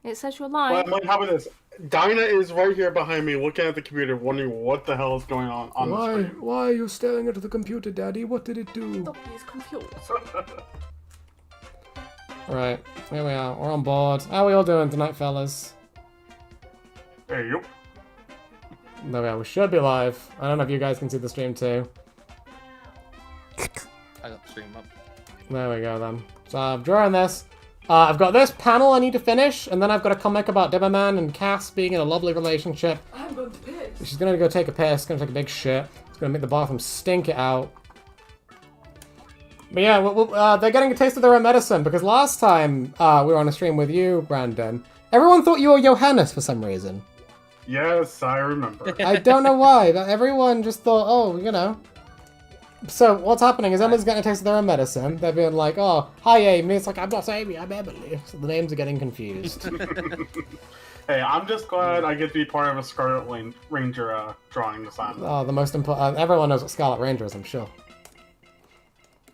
It says you're lying. Well, like, how about this? Dinah is right here behind me, looking at the computer, wondering what the hell is going on the screen. Why are you staring at the computer, Daddy? What did it do? Stop, he's confused. Right, here we are. We're on board. How are we all doing tonight, fellas? Hey, you. There we are. We should be live. I don't know if you guys can see the stream too. I got the stream up. There we go then. So I'm drawing this. I've got this panel I need to finish, and then I've got a comic about Demoman and Cass being in a lovely relationship. I'm going to piss. She's gonna go take a piss, gonna take a big shit. It's gonna make the bathroom stink it out. But yeah, they're getting a taste of their own medicine, because last time we were on a stream with you, Brandon, everyone thought you were Johannes for some reason. Yes, I remember. I don't know why, but everyone just thought, oh, you know. So what's happening is Emily's getting a taste of their own medicine. They're being like, oh, hi Amy. It's like, I'm not Amy, I'm Emily. So the names are getting confused. Hey, I'm just glad I get to be part of a Scarlet Ranger drawing assignment. Oh, the most important. Everyone knows what Scarlet Ranger is, I'm sure.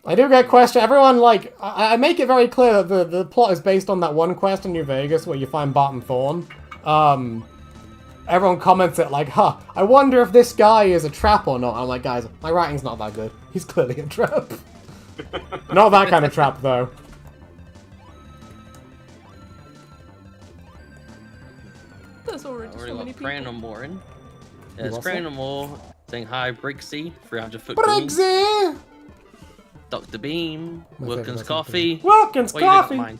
I do get questioned. Everyone, like, I make it very clear that the plot is based on that one quest in New Vegas where you find Barton Thorn. Everyone comments it like, huh, I wonder if this guy is a trap or not. I'm like, guys, my writing's not that good. He's clearly a trap. Not that kind of trap, though. There's already so many people. Praying on Morin. There's Praying on More saying hi, Brixie, 300-foot Brixie! Dr. Beam, My Wilkins favourite Coffee. Wilkins What do you think of Coffee! mine?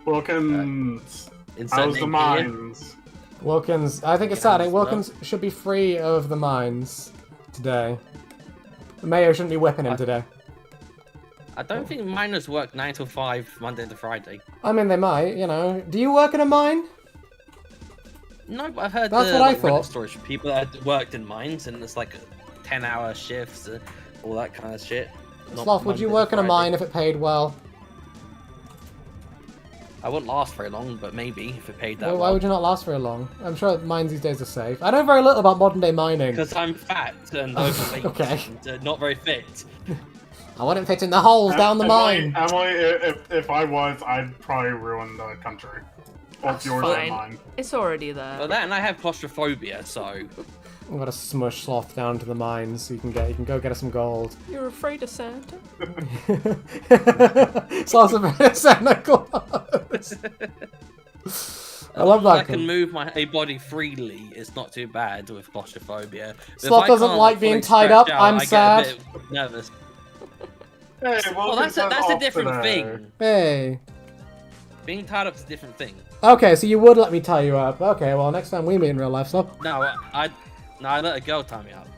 Wilkins. Insert How's the name mines? Wilkins, I think it's Yeah, Saturday. as well. Wilkins should be free of the mines today. The mayor shouldn't be whipping him today. I don't think miners work 9 to 5, Monday to Friday. I mean, they might, you know. Do you work in a mine? No, but I've heard That's what I Reddit thought. stories from people that worked in mines, and it's like 10-hour shifts, all that kind of shit. Not Sloth, would you Monday to work in a Friday. mine if it paid well? I wouldn't last very long, but maybe if it paid that Well, why well. would you not last very long? I'm sure mines these days are safe. I know very little about modern day mining. Because I'm fat and overweight Okay. and not very fit. I wouldn't fit in the holes down the mine. Emily, if I was, I'd probably ruin the country. Both yours and Fine. mine. It's already there. But that, and I have claustrophobia, so I'm gonna smush Sloth down to the mines so you can go get us some gold. You're afraid of Santa? Sloth's a bit of Santa Claus. I love that. I can move a body freely. It's not too bad with claustrophobia. But if Sloth I doesn't can't like being fully tied up. stretch out, I'm I sad. Get a bit nervous. Hey, Well, that's a different thing. Hey. Being tied up is a different thing. Okay, so you would let me tie you up. Okay, well, next time we meet in real life, Sloth. No, I let a girl tie me up.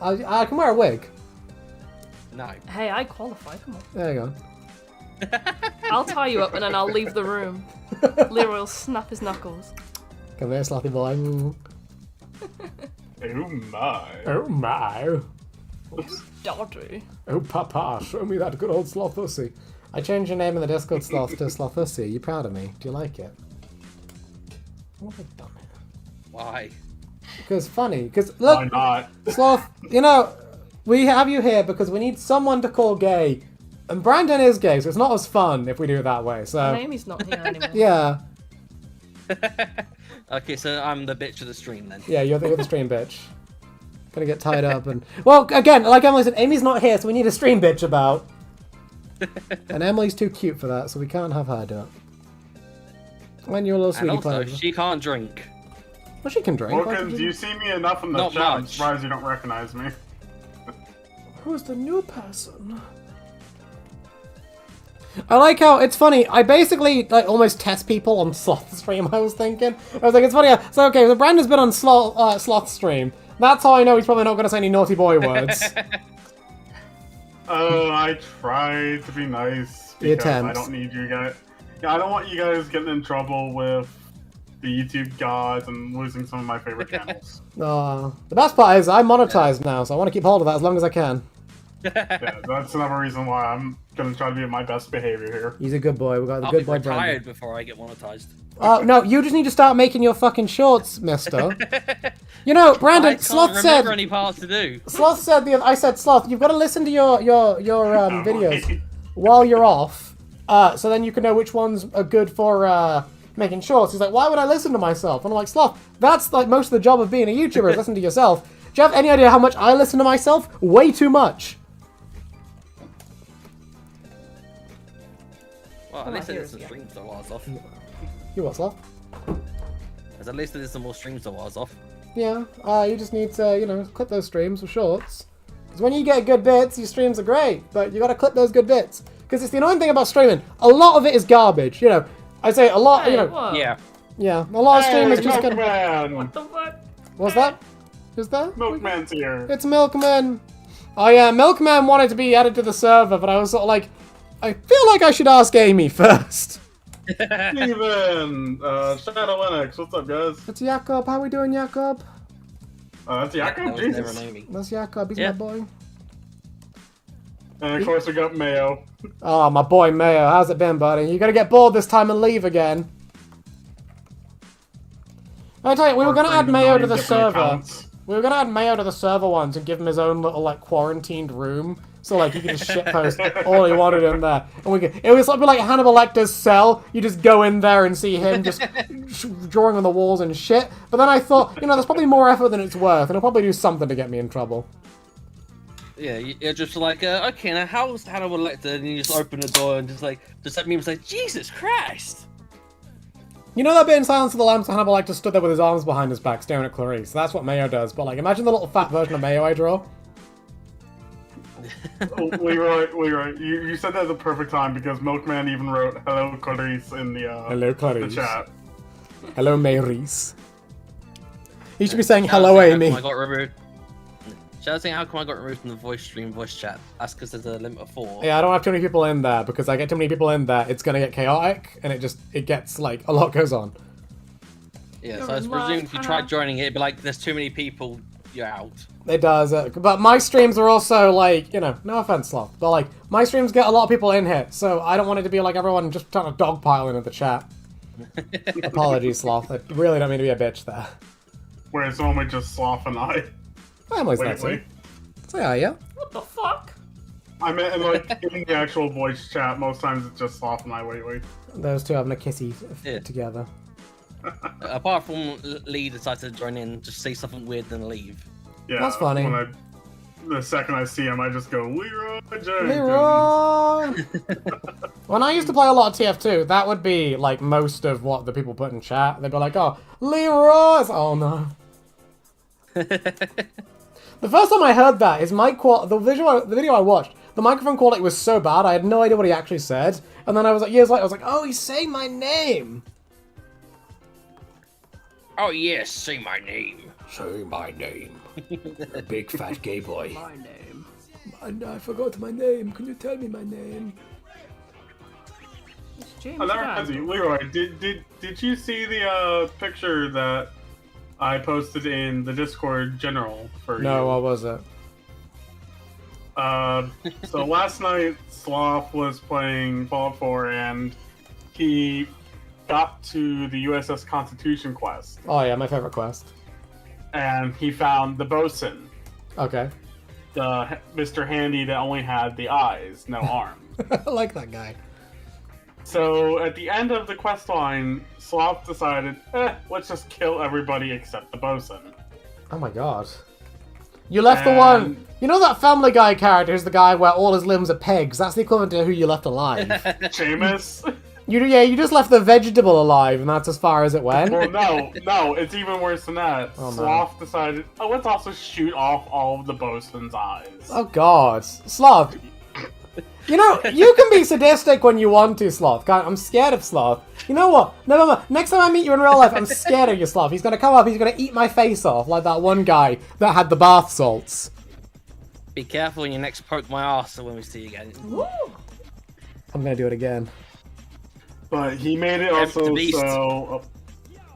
I can wear a wig. No. Hey, I qualify, come on. There you go. I'll tie you up and then I'll leave the room. Leroy will snap his knuckles. Come here, Slothy boy. Oh my. Oh my. Daddy. Oh papa, show me that good old Slothussy. I changed your name in the Discord, Sloth, to Slothussy. Are you proud of me? Do you like it? What have I done here? Why? Because funny. Because Why look, not? Sloth, you know, we have you here because we need someone to call gay. And Brandon is gay, so it's not as fun if we do it that way. And So, Amy's not here anymore. yeah. Okay, so I'm the bitch of the stream then. Yeah, you're the stream bitch. Gonna get tied up and... Well, again, like Emily said, Amy's not here, so we need a stream bitch about. And Emily's too cute for that, so we can't have her do it. When you're a little And sweetie also, pie. she can't drink. Well, she can drink. Why Wilkins, could you see me enough in the Not chat. I'm much. surprised you don't recognize me. Who's the new person? I like how it's funny. I basically like almost test people on Sloth stream. I was thinking, I was like, it's funny. So okay, so Brandon's been on Sloth stream. That's how I know he's probably not going to say any naughty boy words. Oh, I try to be nice The because I attempts. don't need you guys. Yeah, I don't want you guys getting in trouble with the YouTube gods and losing some of my favorite channels. The best part is I'm monetized now, so I want to keep hold of that as long as I can. Yeah, that's another reason why I'm gonna try to be my best behavior here. He's a good boy. We got the I'll good be boy Brandon. retired before I get monetized. No, you just need to start making your fucking shorts, mister. You know, Brandon, I can't Sloth remember said... any parts to do. Sloth said I said, Sloth, you've got to listen to your videos Right. while you're off, so then you can know which ones are good for making shorts. He's like, why would I listen to myself? And I'm like, Sloth, that's like most of the job of being a YouTuber is listen to yourself. Do you have any idea how much I listen to myself? Way too much. Well, at least I did some streams a while off. You what, Sloth? At least I did some more streams a while off. Yeah, you just need to, you know, clip those streams with shorts. Because when you get good bits, your streams are great, but you gotta clip those good bits. Because it's the annoying thing about streaming. A lot of it is garbage, you know. I say a lot, Hey, you know. what? Yeah. Yeah, a lot of streamers just gonna... Milkman! What the fuck? What's that? Who's that? Milkman's here. It's Milkman. Oh yeah, Milkman wanted to be added to the server, but I was sort of like, I feel like I should ask Amy first. Steven! Shadow Linux, what's up, guys? It's Jakob. How we doing, Jakob? That's That Jacob, was never Jesus. an Amy. That's Jakob. He's Yeah. my boy. And of course we got Mayo. Oh, my boy Mayo. How's it been, buddy? You gonna get bored this time and leave again? I tell you, we were gonna add Mayo to the server. We were gonna add Mayo to the server once and give him his own little like quarantined room, so like he could just shitpost all he wanted in there. And we could, it was like Hannibal Lecter's cell. You just go in there and see him just drawing on the walls and shit. But then I thought, you know, there's probably more effort than it's worth, and it'll probably do something to get me in trouble. Yeah, you're just like, okay, now how's Hannibal Lecter? And you just open the door and just let me like, Jesus Christ! You know that bit in Silence of the Lambs, Hannibal Lecter stood there with his arms behind his back, staring at Clarice. That's what Mayo does. But like, imagine the little fat version of Mayo I draw. Leroy, you said that at the perfect time because Milkman even wrote "Hello, Clarice" in the Hello, Clarice. the chat. Hello, Maryse. He should be saying hello, Amy. I got removed. Shall I say how come I got removed from the voice stream voice chat? That's because there's a limit of 4. Yeah, I don't have too many people in there because I get too many people in there, it's gonna get chaotic and it gets like a lot goes on. Yeah, so I presume if you tried joining it, it'd be like, there's too many people, you're out. It does, but my streams are also like, you know, no offense, Sloth, but like my streams get a lot of people in here, so I don't want it to be like everyone just trying to dogpile into the chat. Apologies, Sloth. I really don't mean to be a bitch there. Where it's only just Sloth and I. Emily's Wait, next wait. Say hi, yeah. What the fuck? I meant in the actual voice chat, most times it's just Sloth and I. Wait. Those two having a kissy together. Apart from Lee decided to join in, just say something weird then leave. Yeah, That's funny. The second I see him, I just go, Leroy Jenkins. Leroy! When I used to play a lot of TF2, that would be like most of what the people put in chat. They'd be like, oh, Leroy! Oh no. The first time I heard that is the video I watched, the microphone quality was so bad, I had no idea what he actually said. And then I was like, years later, I was like, oh, he's saying my name. Oh yes, say my name. Say my name. Big fat gay boy. My name. I forgot my name. Can you tell me my name? It's James Oh, that Gunn. reminds me, Leroy, did you see the picture that I posted in the Discord general for you? No, what was it? So last night, Sloth was playing Fallout 4, and he got to the USS Constitution quest, Oh yeah, my favorite quest. and he found the bosun, Okay. the Mr. Handy that only had the eyes, no arm. I like that guy. So at the end of the quest line, Sloth decided, let's just kill everybody except the bosun. Oh my god. You left the one... You know that Family Guy character who's the guy where all his limbs are pegs? That's the equivalent to who you left alive. Seamus? You just left the vegetable alive, and that's as far as it went. Well, no, it's even worse than that. Oh, man. Sloth decided, let's also shoot off all of the bosun's eyes. Oh god. Sloth. You know, you can be sadistic when you want to, Sloth. God, I'm scared of Sloth. You know what? No. Next time I meet you in real life, I'm scared of you, Sloth. He's gonna come up, he's gonna eat my face off, like that one guy that had the bath salts. Be careful when you next poke my arse when we see you again. Woo! I'm gonna do it again. But he made it Tempted also beast. so...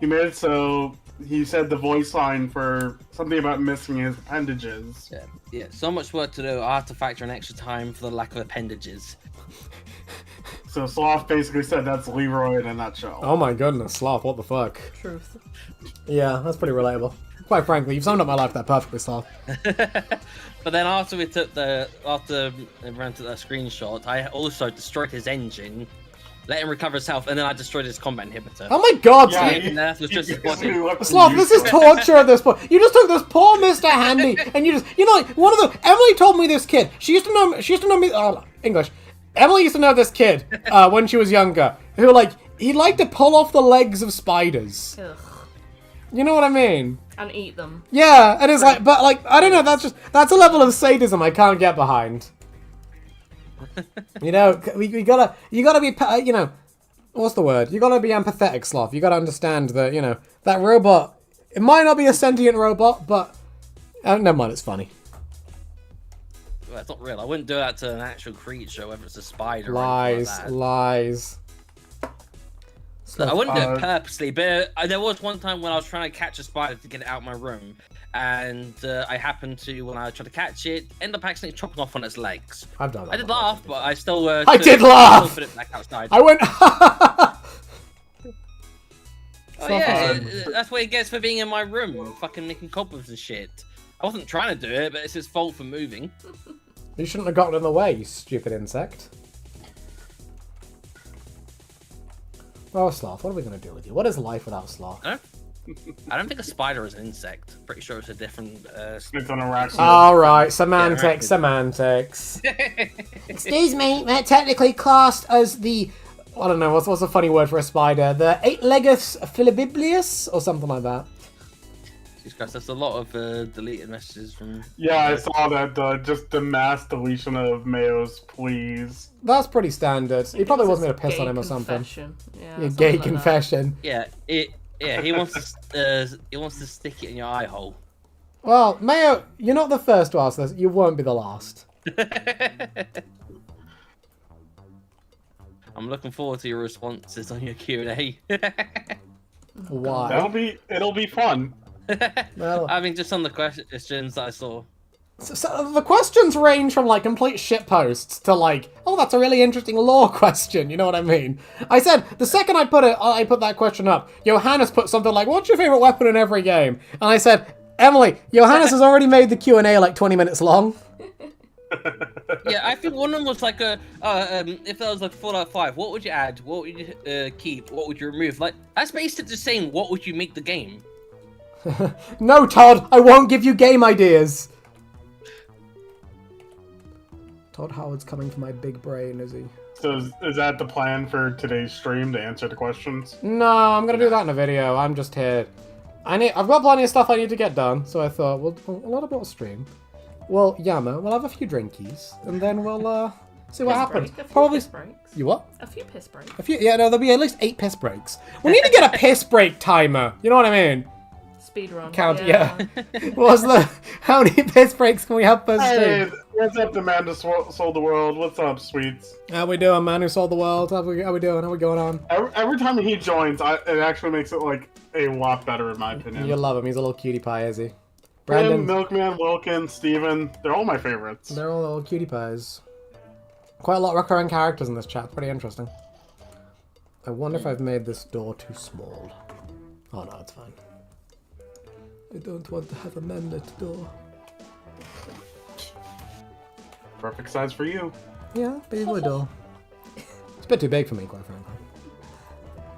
He made it so... He said the voice line for something about missing his appendages. Yeah, so much work to do. I have to factor in extra time for the lack of appendages. So Sloth basically said that's Leroy in a nutshell. Oh my goodness, Sloth, what the fuck? Truth. Yeah, that's pretty relatable. Quite frankly, you've summed up my life that perfectly, Sloth. But then after we ran to the screenshot, I also destroyed his engine let him recover his health, and then I destroyed his combat inhibitor. Oh my god, Yeah, Steve. And that was just his body. Sloth, this is torture at this point. You just took this poor Mr. Handy, and you know, like, one of the... Emily told me this kid. She used to know me... Oh, English. Emily used to know this kid when she was younger, who, like, he liked to pull off the legs of spiders. Ugh. You know what I mean? And eat them. Yeah, and it's like, but, like, I don't know, that's a level of sadism I can't get behind. You know, you gotta be, you know, what's the word? You gotta be empathetic, Sloth. You gotta understand that, you know, that robot, it might not be a sentient robot, but, never mind, it's funny. Well, it's not real. I wouldn't do that to an actual creature, whether it's a spider or Lies, anything like that. lies. I wouldn't do it purposely, but there was one time when I was trying to catch a spider to get it out of my room, and I happened to, when I tried to catch it, end up accidentally chopping off one of its legs. I've done that. I did laugh, but I still... I did laugh! Put it back outside. I went, Oh yeah, that's what he gets for being in my room, fucking making cobwebs and shit. I wasn't trying to do it, but it's his fault for moving. You shouldn't have gotten in the way, you stupid insect. Oh, Sloth, what are we going to do with you? What is life without Sloth? I don't think a spider is an insect. Pretty sure it's a different... It's an arachnid. Alright, semantics, semantics. Excuse me, they're technically classed as the... I don't know, what's a funny word for a spider? The eight-legged Philibiblius? Or something like that. Jesus Christ, that's a lot of deleted messages from... Yeah, I saw that, just the mass deletion of Mayo's please. That's pretty standard. He probably wasn't going to piss Gay on him or something. confession. Yeah, Yeah, something gay like that. confession. Yeah, he wants to stick it in your eye hole. Well, Mayo, you're not the first to ask this. You won't be the last. I'm looking forward to your responses on your Q&A. Why? It'll be fun. Well, I mean, just on the questions that I saw. so the questions range from, like, complete shitposts to, like, oh, that's a really interesting lore question, you know what I mean? I said, the second I put that question up, Johannes put something like, what's your favourite weapon in every game? And I said, Emily, Johannes has already made the Q&A like 20 minutes long. Yeah, I think one of them was like if that was like Fallout 5, what would you add? What would you keep? What would you remove? Like, that's basically just saying, what would you make the game? No, Todd, I won't give you game ideas. Todd Howard's coming for my big brain, is he? So is that the plan for today's stream, to answer the questions? No, I'm gonna do that in a video. I'm just here. I've got plenty of stuff I need to get done, so I thought, well, a lot about stream. Well, Yama, we'll have a few drinkies, and then we'll see what happens. Break, a few Probably. piss breaks. You what? A few piss breaks. A few? Yeah, no, there'll be at least 8 piss breaks. We need to get a piss break timer. You know what I mean? Speedrun. Count. Yeah. What's the? How many piss breaks can we have per Hey, stream? what's up, the man who sold the world? What's up, sweets? How we doing, man? Who sold the world? How we doing? How we going on? Every time he joins, it actually makes it like a lot better, in my opinion. You love him. He's a little cutie pie, is he? Him, Brandon. Milkman, Wilkins, Steven, they're all my favorites. They're all little cutie pies. Quite a lot of recurring characters in this chat. Pretty interesting. I wonder if I've made this door too small. Oh no, it's fine. I don't want to have a man-lit door. Perfect size for you. Yeah, big boy door. It's a bit too big for me, quite frankly.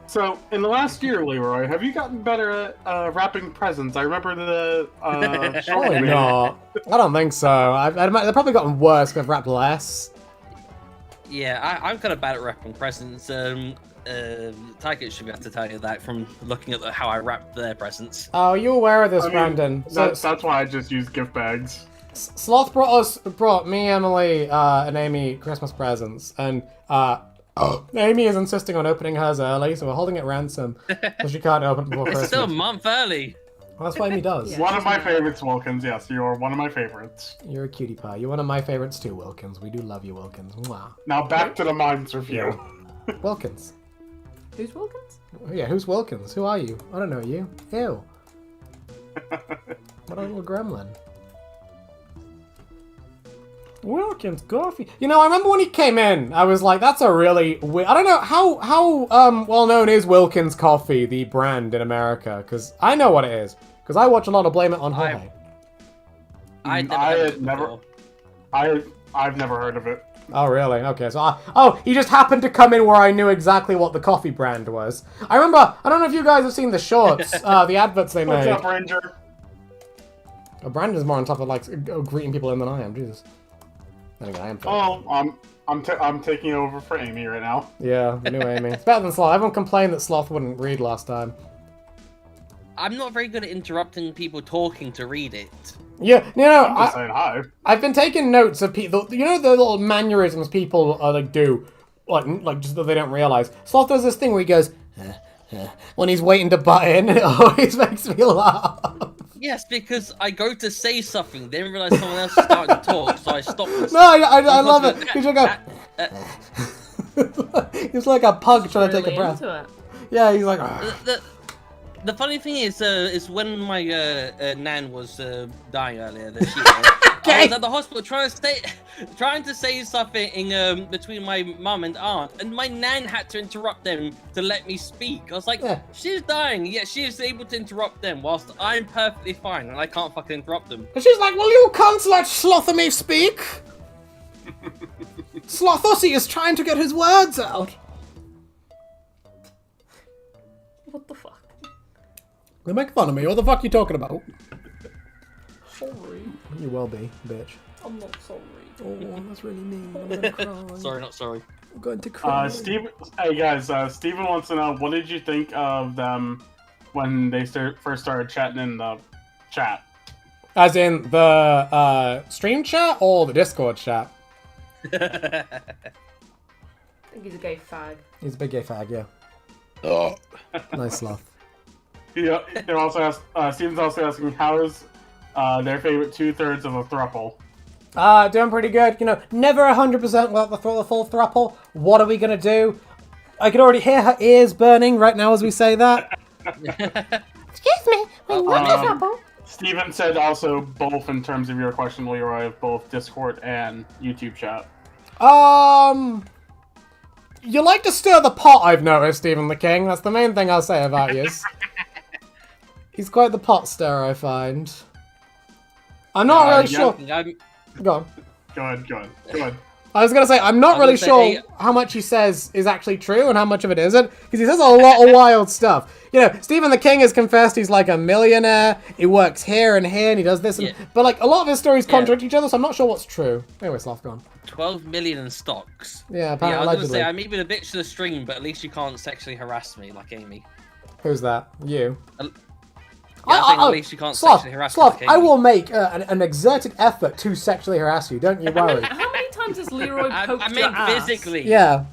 So, in the last year, Leroy, have you gotten better at wrapping presents? I remember the short Probably you made. not. I don't think so. They've probably gotten worse because I've wrapped less. Yeah, I'm kind of bad at wrapping presents. Tiger should be able to tell you that from looking at how I wrapped their presents. Oh, you aware of this, I mean, Brandon? That's why I just use gift bags. Sloth brought me, Emily, and Amy Christmas presents, and Amy is insisting on opening hers early, so we're holding it ransom, so she can't open it before It's Christmas. still a month early. Well, that's what Amy does. Yeah. One of my favorites, Wilkins. Yes, you are one of my favorites. You're a cutie pie. You're one of my favorites too, Wilkins. We do love you, Wilkins. Mwah. Now back to the mines review. Wilkins. Who's Wilkins? Oh, yeah, who's Wilkins? Who are you? I don't know you. Ew. What a little gremlin. Wilkins coffee. You know, I remember when he came in, I was like, that's a really weird... I don't know, how well known is Wilkins Coffee, the brand in America? Because I know what it is. Because I watch a lot of Blame It on Jorge. I've I never heard had of it never- before. I've never heard of it. Oh, really? Okay, so he just happened to come in where I knew exactly what the coffee brand was. I remember, I don't know if you guys have seen the shorts, the adverts they made. What's up, Ranger? Oh, Brandon's more on top of, like, greeting people in than I am, Jesus. Then again, I am. Oh, I'm taking over for Amy right now. Yeah, the new Amy. It's better than Sloth. Everyone complained that Sloth wouldn't read last time. I'm not very good at interrupting people talking to read it. Yeah, I'm just saying hi. I've been taking notes of people. You know the little mannerisms people like do, like just that they don't realize. Sloth does this thing where he goes when he's waiting to butt in, and it always makes me laugh. Yes, because I go to say something, then realize someone else is starting to talk, so I stop. No, I love it. He's like he's like a pug trying to take a breath. Into it. Yeah, he's like. The funny thing is when my nan was dying earlier this year, I was at the hospital trying to say something in between my mum and aunt, and my nan had to interrupt them to let me speak. I was like, she's dying, yet she is able to interrupt them whilst I'm perfectly fine and I can't fucking interrupt them. And she's like, "Will you cunts let Slothamy speak?" Slothussy is trying to get his words out. What the fuck? They make fun of me. What the fuck are you talking about? Sorry. You will be, bitch. I'm not sorry. Oh, that's really mean. I'm gonna cry. Sorry, not sorry. I'm going to cry. Hey guys, Steven wants to know, what did you think of them when they first started chatting in the chat? As in the stream chat or the Discord chat? I think he's a gay fag. He's a big gay fag, yeah. Oh. Nice Sloth. Yeah, they're also Steven's also asking, how is their favorite 2/3 of a throuple? Doing pretty good. You know, never 100% without the full throuple. What are we gonna do? I can already hear her ears burning right now as we say that. Excuse me, what is throuple? Steven said also both in terms of your question, Leroy, of both Discord and YouTube chat. You like to stir the pot, I've noticed, Stephen the King. That's the main thing I'll say about you. He's quite the pot stirrer, I find. I'm not really sure. Go on. Go ahead. I was gonna say, I'm not really sure how much he says is actually true and how much of it isn't, because he says a lot of wild stuff. You know, Stephen the King has confessed he's like a millionaire, he works here and here, and he does this, and, but like, a lot of his stories contradict each other, so I'm not sure what's true. Anyway, Sloth, go on. 12 million in stocks. Yeah, apparently. Yeah, I was gonna say, I'm even a bitch to the stream, but at least you can't sexually harass me like Amy. Who's that? You? At least you can't sexually harass me like Amy. I will make an exerted effort to sexually harass you, don't you worry. How many times has Leroy poked your I ass? meant physically. Yeah.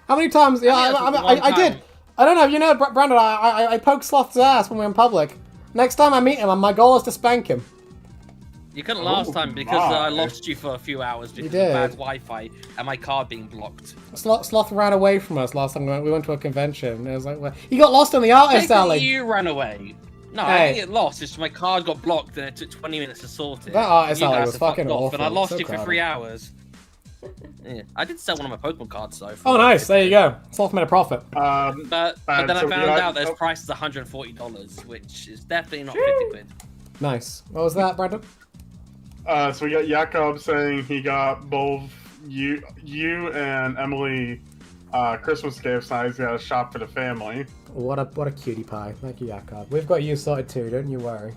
How many times? Yeah, I did. I don't know. You know, Brandon, I poked Sloth's ass when we were in public. Next time I meet him, my goal is to spank him. You couldn't last time because I lost you for a few hours because of bad Wi-Fi and my card being blocked. Sloth ran away from us last time we went to a convention. It was like, well, he got lost in the artist alley. You ran away. No, I didn't get lost. It's just my card got blocked and it took 20 minutes to sort it. That artist alley was fucking awful. And I lost you for 3 hours. Yeah, I did sell one of my Pokemon cards though. Oh, nice. There you go. Sloth made a profit. But then I found out there's price is $140, which is definitely not 50 quid. Nice. What was that, Brandon? So we got Jakob saying he got both you and Emily Christmas gifts. Now he's got a shop for the family. What a cutie pie. Thank you, Jakob. We've got you sorted too, don't you worry.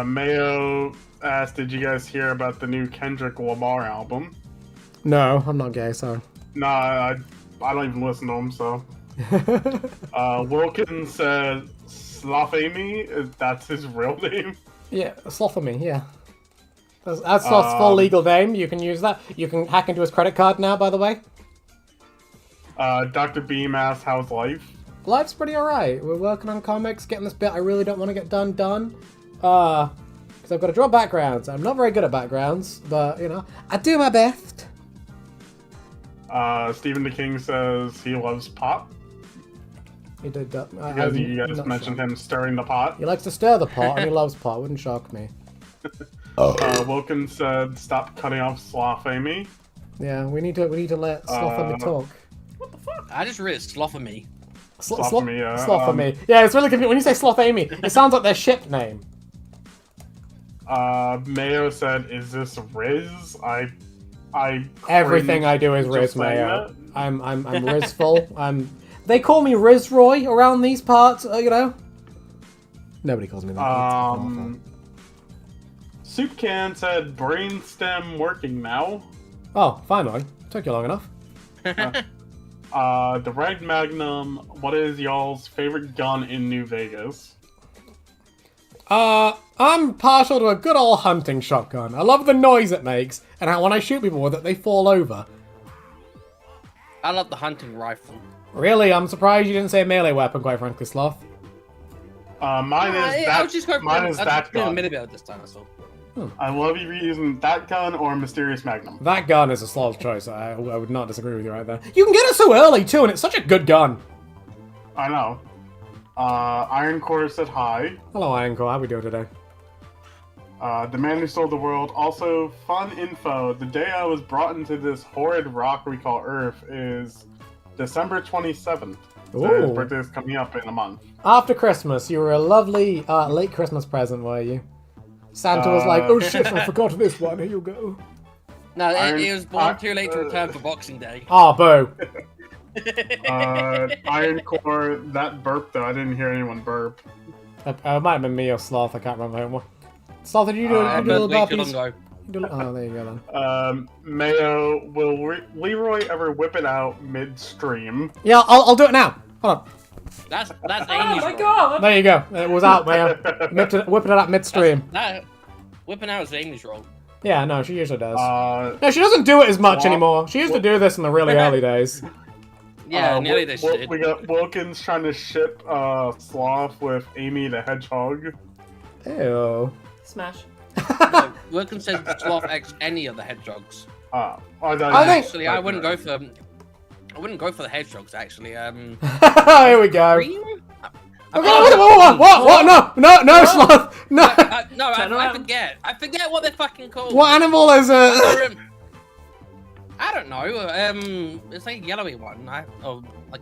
Mayo asked, did you guys hear about the new Kendrick Lamar album? No, I'm not gay, sorry. Nah, I don't even listen to him, so. Wilkins said Slothamy, that's his real name? Yeah, Slothamy, yeah. That's Sloth's full legal name. You can use that. You can hack into his credit card now, by the way. Dr. Beam asked, how's life? Life's pretty alright. We're working on comics, getting this bit I really don't want to get done. Because I've got to draw backgrounds. I'm not very good at backgrounds, but, you know, I do my best. Stephen the King says he loves pot. He did that. Because you guys mentioned him stirring the pot. He likes to stir the pot, and he loves pot. Wouldn't shock me. Wilkins said, stop cutting off Slothamy. Yeah, we need to let Slothamy talk. What the fuck? I just read Slothamy. Slothamy, yeah. Slothamy. Yeah, it's really confusing. When you say Slothamy, it sounds like their ship name. Mayo said, is this Riz? I Everything I do is just Riz saying Mayo. that. I'm Rizful. They call me Rizroy around these parts, you know? Nobody calls me that. Soup Can said brainstem working now. Oh, finally. Took you long enough. The Red Magnum, what is y'all's favorite gun in New Vegas? I'm partial to a good old hunting shotgun. I love the noise it makes, and how when I shoot people with it, they fall over. I love the hunting rifle. Really? I'm surprised you didn't say melee weapon, quite frankly, Sloth. Mine is that gun. This time, that's all. I love you using that gun or Mysterious Magnum. That gun is a Sloth's choice. I would not disagree with you right there. You can get it so early, too, and it's such a good gun. I know. Iron Core said hi. Hello, Ironcore. How we doing today? The Man Who Sold the World. Also, fun info. The day I was brought into this horrid rock we call Earth is December 27th. So his birthday is coming up in a month. After Christmas, you were a lovely late Christmas present, were you? Santa was like, oh shit, I forgot this one. Here you go. No, he was born too late to return for Boxing Day. Oh, boo. Iron Core, that burp though, I didn't hear anyone burp. It might have been me or Sloth, I can't remember who. Sloth, did you do a little burpees? Oh, there you go then. Mayo, will Leroy ever whip it out midstream? Yeah, I'll do it now. Hold on. That's Amy's Oh my role. god! There you go. It was out, Mayo. Whipping it out midstream. Whipping out is Amy's role. Yeah, no, she usually does. No, she doesn't do it as much anymore. She used to do this in the really early days. Yeah, nearly this shit. We got Wilkins trying to ship Sloth with Amy the Hedgehog. Ew. Smash. No, Wilkins says Sloth X any of the hedgehogs. I wouldn't go for. I wouldn't go for the hedgehogs actually. Here we go. Green? What? No, Sloth. No. I forget. I forget what they're fucking called. What animal is it? I don't know. It's like a yellowy one. Like a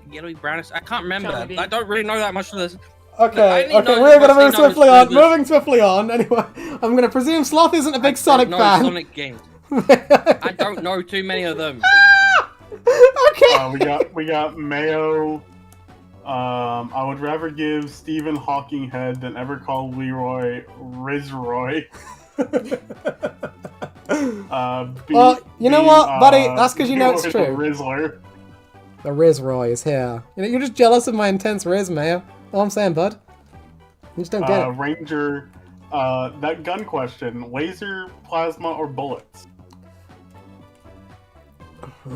yellowy brownish. I can't remember. Jollibee. I don't really know that much of this. Okay, we're gonna move swiftly on. Moving swiftly on. Anyway, I'm gonna presume Sloth isn't a big Sonic fan. Sonic games. I don't know too many of them. Okay. We got Mayo. I would rather give Stephen Hawking head than ever call Leroy Rizroy. Well, you know what, buddy? That's because you know it's true. Rizzler. The Rizroy is here. You know, you're just jealous of my intense Riz, Mayo. All I'm saying, bud. You just don't get it. Ranger, that gun question: laser, plasma, or bullets?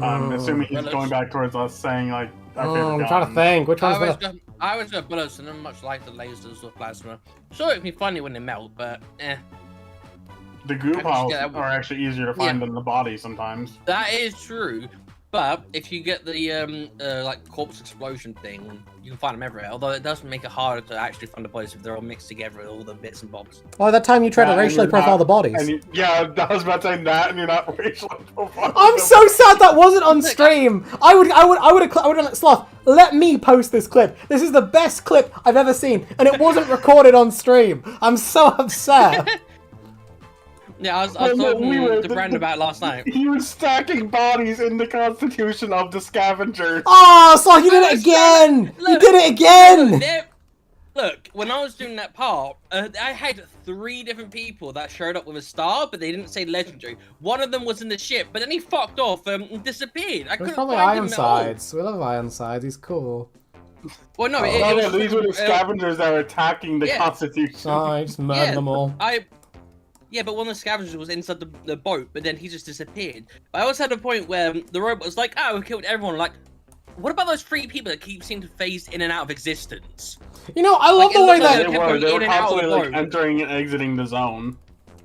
I'm assuming he's going back towards us saying like. I'm trying to think. Which one's better? I was going bullets, and I'm much like the lasers or plasma. Sure, it'd be funny when they melt, but eh. The goo piles are actually easier to find than the body sometimes. That is true. But if you get the like corpse explosion thing, you can find them everywhere. Although it does make it harder to actually find the bodies if they're all mixed together with all the bits and bobs. Oh, that time you tried to racially profile the bodies. Yeah, I was about to say that, and you're not racially profiling. I'm so sad that wasn't on stream. I would have let Sloth. Let me post this clip. This is the best clip I've ever seen, and it wasn't recorded on stream. I'm so upset. Yeah, I was talking to Brandon about it last night. He was stacking bodies in the constitution of the scavengers. Oh, Sloth, you did it again! You did it again! Look, when I was doing that part, I had 3 different people that showed up with a star, but they didn't say legendary. One of them was in the ship, but then he fucked off and disappeared. I couldn't probably find him at all. Ironsides. We love Ironsides. He's cool. Well, no, these were the scavengers that were attacking the constitution. Oh, I just murdered them all. Yeah, but one of the scavengers was inside the boat, but then he just disappeared. But I also had a point where the robot was like, oh, we killed everyone. Like, what about those 3 people that keep seeming to phase in and out of existence? You know, I love the way that... They were constantly entering and exiting the zone.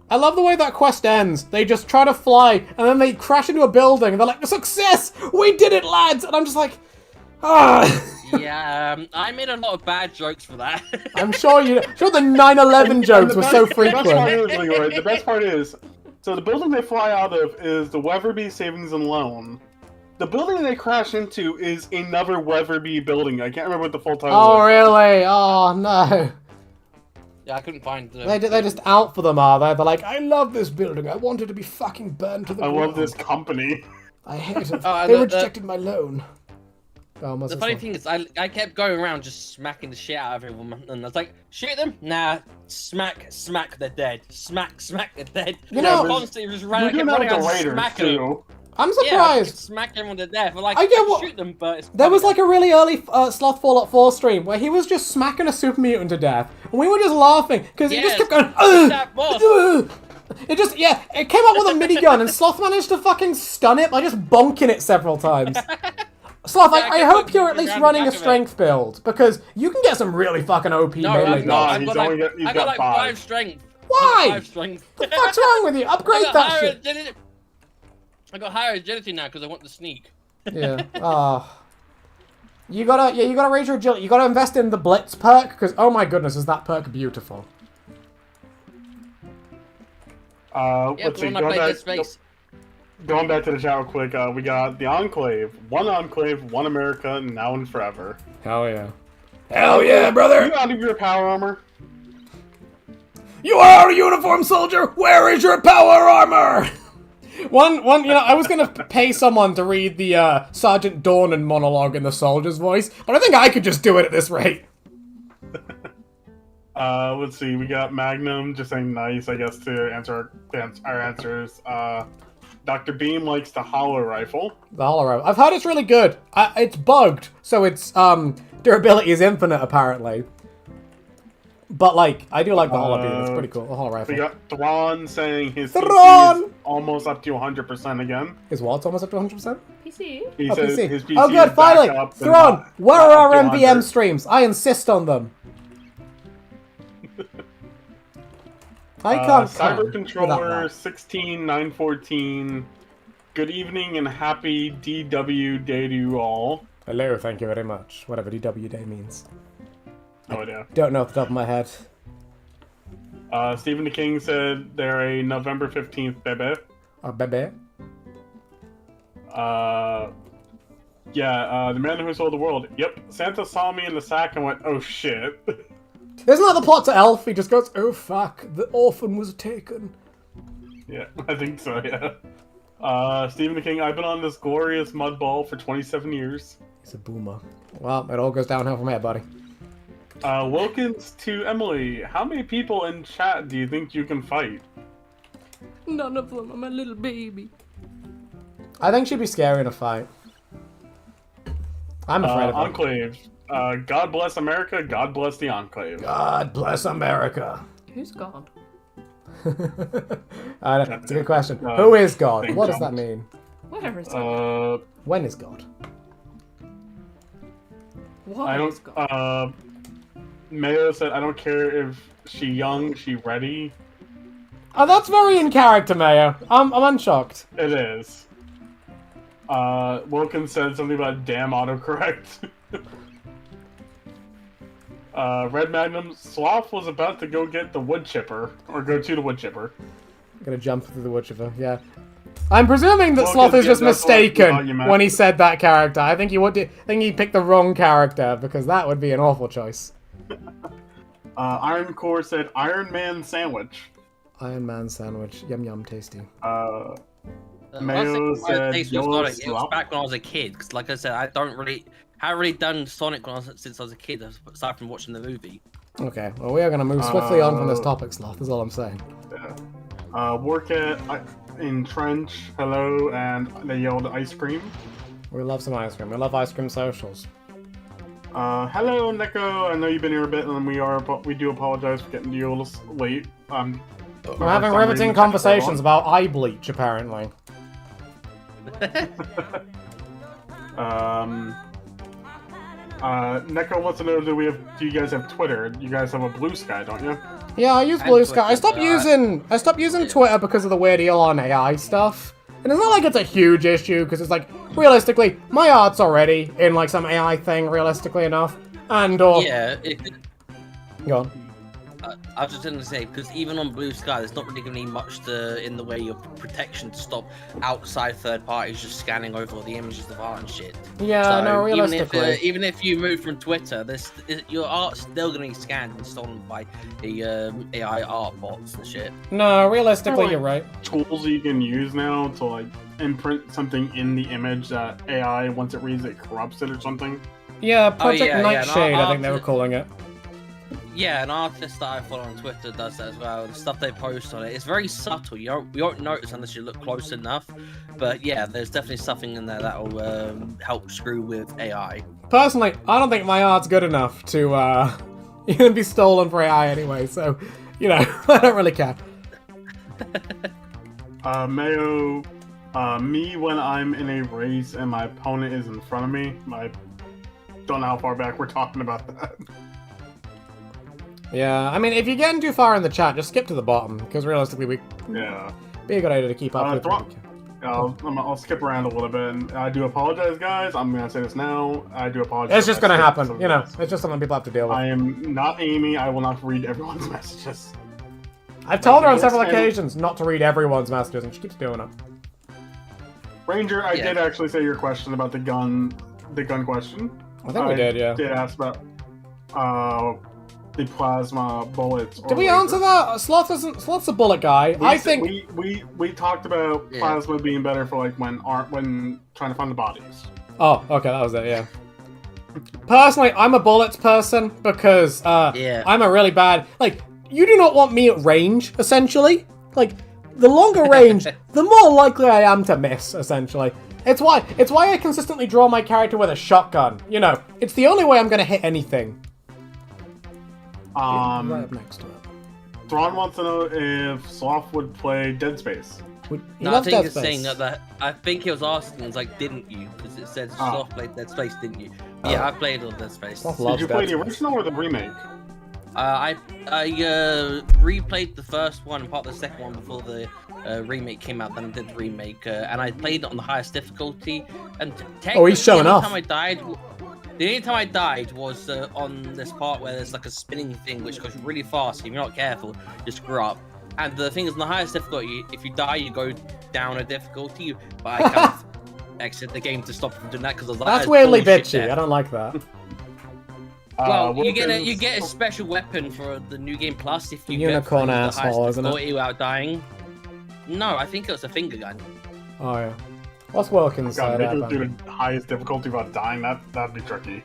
I love the way that quest ends. They just try to fly, and then they crash into a building, and they're like, success! We did it, lads! And I'm just like, ah. Yeah, I made a lot of bad jokes for that. I'm sure the 9/11 jokes were so frequent. The best part is, so the building they fly out of is the Weatherby Savings and Loan. The building they crash into is another Weatherby building. I can't remember what the full title is. Oh, really? Oh, no. Yeah, I couldn't find the... They're just out for them, are they? They're like, I love this building. I want it to be fucking burned to the ground. I love this company. I hate it. Oh, They rejected my loan. Oh, the funny thing is, I kept going around just smacking the shit out of everyone, and I was like, shoot them? Nah, smack, they're dead. Smack, they're dead. You know, constantly just We're doing that with the Raiders, too. I'm Yeah, surprised. smack everyone to death. Like, I get what... shoot them, but it's There was like a really early Sloth Fallout 4 stream where he was just smacking a super mutant to death, and we were just laughing because he just kept going. It just it came up with a minigun, and Sloth managed to fucking stun it by just bonking it several times. Sloth, I hope you're at least running a strength build because you can get some really fucking OP melee. I've got like 5 strength. Why? 5 strength. What the fuck's wrong with you? Upgrade that shit. I got higher agility now because I want the sneak. Yeah. You gotta raise your agility. You gotta invest in the Blitz perk because oh my goodness, is that perk beautiful? Let's see. Going back to the chat real quick, we got the Enclave, one America, now and forever. Hell yeah. Hell yeah, brother! Are you out of your power armor? You are a uniform soldier! Where is your power armor? One, I was gonna pay someone to read the Sergeant Dornan monologue in the soldier's voice, but I think I could just do it at this rate. Let's see, we got Magnum just saying nice, I guess, to answer our answers. Dr. Beam likes the hollow rifle. The hollow rifle. I've heard it's really good. It's bugged, so its durability is infinite, apparently. But, like, I do like the hollow beam. It's pretty cool. The hollow rifle. We got Thrawn saying his PC is almost up to 100% again. His what's almost up to 100%? PC? He says PC. His PC oh, good, is finally! back up Thrawn, where are our MVM streams? I insist on them. I can't Cyber Controller 16914. Good evening and happy DW Day to you all. Hello, thank you very much. Whatever DW Day means. No idea. Don't know off the top of my head. Stephen the King said they're a November 15th bebe. A bebe? Yeah, the man who sold the world. Yep, Santa saw me in the sack and went, oh shit. Isn't that the plot to Elf? He just goes, oh fuck, the orphan was taken. Yeah, I think so, yeah. Stephen the King, I've been on this glorious mud ball for 27 years. He's a boomer. Well, it all goes downhill from here, buddy. Wilkins to Emily, how many people in chat do you think you can fight? None of them, I'm a little baby. I think she'd be scary in a fight. I'm afraid of her. Enclave. God bless America, God bless the Enclave. God bless America. Who's God? That's a good question. Who is God? What does that mean? Whatever it's like. When is God? What is God? Mayo said, I don't care if she young, she ready. Oh, that's very in character, Mayo. I'm unshocked. It is. Wilkins said something about damn autocorrect. Red Magnum, Sloth was about to go get the wood chipper, or go to the wood chipper. I'm gonna jump through the wood chipper, yeah. I'm presuming that Sloth is just mistaken when he said that character. I think he picked the wrong character, because that would be an awful choice. Iron Core said Iron Man sandwich. Iron Man sandwich, yum yum, tasty. Mayo said it was back when I was a kid, because like I said, I haven't really done Sonic since I was a kid, aside from watching the movie. Okay, well we are going to move swiftly on from this topic, Sloth, is all I'm saying. Yeah. Work in Trench, hello, and they yelled ice cream. We love some ice cream. We love ice cream socials. Hello, Neko. I know you've been here a bit, and we do apologize for getting to you a little late. We're having riveting conversations about eye bleach, apparently. Neko wants to know, do you guys have Twitter? You guys have a Blue Sky, don't you? Yeah, I use Blue Sky. I stopped using Twitter because of the weird Elon AI stuff. And it's not like it's a huge issue, because it's like, realistically, my art's already in like some AI thing, realistically enough. And, yeah, go on. I was just going to say, because even on Blue Sky, there's not really going to be much in the way of protection to stop outside third parties just scanning over all the images of art and shit. Yeah, so no, realistically. Even if you move from Twitter, your art's still going to be scanned and stolen by the AI art bots and shit. No, realistically, you're right. Tools you can use now to like imprint something in the image that AI, once it reads it, corrupts it or something. Yeah, Project Nightshade, I think they were artist, calling it. Yeah, an artist that I follow on Twitter does that as well. The stuff they post on it, it's very subtle. You won't notice unless you look close enough. But yeah, there's definitely something in there that will help screw with AI. Personally, I don't think my art's good enough to even be stolen for AI anyway. So, you know, I don't really care. Mayo, me when I'm in a race and my opponent is in front of me, I don't know how far back we're talking about that. Yeah, I mean, if you're getting too far in the chat, just skip to the bottom, because realistically, be a good idea to keep up with. I'll skip around a little bit, and I do apologize, guys. I'm gonna say this now. I do apologize. It's just gonna happen, you know. It's just something people have to deal with. I am not Amy. I will not read everyone's messages. I've told her on several occasions not to read everyone's messages, and she keeps doing it. Ranger, I did actually say your question about the gun question. I think we did, yeah. Did ask about the plasma bullets. Did we answer that? Sloth's a bullet guy. I think we talked about plasma being better for like when trying to find the bodies. Oh, okay, that was it. Yeah. Personally, I'm a bullets person because I'm a really bad You do not want me at range. Essentially, the longer range, the more likely I am to miss. Essentially, it's why I consistently draw my character with a shotgun. You know, it's the only way I'm going to hit anything. Right up next to it. Thrawn wants to know if Sloth would play Dead Space. No, I think it's saying that. I think he was asking, it's like, didn't you? Because it says Sloth played Dead Space, didn't you? Yeah, I played on Dead Space. Did you play the original or the remake? I replayed the first one and part of the second one before the remake came out. Then I did the remake, and I played it on the highest difficulty. And he's showing off. The only time I died was on this part where there's like a spinning thing which goes really fast. If you're not careful, you screw up. And the thing is, on the highest difficulty, if you die, you go down a difficulty. But I kind of exit the game to stop from doing that because I was like, that's weirdly bitchy. I don't like that. Well, you get a special weapon for the New Game Plus if you Unicorn get asshole, isn't it? Without dying. No, I think it was a finger gun. Oh yeah. What's Wilkins God, make it do the highest difficulty without dying. That'd be tricky.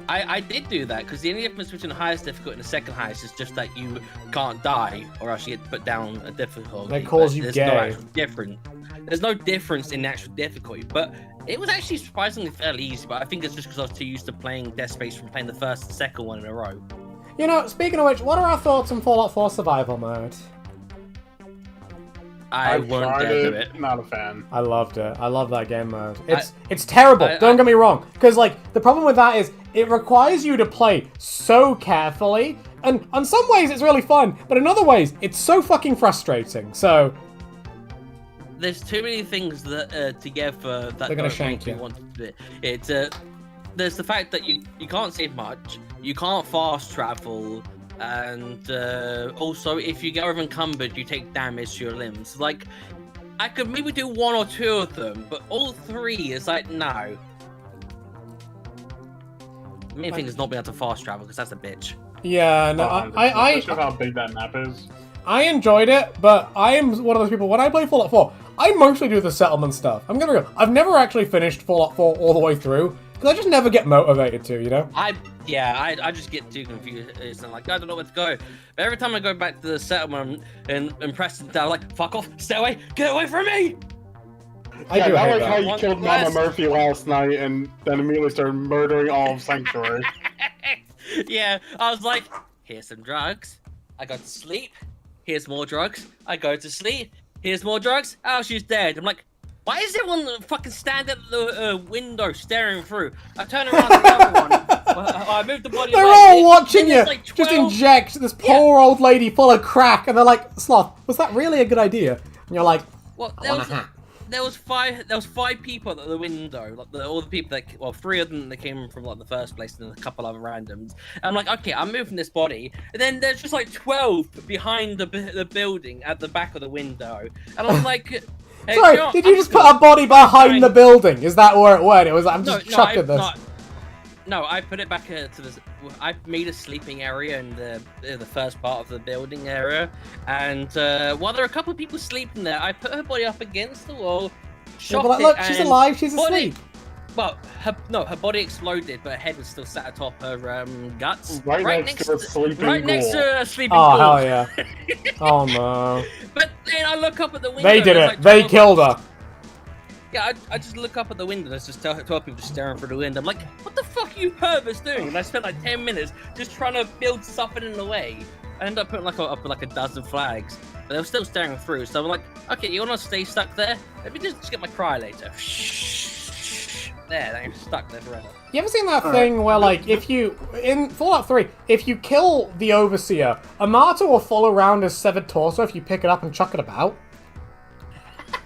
I did do that because the only difference between the highest difficulty and the second highest is just that you can't die or else you get put down a difficulty. They calls you gay. There's no difference in the actual difficulty, but it was actually surprisingly fairly easy. But I think it's just because I was too used to playing Dead Space from playing the first and second one in a row. You know, speaking of which, what are our thoughts on Fallout 4 Survival Mode? I won't get to it. Not a fan. I loved it. I love that game mode. It's terrible. Don't get me wrong. Because the problem with that is it requires you to play so carefully, and in some ways it's really fun, but in other ways it's so fucking frustrating. So there's too many things that together that they're gonna shank you. Want to do it. There's the fact that you can't save much, you can't fast travel. And also, if you get over encumbered, you take damage to your limbs. I could maybe do one or two of them, but all three is no. The main thing is not being able to fast travel, because that's a bitch. Yeah, no, I how big that map is. I enjoyed it, but I am one of those people, when I play Fallout 4, I mostly do the settlement stuff. I'm gonna go, I've never actually finished Fallout 4 all the way through, because I just never get motivated to, you know? I just get too confused and I don't know where to go. But every time I go back to the settlement and press it down, fuck off, stay away, get away from me! I do hate that. How you killed Mama Murphy last night and then immediately started murdering all of Sanctuary. Yeah, I was like, here's some drugs, I go to sleep, here's more drugs, I go to sleep, here's more drugs, oh, she's dead. I'm like, why is everyone fucking stand at the window staring through? I turn around to the other one. I move the body away. They're all watching you just inject this poor old lady full of crack, and they're like, Sloth, was that really a good idea? And you're like, well, there was five people at the window, like all the people that, well, 3 of them that came from like the first place, and then a couple other randoms. And I'm like, okay, I'm moving this body, and then there's just like 12 behind the building at the back of the window, and I'm like, hey, Sorry, John, did you just put a body behind the building? Is that where it went? It was. I'm just chucking this. No, I put it back to this. I made a sleeping area in the first part of the building area, and while there are a couple of people sleeping there, I put her body up against the wall. Yeah, but look, she's alive. She's asleep. Well, her body exploded, but her head was still sat atop her guts. Right next to a sleeping ghoul. Right next to a sleeping ghoul. ghoul. Oh, hell yeah. Oh, no. But then I look up at the window. They did it. They killed her. Yeah, I just look up at the window. There's just 12 people just staring through the window. I'm like, what the fuck are you perverts doing? And I spent like 10 minutes just trying to build something in the way. I ended up putting up a dozen flags, but they were still staring through. So I'm like, okay, you want to stay stuck there? Let me just get my cry later. There, they're stuck there forever. You ever seen that thing where, like, if you, in Fallout 3, if you kill the Overseer, a martyr will follow around his severed torso if you pick it up and chuck it about?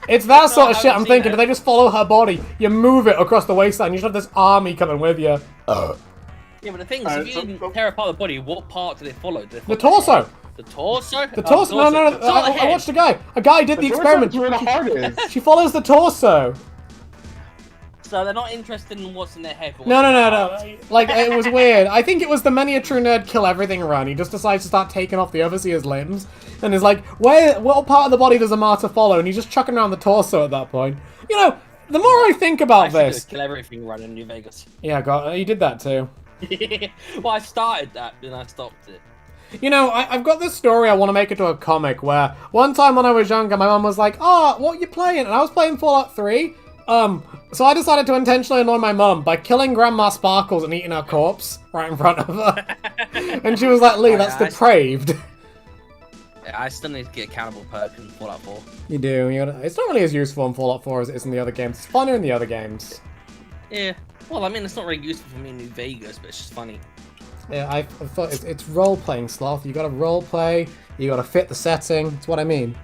It's that sort of shit I'm thinking. Do they just follow her body? You move it across the wasteland, you should have this army coming with you. Yeah, but the thing is, if you didn't tear apart the body, what part do they follow? The torso! The torso? The torso? No, I watched a guy. A guy did the experiment. She follows the torso. So they're not interested in what's in their head. No. Like, it was weird. I think it was the many a true nerd kill everything run. He just decides to start taking off the Overseer's limbs. And is like, what part of the body does a martyr follow? And he's just chucking around the torso at that point. You know, the more I think about this... kill everything run in New Vegas. Yeah, you did that too. Well, I started that, then I stopped it. You know, I've got this story I want to make into a comic where one time when I was younger, my mum was like, "Oh, what are you playing?" And I was playing Fallout 3. So I decided to intentionally annoy my mum by killing Grandma Sparkles and eating her corpse right in front of her. And she was like, "Lee, that's depraved." Yeah, I still need to get a cannibal perk in Fallout 4. You do. It's not really as useful in Fallout 4 as it is in the other games. It's funner in the other games. Yeah. Well, I mean, it's not really useful for me in New Vegas, but it's just funny. Yeah, I thought it's role-playing, Sloth. You gotta role-play, you gotta fit the setting. That's what I mean.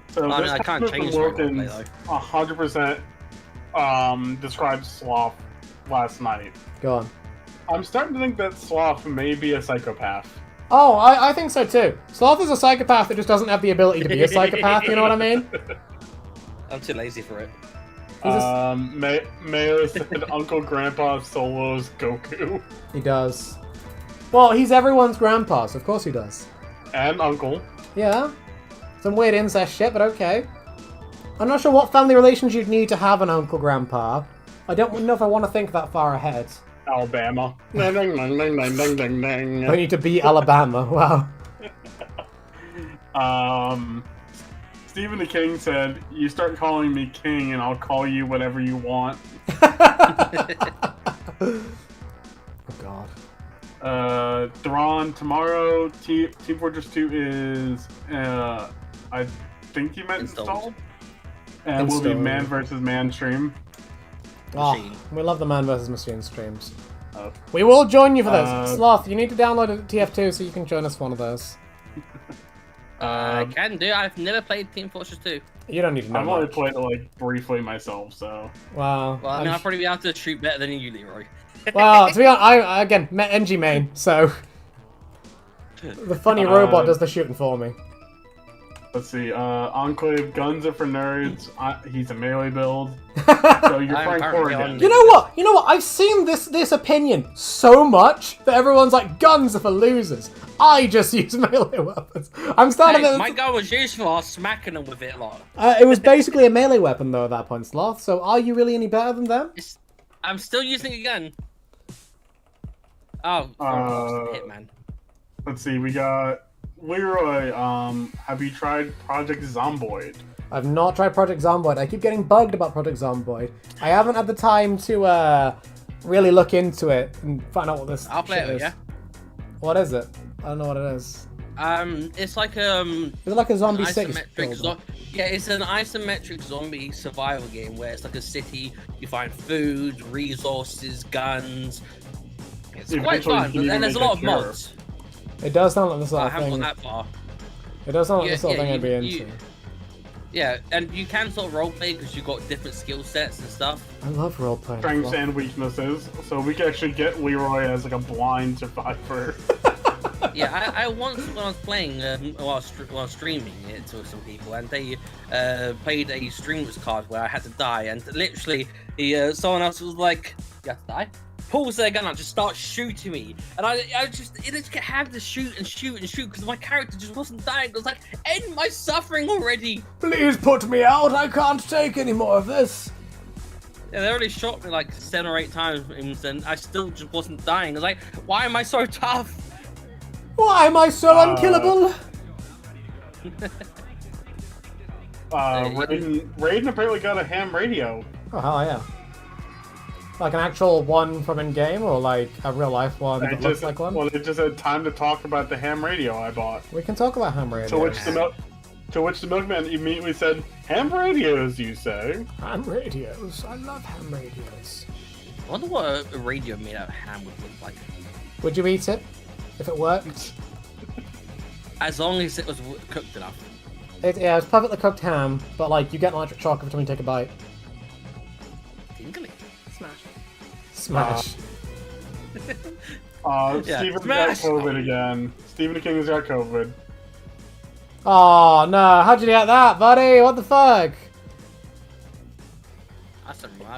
So I mean, I can't change roleplay, though. 100% described Sloth last night. Go on. I'm starting to think that Sloth may be a psychopath. Oh, I think so too. Sloth is a psychopath that just doesn't have the ability to be a psychopath, you know what I mean? I'm too lazy for it. Mayo said Uncle Grandpa solos Goku. He does. Well, he's everyone's grandpa, so of course he does. And uncle. Yeah. Some weird incest shit, but okay. I'm not sure what family relations you'd need to have an Uncle Grandpa. I don't know if I want to think that far ahead. Alabama. Ding, ding, ding, ding, ding, ding, ding. I need to beat Alabama, wow. Stephen the King said, "You start calling me King and I'll call you whatever you want." Oh god. Thrawn, tomorrow, Team Fortress 2 is, I think you meant installed. And will be man versus man stream. Oh, we love the man versus machine streams. We will join you for this. Sloth, you need to download a TF2 so you can join us for one of those. I can do. I've never played Team Fortress 2. You don't need to know. I've only played it like briefly myself, so. Wow. Well, I mean, I'll probably be able to shoot better than you, Leroy. Well, to be honest, I again NG main, so the funny robot does the shooting for me. Let's see. Enclave guns are for nerds. He's a melee build. So you're playing core again. You know what? I've seen this opinion so much that everyone's like, guns are for losers. I just use melee weapons. I'm starting. My gun was useful. I was smacking them with it a lot. It was basically a melee weapon though at that point, Sloth. So are you really any better than them? I'm still using a gun. Oh, Hitman. Let's see. We got Leroy. Have you tried Project Zomboid? I've not tried Project Zomboid. I keep getting bugged about Project Zomboid. I haven't had the time to really look into it and find out what this I'll play it with you. What is it? I don't know what it is. It's like Is it like a zombie city? Yeah, it's an isometric zombie survival game where it's like a city. You find food, resources, guns. It's quite fun, and there's a lot of mods. It does sound like the sort of thing. I haven't gone that far. It does sound like the sort of thing I'd be into. Yeah, and you can sort of roleplay because you've got different skill sets and stuff. I love roleplaying. Strengths and weaknesses, so we can actually get Leroy as like a blind survivor. Yeah, I once when I was playing while I was streaming it to some people, and they played a streamer's card where I had to die, and literally someone else was like, "You have to die." Pulls their gun out, just starts shooting me, and I just had to shoot and shoot and shoot because my character just wasn't dying. I was like, "End my suffering already!" Please put me out. I can't take any more of this. Yeah, they already shot me like 7 or 8 times, and I still just wasn't dying. I was like, "Why am I so tough?" Why am I so unkillable? Raiden apparently got a ham radio. Oh, hell yeah. Like an actual one from in-game, or like a real-life one that looks like one? Well, it just had time to talk about the ham radio I bought. We can talk about ham radios. To which the milkman immediately said, "Ham radios, you say?" Ham radios. I love ham radios. I wonder what a radio made out of ham would look like. Would you eat it? If it worked? As long as it was cooked enough. Yeah, it's perfectly cooked ham, but like, you get an electric shock every time you take a bite. Tingly. Smash. Stephen got COVID again. Stephen King's got COVID. Oh no, how'd you get that, buddy? What the fuck?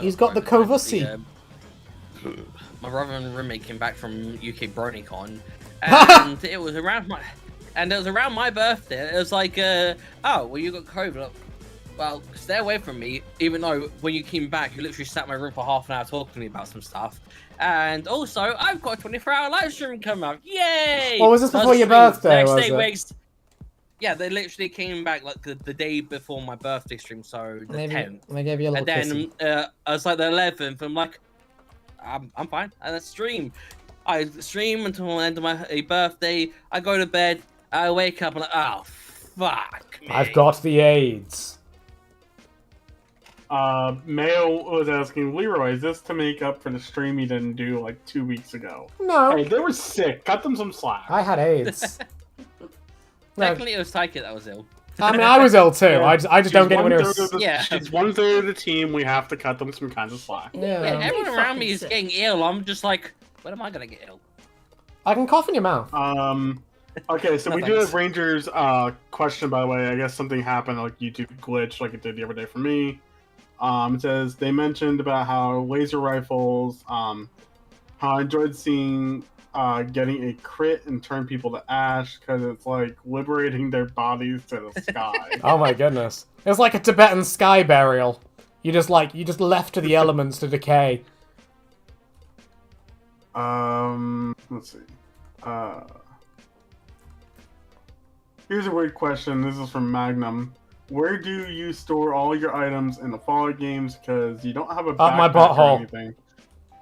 He's got the Covussy. My brother and roommate came back from UK BronyCon, and it was around my birthday. It was like, oh, well, you got COVID. Well, stay away from me. Even though when you came back, you literally sat in my room for half an hour talking to me about some stuff. And also, I've got a 24-hour live stream coming up. Yay! Well, was this before your birthday? Yeah, they literally came back like the day before my birthday stream, so the 10th. They gave you a little And then I was like the 11th. I'm like, I'm fine. And I stream. I stream until the end of my birthday. I go to bed. I wake up and like, oh fuck me. I've got the AIDS. Mail was asking, Leroy, is this to make up for the stream you didn't do like 2 weeks ago? No. Hey, they were sick. Cut them some slack. I had AIDS. Technically, it was Taika that was ill. I mean, I was ill too. Yeah. I just don't get anywhere near. She's 1/3 of the team. We have to cut them some kind of slack. Yeah. Everyone around me is getting ill. I'm just like, when am I gonna get ill? I can cough in your mouth. Okay, so No, we do have Ranger's question, by the way. I guess something happened, like YouTube glitch, like it did the other day for me. It says they mentioned about how laser rifles, how I enjoyed seeing getting a crit and turn people to ash because it's like liberating their bodies to the sky. Oh my goodness. It's like a Tibetan sky burial. You just left to the elements to decay. Let's see. Here's a weird question. This is from Magnum. Where do you store all your items in the Fallout games? Because you don't have a backpack my butthole. or anything.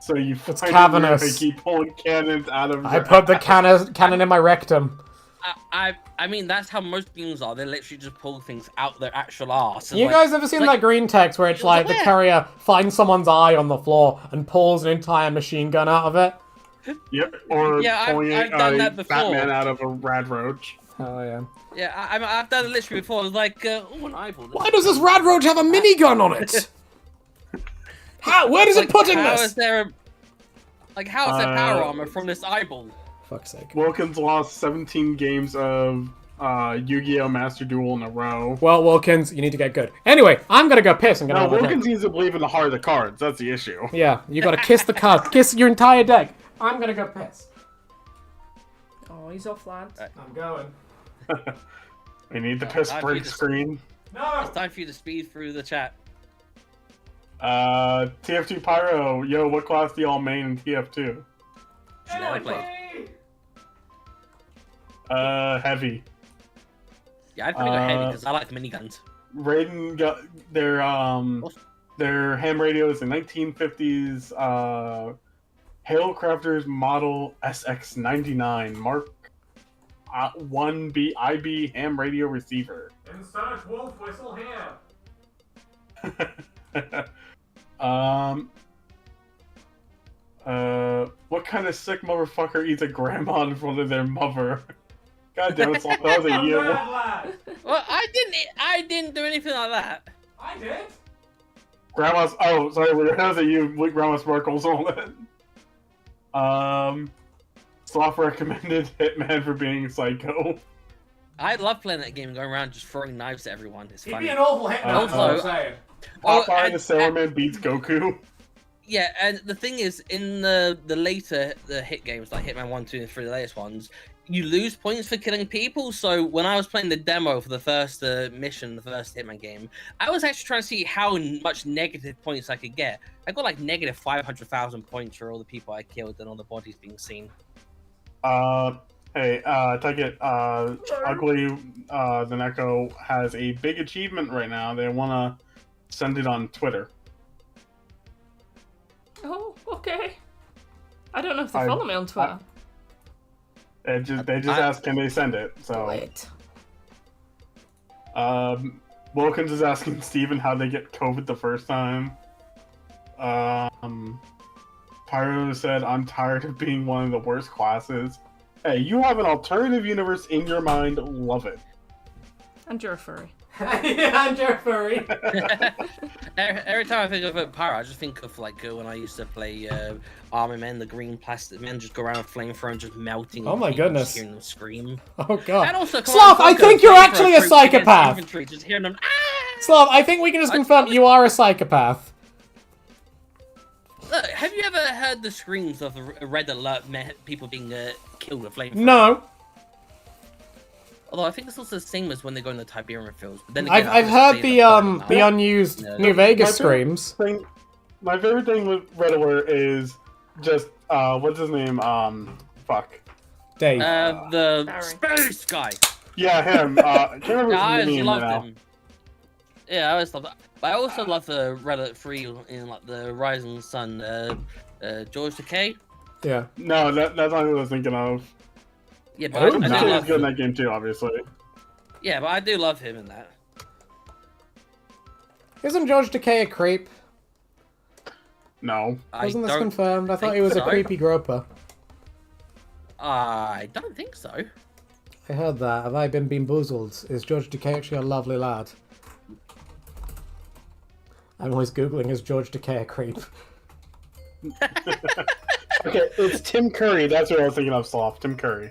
So you It's find cavernous. it weird to keep pulling cannons out of. I put the cannon in my rectum. I mean, that's how most games are. They literally just pull things out their actual arse. You guys ever seen that green text where it's like the carrier finds someone's eye on the floor and pulls an entire machine gun out of it? Yep. Or pulling I've done that before. Batman out of a rad roach. Oh yeah. Yeah, I've done it literally before. I was like, oh, an eyeball. Why does this rad roach have a minigun on it? Where is it putting how this? Is there how is there power armor from this eyeball? Fuck's sake. Wilkins lost 17 games of Yu-Gi-Oh! Master Duel in a row. Well, Wilkins, you need to get good. Anyway, I'm gonna go piss and get No, on with Wilkins it. needs to believe in the heart of the cards. That's the issue. Yeah, you gotta kiss the cards. Kiss your entire deck. I'm gonna go piss. Oh, he's offline. I'm going. We need the piss break screen. No! It's time for you to speed through the chat. TF2 Pyro, yo, what class do y'all main in TF2? Heavy. Yeah, I think I got heavy because I like miniguns. Raiden got their ham radios in 1950s Hailcrafters model SX99 Mark 1B IB ham radio receiver. Insert wolf whistle here. What kind of sick motherfucker eats a grandma in front of their mother? God damn it, Sloth, that was a you. Well, I didn't do anything like that. I did. Grandma's. Oh, sorry, that was a you. Grandma Sparkles on it. Sloth recommended Hitman for being psycho. I love playing that game and going around just throwing knives at everyone. It's funny. He'd be an awful hitman. Also, Popeye the Sailorman beats Goku. Yeah, and the thing is, in the later hit games like Hitman 1, 2, and 3, the latest ones, you lose points for killing people. So when I was playing the demo for the first mission, the first Hitman game, I was actually trying to see how much negative points I could get. I got like negative 500,000 points for all the people I killed and all the bodies being seen. Hey, take it. Ugly, the Neko has a big achievement right now. They want to send it on Twitter. Oh, okay. I don't know if they follow me on Twitter. They just asked, can they send it? So. Wait. Wilkins is asking Steven how they get COVID the first time. Pyro said, I'm tired of being one of the worst classes. Hey, you have an alternative universe in your mind. Love it. And you're a furry. Yeah, and you're a furry. Every time I think of Pyro, I just think of like when I used to play Army Men, the green plastic men just go around with flamethrower and just melting. Oh my goodness. Just hearing them scream. Oh god. And also, Sloth, I think you're actually a psychopath. Infantry, just hearing them. Sloth, I think we can just confirm you are a psychopath. Look, have you ever heard the screams of a red alert people being killed with flamethrower? No. Although I think it's also the same as when they go in the Tiberian fields. But then again, I've heard the unused New Vegas screams. My favorite thing with Red Alert is just what's his name? Fuck. Dave. The Barry. space guy. Yeah, him. I can't remember I his always name loved now. him. Yeah, I always loved that. But I also love the Red Alert 3 in like the Rising Sun. George Takei. Yeah. No, that's not who I was thinking of. Yeah, but Oh, I no. do He's love good in him. that game too, obviously. Yeah, but I do love him in that. Isn't George Takei a creep? No. Wasn't this don't confirmed? I thought think he was a so. creepy groper. I don't think so. I heard that. Have I been bamboozled? Is George Takei actually a lovely lad? I'm always googling, is George Takei a creep? Okay, it's Tim Curry. That's what I was thinking of, Sloth. Tim Curry.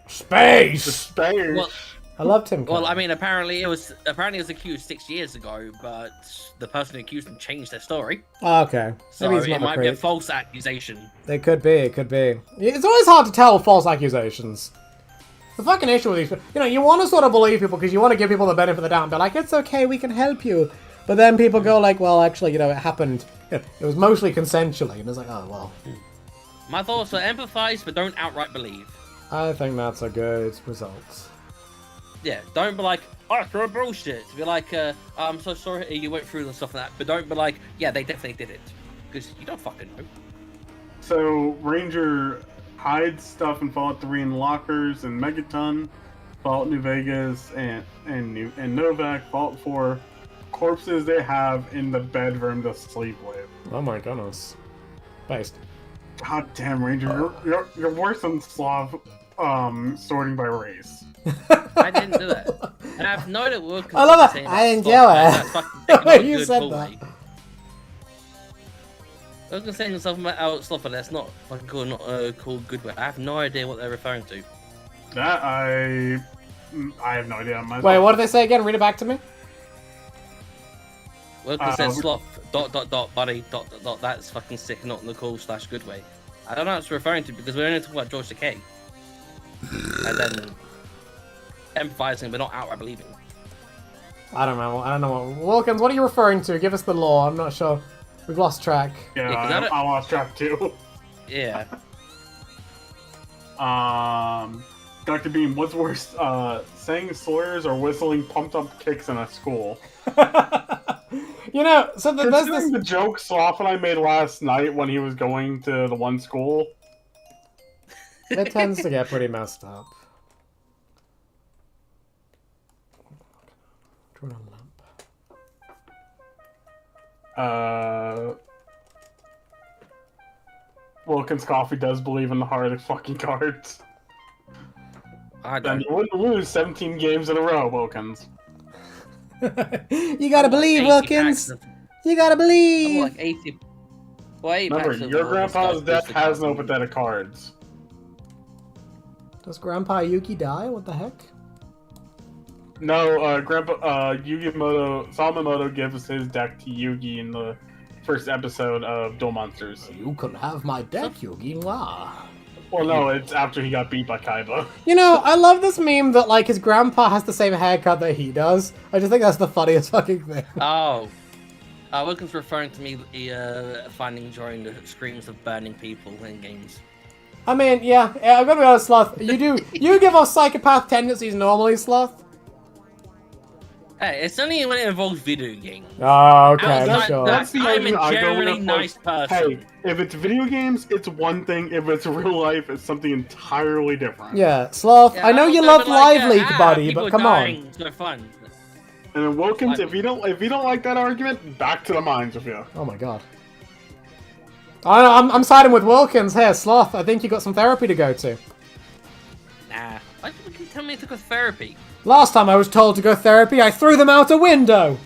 Space! Space. Well, I love Tim Curry. well, I mean, apparently it was accused 6 years ago, but the person who accused him changed their story. Oh, okay. So Maybe he's it not a might be a creep. false accusation. It could be, it could be. It's always hard to tell with false accusations. The fucking issue with these people, you know, you want to sort of believe people because you want to give people the benefit of the doubt and be like, it's okay, we can help you. But then people go like, well, actually, you know, it happened, it was mostly consensually. And it's like, oh, well. My thoughts are empathize, but don't outright believe. I think that's a good result. Yeah, don't be like, oh, you're bullshit. Be like, I'm so sorry you went through and stuff like that. But don't be like, yeah, they definitely did it. Because you don't fucking know. So Ranger hides stuff in Fallout 3 in lockers and Megaton, Fallout New Vegas and Novak, Fallout 4 corpses they have in the bedroom to sleep with. Oh my goodness. Based. God damn, Ranger, you're worse than Slav sorting by race. I didn't do that. And I've known it worked. I love it. I enjoy it. You said that. I was gonna say something about stuff, but that's not fucking cool, not a cool good way. I have no idea what they're referring to. That I have no idea. Wait, what did they say again? Read it back to me. Well, it says sloth, ... buddy, ... that's fucking sick, not in the cool / good way. I don't know what it's referring to because we're only talking about George Takei. And then empathizing but not outright believing. I don't know. Wilkins, what are you referring to? Give us the law. I'm not sure. We've lost track. Yeah, Yeah, I lost track too. Yeah. Dr. Beam, what's worse, saying slurs or whistling pumped up kicks in a school? You know, so there's Considering this... the joke Sloth and I made last night when he was going to the one school. It tends to get pretty messed up. Turn on lamp. Wilkins Coffee does believe in the hardest fucking cards. I Then don't. you wouldn't lose 17 games in a row, Wilkins. You gotta believe, 80 Wilkins. packs of- You gotta I'm believe. like 80. Well, 80 Remember, packs of your Marvel grandpa's stuff deck goes to has no 1,000. pathetic cards. Does Grandpa Yuki die? What the heck? No, Grandpa Salomoto gives his deck to Yugi in the first episode of Duel Monsters. You can have my deck, Yugi. Wow. Well, no, it's after he got beat by Kaiba. You know, I love this meme that, like, his grandpa has the same haircut that he does. I just think that's the funniest fucking thing. Oh. Wilkins referring to me finding during the screams of burning people in games. I mean, yeah, I've got to be honest, Sloth. You give off psychopath tendencies normally, Sloth. Hey, it's only when it involves video games. Oh, okay, Outside sure. that, That's the I'm a argument I go generally with, nice person. Hey, if it's video games, it's one thing. If it's real life, it's something entirely different. Yeah, Sloth, Yeah, I know you also, love but like, Live League, buddy, people but come dying, on. It's no fun. And then Wilkins, if you don't like that argument, back to the mines with you. Oh my god. I'm siding with Wilkins here, Sloth. I think you got some therapy to go to. Nah. Why did you tell me to go therapy? Last time I was told to go therapy, I threw them out a window.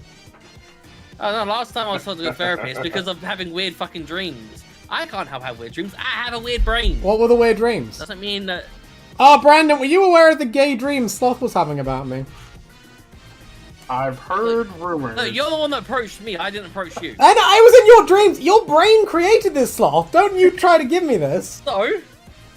Oh no, last time I was told to go therapy, it's because of having weird fucking dreams. I can't have weird dreams. I have a weird brain. What were the weird dreams? Doesn't mean that. Oh, Brandon, were you aware of the gay dreams Sloth was having about me? I've heard rumors. No, you're the one that approached me. I didn't approach you. And I was in your dreams. Your brain created this, Sloth. Don't you try to give me this. So.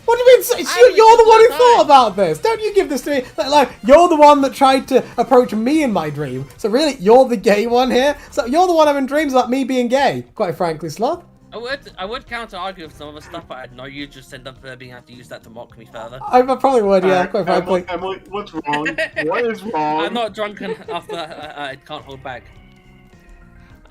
What do you mean? You're the one who thought about this. Don't you give this to me. Like, you're the one that tried to approach me in my dream. So really, you're the gay one here? So you're the one having dreams about me being gay, quite frankly, Sloth. I would counter argue with some of the stuff, but I know you just end up being able to use that to mock me further. I probably would, yeah, quite frankly. Emily, what's wrong? What is wrong? I'm not drunk enough that I can't hold back.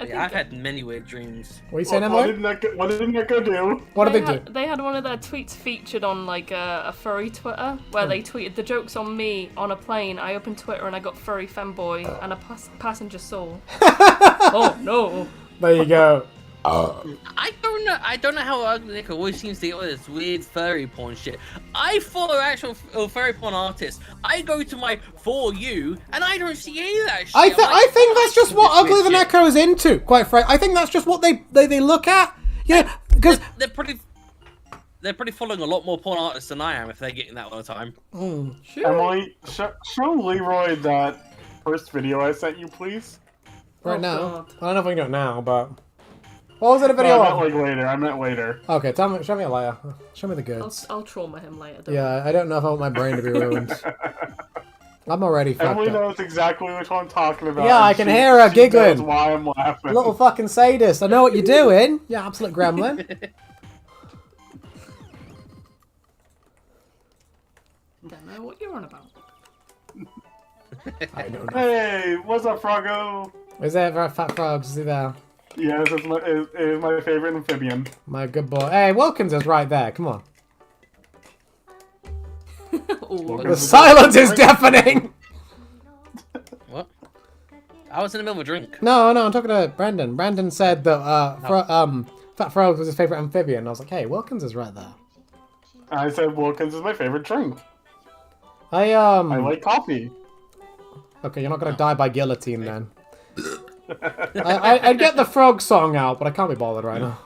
Yeah, I've had many weird dreams. What are you saying, What Emily? did Neko do? What did they do? They had one of their tweets featured on like a furry Twitter where they tweeted the joke's on me on a plane. I opened Twitter and I got furry femboy and a passenger soul. Oh no! There you go. I don't know how ugly Nick always seems to get all this weird furry porn shit. I follow actual furry porn artists. I go to my For You and I don't see any of that shit. I think that's just what Ugly the Neck. Neko is into, quite frankly. I think that's just what they look at. Yeah, because They're pretty following a lot more porn artists than I am if they're getting that all the time. Emily, show Leroy that first video I sent you, please. right now, God. I don't know if we can do it now, but what was it a video No, of? I meant later. Okay, show me a layer. Show me the goods. I'll trauma him later. Don't Yeah, I don't know if I want my brain to be ruined. I'm already fucked Emily up. knows exactly which one I'm talking about. Yeah, I and can hear her she giggling. knows why I'm laughing. Little fucking sadist. I know what you're doing. You absolute gremlin. Don't know what you're on about. I don't know. Hey, what's up, Froggo? Is there fat frogs? Is he there? Yes, it is my favorite amphibian. My good boy. Hey, Wilkins is right there. Come on. Ooh. The silence is deafening. What? I was in the middle of a drink. No, I'm talking to Brandon. Brandon said that Fat Frog was his favorite amphibian. I was like, hey, Wilkins is right there. I said Wilkins is my favorite drink. I like coffee. Okay, you're not gonna die by guillotine then. I'd get the frog song out, but I can't be bothered right now.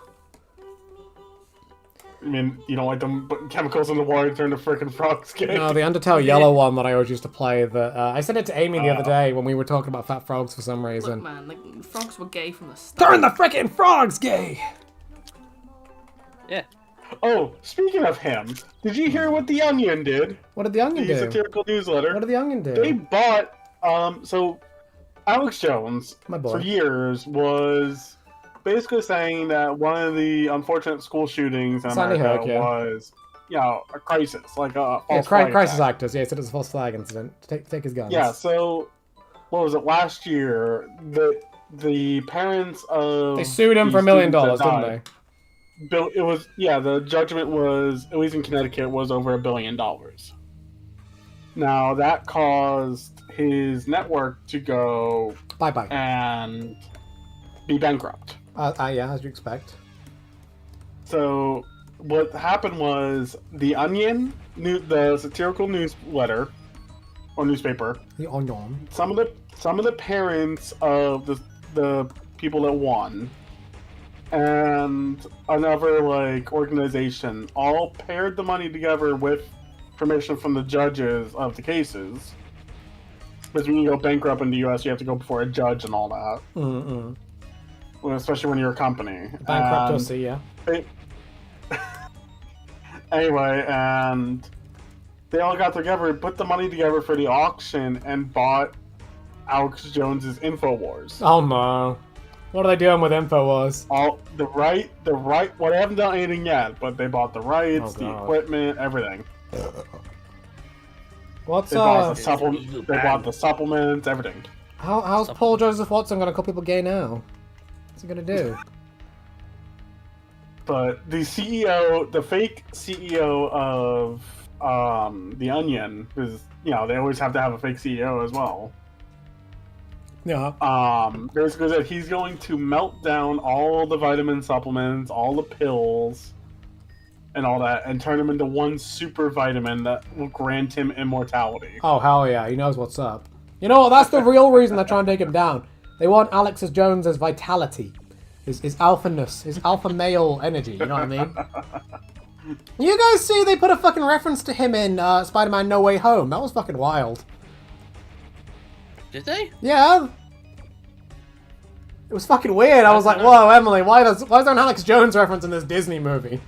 I mean, you don't like them putting chemicals in the water to turn the frickin' frogs gay. No, the Undertale Yellow one that I always used to play. That I sent it to Amy the other day when we were talking about fat frogs for some reason. Look, man, the frogs were gay from the start. Turn the frickin' frogs gay! Yeah. Oh, speaking of him, did you hear what The Onion did? What did the Onion The do? satirical newsletter. What did the Onion do? They bought, so Alex Jones, My boy. for years, was basically saying that one of the unfortunate school shootings in Sandy America Hook, yeah. was, a crisis, like a false Yeah, flag crisis attack. actors. Yeah, he said it was a false flag incident. Take his guns. Yeah, so, what was it, last year, the parents of... They sued him the for $1 million, students that didn't died, they? It was, the judgment was, at least in Connecticut, was over $1 billion. Now, that caused his network to go Bye-bye. and be bankrupt. Yeah, as you expect. So, what happened was, The Onion the satirical newsletter or newspaper. The Onion. Some of the parents of the people that won and another like organization all paired the money together with permission from the judges of the cases. Because when you go bankrupt in the U.S., you have to go before a judge and all that. Well, especially when you're a company. Bankruptcy, yeah. Anyway, and they all got together and put the money together for the auction and bought Alex Jones's InfoWars. Oh no. What are they doing with InfoWars? All the right. Well, they haven't done anything yet, but they bought the rights, the equipment, everything. What's They bought the supplements, everything. How's Paul Joseph Watson gonna call people gay now? What's he gonna do? But the CEO, the fake CEO of The Onion, is they always have to have a fake CEO as well. Yeah. Basically said he's going to melt down all the vitamin supplements, all the pills, and all that, and turn them into one super vitamin that will grant him immortality. Oh, hell yeah. He knows what's up. You know what? That's the real reason they're trying to take him down. They want Alex Jones's vitality. His alphaness. His alpha male energy. You know what I mean? You guys see they put a fucking reference to him in Spider-Man No Way Home. That was fucking wild. Did they? Yeah. It was fucking weird. I was like, whoa, Emily, why is there an Alex Jones reference in this Disney movie?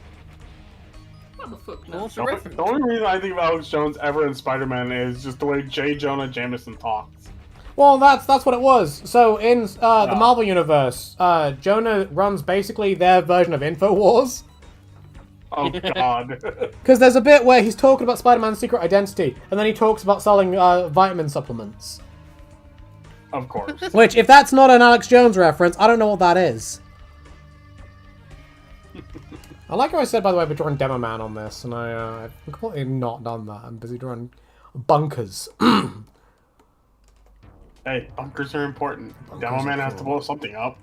What the fuck now? What's the reference? The only reason I think of Alex Jones ever in Spider-Man is just the way J. Jonah Jameson talks. Well, that's what it was. So in the Marvel Universe, Jonah runs basically their version of InfoWars. Oh, God. Because there's a bit where he's talking about Spider-Man's secret identity, and then he talks about selling vitamin supplements. Of course. Which, if that's not an Alex Jones reference, I don't know what that is. I like how I said, by the way, we're drawing Demoman on this, and I've completely not done that. I'm busy drawing bunkers. Hey, bunkers are important. Demoman has to blow something up.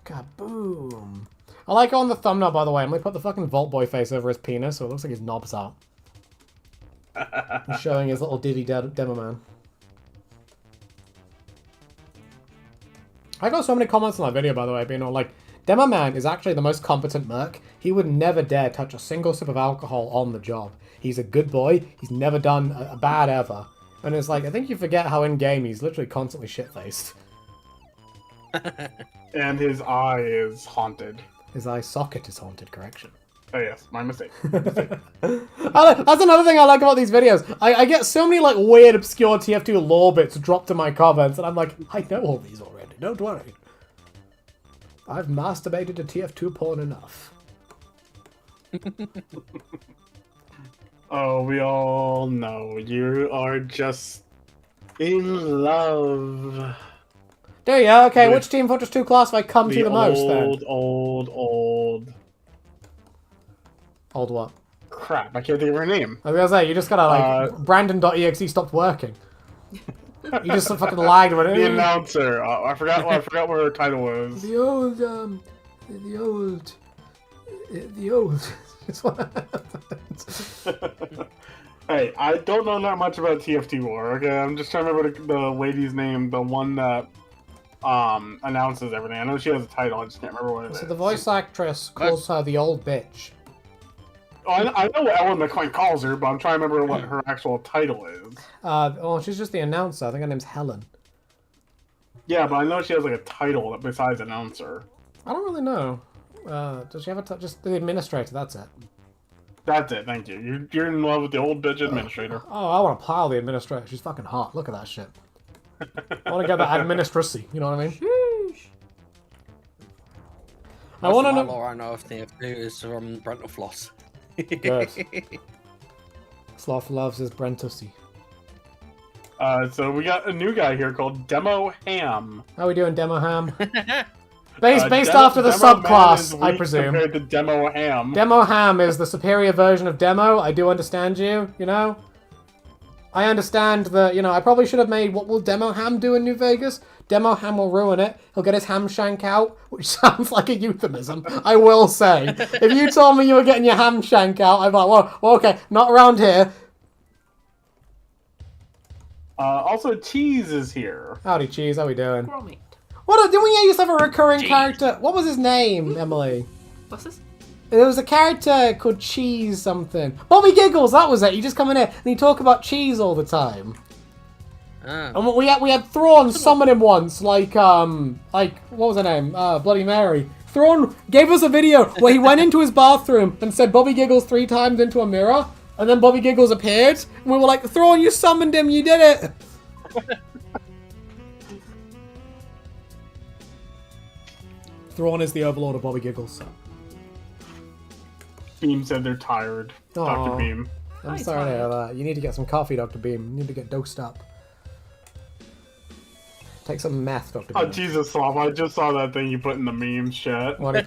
Kaboom. I like on the thumbnail, by the way. I'm going to put the fucking Vault Boy face over his penis, so it looks like his knob's out. He's showing his little diddy Demoman. I got so many comments on that video, by the way, being all like, Demoman is actually the most competent merc. He would never dare touch a single sip of alcohol on the job. He's a good boy. He's never done a bad ever. And it's like, I think you forget how in-game he's literally constantly shit-faced. And his eye is haunted. His eye socket is haunted, correction. Oh yes, my mistake. That's another thing I like about these videos. I get so many like weird, obscure TF2 lore bits dropped in my comments, and I'm like, I know all these already. Don't worry. I've masturbated to TF2 porn enough. Oh, we all know you are just in love. Do you? Okay, which Team Fortress 2 class have I come to the most then? Old. Old what? Crap, I can't think of her name. I was gonna say, you just gotta like, Brandon.exe stopped working. You just fucking lied when it. The announcer. I forgot what her title was. The old. Hey, I don't know that much about TF2 lore. Okay, I'm just trying to remember the lady's name, the one that announces everything. I know she has a title. I just can't remember what it is. So the voice actress calls her the old bitch. Oh, I know what Ellen McCoy calls her, but I'm trying to remember what her actual title is. Well, she's just the announcer. I think her name's Helen. Yeah, but I know she has like a title besides announcer. I don't really know. Does she have just the administrator? That's it. That's it. Thank you. You're in love with the old bitch administrator. Oh, I want to pile the administrator. She's fucking hot. Look at that shit. I want to get that administracy. You know what I mean? Sheesh. I want to know. All I know of TF2 is from Brental Floss. Good. Sloth loves his Brentussy. So we got a new guy here called Demo Ham. How we doing, Demo Ham? Based after the subclass, I presume. Compared to Demo Ham. Demo Ham is the superior version of Demo. I do understand you, you know? I understand that, you know, I probably should have made what will Demo Ham do in New Vegas? Demo Ham will ruin it. He'll get his ham shank out, which sounds like a euphemism, I will say. If you told me you were getting your ham shank out, I'd be like, well, okay, not around here. Also, Cheese is here. Howdy, Cheese. How we doing? Gromit. What? Didn't we used to have a recurring Cheese. character? What was his name, Emily? What's this? There was a character called Cheese something. Bobby Giggles, that was it. You just come in here and you talk about cheese all the time. And we had Thrawn summon him once, like what was her name? Bloody Mary. Thrawn gave us a video where he went into his bathroom and said Bobby Giggles 3 times into a mirror, and then Bobby Giggles appeared, and we were like, Thrawn, you summoned him, you did it! Thrawn is the overlord of Bobby Giggles. Beam said they're tired. Aw. Dr. Beam. I'm sorry to hear that. You need to get some coffee, Dr. Beam. You need to get dosed up. Take some meth, Dr. Beam. Oh, Jesus, Sloth. I just saw that thing you put in the memes chat. What if,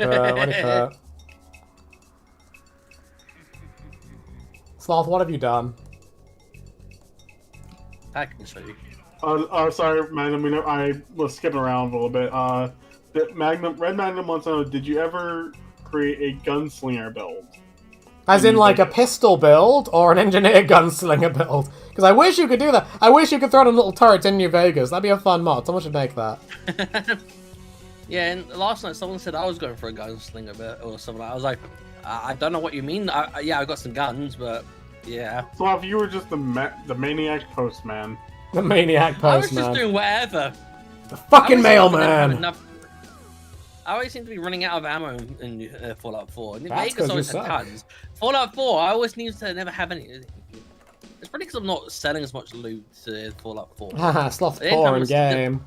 Sloth, what have you done? I can show you. Sorry, Magnum. I was skipping around a little bit. Red Magnum wants to know, did you ever create a gunslinger build? As in, like, a pistol build or an engineer gunslinger build? Because I wish you could do that. I wish you could throw them little turrets in New Vegas. That'd be a fun mod. Someone should make that. Yeah, and last night someone said I was going for a gunslinger bit or something. I was like, I don't know what you mean. Yeah, I got some guns, but yeah. Sloth, you were just the maniac postman. The maniac postman. I was just doing whatever. The fucking mailman. I always seem to be running out of ammo in Fallout 4. That's Vegas 'cause always you had suck. tons. Fallout 4, I always need to never have any. It's probably because I'm not selling as much loot to Fallout 4. Haha, Sloth The poor in income is- game.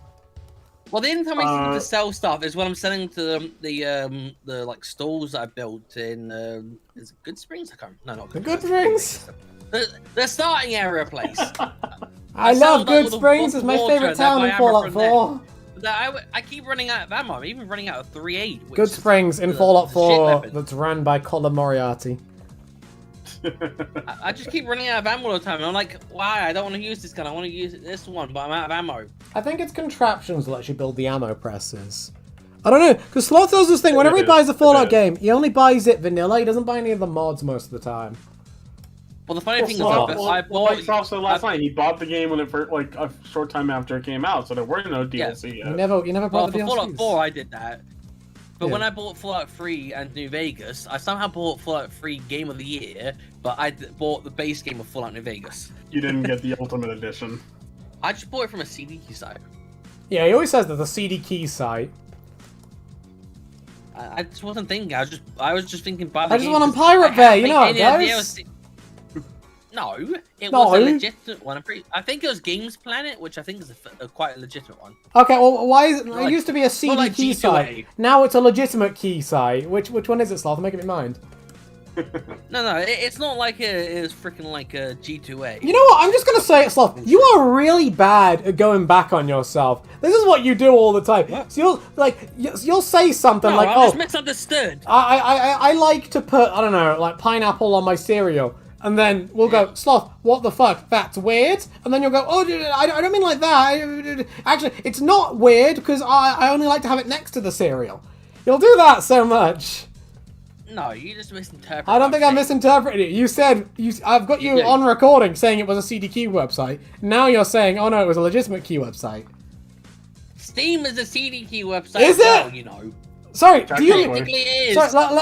Well, the only time I seem to sell stuff is when I'm selling to the like stalls that I built in is it Good Springs? I can't. No, not The Good Good Springs? The starting area place. I sell, love like, Good all the Springs. It's my water favorite and town in I buy Fallout ammo from 4. I keep running out of ammo. I'm even running out of 3.8. which Good is Springs in the- Fallout the shit 4 weapon. that's run by Colin Moriarty. I just keep running out of ammo all the time. And I'm like, why? I don't want to use this gun. I want to use this one, but I'm out of ammo. I think it's contraptions that let you build the ammo presses. I don't know, because Sloth does this thing. Whenever he buys a Fallout game, he only buys it vanilla. He doesn't buy any of the mods most of the time. Well, the funny thing is, Sloth. I bought. Sloth said last night he bought the game when it first, like a short time after it came out, so there were no DLC yet. You never Well, bought for the Fallout DLCs. 4, I did that. But Yeah. when I bought Fallout 3 and New Vegas, I somehow bought Fallout 3 Game of the Year, but I bought the base game of Fallout New Vegas. You didn't get the Ultimate Edition. I just bought it from a CD site. Yeah, he always says that the CD key site. I just wasn't thinking. I was just thinking. Buy the I just game went on 'cause Pirate I Bay, you haven't know, made any of the guys. DLC. No, it No. was a legitimate one. I think it was Games Planet, which I think is quite a legitimate one. Okay, well, why is it? Like- It used to be a CD like key G2A. site. Now it's a legitimate key site. Which one is it, Sloth? Make up your mind. No, it's not like it's freaking like a G2A. You know what? I'm just gonna say it, Sloth. You are really bad at going back on yourself. This is what you do all the time. What? So you'll say something No, like, I "Oh, just misunderstood. I like to put, I don't know, like pineapple on my cereal." And then we'll go, Sloth, what the fuck? That's weird. And then you'll go, oh, I don't mean like that. Actually, it's not weird because I only like to have it next to the cereal. You'll do that so much. No, you just misinterpreted. I don't think I I'm saying. misinterpreted it. You said, I've got you did. on recording saying it was a CDQ website. Now you're saying, oh no, it was a legitimate key website. Steam is a CD key website. Is as well, it? you know. Sorry, do you... Technically it is. Sorry,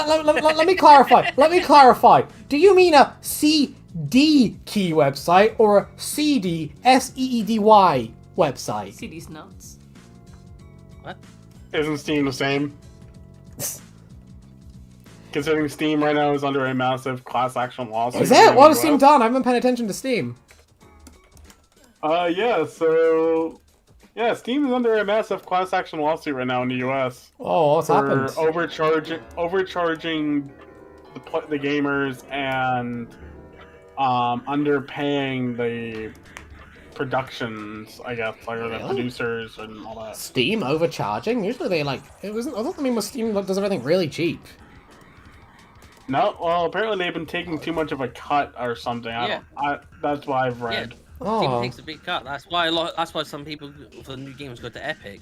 let me clarify. Let me clarify. Do you mean a CD key website or a CD SEEDY website? CD's nuts. What? Isn't Steam the same? Considering Steam right now is under a massive class action lawsuit. Is it? in What the has Steam US. done? I haven't been paying attention to Steam. Yeah, Steam is under a massive class action lawsuit right now in the US Oh, what's for happened? overcharging the gamers and underpaying the productions, I guess, like the Really? producers and all that. Steam overcharging? Usually they I thought Steam does everything really cheap. No, well, apparently they've been taking too much of a cut or something. That's what I've read. Steam Oh. takes a big cut. That's why some people for new games go to Epic.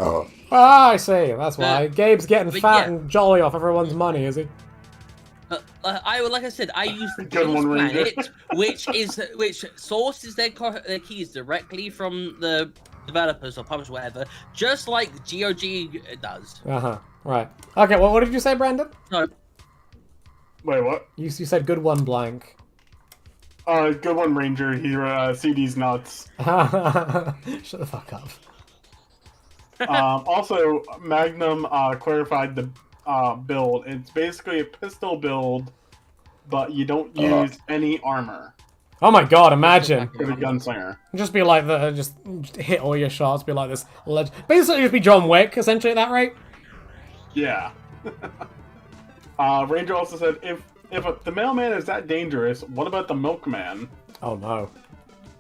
Ah, I see. That's why. Gabe's getting but fat yeah. and jolly off everyone's money, is he? like I said, I use the Good one, Ranger. Planet, which sources their keys directly from the developers or publishers, whatever, just like GOG does. Right. Okay. Well, what did you say, Brandon? No, Wait, what? You said good one blank. Good one, Ranger. He CD's nuts. Shut the fuck up. Also, Magnum clarified the build. It's basically a pistol build, but you don't use any armor. Oh my god! Imagine. For the gunslinger. Just be like just hit all your shots. Be like this. Basically, just be John Wick. Essentially, at that rate. Yeah. Ranger also said, if the mailman is that dangerous, what about the milkman? Oh no.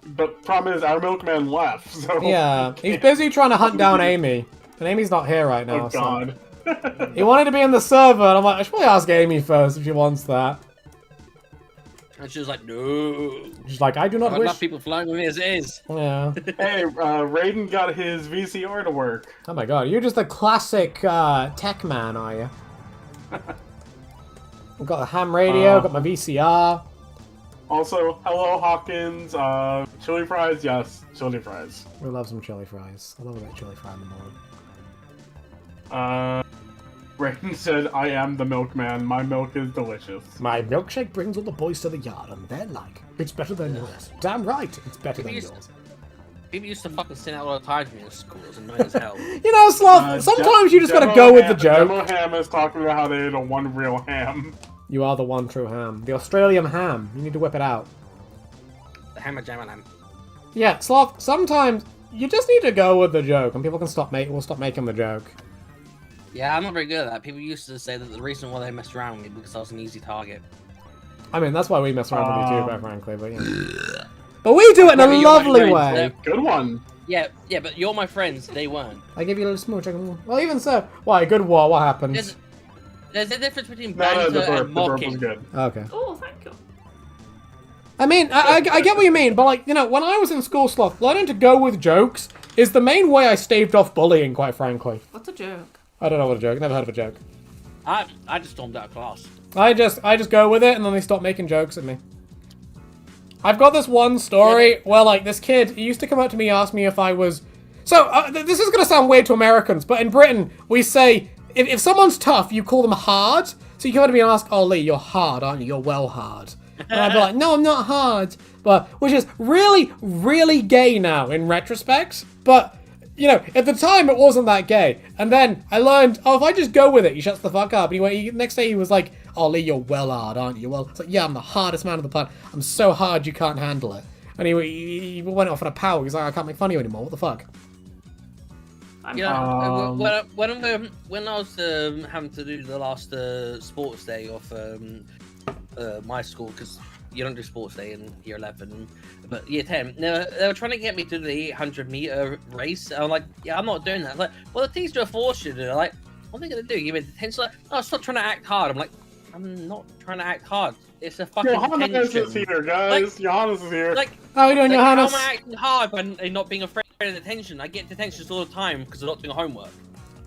But problem is, our milkman left, so... Yeah, he's busy trying to hunt down Amy. And Amy's not here right now, Oh, God. So... He wanted to be in the server, and I'm like, I should probably ask Amy first if she wants that. and she was like, no. She's like, I do not I wish... love people flying with me as it is. Yeah. Hey, Raiden got his VCR to work. Oh my god, you're just a classic tech man, are you? I've got a ham radio, got my VCR. Also, hello, Hawkins. Chili fries? Yes, chili fries. We love some chili fries. I love a bit of chili fry in the morning. Raiden said, I am the milkman. My milk is delicious. My milkshake brings all the boys to the yard, and they're like, it's better than yours. Damn right, it's better than yours. People used to fucking sing out all the time to me in school. It was annoying as hell. You know, Sloth, sometimes you just gotta go with the joke. Demo Ham is talking about how they ate a one real ham. You are the one true ham. The Australian ham. You need to whip it out. The hammer jam and ham. Yeah, Sloth, sometimes you just need to go with the joke, and people can we'll stop making the joke. Yeah, I'm not very good at that. People used to say that the reason why they messed around with me because I was an easy target. I mean, that's why we mess around with you too, quite frankly, but yeah. But we do it in a lovely way. Good one. Yeah, but you're my friends. They weren't. I give you a little smooch. Well, even so. Why? Good war. What happened? There's a difference between No, banter the burp and was mocking. good. Okay. Oh, thank you. I mean, I get what you mean, but like, you know, when I was in school, Sloth, learning to go with jokes is the main way I staved off bullying, quite frankly. What's a joke? I don't know what a joke. Never heard of a joke. I just stormed out of class. I just go with it, and then they stop making jokes at me. I've got this one story where, like, this kid, he used to come up to me and ask me if I was... So, this is going to sound weird to Americans, but in Britain, we say, if someone's tough, you call them hard. So you come up to me and ask, oh, Lee, you're hard, aren't you? You're well hard. And I'd be like, no, I'm not hard. But, which is really, really gay now, in retrospect. But, you know, at the time, it wasn't that gay. And then I learned, oh, if I just go with it, he shuts the fuck up. And next day he was like, oh, Lee, you're well hard, aren't you? Well, it's like, yeah, I'm the hardest man on the planet. I'm so hard you can't handle it. And he went off on a power. He's like, I can't make fun of you anymore. What the fuck? Yeah, when I was having to do the last sports day of my school, because you don't do sports day in year 11, but year 10, they were trying to get me to the 800-meter race. I'm like, yeah, I'm not doing that. I'm like, well, the teacher forced you to do it. Like, what are they going to do? Give me detention? Like, oh, stop trying to act hard. I'm like, I'm not trying to act hard. It's a fucking Johannes detention. is here, guys. Like, Johannes is here. How are you doing, how Johannes? am I acting hard by not being afraid of detention? I get detentions all the time because I'm not doing homework.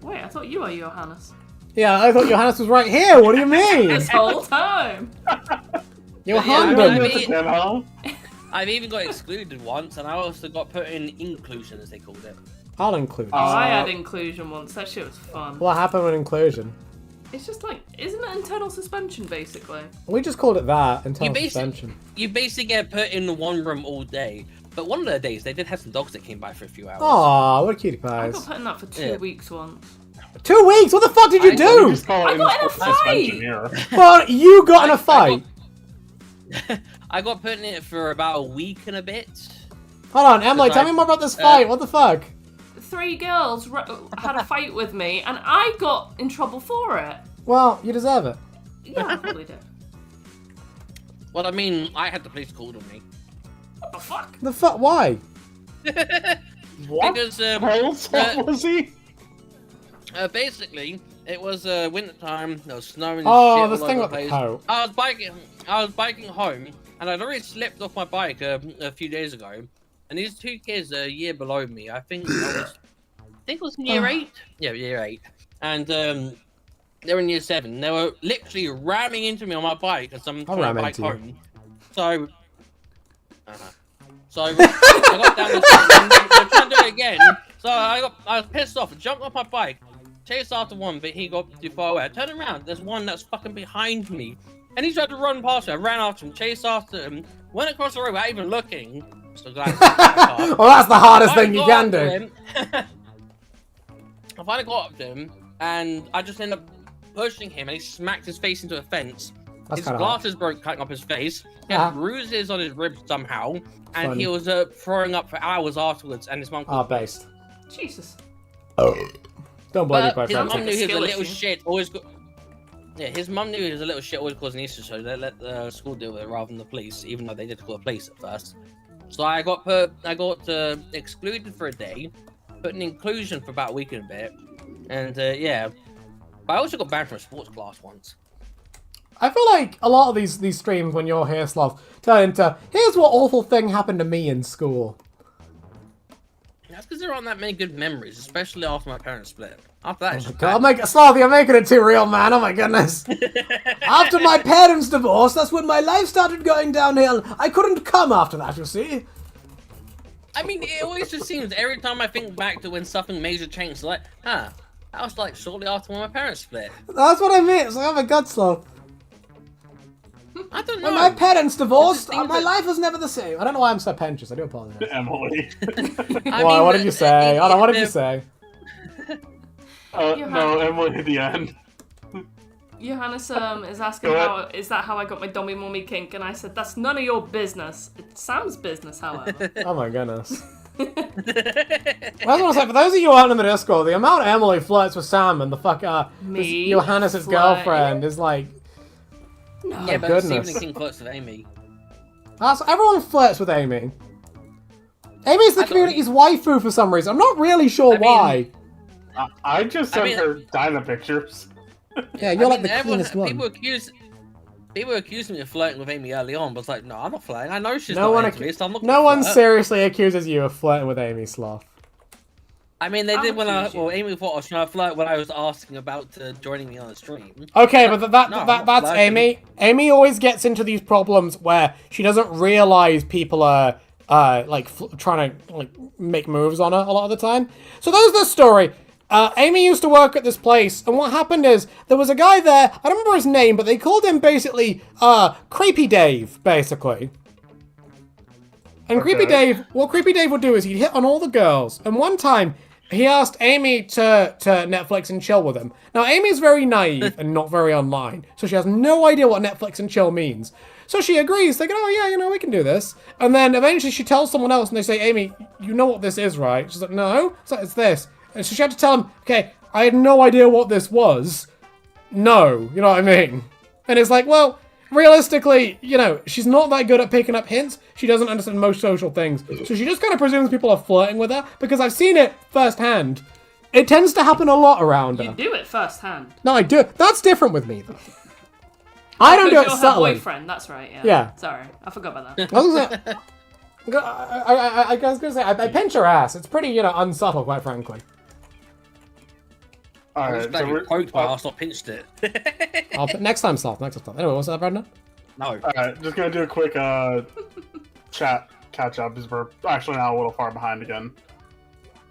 Wait, I thought you were Johannes. Yeah, I thought Johannes was right here. What do you mean? This whole time. Johannes. I've even got excluded once, and I also got put in inclusion, as they called it. I'll include. I had inclusion once. That shit was fun. What happened with inclusion? It's just like, isn't it internal suspension, basically? We just called it that, internal suspension. You basically get put in one room all day. But one of the days, they did have some dogs that came by for a few hours. Aw, what a cutie I pies. got put in that for 2 weeks once. 2 weeks? What the fuck did you do? I got in a fight! Well, you got in a fight? I got put in it for about a week and a bit. Hold on, Emily, tell me more about this fight. What the fuck? 3 girls had a fight with me, and I got in trouble for it. Well, you deserve it. Yeah, I probably did. Well, I mean, I had the police called on me. What the fuck? The fuck? Why? What? Because, what was he? Basically, it was winter time. There was snowing. And Oh, shit this all thing over with the the place. coat. I was biking home, and I'd already slipped off my bike a few days ago. And these 2 kids are a year below me. I think it was in year 8. Yeah, year 8. And They're in year 7. They were literally ramming into me on my bike as I'm trying to bike home. So, I got down the street and they're trying to do it again. So I was pissed off. I jumped off my bike, chased after one, but he got too far away. I turned around. There's one that's fucking behind me, and he tried to run past me. I ran after him, chased after him, went across the road without even looking. So glad well, that's the hardest thing you can do. I finally got up to him, and I just ended up pushing him, and he smacked his face into a fence. His glasses broke, cutting up his face. He had bruises on his ribs somehow, and he was throwing up for hours afterwards. And his mum. Based. Jesus. Don't blame me, quite his frankly. mum knew he was a little shit. Always got. Yeah, his mum knew he was a little shit, always causing issues, so they let the school deal with it rather than the police, even though they did call the police at first. So I got excluded for a day, put in inclusion for about a week and a bit, and yeah. But I also got banned from a sports class once. I feel like a lot of these streams when you're here, Sloth, turn into, here's what awful thing happened to me in school. That's because there aren't that many good memories, especially after my parents split. After that, Sloth, you're making it too real, man. Oh my goodness. After my parents' divorce, that's when my life started going downhill. I couldn't come after that, you see. I mean, it always just seems every time I think back to when something major changed, like, that was like shortly after when my parents split. That's what I mean. It's like, oh my god, Sloth. I don't know. When my parents divorced, my life was never the same. I don't know why I'm so pensious. I do apologize. Emily. Why? What did you say? Hold on, what did you say? No, Emily at the end. Johannes is asking is that how I got my dummy mummy kink, and I said that's none of your business. It's Sam's business, however. Oh my goodness. Well, I was gonna say, for those of you who aren't in the Discord, the amount Emily flirts with Sam and the Johannes' girlfriend is like. No. Yeah, but Stephen King flirts with Amy. Everyone flirts with Amy. Amy's the community's waifu for some reason. I'm not really sure why. I just sent her Dinah pictures. Yeah, you're like the cleanest one. People accused me of flirting with Amy early on, but it's like, no, I'm not flirting. I know she's no not into me, so I'm not. No one seriously accuses you of flirting with Amy, Sloth. I mean, they did when Amy thought I was trying to flirt when I was asking about joining me on the stream. Okay, but that's Amy. Amy always gets into these problems where she doesn't realize people are trying to make moves on her a lot of the time. So there's this story. Amy used to work at this place, and what happened is there was a guy there. I don't remember his name, but they called him basically Creepy Dave, basically. And Creepy Dave, what Creepy Dave would do is he'd hit on all the girls, and one time he asked Amy to Netflix and chill with him. Now, Amy's very naive and not very online, so she has no idea what Netflix and chill means. So she agrees, thinking, oh yeah, we can do this. And then eventually she tells someone else, and they say, Amy, you know what this is, right? She's like, no, it's this. And so she had to tell him, okay, I had no idea what this was. No, you know what I mean? And it's like, well, realistically, she's not that good at picking up hints. She doesn't understand most social things. So she just kind of presumes people are flirting with her, because I've seen it firsthand. It tends to happen a lot around her. You do it firsthand. No, I do. That's different with me, though. I don't do it subtly. Her boyfriend, that's right, yeah. Yeah. Sorry, I forgot about that. I was gonna say, I pinch her ass. It's pretty, unsubtle, quite frankly. Alright, so we're poked by us, not pinched it. Next time, Sloth. Anyway, what's that, Brandon? No. Alright, just gonna do a quick chat catch up because we're actually now a little far behind again.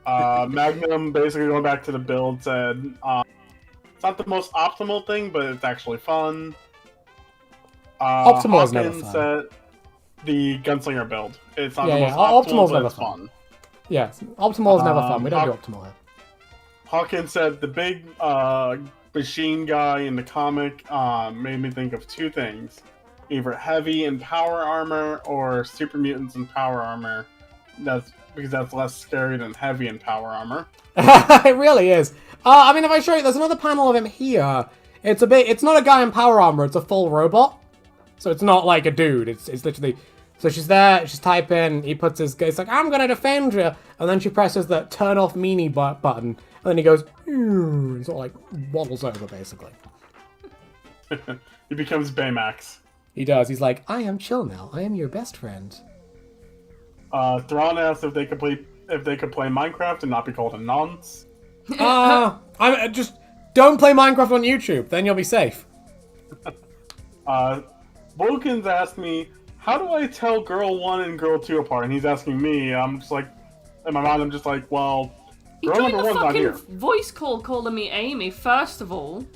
Magnum, basically going back to the build, said it's not the most optimal thing, but it's actually fun. Optimal is never fun. Said the gunslinger build. It's not the most optimal, but never it's fun. Yes, optimal is never fun. We don't do optimal here. Hawkins said the big machine guy in the comic made me think of two things. Either heavy and power armor or super mutants and power armor. Because that's less scary than heavy and power armor. It really is. I mean, if I show you, there's another panel of him here. It's not a guy in power armor, it's a full robot. So it's not like a dude, it's literally... So she's there, she's typing, he puts his... It's like, I'm gonna defend you! And then she presses the turn off meanie button. And then he goes... And sort of waddles over, basically. He becomes Baymax. He does, he's like, I am chill now, I am your best friend. Thrawn asked if they could play Minecraft and not be called a nonce. Don't don't play Minecraft on YouTube. Then you'll be safe. Wilkins asked me, how do I tell girl 1 and girl 2 apart? And he's asking me. I'm just like, in my mind, I'm just like, well, You girl joined number the 1's not here. fucking voice call calling me Amy, first of all.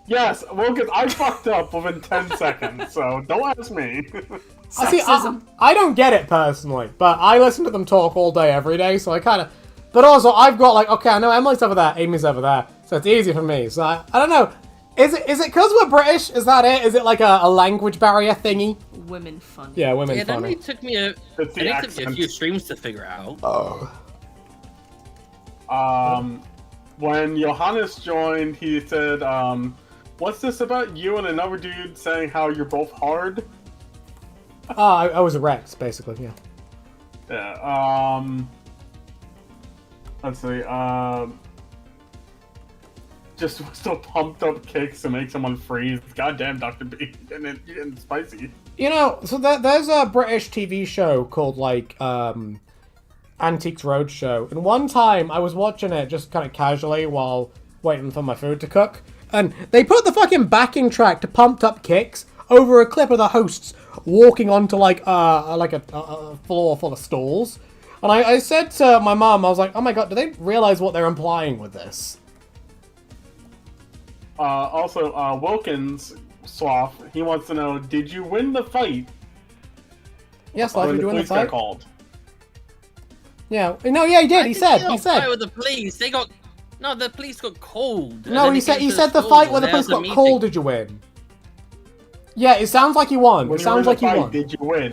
Yes, Wilkins, I fucked up within 10 seconds, so don't ask me. See, Sexism. I don't get it personally, but I listen to them talk all day, every day, so I kind of... But also, I've got like, okay, I know Emily's over there, Amy's over there, so it's easy for me. So I don't know. Is it because we're British? Is that it? Is it like a language barrier thingy? Women funny. Yeah, women Yeah, that funny. took me a few streams to figure out. Oh. When Johannes joined, he said, what's this about you and another dude saying how you're both hard? I was erect, basically, yeah. Yeah, let's see, just still pumped up kicks to make someone freeze. Goddamn, Dr. B. You're getting spicy. You know, so there's a British TV show called, like, Antiques Roadshow. And one time, I was watching it just kind of casually while waiting for my food to cook. And they put the fucking backing track to Pumped Up Kicks over a clip of the hosts walking onto, like a floor full of stalls. And I said to my mom, I was like, oh my god, do they realize what they're implying with this? Also, Wilkins, Sloth, he wants to know, did you win the fight? Yes, Sloth, did you win the fight? Called? Yeah, no, yeah, he did. He said. Fight with the police. The police got called. No, he said the fight where the police got called. Did you win? Yeah, it sounds like you won. It sounds like you won. Did you win?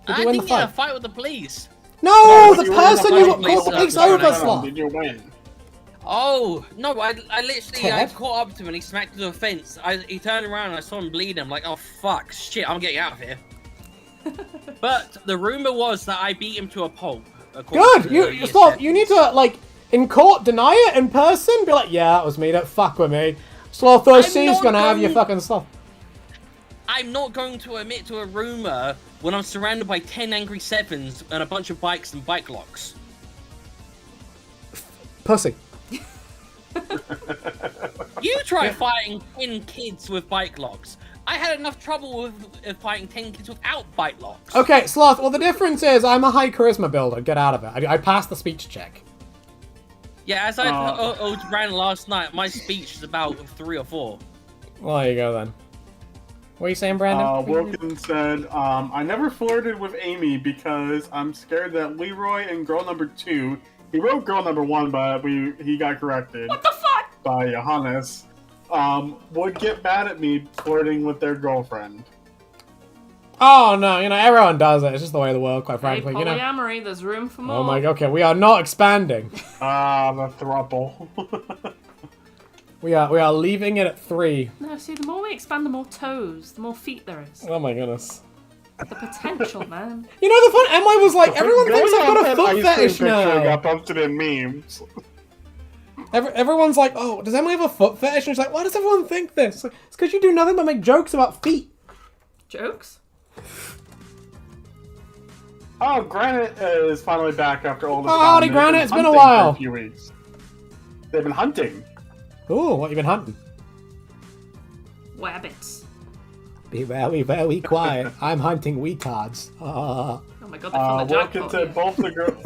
Did you win the fight? A fight with the police. No, the person you got called the police over, Sloth. Did you win? Oh no! I literally Ted? caught up to him and he smacked into the fence. He turned around and I saw him bleeding. I'm like, oh fuck, shit! I'm getting out of here. But the rumor was that I beat him to a pulp. Good. You need to like in court deny it in person. Be like, yeah, that was me. Don't fuck with me. Sloth OC's gonna have your fucking stuff. I'm not going to admit to a rumor when I'm surrounded by 10 angry sevens and a bunch of bikes and bike locks. Pussy. You try fighting 10 kids with bike locks. I had enough trouble with fighting 10 kids without bike locks. Okay, Sloth, well the difference is I'm a high charisma builder. Get out of it. I passed the speech check. Yeah, as I told Brandon last night, my speech is about 3 or 4. Well, there you go then. What are you saying, Brandon? Wilkins said, I never flirted with Amy because I'm scared that Leroy and girl number 2, he wrote girl number 1, but he got corrected. What the fuck? By Johannes. Would get mad at me flirting with their girlfriend. Oh no, everyone does it. It's just the way of the world, quite frankly. Hey, polyamory, there's room for more. Oh my god, okay, we are not expanding. The throuple. we are leaving it at 3. No, see, the more we expand, the more toes, the more feet there is. Oh my goodness. The potential, man. You know the fun? Emily was like, everyone thinks I've got a foot fetish now. Got posted in memes. Everyone's like, oh, does Emily have a foot fetish? And she's like, why does everyone think this? It's because you do nothing but make jokes about feet. Jokes? Oh, Granite is finally back after all this time. Howdy, Granite. It's been a while. For a few weeks. They've been hunting. Ooh, what you been hunting? Wabbits. Be very, very quiet. I'm hunting retards. Oh my god, they found the jackpot. Wilkins said both the girls.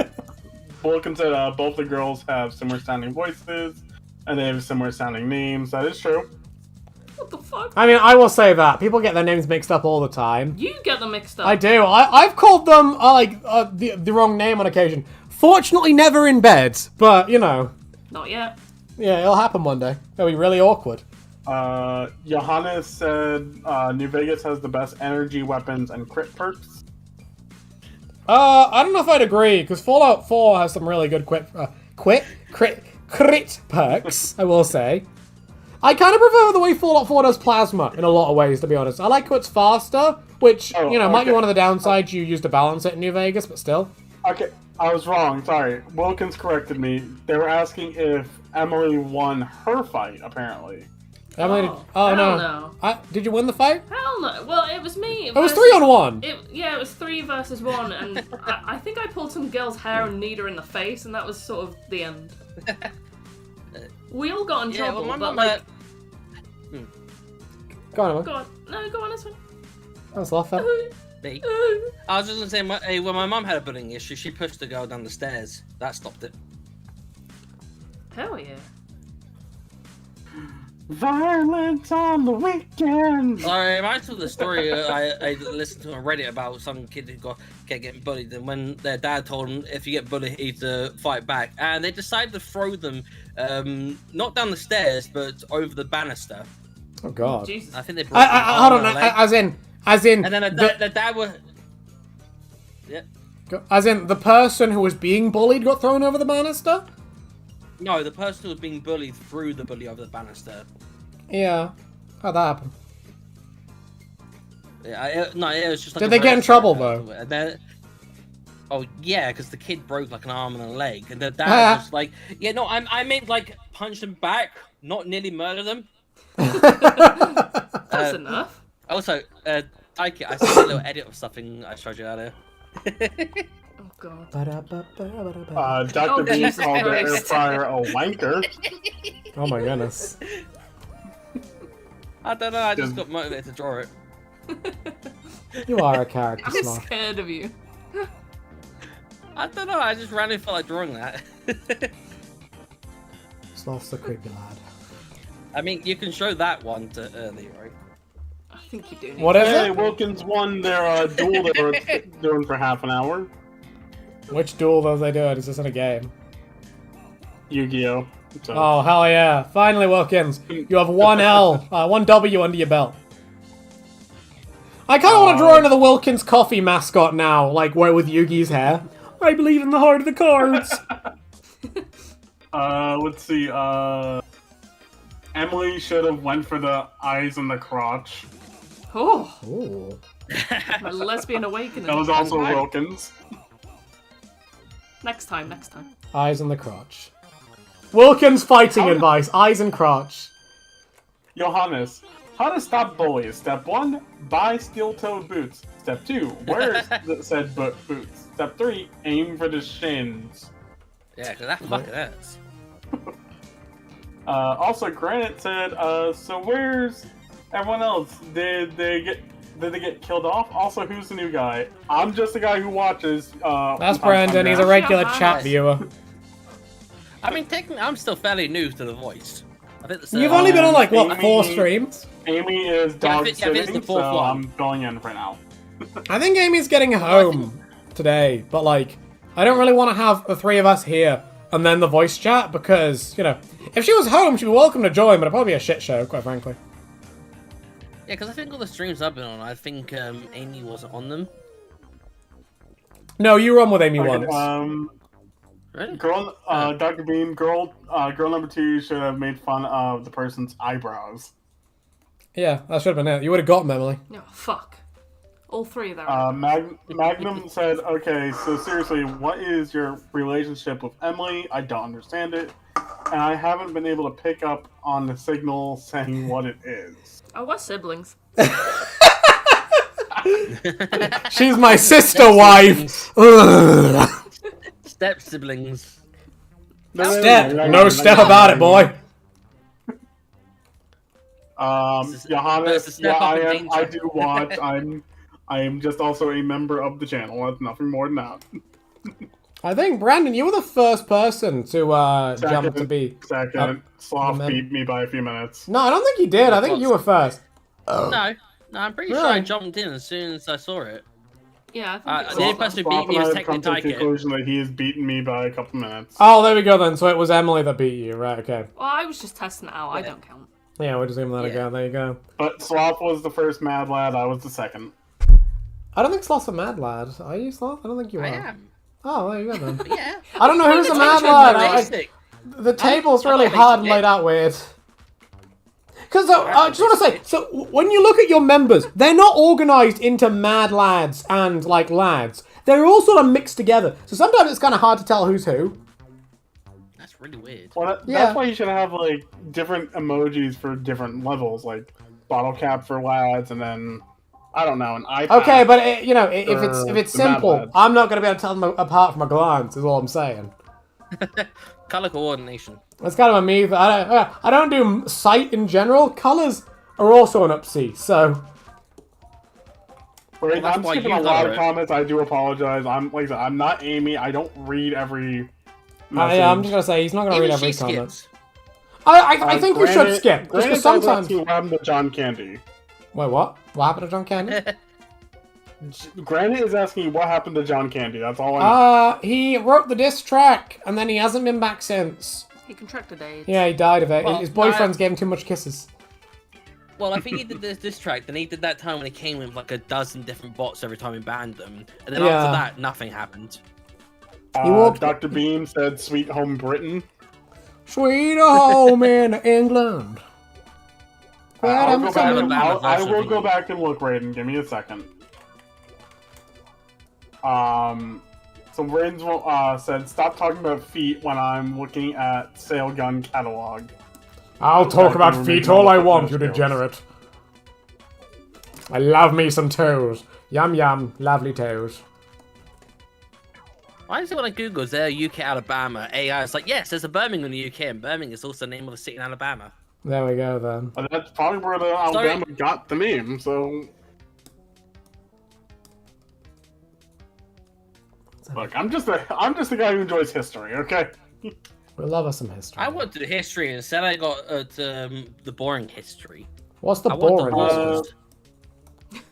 Wilkins said both the girls have similar sounding voices, and they have similar sounding names. That is true. What the fuck? I mean, I will say that. People get their names mixed up all the time. You get them mixed up. I do. I've called them, the wrong name on occasion. Fortunately, never in bed, but, Not yet. Yeah, it'll happen one day. It'll be really awkward. Johannes said New Vegas has the best energy weapons and crit perks. I don't know if I'd agree, because Fallout 4 has some really good crit perks, I will say. I kind of prefer the way Fallout 4 does plasma in a lot of ways, to be honest. I like how it's faster, which, might be one of the downsides you use to balance it in New Vegas, but still. Okay, I was wrong, sorry. Wilkins corrected me. They were asking if Emily won her fight, apparently. Emily did... Oh, no. Did you win the fight? Hell no. Well, it was me. It was 3-on-1. It was 3 versus 1, and I think I pulled some girl's hair and kneed her in the face, and that was sort of the end. We all got in trouble, well, my but mum like... Go on, Emma. Go on. No, go on, it's fine. That was laughing. Me. I was just gonna say, when my mum had a bullying issue, she pushed the girl down the stairs. That stopped it. Hell yeah. Violence on the weekend. I reminds me of the story I listened to on Reddit about some kid who kept getting bullied, and when their dad told him if you get bullied, you need to fight back, and they decided to throw them not down the stairs but over the banister. Oh god. Jesus. I think they broke Hold on, as in, and then the dad was. Yeah. As in, the person who was being bullied got thrown over the banister? No, the person who was being bullied threw the bully over the banister. Yeah. How'd that happen? Yeah, it was just like. Did they get in trouble though? And then, oh yeah, because the kid broke like an arm and a leg, and the dad was like, "Yeah, no, I meant like punch them back, not nearly murder them." That's enough. Also, I saw a little edit of something I showed you earlier. Oh god. Dr. B Jesus called the air Christ. fryer a wanker. Oh my goodness. I don't know. I just got motivated to draw it. You are a character, I'm Sloth. scared of you. I don't know. I just randomly felt like drawing that. Sloth's a creepy lad. I mean, you can show that one to Leroy. I think you do. Need What is Hey, it? Wilkins won their duel they were doing for half an hour. Which duel are they doing? Is this in a game? Yu-Gi-Oh! So, Oh, hell yeah. Finally, Wilkins. You have one one W under your belt. I kind of want to draw into the Wilkins coffee mascot now, like where with Yugi's hair. I believe in the heart of the cards. let's see. Emily should have went for the eyes and the crotch. Oh, Ooh. a lesbian awakening. That was also Wilkins. Next time, next time. Eyes and the crotch. Wilkins fighting advice. Eyes and crotch. Johannes, how to stop bullies? Step 1, buy steel-toed boots. Step 2, wear said boots. Step 3, aim for the shins. Yeah, because that fucking hurts. Also, Granite said, so where's everyone else? Did they get killed off? Also, who's the new guy? I'm just the guy who watches. That's Brandon. He's a regular chat viewer. I mean, technically, I'm still fairly new to the voice. I think You've only been on like what, Amy- 4 streams? Amy is dog I think it's sitting, the fourth so one. I'm going in for now. I think Amy's getting home today, but like, I don't really want to have the 3 of us here and then the voice chat because, you know, if she was home, she'd be welcome to join, but it'd probably be a shit show, quite frankly. Yeah, because I think all the streams I've been on, I think Amy wasn't on them. No, you were on with Amy Okay, once. Really? Girl, Dr. Beam, girl number 2 should have made fun of the person's eyebrows. Yeah, that should have been it. You would have got him, Emily. No, fuck. All 3 of them. Magnum said, okay, so seriously, what is your relationship with Emily? I don't understand it. And I haven't been able to pick up on the signal saying what it is. Oh, we're siblings. She's my sister wife. Ugh. Step siblings. Step. No step about it, boy. Johannes, yeah, I do watch. I am just also a member of the channel. That's nothing more than that. I think, Brandon, you were the first person to jump to be... Second, Sloth beat me by a few minutes. No, I don't think you did. I think you were first. No, I'm pretty sure I jumped in as soon as I saw it. Yeah, I think The only person who beat me was I've come to the technically conclusion that he has beaten me by a couple minutes. Oh, there we go then. So it was Emily that beat you, right? Okay. Well, I was just testing it out. I don't count. Yeah, we're just gonna let it go. There you go. But Sloth was the first mad lad, I was the second. I don't think Sloth's a mad lad. Are you, Sloth? I don't think you are. I am. Oh, there you go then. Yeah. I don't know who's a mad lad. The table's really hard and laid out weird. Because I just want to say, so when you look at your members, they're not organised into mad lads and like lads. They're all sort of mixed together. So sometimes it's kind of hard to tell who's who. That's really weird. Well, Yeah. that's why you should have like different emojis for different levels, like bottle cap for lads, and then I don't know, an iPad. Okay, but if it's the simple, mad lads. I'm not going to be able to tell them apart from a glance. Is all I'm saying. Color coordination. That's kind of a me. I don't do sight in general. Colors are also an upsee, so. Right, Well, I'm skipping a lot of comments. I do apologize. I'm like I said, I'm not Amy. I don't read every. Yeah, I'm just gonna say he's not gonna Even read every she comment. skips. I think you should skip. Just Granted, because sometimes. what happened to John Candy? Wait, what? What happened to John Candy? Granite is asking what happened to John Candy. That's all I know. He wrote the diss track, and then he hasn't been back since. He contracted AIDS. Yeah, he died of it. Well, His boyfriends gave him too much kisses. Well, I think he did this track, then he did that time when he came with like a dozen different bots every time he banned them. And then Yeah. after that, nothing happened. Dr. Beam said Sweet Home Britain. Sweet home in England. I Version will of go you. back and look, Raiden. Give me a second. So Raiden said, stop talking about feet when I'm looking at Sail Gun catalog. I'll talk I about can feet remember all I what want, those you skills. degenerate. I love me some toes. Yum yum, lovely toes. Why is it when I Google, is there a UK Alabama? AI is like, yes, there's a Birmingham in the UK, and Birmingham is also the name of the city in Alabama. There we go then. And that's probably where the Alabama got the meme, so... Look, I'm just a guy who enjoys history, okay? We love us some history. I went to the history and instead I got the boring history. What's the I want the boring wars.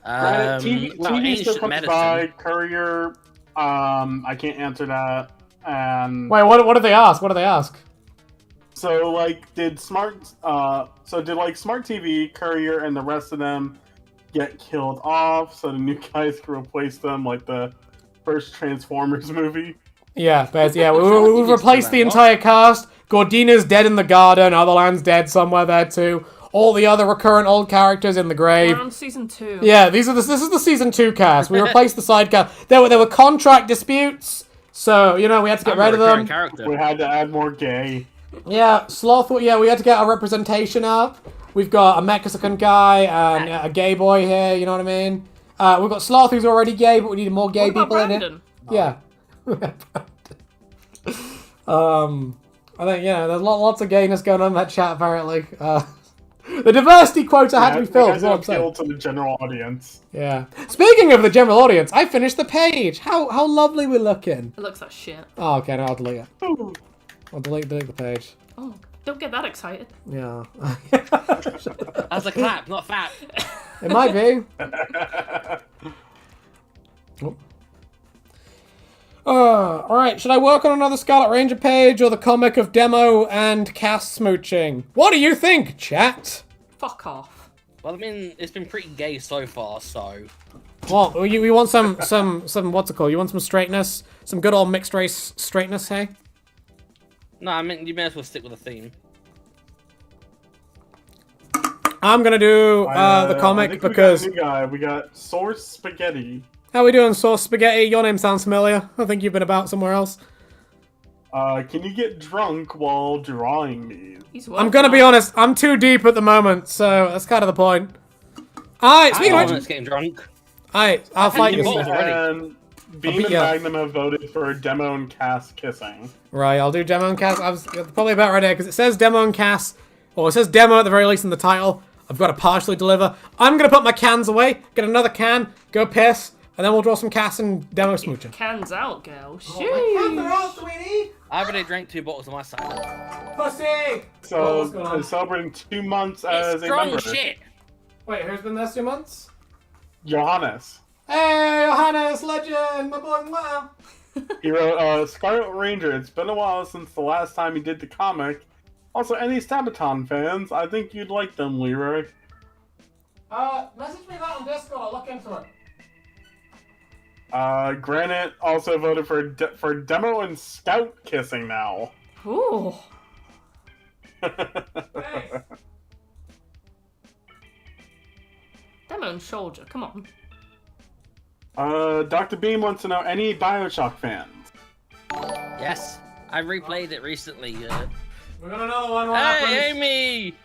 TV still ancient comes medicine. by, Courier, I can't answer that, and... Wait, what did they ask? What did they ask? So, like, did Smart TV, Courier, and the rest of them get killed off so the new guys can replace them, like the first Transformers movie? Yeah, we've replaced the entire cast. Gordina's dead in the garden, Otherland's dead somewhere there too. All the other recurrent old characters in the grave. We're on season 2. Yeah, this is the season 2 cast. We replaced the side cast. There were contract disputes, so we had to get rid of them. Character. We had to add more gay. Yeah, Sloth. Yeah, we had to get our representation up. We've got a Mexican guy and a gay boy here. You know what I mean? We've got Sloth, who's already gay, but we need more gay What about people in it. Brandon? Yeah. I think there's lots of gayness going on in that chat apparently. The diversity quota had to be filled. Is what I'm saying. appeal to the general audience. Yeah. Speaking of the general audience, I finished the page. How lovely we're looking. It looks like shit. Oh, okay, no, I'll delete it. Ooh. I'll delete the page. Oh, don't get that excited. Yeah. That's a clap, not fat. It might be. Alright, should I work on another Scarlet Ranger page or the comic of Demo and Cass smooching? What do you think, chat? Fuck off. Well, I mean, it's been pretty gay so far, so... Well, you want some what's it called? You want some straightness? Some good old mixed race straightness, hey? No, I mean, you may as well stick with the theme. I'm gonna do the I comic think because... we got a new guy. We got Source Spaghetti. How we doing, Sauce Spaghetti? Your name sounds familiar. I think you've been about somewhere else. Can you get drunk while drawing these? He's I'm gonna be honest, I'm too deep at the moment, so that's kind of the point. Alright, speaking of which... getting drunk. Alright, I'll fight you. bottles already. And Beam and Magnum have voted for Demo and Cass kissing. Right, I'll do Demo and Cass. I was probably about right there, because it says Demo and Cass, or it says Demo at the very least in the title. I've got to partially deliver. I'm gonna put my cans away, get another can, go piss, and then we'll draw some Cass and Demo smooching. Cans out, girl. Sheesh. I already drank 2 bottles on my side. Pussy! So, what's going on? celebrating 2 months as It's a strong member. shit! Wait, who's been there 2 months? Johannes. Hey, Johannes, legend, my boy, wow. He wrote, Scarlet Ranger, it's been a while since the last time he did the comic. Also, any Sabaton fans, I think you'd like them, Leroy. Message me that on Discord, I'll look into it. Granite also voted for Demo and Scout kissing now. Ooh. Demo and Soldier, come on. Dr. Beam wants to know any Bioshock fans. Yes, I replayed it recently. We're gonna know one what Hey, happens. Amy!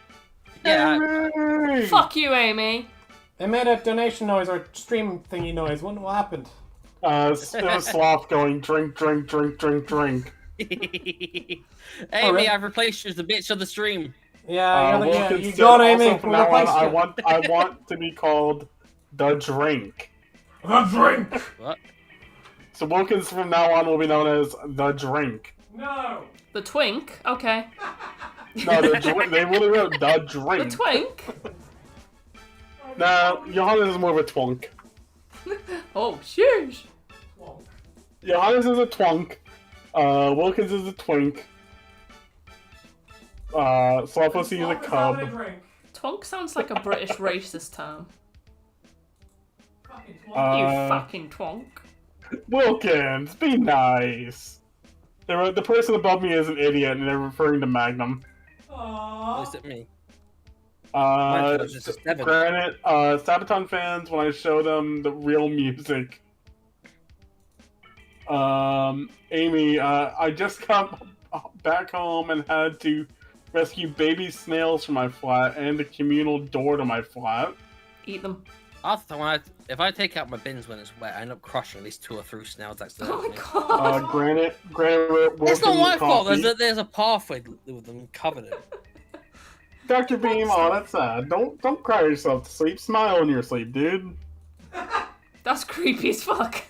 Yeah, Hey! Fuck you, Amy. They made a donation noise or stream thingy noise. Wonder what happened. It was Sloth going drink, drink, drink, drink, drink. Amy, really? I've replaced you as the bitch of the stream. Yeah, Wilkins you said got also Amy. from We'll now on, replace you. I want to be called the Drink. The drink. What? So Wilkins from now on will be known as the Drink. No. The twink. Okay. No, the Drink. They really wrote the The Drink. twink. No, Johannes is more of a twunk. Oh, sheesh. Johannes is a twunk. Wilkins is a twink. Slophosy is a cub. Twonk sounds like a British racist term. You Uh, fucking twonk. Wilkins, be nice. The person above me is an idiot, and they're referring to Magnum. Is it me? Uh, was just a 7. granted, Sabaton fans, when I show them the real music, Amy, I just got back home and had to rescue baby snails from my flat and the communal door to my flat. Eat them. If I take out my bins when it's wet, I end up crushing at least 2 or 3 snails accidentally. Oh my god. Granted, It's not my fault. coffee. There's a pathway with them covered in. Dr. Beam, oh, that's sad. Don't cry yourself to sleep. Smile in your sleep, dude. That's creepy as fuck.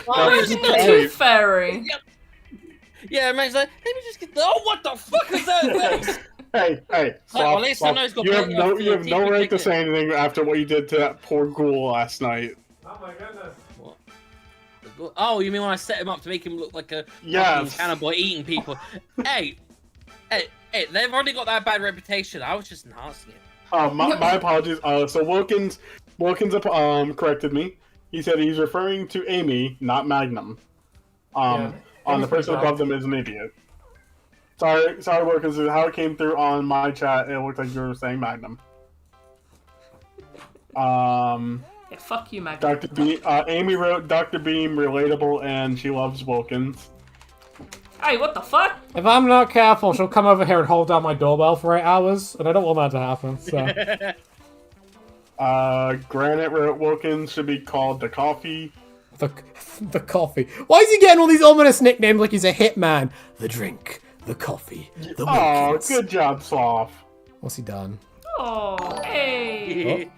Oh, Imagine the tooth fairy. Yeah, man's like, let me just get. Oh, what the fuck is that? Hey, Well, Sloth, at least Sloth, I know he's got you have plenty no, of you have no teeth right to protected. say anything after what you did to that poor ghoul last night. Oh my goodness. What? Oh, you mean when I set him up to make him look like a Yes. fucking cannibal eating people? hey, they've already got that bad reputation. I was just enhancing it. My apologies. So Wilkins corrected me. He said he's referring to Amy, not Magnum. Yeah. On the person above them is an idiot. Sorry, Wilkins. How it came through on my chat, it looked like you were saying Magnum. Yeah, fuck you, Maggie. Dr. Beam. Amy wrote Dr. Beam relatable, and she loves Wilkins. Hey, what the fuck? If I'm not careful, she'll come over here and hold down my doorbell for 8 hours, and I don't want that to happen. So. Granite wrote Wilkins should be called the Coffee. The coffee. Why is he getting all these ominous nicknames like he's a hitman? The drink, the coffee, the Oh, Wilkins. good job, Sloth. What's he done? Oh, hey.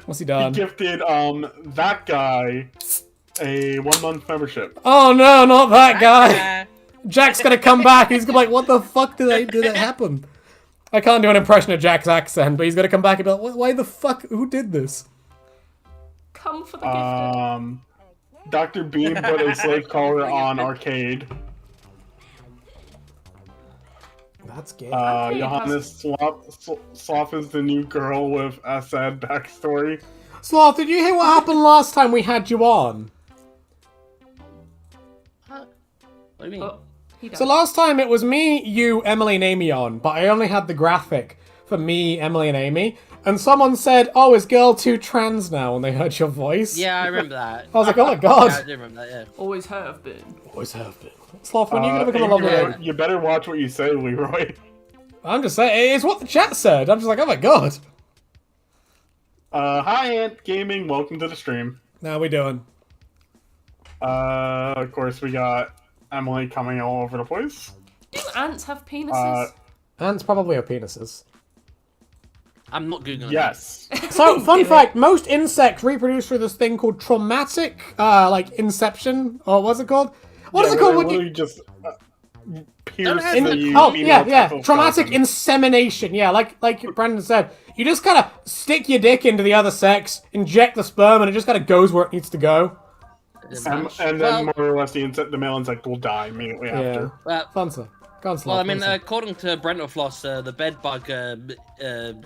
What's he He done? gifted that guy a 1-month membership. Oh no, not that guy! Jack's gonna come back. He's gonna be like, what the fuck did that happen? I can't do an impression of Jack's accent, but he's gonna come back and be like, why the fuck? Who did this? Come for the gifted. Dr. Beam put a slave collar on Arcade. That's gay. Johannes Sloth is the new girl with a sad backstory. Sloth, did you hear what happened last time we had you on? What do you mean? Oh, he died. So last time it was me, you, Emily, and Amy on, but I only had the graphic for me, Emily, and Amy. And someone said, "Oh, is girl too trans now?" When they heard your voice. Yeah, I remember that. I was like, "Oh my god." Yeah, I do remember that. Yeah. Always have been. Always have been. Sloth, when are you gonna become a lovely Amy, lady? you better watch what you say, Leroy. I'm just saying, it's what the chat said. I'm just like, oh my god. Hi, Ant Gaming. Welcome to the stream. How we doing? Of course, we got Emily coming all over the place. Do ants have penises? Ants probably have penises. I'm not googling. Yes. So, fun fact, most insects reproduce through this thing called traumatic, inception, or what's it called? What is it called when you... just pierce Don't have the the- Oh, female yeah. testicle Traumatic skeleton. insemination. Yeah, like Brandon said. You just kind of stick your dick into the other sex, inject the sperm, and it just kind of goes where it needs to go. And then more or less the male insect will die immediately after. Yeah. Fun stuff. Go on, Sloth, Well, I mean, listen. according to Brentalfloss, the bed bug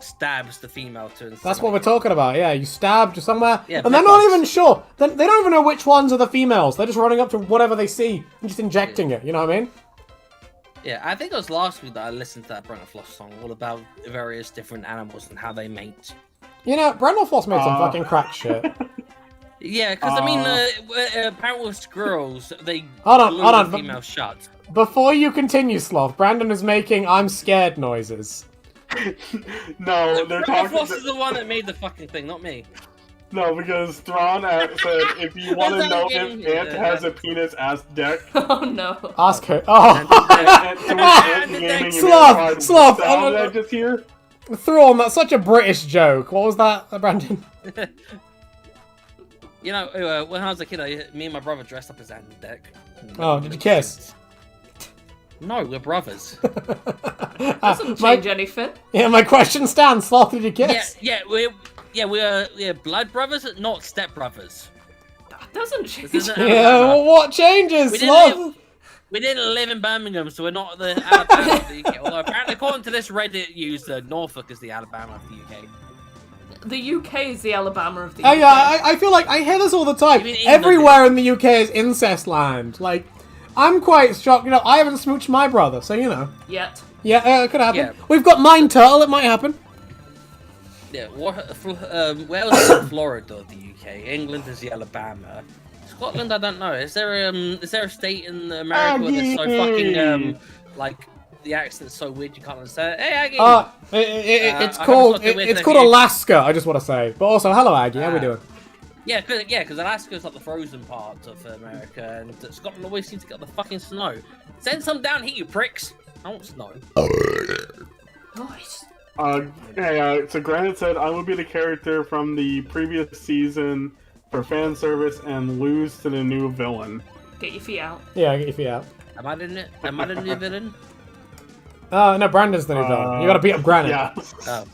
stabs the female to inseminate. That's what we're talking about, yeah. You stabbed somewhere, Yeah, and they're bed not bugs. even sure. They don't even know which ones are the females. They're just running up to whatever they see and just injecting it, you know what I mean? Yeah, I think it was last week that I listened to that Brentalfloss song all about various different animals and how they mate. You know, Brendel Floss made some fucking crack shit. Yeah, because I mean, apparently with squirrels, they Hold on, glue hold on, the female shut. Before you continue, Sloth, Brandon is making I'm scared noises. No, they're Brentalfloss talking. is the one that made the fucking thing, not me. No, because Thrawn said, if you want to know if Ant has a penis, ask Deck. Oh no. Ask her. Oh, And to which Ant Gaming Sloth, Sloth, sound did I just hear? Thrawn, that's such a British joke. What was that, Brandon? You know, when I was a kid, me and my brother dressed up as Ant and Deck. Oh, did you kiss? No, we're brothers. Doesn't change anything. Yeah, my question stands. Sloth, did you kiss? we're blood brothers, not step brothers. That doesn't change. Yeah, well, what changes, Sloth? We didn't live in Birmingham, so we're not the Alabama of the UK. Although apparently, according to this Reddit user, Norfolk is the Alabama of the UK. The UK is the Alabama of the Oh UK. yeah, I feel like I hear this all the time. Everywhere in the UK is incest land. Like, I'm quite shocked. You know, I haven't smooched my brother, so you know. Yet. Yeah, it could happen. Yeah. We've got Mine Turtle. It might happen. Yeah, Wales is Florida of the UK. England is the Alabama. Scotland, I don't know. Is there a state in America where there's so fucking like the accent's so weird you can't understand it? Hey, Aggie. It's called Alaska. I just want to say. But also, hello Aggie. How we doing? Yeah, because Alaska's like the frozen part of America, and Scotland always seems to get the fucking snow. Send some down here, you pricks. I want snow. Nice. So Granite said, I will be the character from the previous season for fan service and lose to the new villain. Get your feet out. Yeah, get your feet out. Am I the new villain? No, Brandon's the new villain. You gotta beat up Granite. Yeah. Oh.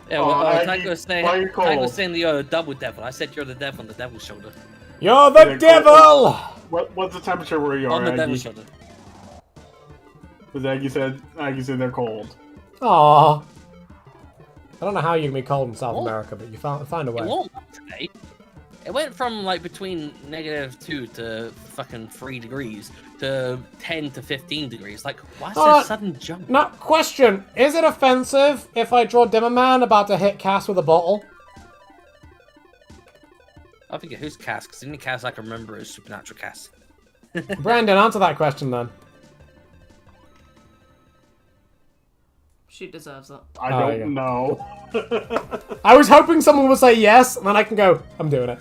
Yeah, well, Tiger was saying the double devil. I said you're the devil on the devil's shoulder. You're the devil! What's the temperature where you are, On the Aggie? devil's shoulder. Because Aggie said they're cold. Aww. I don't know how you can be cold in South What? America, but you find a way. It won't today. It went from like between -2 to fucking 3 degrees to 10 to 15 degrees. Like, why's there a sudden jump? Now, question. Is it offensive if I draw Demoman about to hit Cass with a bottle? I forget who's Cass, because the only Cass I can remember is Supernatural Cass. Brandon, answer that question then. She deserves it. I don't know. I was hoping someone would say yes, and then I can go, I'm doing it.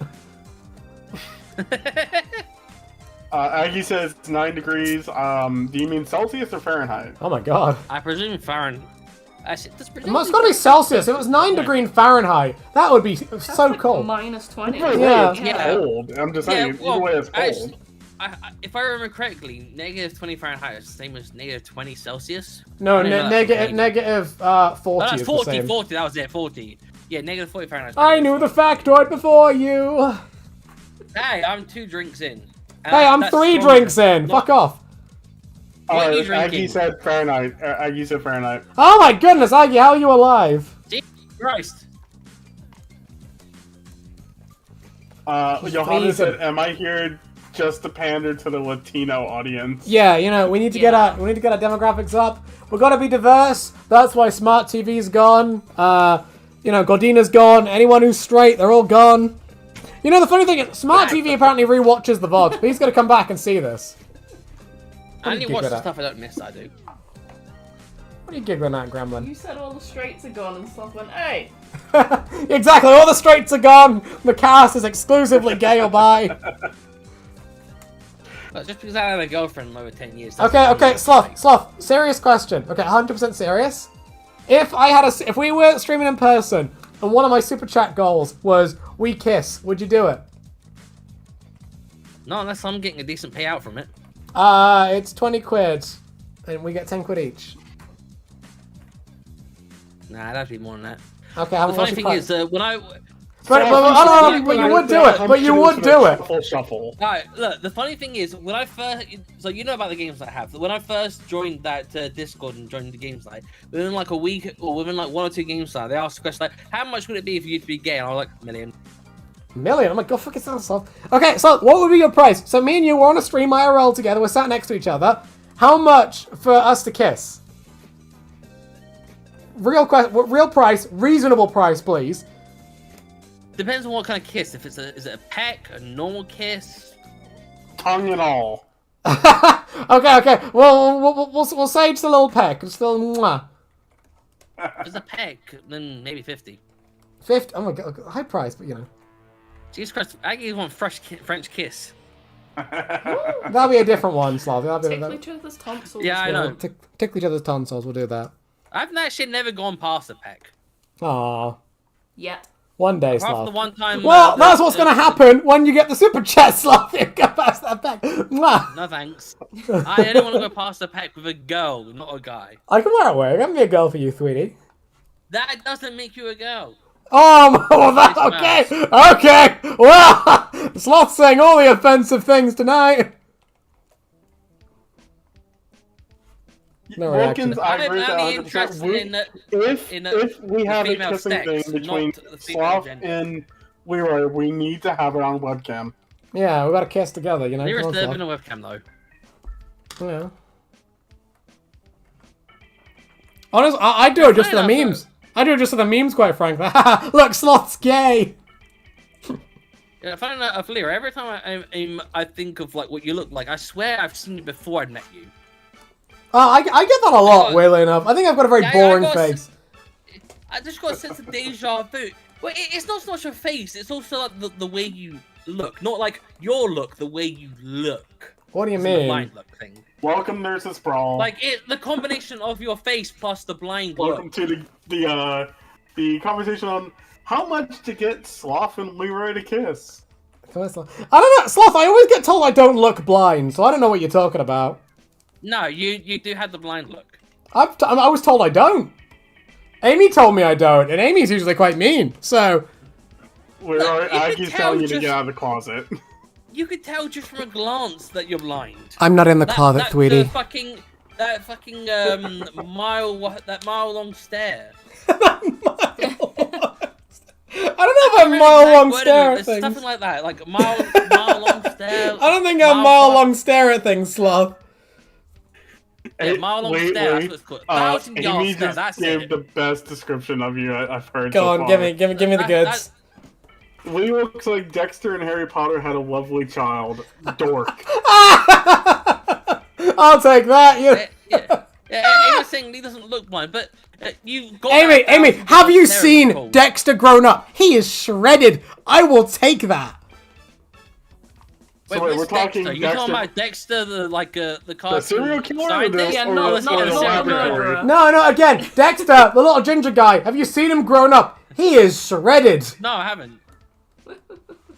Aggie says it's 9 degrees. Do you mean Celsius or Fahrenheit? Oh my god. I presume Fahrenheit. Actually, It's gotta be Celsius. If it was 9 degrees Fahrenheit, that would be so like cold. -20. Yeah. It's cold. I'm just saying, either way it's cold. If I remember correctly, -20 Fahrenheit is the same as -20 Celsius. No, negative 40 Oh, that's is 40, the same. 40, that was it, 40. Yeah, -40 Fahrenheit. I knew the factoid before you. Hey, I'm 2 drinks in. Hey, I'm 3 drinks in. Fuck off. What are you drinking? Aggie said Fahrenheit. Aggie said Fahrenheit. Oh my goodness, Aggie, how are you alive? Jesus Christ. Johanna said, am I here just to pander to the Latino audience? Yeah, you know, we need to get our demographics up. We've got to be diverse. That's why Smart TV's gone. You know, Gordina's gone. Anyone who's straight, they're all gone. You know, the funny thing is, Smart TV apparently rewatches the VOD, but he's going to come back and see this. I only watch the stuff I don't miss, I do. What are you giggling at, Gremlin? You said all the straights are gone and stuff went, hey! Exactly, all the straights are gone. The cast is exclusively gay or bi. But just because I had a girlfriend in over 10 years. Okay, Sloth, serious question. Okay, 100% serious. If we were streaming in person and one of my super chat goals was we kiss, would you do it? No, unless I'm getting a decent payout from it. It's 20 quid, and we get 10 quid each. Nah, that'd be more than that. Okay, the funny thing is, when I... But you would do it. But you would do it. Shuffle. Alright, look, the funny thing is, when I first... So you know about the games I have. When I first joined that Discord and joined the games site, within like a week, or within like 1 or 2 games site, they asked the question like, how much would it be for you to be gay? And I was like, $1 million. $1 million? I'm like, go fuck yourself, Sloth. Okay, so what would be your price? So me and you were on a stream IRL together, we're sat next to each other. How much for us to kiss? Real price, reasonable price, please. Depends on what kind of kiss. If it's is it a peck, a normal kiss? Tongue and all. Okay. Well, we'll say just a little peck. Just a little mwah. If it's a peck, then maybe 50. 50. Oh my god, high price, but you know. Jesus Christ, Aggie wants French kiss. That'll be a different one, Slav. Tickle each other's tonsils. Yeah, I know. Tickle each other's tonsils. We'll do that. I've actually never gone past a peck. Aww. Yet. One day, Apart from Slav. the one time. Well, that's what's going to happen when you get the super chat, Slav. You go past that peck. Mwah. No thanks. I only want to go past a peck with a girl, not a guy. I can wear a wig. I can be a girl for you, sweetie. That doesn't make you a girl. Oh, well, that's okay. Okay. Well, Sloth's saying all the offensive things tonight. No reaction. Wilkins, I agree with I'm only that interested in if we have a female kissing sex, thing between not the female Sloth gender. and Leroy, we need to have it on webcam. Yeah, we got to kiss together, you know. There is Come on, never Sloth. been a webcam though. Yeah. Honestly, I do it just for the memes. I do it just for the memes, quite frankly. Look, Sloth's gay. Yeah, funny enough, Leroy, every time I think of like what you look like, I swear I've seen you before I met you. I get that a lot, weirdly enough. I think I've got a very boring face. I just got a sense of deja vu. Well, it's not so much your face, it's also like the way you look. Not like your look, the way you look. What do you The mean? blind look thing. Welcome, Nurses Brawl. Like, the combination of your face plus the blind Welcome look. to the conversation on how much to get Sloth and Leroy to kiss. I don't know, Sloth, I always get told I don't look blind, so I don't know what you're talking about. No, you do have the blind look. I was told I don't. Amy told me I don't, and Amy's usually quite mean, so... Leroy, you can Aggie's tell telling you to just- get out of the closet. You could tell just from a glance that you're blind. I'm not in the closet, sweetie. That fucking mile long stare. I don't know if I'm mile-long stare at It's things. something like that, like mile long stare. I don't think I'm mile-long stare at things, Sloth. Yeah, mile long stare. That's what it's called. 1,000-yard Amy stare. just That's gave it. the best description of you I've heard Go so on, far. give me the goods. Lee looks like Dexter and Harry Potter had a lovely child. Dork. I'll take that. Amy was saying Lee doesn't look blind, but you got Amy, that 1,000-yard have you stare seen cold. Dexter grown up? He is shredded. I will take that. So wait, we're which talking Dexter? You're talking Dexter- about Dexter, the cartoon The serial killer or scientist? Yeah, or no, the- not or a the laboratory? murderer. No, again, Dexter, the little ginger guy. Have you seen him grown up? He is shredded. No, I haven't.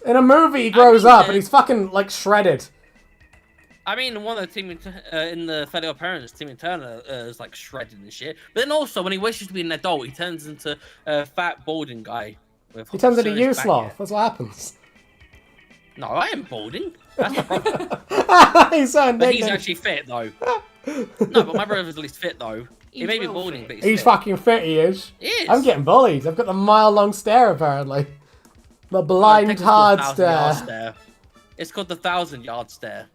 In a movie, he grows up, and he's fucking, like, shredded. I mean, one of the in the Fairly Parents, Timmy Turner is like shredded and shit. But then also, when he wishes to be an adult, he turns into a fat, balding guy. He turns into you, back Sloth. hair. That's what happens. No, I am balding. That's the problem. He's so But he's indignant. actually fit, though. No, but my brother's at least fit, though. He He's may be well balding, fit. but he's He's fit. fucking fit, he is. He is. I'm getting bullied. I've got the mile-long stare, apparently. The No, blind technically hard it's the 1,000-yard stare. It's called the 1,000-yard stare.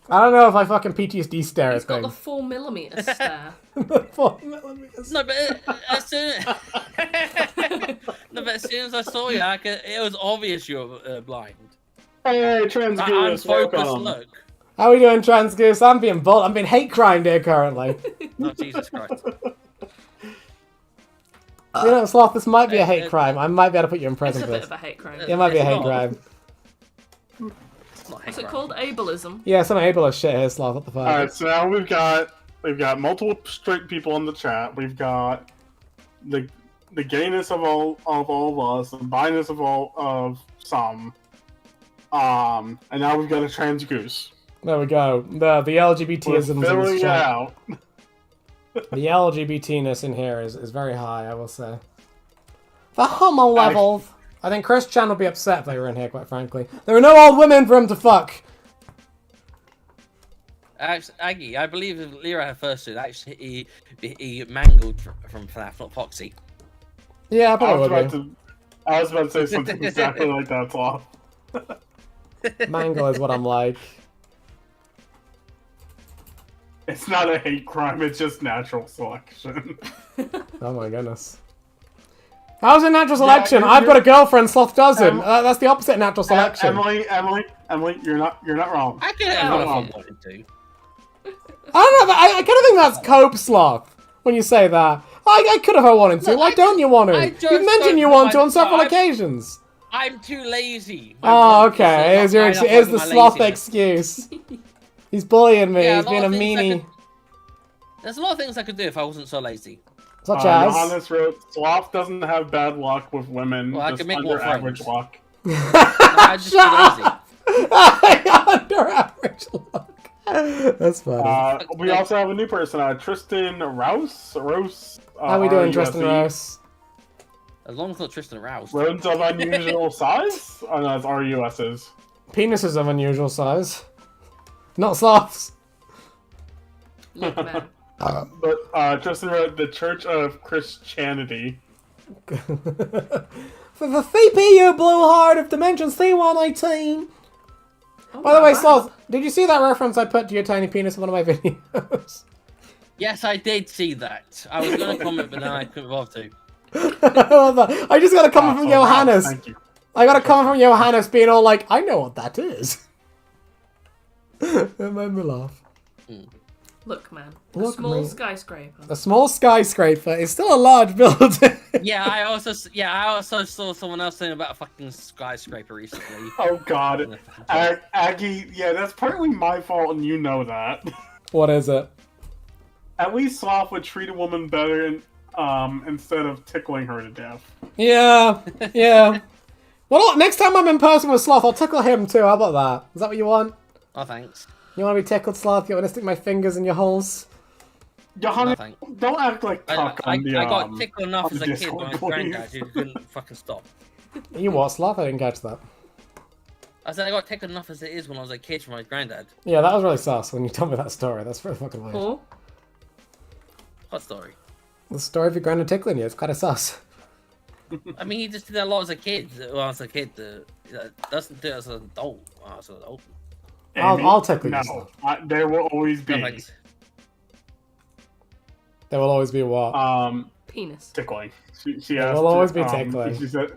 I don't know if I fucking PTSD stare He's at got the things. 4mm stare. 4 millimeters. No, but as soon no, but as soon as I saw you, like, it was obvious you were blind. Hey, That Transgoose, unfocused welcome. look. How are we doing, Trans Goose? I'm being I'm being hate crimed here currently. Oh, Jesus Christ. You know, Sloth, this might be a hate crime. I might be able to put you in It's prison a for bit this. of a hate crime. It might be a It's hate not. crime. It's not hate What's it crime. called? Ableism. Yeah, some ableist shit here, Sloth. What the fuck? Alright, so now we've got multiple straight people in the chat. We've got the gayness of all of us, the biness of all of some. And now we've got a trans goose. There we go. The We're LGBTisms in filling this it chat. out. The LGBTness in here is very high, I will say. The homo levels. I think Chris Chan would be upset if they were in here, quite frankly. There are no old women for him to fuck. Actually, Aggie, I believe if Leroy had first suit, actually he mangled from FNAF, not Foxy. Yeah, I I probably was would about to. I was about to say something exactly like that, Sloth. be. Mangle is what I'm like. It's not a hate crime, it's just natural selection. Oh my goodness. How's it natural selection? you're- I've got a girlfriend, Sloth doesn't. That's the opposite of natural selection. Emily, you're not wrong. I could Yeah, have well, if I wanted to. I don't know, but I kind of think that's cope, Sloth. when you say that. I could have wanted to. Why don't you want to? You've mentioned you want to on several occasions. I'm too lazy. Oh, okay. Here's the sloth excuse. He's bullying me. He's being a meanie. There's a lot of things I could do if I wasn't so lazy. Such as? Johannes wrote, Sloth doesn't have bad luck with women. Well, I just can make under more average friends. luck. I'm just too lazy. Under average luck. That's funny. We also have a new person, Tristan Rouse. How we doing, Tristan Rouse? As long as it's not Tristan Rouse. Rodents of unusual size? Oh, no, it's RUS's. Penises of unusual size. Not sloths. Look, man. But Tristan wrote the Church of Christianity. For the CPU blue heart of Dimension C118. Oh, By the way, wow. Sloth, did you see that reference I put to your tiny penis in one of my videos? Yes, I did see that. I was going to comment, but then I couldn't bother to. I just got a comment from Johannes. Thank you. I got a comment from Johannes being all like, I know what that is. It made me laugh. Look, man. Look, a small mate. skyscraper. A small skyscraper is still a large building. Yeah, I also saw someone else saying about a fucking skyscraper recently. Oh god. Aggie, yeah, that's partly my fault and you know that. What is it? At least Sloth would treat a woman better instead of tickling her to death. Yeah, yeah. Well, next time I'm in person with Sloth, I'll tickle him too. How about that? Is that what you want? Oh, thanks. You want to be tickled, Sloth? You want to stick my fingers in your holes? Johannes, No, thanks. don't act like cock I on the got tickled enough on as the a kid Discord, by my please. granddad who couldn't fucking stop. You what, Sloth? I didn't catch that. I said I got tickled enough as it is when I was a kid from my granddad. Yeah, that was really sus when you told me that story. That's pretty fucking weird. Or What story? The story of your granddad tickling you, it's kind of sus. I mean, he just did that a lot as a kid. When I was a kid, doesn't do it as an adult. When I was an adult. I'll tickle you, No, Sloth. there will always be No, thanks. There will always be what? penis. tickling. She There asked will always to, be tickling. She said,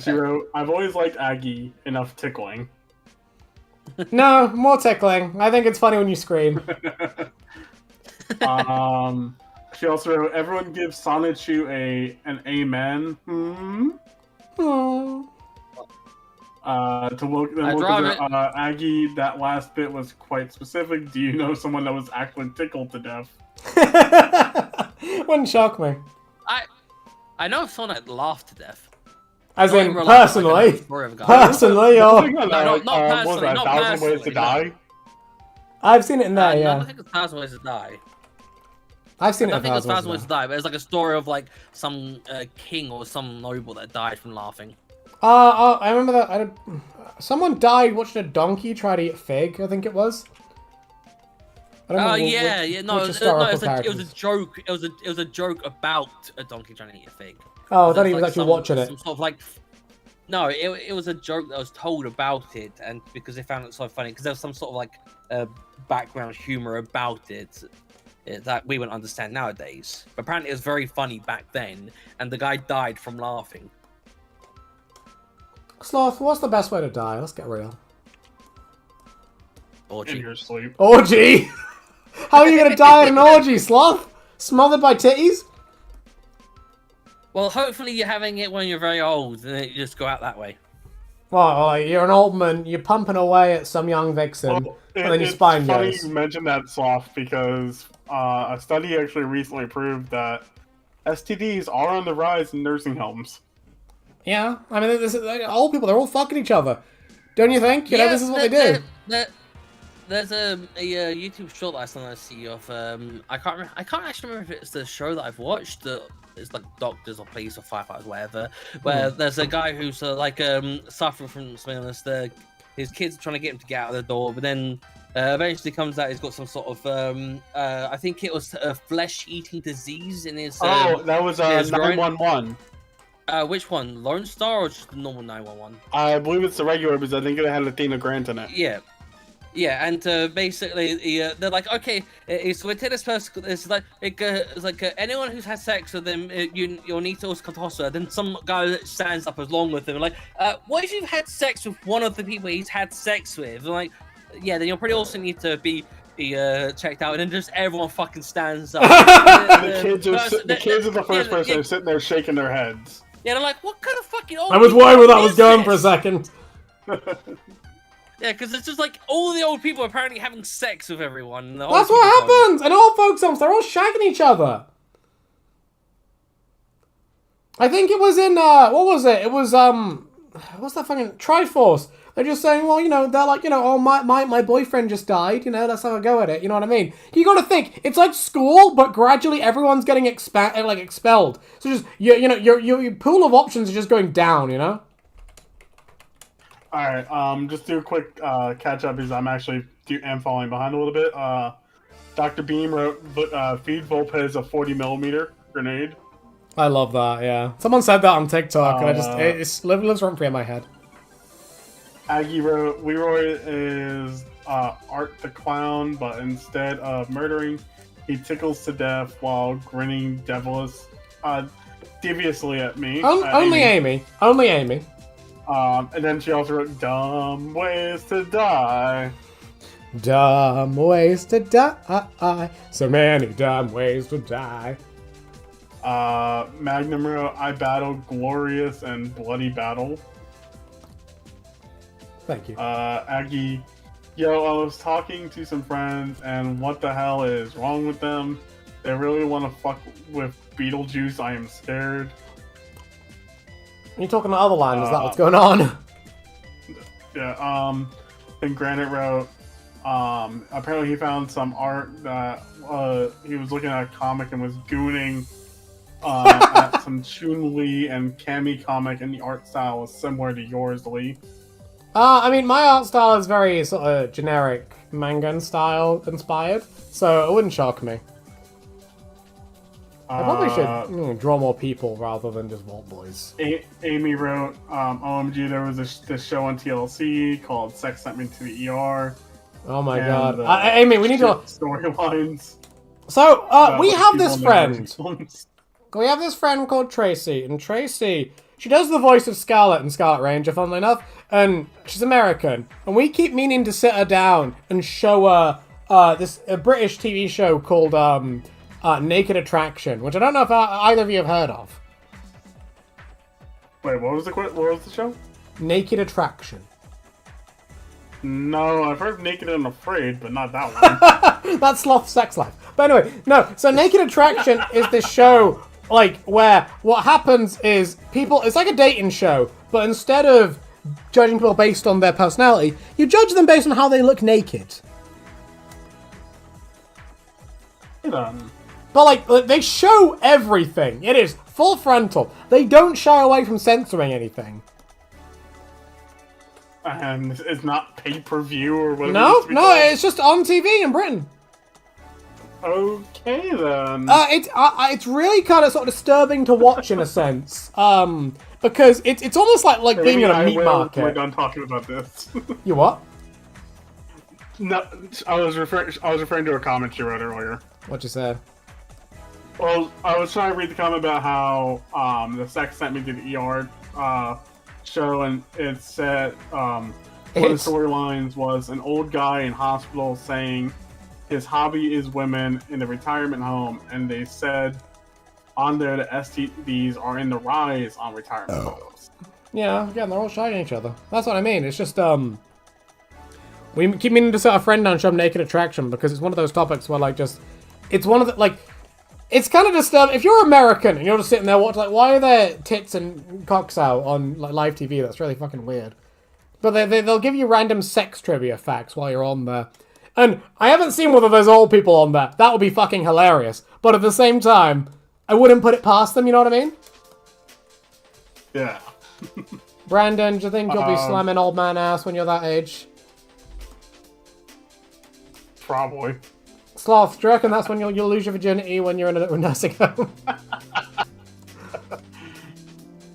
she wrote, I've always liked Aggie, enough tickling. No, more tickling. I think it's funny when you scream. She also wrote, everyone gives Sonichu an amen. Hmm. Aggie, that last bit was quite specific. Do you know someone that was actually tickled to death? Wouldn't shock me. I know someone that laughed to death. As Not in, in real life, personally. like a story of a guy. Personally, or... not what was personally, that, not 1,000 Ways to personally, Die? I've seen it in there, No, I yeah. don't think it's 1,000 Ways to die. I've seen I it in don't think it's 1,000 Ways Ways to die, but it's like a story of like some king or some noble that died from laughing. I remember that. Someone died watching a donkey try to eat fig, I think it was. I don't Oh remember no, which it historical was a characters. joke. It was a joke about a donkey trying to eat a fig. Oh, I thought he There's, was like, actually watching it. Some sort of like, no, it was a joke that was told about it, and because they found it so funny, because there was some sort of like background humor about it that we wouldn't understand nowadays. But apparently, it was very funny back then, and the guy died from laughing. Sloth, what's the best way to die? Let's get real. Orgy. In your sleep. Orgy! How are you gonna die at an orgy, Sloth? Smothered by titties? Well, hopefully you're having it when you're very old, and then you just go out that way. Well, like, you're an old man, you're pumping away at some young vixen, and then your spine It's funny goes. you mentioned that, Sloth, because a study actually recently proved that STDs are on the rise in nursing homes. Yeah, I mean, old people, they're all fucking each other. Don't you think? You know, this is what they do. There's a YouTube short that I sometimes see of I can't actually remember if it's the show that I've watched. It's like doctors or police or firefighters, whatever. Where there's a guy who's suffering from something illness. His kids are trying to get him to get out of the door, but then eventually comes out he's got some sort of I think it was a flesh-eating disease in his. That was his groin. 911. Which one? Lone Star or just the normal 911? I believe it's the regular because I think it had Athena Grant in it. Yeah. Yeah, and basically, they're like, okay, so we take this person. It's like anyone who's had sex with them, you'll need to also come to hospital. Then some guy that stands up along with them, like, what if you've had sex with one of the people he's had sex with? And like, yeah, then you'll probably also need to be he checked out, and then just everyone fucking stands up. The kids are the first person who's sitting there shaking their heads. Yeah, they're like, what kind of fucking old I was people worried where that is was going this? for a second. Yeah, because it's just like all the old people are apparently having sex with everyone. That's what happens! In old folks' homes, they're all shagging each other. I think it was in, what was it? It was, what's that fucking, Triforce. They're just saying, well, you know, they're like, you know, oh, my boyfriend just died, you know, let's have a go at it, you know what I mean? You gotta think, it's like school, but gradually everyone's getting expelled. So just, you know, your pool of options is just going down, you know? Alright, just do a quick catch up because I'm actually falling behind a little bit. Dr. Beam wrote, feed Volpez a 40mm grenade. I love that, yeah. Someone said that on TikTok, and it lives rent free in my head. Aggie wrote, Leroy is Art the Clown, but instead of murdering, he tickles to death while grinning deviously at me. Only Amy. Only Amy. And then she also wrote, dumb ways to die. Dumb ways to die. So many dumb ways to die. Magnum wrote, I battled glorious and bloody battle. Thank you. Aggie, yo, I was talking to some friends, and what the hell is wrong with them? They really want to fuck with Beetlejuice. I am scared. Are you talking to other line? Is that what's going on? Yeah, and Granite wrote, apparently he found some art that, he was looking at a comic and was gooning, at some Chun-Li and Cammy comic, and the art style was similar to yours, Lee. I mean, my art style is very sort of generic manga style inspired, so it wouldn't shock me. I probably should draw more people rather than just Vault Boys. Amy wrote, OMG, there was this show on TLC called Sex Sent Me to the ER. Oh my god. Amy, we need to... Storylines. So, we have this friend. We have this friend called Tracy, and Tracy, she does the voice of Scarlet in Scarlet Ranger, funnily enough, and she's American. And we keep meaning to sit her down and show her a British TV show called Naked Attraction, which I don't know if either of you have heard of. Wait, what was the show? Naked Attraction. No, I've heard Naked and Afraid, but not that one. That's Sloth Sex Life. But anyway, no, so Naked Attraction is this show, like, where what happens is people, it's like a dating show, but instead of judging people based on their personality, you judge them based on how they look naked. But, like, they show everything. It is full frontal. They don't shy away from censoring anything. And it's not pay-per-view or whatever. No, it's just on TV in Britain. Okay, then. It's really kind of sort of disturbing to watch in a sense. Because it's almost like being in a meat market. We're done talking about this. You what? No, I was referring to a comment you wrote earlier. What'd you say? Well, I was trying to read the comment about how the Sex Sent Me to the ER show, and it said one of the storylines was an old guy in hospital saying his hobby is women in the retirement home, and they said on there the STDs are in the rise on retirement homes. Yeah, again, they're all shining each other. That's what I mean. It's just we keep meaning to set our friend down, show him Naked Attraction, because it's one of those topics where, like, just... It's one of the, like... It's kind of disturbing. If you're American and you're just sitting there watching, like, why are there tits and cocks out on, like, live TV? That's really fucking weird. But they'll give you random sex trivia facts while you're on there. And I haven't seen whether there's old people on there. That would be fucking hilarious. But at the same time, I wouldn't put it past them, you know what I mean? Yeah. Brandon, do you think you'll be slamming old man ass when you're that age? Probably. Sloth, do you reckon that's when you'll lose your virginity when you're in a nursing home?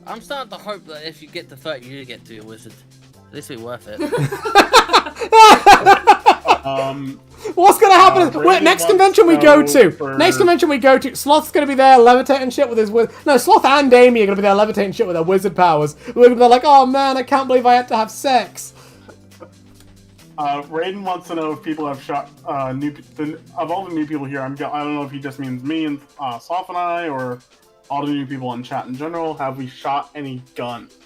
I'm starting to hope that if you get to 30, you get to be a wizard. At least it'll be worth it. What's gonna happen? Wait, next convention we go to, Sloth's gonna be there levitating shit with his no, Sloth and Amy are gonna be there levitating shit with their wizard powers. We're gonna be like, oh man, I can't believe I had to have sex. Raiden wants to know if people have shot of all the new people here. I don't know if he just means me and Soph and I, or all the new people in chat in general. Have we shot any guns?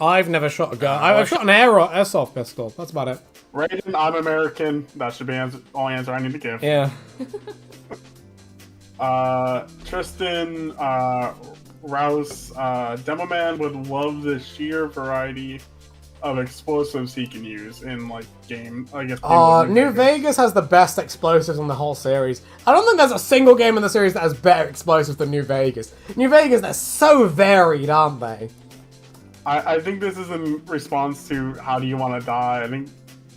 I've never shot a gun. I've shot an airsoft pistol. That's about it. Raiden, I'm American. That should be the only answer I need to give. Yeah. Tristan, Rouse, Demoman would love the sheer variety of explosives he can use in game. I guess. New Vegas has the best explosives in the whole series. I don't think there's a single game in the series that has better explosives than New Vegas. New Vegas, they're so varied, aren't they? I think this is in response to how do you want to die. I think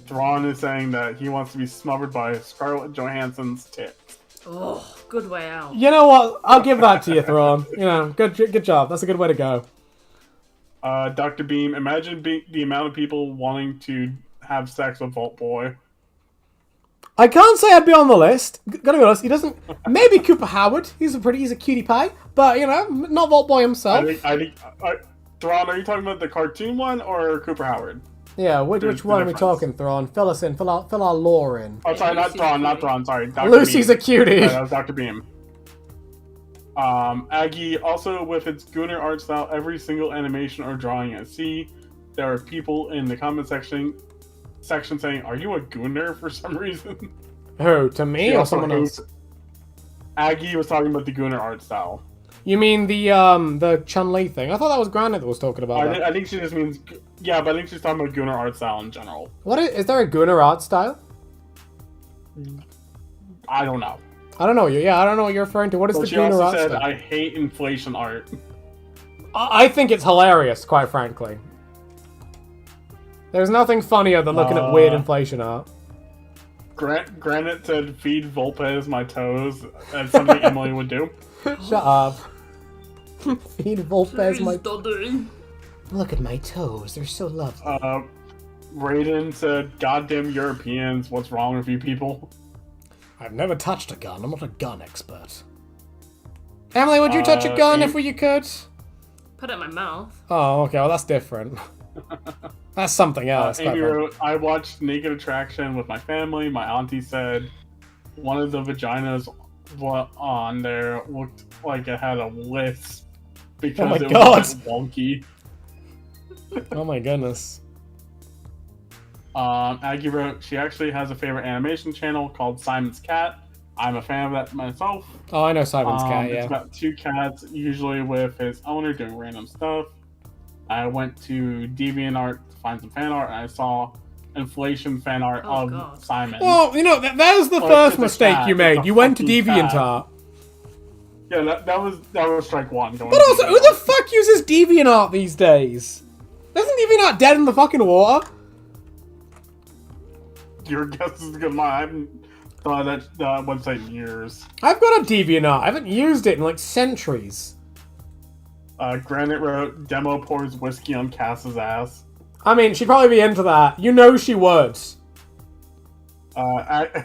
Thrawn is saying that he wants to be smothered by Scarlett Johansson's tits. Oh, good way out. You know what? I'll give that to you, Thrawn. Good job. That's a good way to go. Dr. Beam, imagine the amount of people wanting to have sex with Vault Boy. I can't say I'd be on the list. Gotta be honest, he doesn't. Maybe Cooper Howard. He's a cutie pie, but not Vault Boy himself. I think. Thrawn, are you talking about the cartoon one or Cooper Howard? Yeah, which one are we talking, Thrawn? Fill us in. Fill our lore in. Oh, sorry, not Thrawn. Sorry, Dr. Lucy's Beam. a cutie. That was Dr. Beam. Aggie, also with its Gunner art style, every single animation or drawing I see, there are people in the comment section saying, "Are you a Gunner?" for some reason. Who? To me or someone else? Aggie was talking about the Gunner art style. You mean the Chun-Li thing? I thought that was Granite that was talking about that. I think she just means... Yeah, but I think she's talking about Gunner art style in general. Is there a Gunner art style? I don't know. I don't know. Yeah, I don't know what you're referring to. What is the Gunner art said, style? I hate inflation art. I think it's hilarious, quite frankly. There's nothing funnier than looking at weird inflation art. Granite said, feed Volpez my toes. That's something Emily would do. Shut up. Feed Volpez my... Daddy. Look at my toes. They're so lovely. Raiden said, goddamn Europeans, what's wrong with you people? I've never touched a gun. I'm not a gun expert. Emily, would you touch a gun if you could? Put it in my mouth. Oh, okay. Well, that's different. That's something else. Amy wrote, I watched Naked Attraction with my family. My auntie said one of the vaginas on there looked like it had a lisp because it was a bit wonky. Oh my goodness. Aggie wrote, she actually has a favorite animation channel called Simon's Cat. I'm a fan of that myself. Oh, I know Simon's Cat, yeah. It's about two cats, usually with his owner doing random stuff. I went to DeviantArt to find some fan art, and I saw inflation fan art of Simon. Well, that was the first mistake you made. You went to DeviantArt. Yeah, that was strike one. But also, who the fuck uses DeviantArt these days? Isn't DeviantArt dead in the fucking water? Your guess is good. I haven't thought of that website in years. I've got a DeviantArt. I haven't used it in like centuries. Granite wrote, Demo pours whiskey on Cass's ass. I mean, she'd probably be into that. You know she would.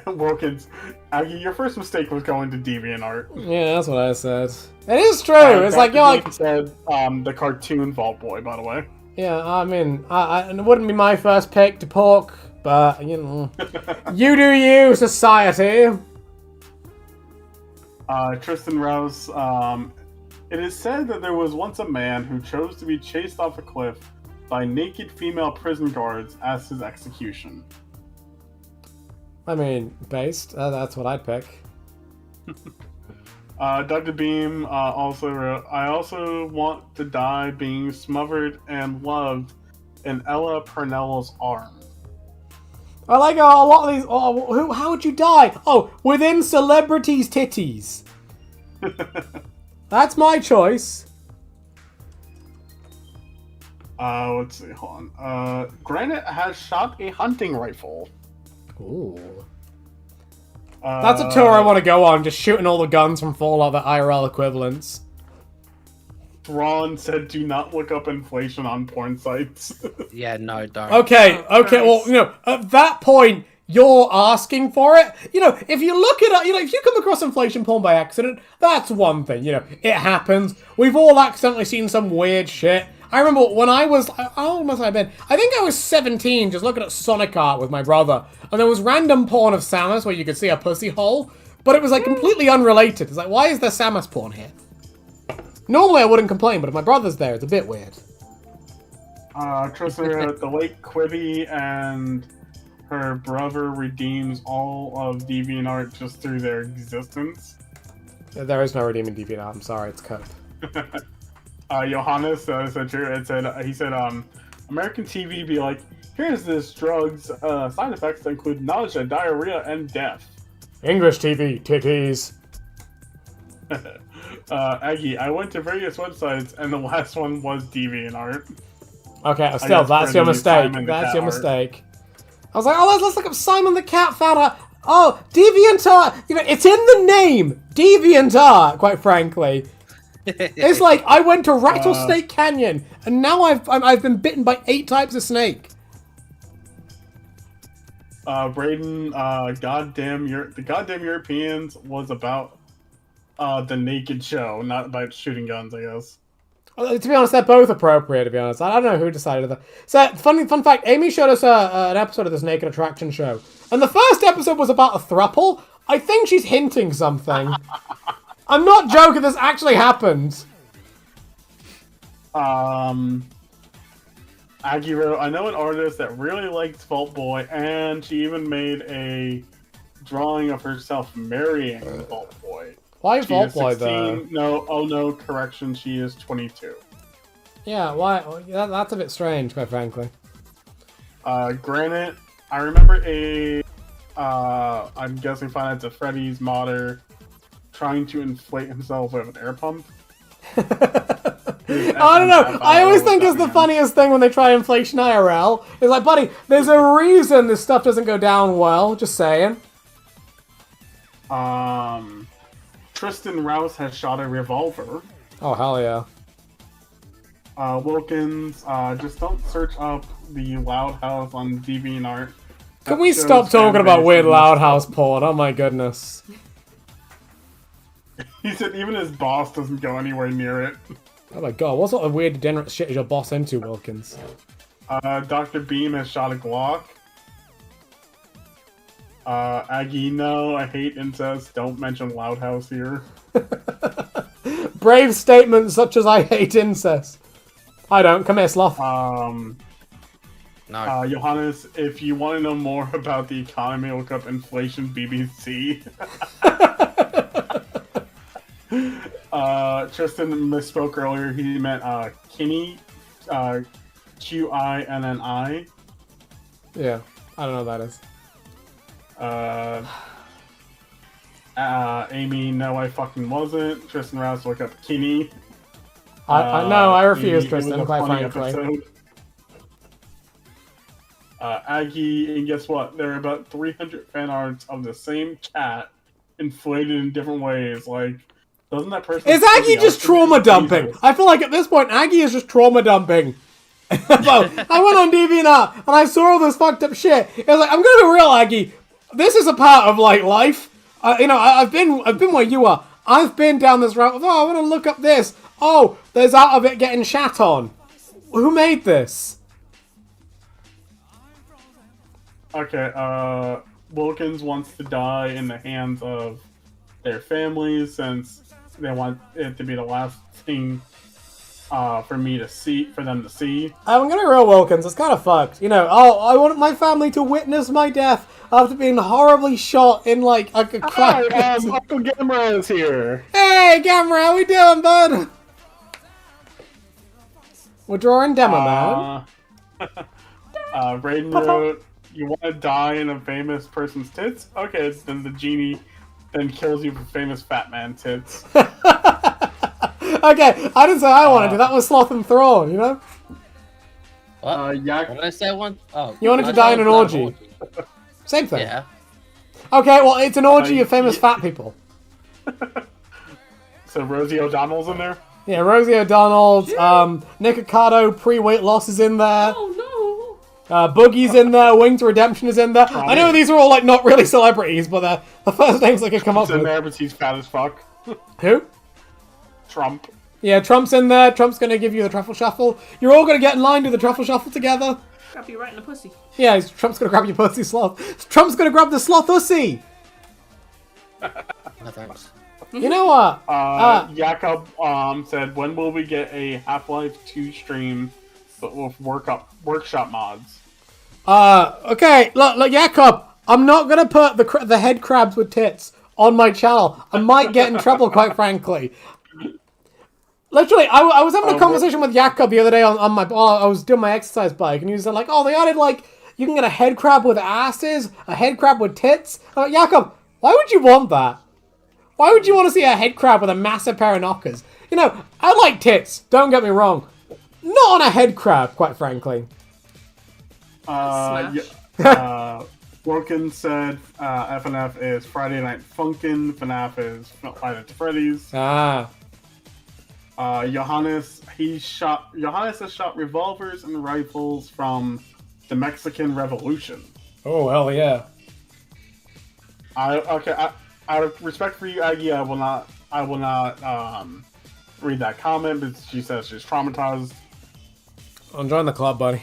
Wilkins, Aggie, your first mistake was going to DeviantArt. Yeah, that's what I said. It is true. It's like, said the cartoon Vault Boy, by the way. Yeah, I mean, it wouldn't be my first pick to pork, but, you do you, society. Tristan Rouse, it is said that there was once a man who chose to be chased off a cliff by naked female prison guards as his execution. I mean, based. That's what I'd pick. Dr. Beam also wrote, I also want to die being smothered and loved in Ella Purnell's arms. I like a lot of these. Oh, how would you die? Oh, within celebrities' titties. That's my choice. Let's see, hold on. Granite has shot a hunting rifle. Ooh. That's a tour I want to go on, just shooting all the guns from Fallout, the IRL equivalents. Thrawn said, do not look up inflation on porn sites. Yeah, no, don't. Okay, well, at that point, you're asking for it. If you look it up, if you come across inflation porn by accident, that's one thing. It happens. We've all accidentally seen some weird shit. I remember when I was, how old must I have been? I think I was 17, just looking at Sonic art with my brother, and there was random porn of Samus where you could see a pussy hole, but it was like completely unrelated. It's like, why is there Samus porn here? Normally I wouldn't complain, but if my brother's there, it's a bit weird. Tristan, the late Quibi and her brother redeems all of DeviantArt just through their existence. There is no redeeming DeviantArt, I'm sorry, it's code. Johannes said, he said, American TV be like, here's this drug's side effects that include nausea, diarrhea, and death. English TV, titties. Aggie, I went to various websites, and the last one was DeviantArt. Okay, still, that's your mistake. That's your mistake. I was like, oh, let's look up Simon the Cat found out. Oh, DeviantArt. You know, it's in the name. DeviantArt, quite frankly. It's like I went to Rattlesnake Canyon, and now I've been bitten by 8 types of snake. Braden, the goddamn Europeans was about the naked show, not about shooting guns, I guess. To be honest, they're both appropriate, to be honest. I don't know who decided that. So, fun fact, Amy showed us an episode of this Naked Attraction show. And the first episode was about a throuple. I think she's hinting something. I'm not joking, this actually happened. Aggie wrote, I know an artist that really likes Vault Boy, and she even made a drawing of herself marrying Vault Boy. Why She Vault is Boy, 16. though? No, correction, she is 22. Yeah, why? That's a bit strange, quite frankly. Granite, I remember I'm guessing Five Nights at Freddy's modder trying to inflate himself with an air pump. I don't know. I always think it's the funniest thing when they try inflation IRL. It's like, buddy, there's a reason this stuff doesn't go down well. Just saying. Tristan Rouse has shot a revolver. Oh, hell yeah. Wilkins, just don't search up the Loud House on DeviantArt. Can we stop talking about weird Loud House porn? Oh my goodness. He said even his boss doesn't go anywhere near it. Oh my god, what sort of weird degenerate shit is your boss into, Wilkins? Dr. Beam has shot a Glock. Aggie, no, I hate incest. Don't mention Loud House here. Brave statements such as I hate incest. I don't. Come here, sloth. No. Johannes, if you want to know more about the economy, look up inflation BBC. Tristan misspoke earlier. He meant Kinney, Qinni. Yeah, I don't know what that is. Amy, no, I fucking wasn't. Tristan Rouse, look up Kinney. No, I refuse, Tristan, quite frankly. Aggie, and guess what? There are about 300 fan arts of the same cat inflated in different ways. Like, doesn't that person... Is Aggie just trauma dumping? I feel like at this point, Aggie is just trauma dumping. So, I went on DeviantArt, and I saw all this fucked up shit. It was like, I'm gonna be real, Aggie. This is a part of, like, life. I've been where you are. I've been down this route of, I want to look up this. Oh, there's out of it getting shat on. Who made this? Okay, Wilkins wants to die in the hands of their families since they want it to be the last thing for them to see. I'm gonna be real, Wilkins. It's kind of fucked. I want my family to witness my death after being horribly shot in, like, a crack. Hi, Uncle Gamera is here. Hey, Gamera, how we doing, bud? We're drawing Demoman. Raiden wrote, you want to die in a famous person's tits? Okay, then the genie then kills you for famous fat man tits. Okay, I didn't say I wanted to. That was Sloth and Thrawn, you know? What? What did I say I want? Oh, you wanted to die in an orgy. Same thing. Yeah. Okay, well, it's an orgy of famous fat people. So Rosie O'Donnell's in there? Yeah, Rosie O'Donnell, Nick Ocado, pre-weight loss is in there. Oh no! Boogie's in there, Winged Redemption is in there. I know these are all, like, not really celebrities, but the first names I could come up He's in with. there, but he's fat as fuck. Who? Trump. Yeah, Trump's in there. Trump's gonna give you the truffle shuffle. You're all gonna get in line, do the truffle shuffle together. Grab you right in the pussy. Yeah, Trump's gonna grab your pussy, Sloth. Trump's gonna grab the sloth pussy. No thanks. You know what? Jakob said, when will we get a Half-Life 2 stream but with workshop mods? Okay, look, Jakob. I'm not gonna put the head crabs with tits on my channel. I might get in trouble, quite frankly. Literally, I was having a conversation with Jakob the other day on my. I was doing my exercise bike, and he was like, "Oh, they added like you can get a head crab with asses, a head crab with tits." I'm like, Jakob, why would you want that? Why would you want to see a head crab with a massive pair of knockers? You know, I like tits. Don't get me wrong. Not on a head crab, quite frankly. Woken said FNF is Friday Night Funkin', FNAF is Five Nights at Freddy's. Johannes has shot revolvers and rifles from the Mexican Revolution. Oh, hell yeah. Out of respect for you, Aggie, I will not read that comment, but she says she's traumatized. I'm joining the club, buddy.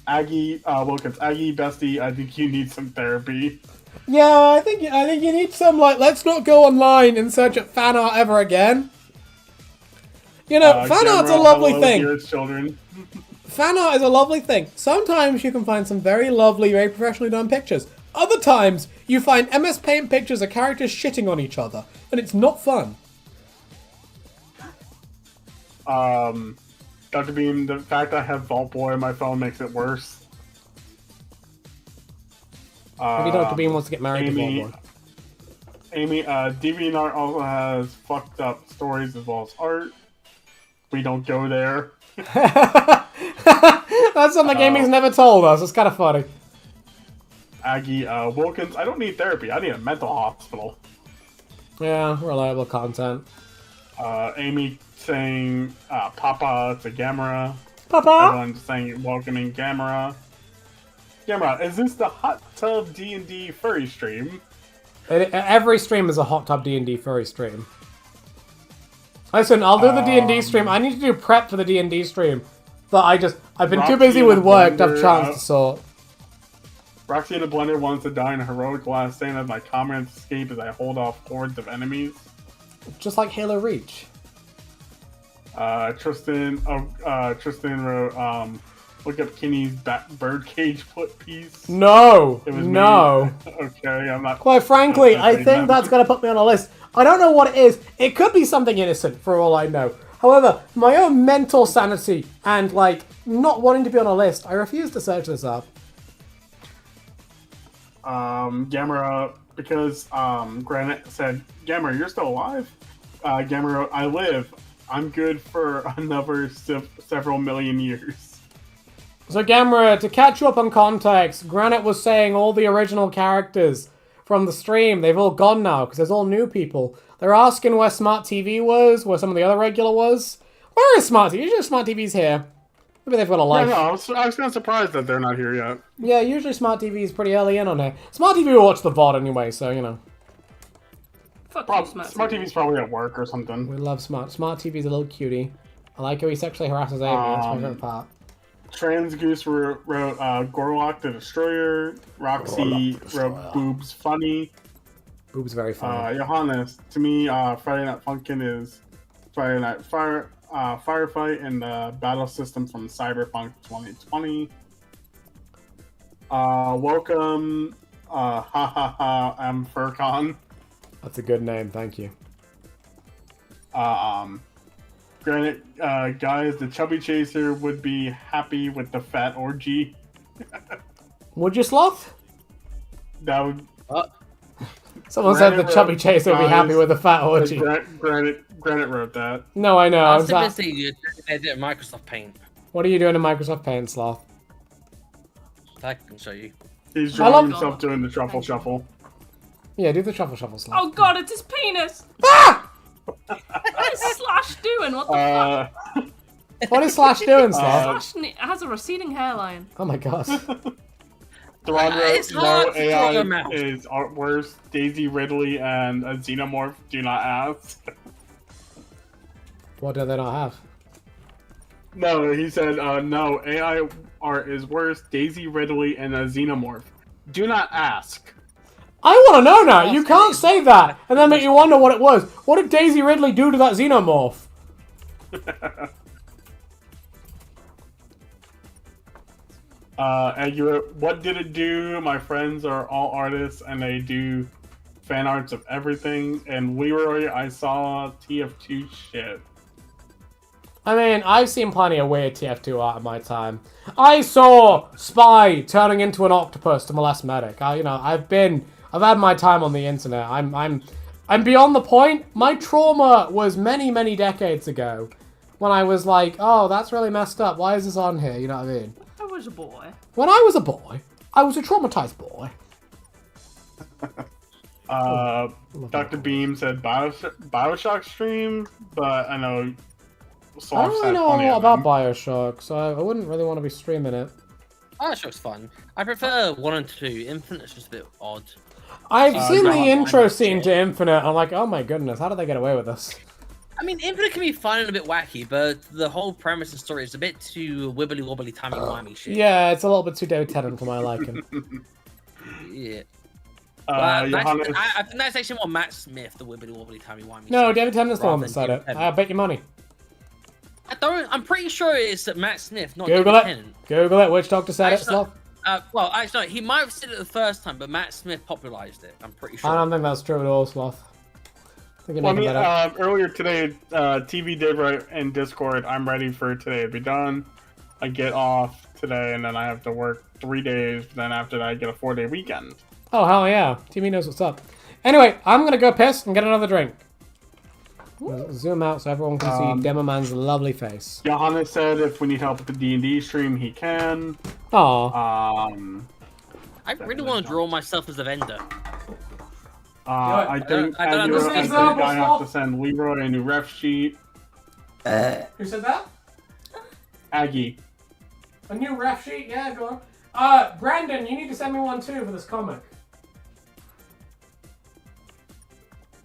Aggie, Wilkins, Aggie, bestie, I think you need some therapy. Yeah, I think you need some, like, let's not go online and search at fan art ever again. You know, fan art's a lovely thing. Children. Fan art is a lovely thing. Sometimes you can find some very lovely, very professionally done pictures. Other times, you find MS Paint pictures of characters shitting on each other, and it's not fun. Dr. Beam, the fact I have Vault Boy on my phone makes it worse. Maybe Dr. Beam wants to get married to Vault Boy. Amy, DeviantArt also has fucked up stories as well as art. We don't go there. That's something Amy's never told us. It's kind of funny. Aggie, Wilkins, I don't need therapy. I need a mental hospital. Yeah, reliable content. Amy saying, Papa to Gamera. Papa? Everyone's saying, welcoming Gamera. Gamera, is this the Hot Tub D&D furry stream? Every stream is a Hot Tub D&D furry stream. Listen, I'll do the D&D stream. I need to do prep for the D&D stream. But I've been too busy with work to have a chance to sort. Roxy in the Blender wants to die in a heroic last stand as my comrades escape as I hold off hordes of enemies. Just like Halo Reach. Tristan wrote, look up Kenny's birdcage foot piece. No! It was no! Okay, I'm not... Quite frankly, I think that's going to put me on a list. I don't know what it is. It could be something innocent, for all I know. However, my own mental sanity and, like, not wanting to be on a list, I refuse to search this up. Gamera, because Granite said, Gamera, you're still alive? Gamera, I live. I'm good for another several million years. So Gamera, to catch you up on context, Granite was saying all the original characters from the stream, they've all gone now, because there's all new people. They're asking where Smart TV was, where some of the other regular was. Where is Smart TV? Usually Smart TV's here. Maybe they've got a life. Yeah, no, I was kind of surprised that they're not here yet. Yeah, usually Smart TV is pretty early in on it. Smart TV will watch the VOD anyway, so, you know. Fuck you, Smart TV's probably at work or something. We love Smart. Smart TV's a little cutie. I like how he sexually harasses Amy. That's my favorite part. Trans Goose wrote Gorlock the Destroyer. Roxy wrote Boobs Funny. Boobs very funny. Johannes, to me, Friday Night Funkin' is Friday Night Firefight and the battle system from Cyberpunk 2020. Welcome, I'm Furcon. That's a good name, thank you. Granted, guys, the Chubby Chaser would be happy with the fat orgy. Would you, Sloth? That would... Someone said the Chubby Chaser would be happy with the fat orgy. Granite wrote that. No, I know. I was busy doing Microsoft Paint. What are you doing in Microsoft Paint, Sloth? I can show you. He's drawing himself doing the truffle shuffle. Yeah, do the truffle shuffle, Sloth. Oh god, it's his penis! Ah! What is Slash doing? What the fuck? What is Slash doing, Sloth? Slash has a receding hairline. Oh my god. It's no AI is worse. Daisy Ridley and a xenomorph do not ask. What do they not have? No, he said, no, AI art is worse. Daisy Ridley and a xenomorph. Do not ask. I want to know now. You can't say that and then make you wonder what it was. What did Daisy Ridley do to that xenomorph? What did it do? My friends are all artists and they do fan arts of everything. And Leroy, I saw TF2 shit. I mean, I've seen plenty of weird TF2 art in my time. I saw Spy turning into an octopus to molest Medic. I've had my time on the internet. I'm beyond the point. My trauma was many, many decades ago, when I was like, oh, that's really messed up. Why is this on here? You know what I mean? I was a boy. When I was a boy, I was a traumatized boy. Dr. Beam said Bioshock stream, but I know. I don't really know a lot about Bioshock, so I wouldn't really want to be streaming it. Bioshock's fun. I prefer 1 and 2. Infinite's just a bit odd. I've seen the intro scene to Infinite, and I'm like, oh my goodness, how did they get away with this? I mean, Infinite can be fun and a bit wacky, but the whole premise and story is a bit too wibbly-wobbly, timey-wimey shit. Yeah, it's a little bit too David Tennant for my liking. Yeah. Johannes... I think that's actually more Matt Smith, the wibbly-wobbly, timey-wimey. No, David Tennant's the one that said it. I bet you money. I'm pretty sure it's Matt Smith, not Google David it. Tennant. Google it. Which doctor said it, Sloth? Well, actually, he might have said it the first time, but Matt Smith popularized it. I'm pretty sure. I don't think that's true at all, Sloth. Earlier today, TV did write in Discord, I'm ready for today to be done. I get off today, and then I have to work 3 days. Then after that, I get a 4-day weekend. Oh, hell yeah. TV knows what's up. Anyway, I'm going to go piss and get another drink. Zoom out so everyone can see Demoman's lovely face. Johannes said if we need help with the D&D stream, he can. Aww. I really want to draw myself as a vendor. I think I have to send Leroy a new ref sheet. Who said that? Aggie. A new ref sheet? Yeah, go on. Brandon, you need to send me one too for this comic.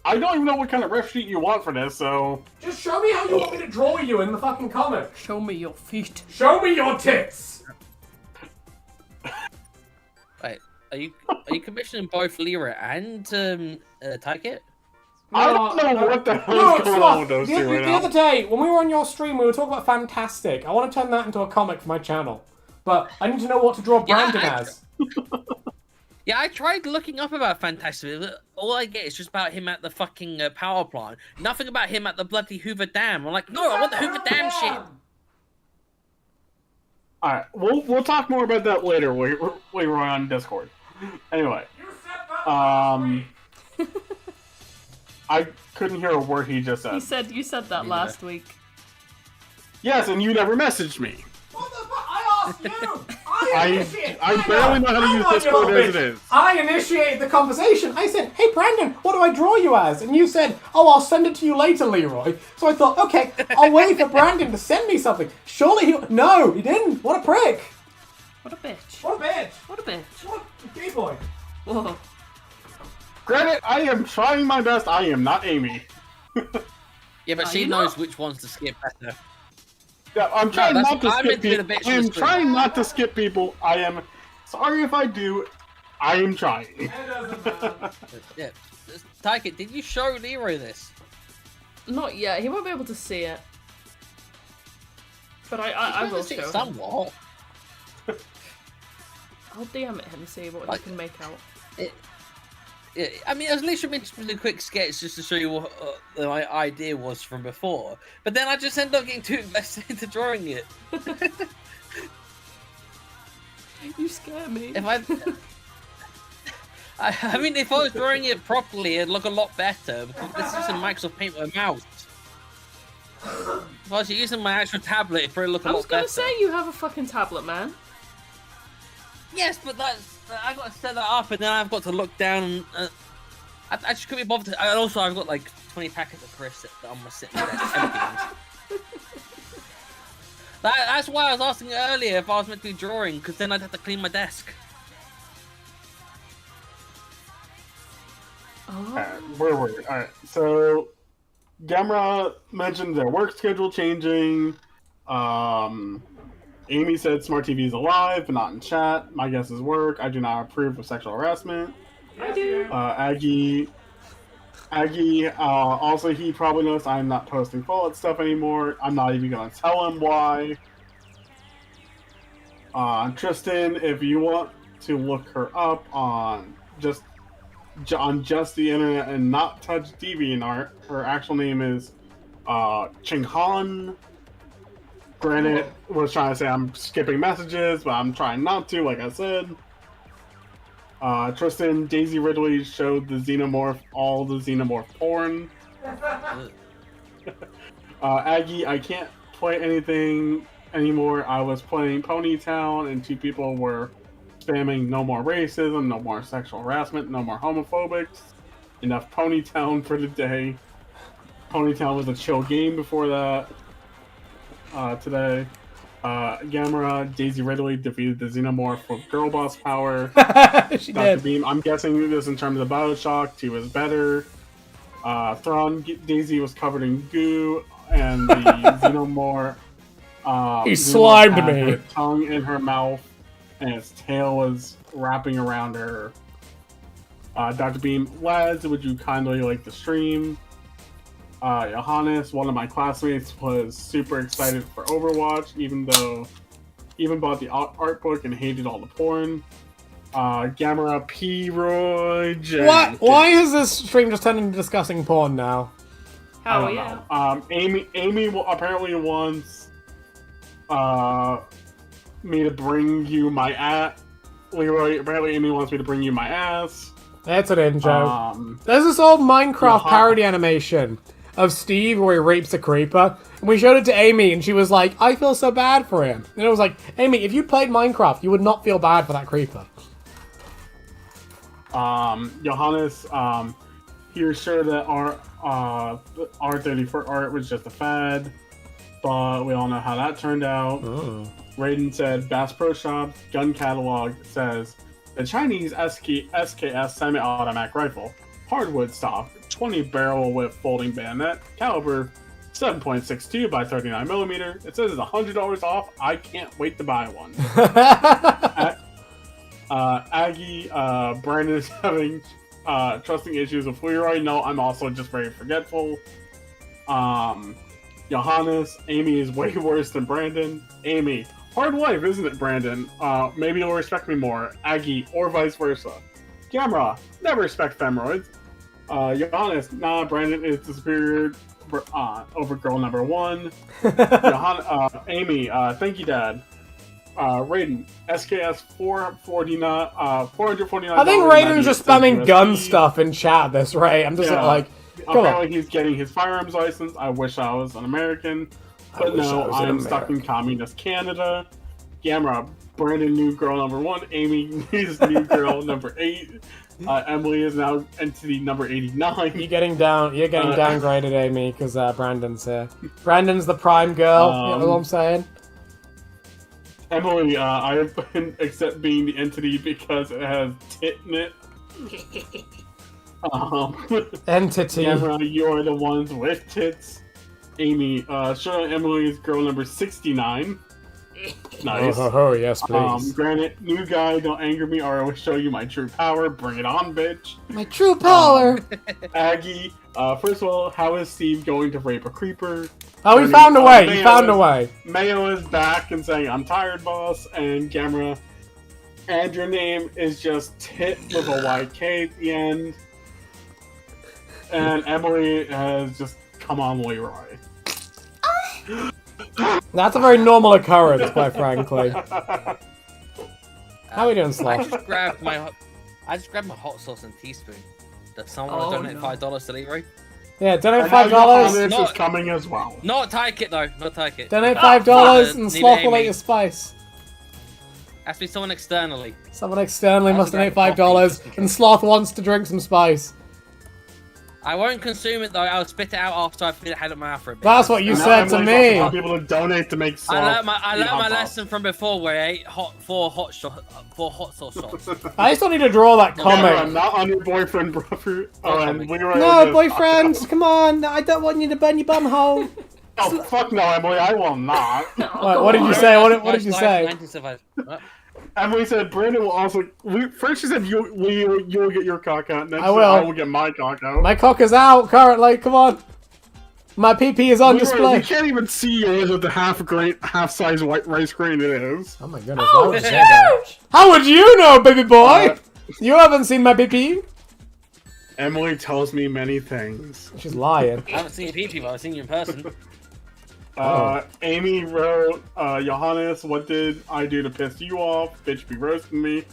I don't even know what kind of ref sheet you want for this, so... Just show me how you want me to draw you in the fucking comic. Show me your feet. Show me your tits! Wait, are you commissioning both Leroy and Tyket? I don't know what the hell is going on with those two right now. The other day, when we were on your stream, we were talking about Fantastic. I want to turn that into a comic for my channel. But I need to know what to draw Brandon as. Yeah, I tried looking up about Fantastic, but all I get is just about him at the fucking power plant. Nothing about him at the bloody Hoover Dam. I'm like, no, I want the Hoover Dam shit. Alright, we'll talk more about that later. We're on Discord. Anyway. I couldn't hear a word he just said. You said that last week. Yes, and you never messaged me. What the fuck? I asked you! I barely know how to use Discord as it is. I initiated the conversation. I said, hey Brandon, what do I draw you as? And you said, oh, I'll send it to you later, Leroy. So I thought, okay, I'll wait for Brandon to send me something. Surely he'll... No, he didn't. What a prick. What a bitch. What a bitch. What a bitch. What a gay boy. Whoa. Granted, I am trying my best. I am not Amy. Yeah, but she knows which ones to skip better. Yeah, I'm trying not to skip people. I am trying not to skip people. I am sorry if I do. I am trying. Yeah. Tyket, did you show Leroy this? Not yet. He won't be able to see it. But I will show him. Somewhat. I'll DM it him and see what he can make out. Yeah, I mean, at least it's a quick sketch just to show you what my idea was from before. But then I just end up getting too invested into drawing it. You scare me. If I mean, if I was drawing it properly, it'd look a lot better. Because this is just a Microsoft Paint with a mouse. If I was using my actual tablet, it'd probably look a lot better. I was gonna say you have a fucking tablet, man. Yes, but I've got to set that up, and then I've got to look down. I just couldn't be bothered. And also, I've got like 20 packets of crisps that I'm sitting there. That's why I was asking earlier if I was meant to be drawing, because then I'd have to clean my desk. Alright, where were we? Alright, so Gamera mentioned their work schedule changing. Amy said Smart TV is alive, but not in chat. My guess is work. I do not approve of sexual harassment. I do. Aggie, also he probably knows I'm not posting Fallout stuff anymore. I'm not even going to tell him why. Tristan, if you want to look her up on just the internet and not touch DeviantArt, her actual name is Ching Han. Granted, was trying to say I'm skipping messages, but I'm trying not to, like I said. Tristan, Daisy Ridley showed all the xenomorph porn. Aggie, I can't play anything anymore. I was playing Ponytown, and 2 people were spamming no more racism, no more sexual harassment, no more homophobics. Enough Ponytown for the day. Ponytown was a chill game before that. Today. Gamera, Daisy Ridley defeated the Xenomorph with Girl Boss power. She Dr. did. Beam, I'm guessing this in terms of Bioshock, she was better. Daisy was covered in goo, and the Xenomorph... He slimed had me. her tongue in her mouth, and its tail was wrapping around her. Dr. Beam, lads, would you kindly like the stream? Johannes, one of my classmates, was super excited for Overwatch, even bought the art book and hated all the porn. Gamera P. Roy J. What? Why is this stream just turning into discussing porn now? Hell yeah. Amy apparently wants me to bring you my ass. Leroy, apparently Amy wants me to bring you my ass. That's an in-joke. There's this old Minecraft parody animation of Steve where he rapes a creeper. And we showed it to Amy, and she was like, I feel so bad for him. And it was like, Amy, if you played Minecraft, you would not feel bad for that creeper. Johannes, you're sure that our R34 art was just a fad, but we all know how that turned out. Raiden said, Bass Pro Shop's gun catalog says, the Chinese SKS semi-automatic rifle, hardwood stock, 20 barrel with folding bayonet, caliber 7.62 by 39mm. It says it's $100 off. I can't wait to buy one. Aggie, Brandon is having trusting issues with Leroy. No, I'm also just very forgetful. Johannes, Amy is way worse than Brandon. Amy, hard life, isn't it, Brandon? Maybe you'll respect me more. Aggie, or vice versa. Gamera, never respect femoroids. Johannes, nah, Brandon is the superior over girl number 1. Amy, thank you, Dad. Raiden, SKS 449. I think Raiden's just spamming gun stuff in chat at this rate. I'm just like, apparently he's getting his firearms license. I wish I was an American. But no, I'm stuck in communist Canada. Gamera, Brandon, new girl number 1. Amy is new girl number 8. Emily is now entity number 89. You're getting downgraded, Amy, because Brandon's here. Brandon's the prime girl, you know what I'm saying? Emily, I have been accept being the entity because it has tit in it. Entity. Gamera, you're the ones with tits. Amy, show Emily is girl number 69. Nice. Oh, yes, please. Granted, new guy, don't anger me or I will show you my true power. Bring it on, bitch. My true power! Aggie, first of all, how is Steve going to rape a creeper? Oh, he found a way. He found a way. Mayo is back and saying, I'm tired, boss. And Gamera, and your name is just Tit with a YK at the end. And Emily has just come on, Leroy. That's a very normal occurrence, quite frankly. How are we doing, Slash? I just grabbed my hot sauce and teaspoon. Does someone want to donate $5 to Leroy? Yeah, donate $5. This is coming as well. Not tie kit though, not tie kit. Donate $5 and Sloth will let you spice. Has to be someone externally. Someone externally must donate $5 and Sloth wants to drink some spice. I won't consume it though. I'll spit it out after I've had it in my mouth for a bit. That's what you said to me. I want people to donate to make sauce. I learned my lesson from before where I ate four hot sauce shots. I still need to draw that comic. I'm not on your boyfriend, brother. No, boyfriend, come on. I don't want you to burn your bum hole. Oh, fuck no, Emily, I will not. What did you say? What did you say? Emily said Brandon will also... First she said you will get your cock out, and then I will get my cock out. My cock is out currently, come on. My PP is on display. You can't even see yours with the half-size white rice grain it is. Oh my goodness. How would you know, baby boy? You haven't seen my PP? Emily tells me many things. She's lying. I haven't seen your PP, but I've seen you in person. Amy wrote, Johannes, what did I do to piss you off? Bitch be roasting me.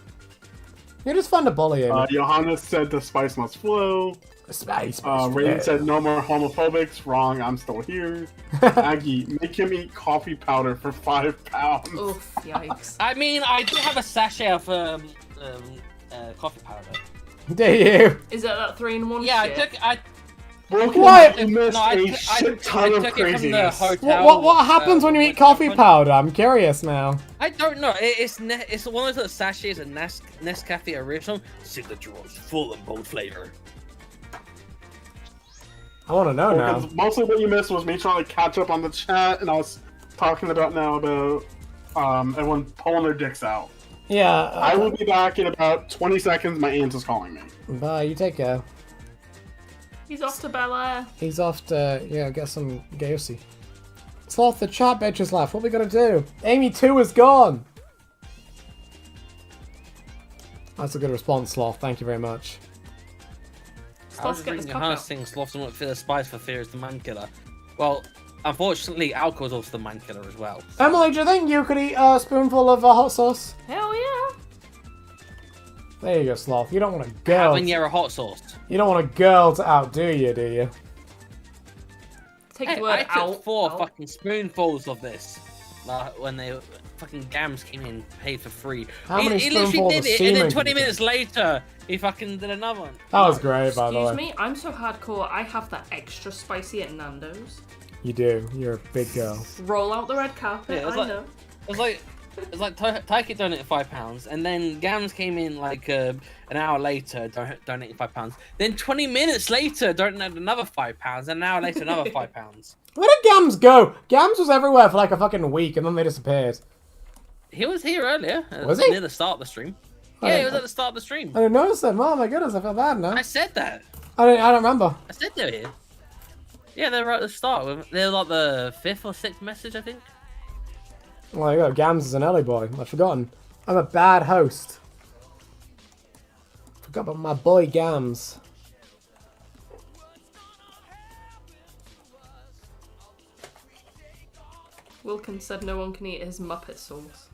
You're just fun to bully, Amy. Johannes said the spice must flow. Spice Rain said no more homophobics. Wrong, I'm still here. Aggie, make him eat coffee powder for £5. Oof, yikes. I mean, I do have a sachet of coffee powder. Do you? Is it that 3-in-1 Yeah, shit? What? You missed a shit ton of craziness. What happens when you eat coffee powder? I'm curious now. I don't know. It's one of those sachets of Nescafe Original. Signature was full and bold flavor. I want to know now. Mostly what you missed was me trying to catch up on the chat, and I was talking about everyone pulling their dicks out. Yeah. I will be back in about 20 seconds. My aunt is calling me. Bye, you take care. He's off to Bel Air. He's off to, get some gayosi. Sloth, the chat bitches left. What are we gonna do? Amy 2 is gone! That's a good response, Sloth. Thank you very much. Sloth's getting his cock out. Saying Sloth doesn't feel a spice for fear is the man killer. Well, unfortunately, alcohol is also the man killer as well. So. Emily, do you think you could eat a spoonful of hot sauce? Hell yeah. There you go, Sloth. You don't want a girl. Having a hot sauce. You don't want a girl to outdo you, do you? Take the word I took 4 fucking spoonfuls of this. When they fucking Gams came in, paid for free. How many he literally spoonfuls did of it, semen and then did 20 you minutes later, he fucking did another one. That was great, by the way. Excuse me, I'm so hardcore, I have that extra spicy at Nando's. You do. You're a big girl. Roll out the red carpet, Yeah, I know. It's like Taiki donated £5, and then Gams came in like an hour later, donating £5. Then 20 minutes later, donated another £5, and an hour later, another £5. Where did Gams go? Gams was everywhere for like a fucking week, and then they disappeared. He was here earlier. Was he? Near the start of the stream. Yeah, he was at the start of the stream. I didn't notice them. Oh my goodness, I feel bad now. I said that. I don't remember. I said they were here. Yeah, they were at the start. They were like the 5th or 6th message, I think. Well, you go. Gams is an early boy. I've forgotten. I'm a bad host. Forgot about my boy Gams. Wilkins said no one can eat his Muppet sauce.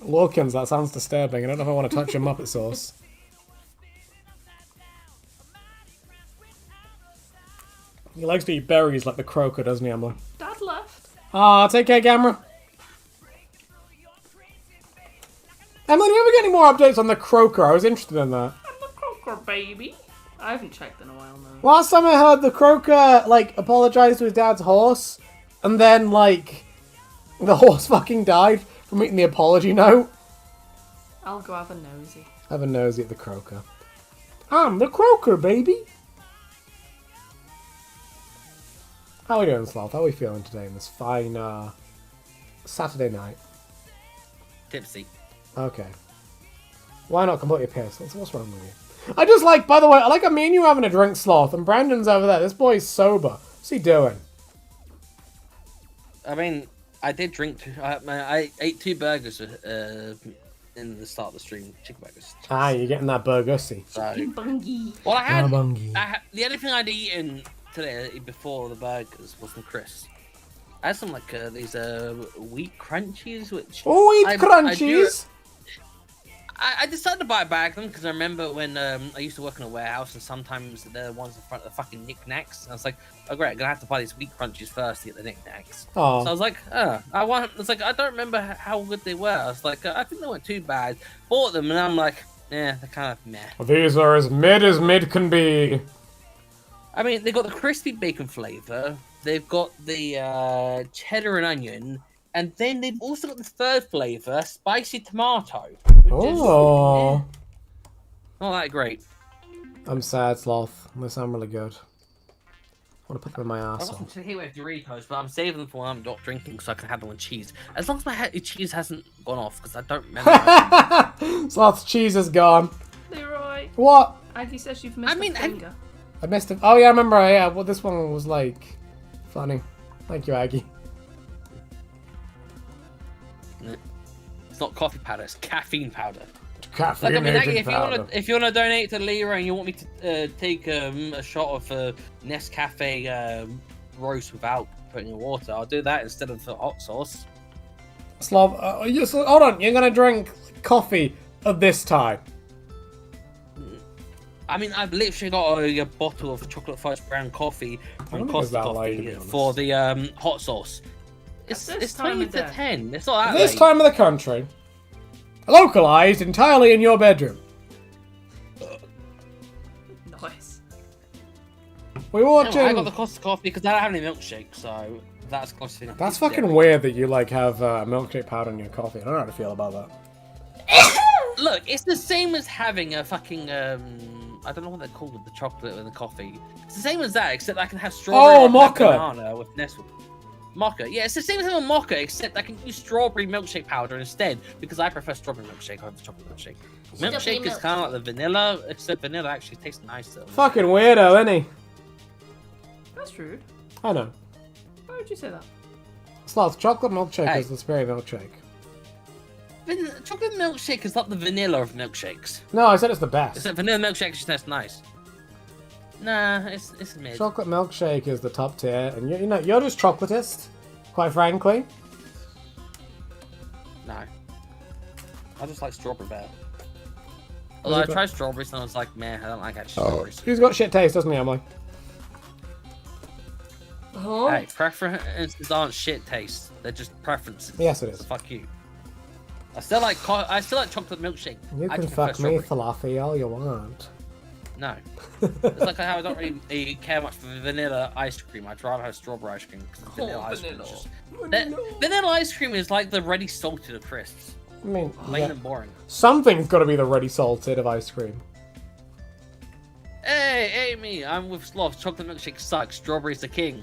Wilkins, that sounds disturbing. I don't know if I want to touch your Muppet sauce. He likes to eat berries like the croaker, doesn't he, Emily? Dad left. Ah, take care, Gamera. Emily, do you ever get any more updates on the croaker? I was interested in that. I'm the croaker, baby. I haven't checked in a while now. Last time I heard, the croaker, apologized to his dad's horse, and then, the horse fucking died from eating the apology note. I'll go have a nosy. Have a nosy at the croaker. I'm the croaker, baby. How are we doing, Sloth? How are we feeling today in this fine, Saturday night? Tipsy. Okay. Why not completely pissed? What's wrong with you? I just by the way, I like me and you having a drink, Sloth, and Brandon's over there. This boy's sober. What's he doing? I mean, I did drink. I ate 2 burgers in the start of the stream. Chicken burgers. Ah, you're getting that burgussy. So, Bungie. well, I had Bungie. the only thing I'd eaten today before the burgers was some crisps. I had some these wheat crunchies, which Wheat crunchies. I decided to buy a bag of them because I remember when I used to work in a warehouse and sometimes they're the ones in front of the fucking knickknacks. And I was like, oh great, I'm gonna have to buy these wheat crunchies first to get the knickknacks. Oh. So I was like, I don't remember how good they were. I was like, I think they weren't too bad. Bought them and I'm like, they're kind of meh. These are as mid can be. I mean, they've got the crispy bacon flavor. They've got the cheddar and onion, and then they've also got the third flavor, spicy tomato. Which Oh. is not that great. I'm sad, Sloth. They sound really good. I want to put them in my I arsehole. wasn't too here with Doritos, but I'm saving them for when I'm not drinking so I can have them with cheese. As long as my cheese hasn't gone off, because I don't remember. Sloth's cheese is gone. Leroy. What? Aggie says you've missed a finger. I missed it. Oh yeah, I remember. Yeah, well, this one was like funny. Thank you, Aggie. It's not coffee powder; it's caffeine powder. Caffeine Like, I mean, Aggie, powder. if you wanna donate to Leroy and you want me to take a shot of Nescafe roast without putting in water, I'll do that instead of the hot sauce. Sloth, hold on. You're gonna drink coffee at this time. I mean, I've literally got a bottle of chocolate fudge brown coffee from Costa Coffee for the hot sauce. It's 20 to 10. It's not that This late. time of the country, localized entirely in your bedroom. Nice. We watching. I got the Costa Coffee because I don't have any milkshake, so that's close enough. That's fucking weird that you like have milkshake powder in your coffee. I don't know how to feel about that. Look, it's the same as having a fucking I don't know what they're called with the chocolate and the coffee. It's the same as that, except I can have strawberry or mocha. banana with Nestle. Mocha, yeah, it's the same as having mocha, except I can use strawberry milkshake powder instead because I prefer strawberry milkshake over chocolate milkshake. Milkshake is kind of like the vanilla, except vanilla actually tastes nicer. Fucking weirdo, isn't he? That's rude. I know. Why would you say that? Sloth, chocolate milkshake Hey. is the spirit milkshake. Chocolate milkshake is not the vanilla of milkshakes. No, I said it's the best. Except vanilla milkshake just tastes nice. Nah, it's mid. Chocolate milkshake is the top tier, and you're just chocolatist, quite frankly. No. I just like strawberry better. Although I tried strawberries and I was like, meh, I don't like actual strawberries. He's got shit taste, doesn't he, Emily? Huh? Hey, preferences aren't shit taste. They're just preferences. Yes, it is. So fuck you. I still like chocolate milkshake. You I can just prefer fuck me, strawberry. falafel, all you want. No. It's like how I don't really care much for vanilla ice cream. I'd rather have strawberry ice cream. Vanilla ice cream is just... Vanilla ice cream is like the ready salted of crisps. I mean, Plain and boring. something's got to be the ready salted of ice cream. Hey, Amy, I'm with Sloth. Chocolate milkshake sucks. Strawberry's the king.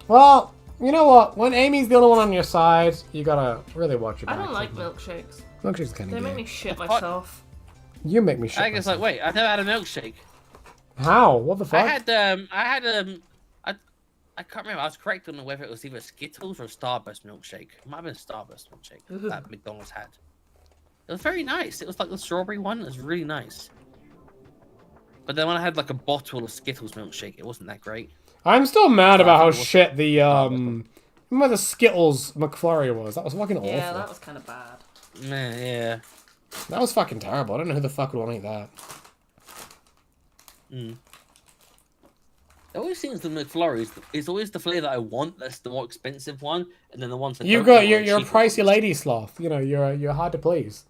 Well, you know what? When Amy's the only one on your side, you gotta really watch your back. I don't like sometimes. milkshakes. Milkshake's kind They of make me shit myself. You make me shit I guess myself. like, wait, I've never had a milkshake. How? What the fuck? I can't remember. I was correct on whether it was either Skittles or Starburst milkshake. It might have been Starburst milkshake that McDonald's had. It was very nice. It was like the strawberry one. It was really nice. But then when I had like a bottle of Skittles milkshake, it wasn't that great. I'm still mad about how it was- shit the remember the Skittles McFlurry was. That was fucking awful. Yeah, that was kind of bad. Yeah. That was fucking terrible. I don't know who the fuck would want to eat that. It always seems the McFlurry is always the flavor that I want. That's the more expensive one, and then the ones that You've don't got want you're are a cheaper pricey ones. lady sloth. You know you're hard to please.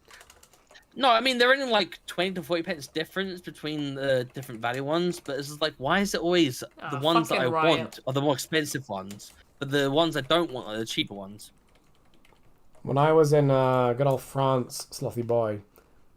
No, I mean they're only like 20 to 40 pence difference between the different value ones, but it's just like why is it always the ones that I fucking riot. want are the more expensive ones, but the ones I don't want are the cheaper ones. When I was in good old France, slothy boy,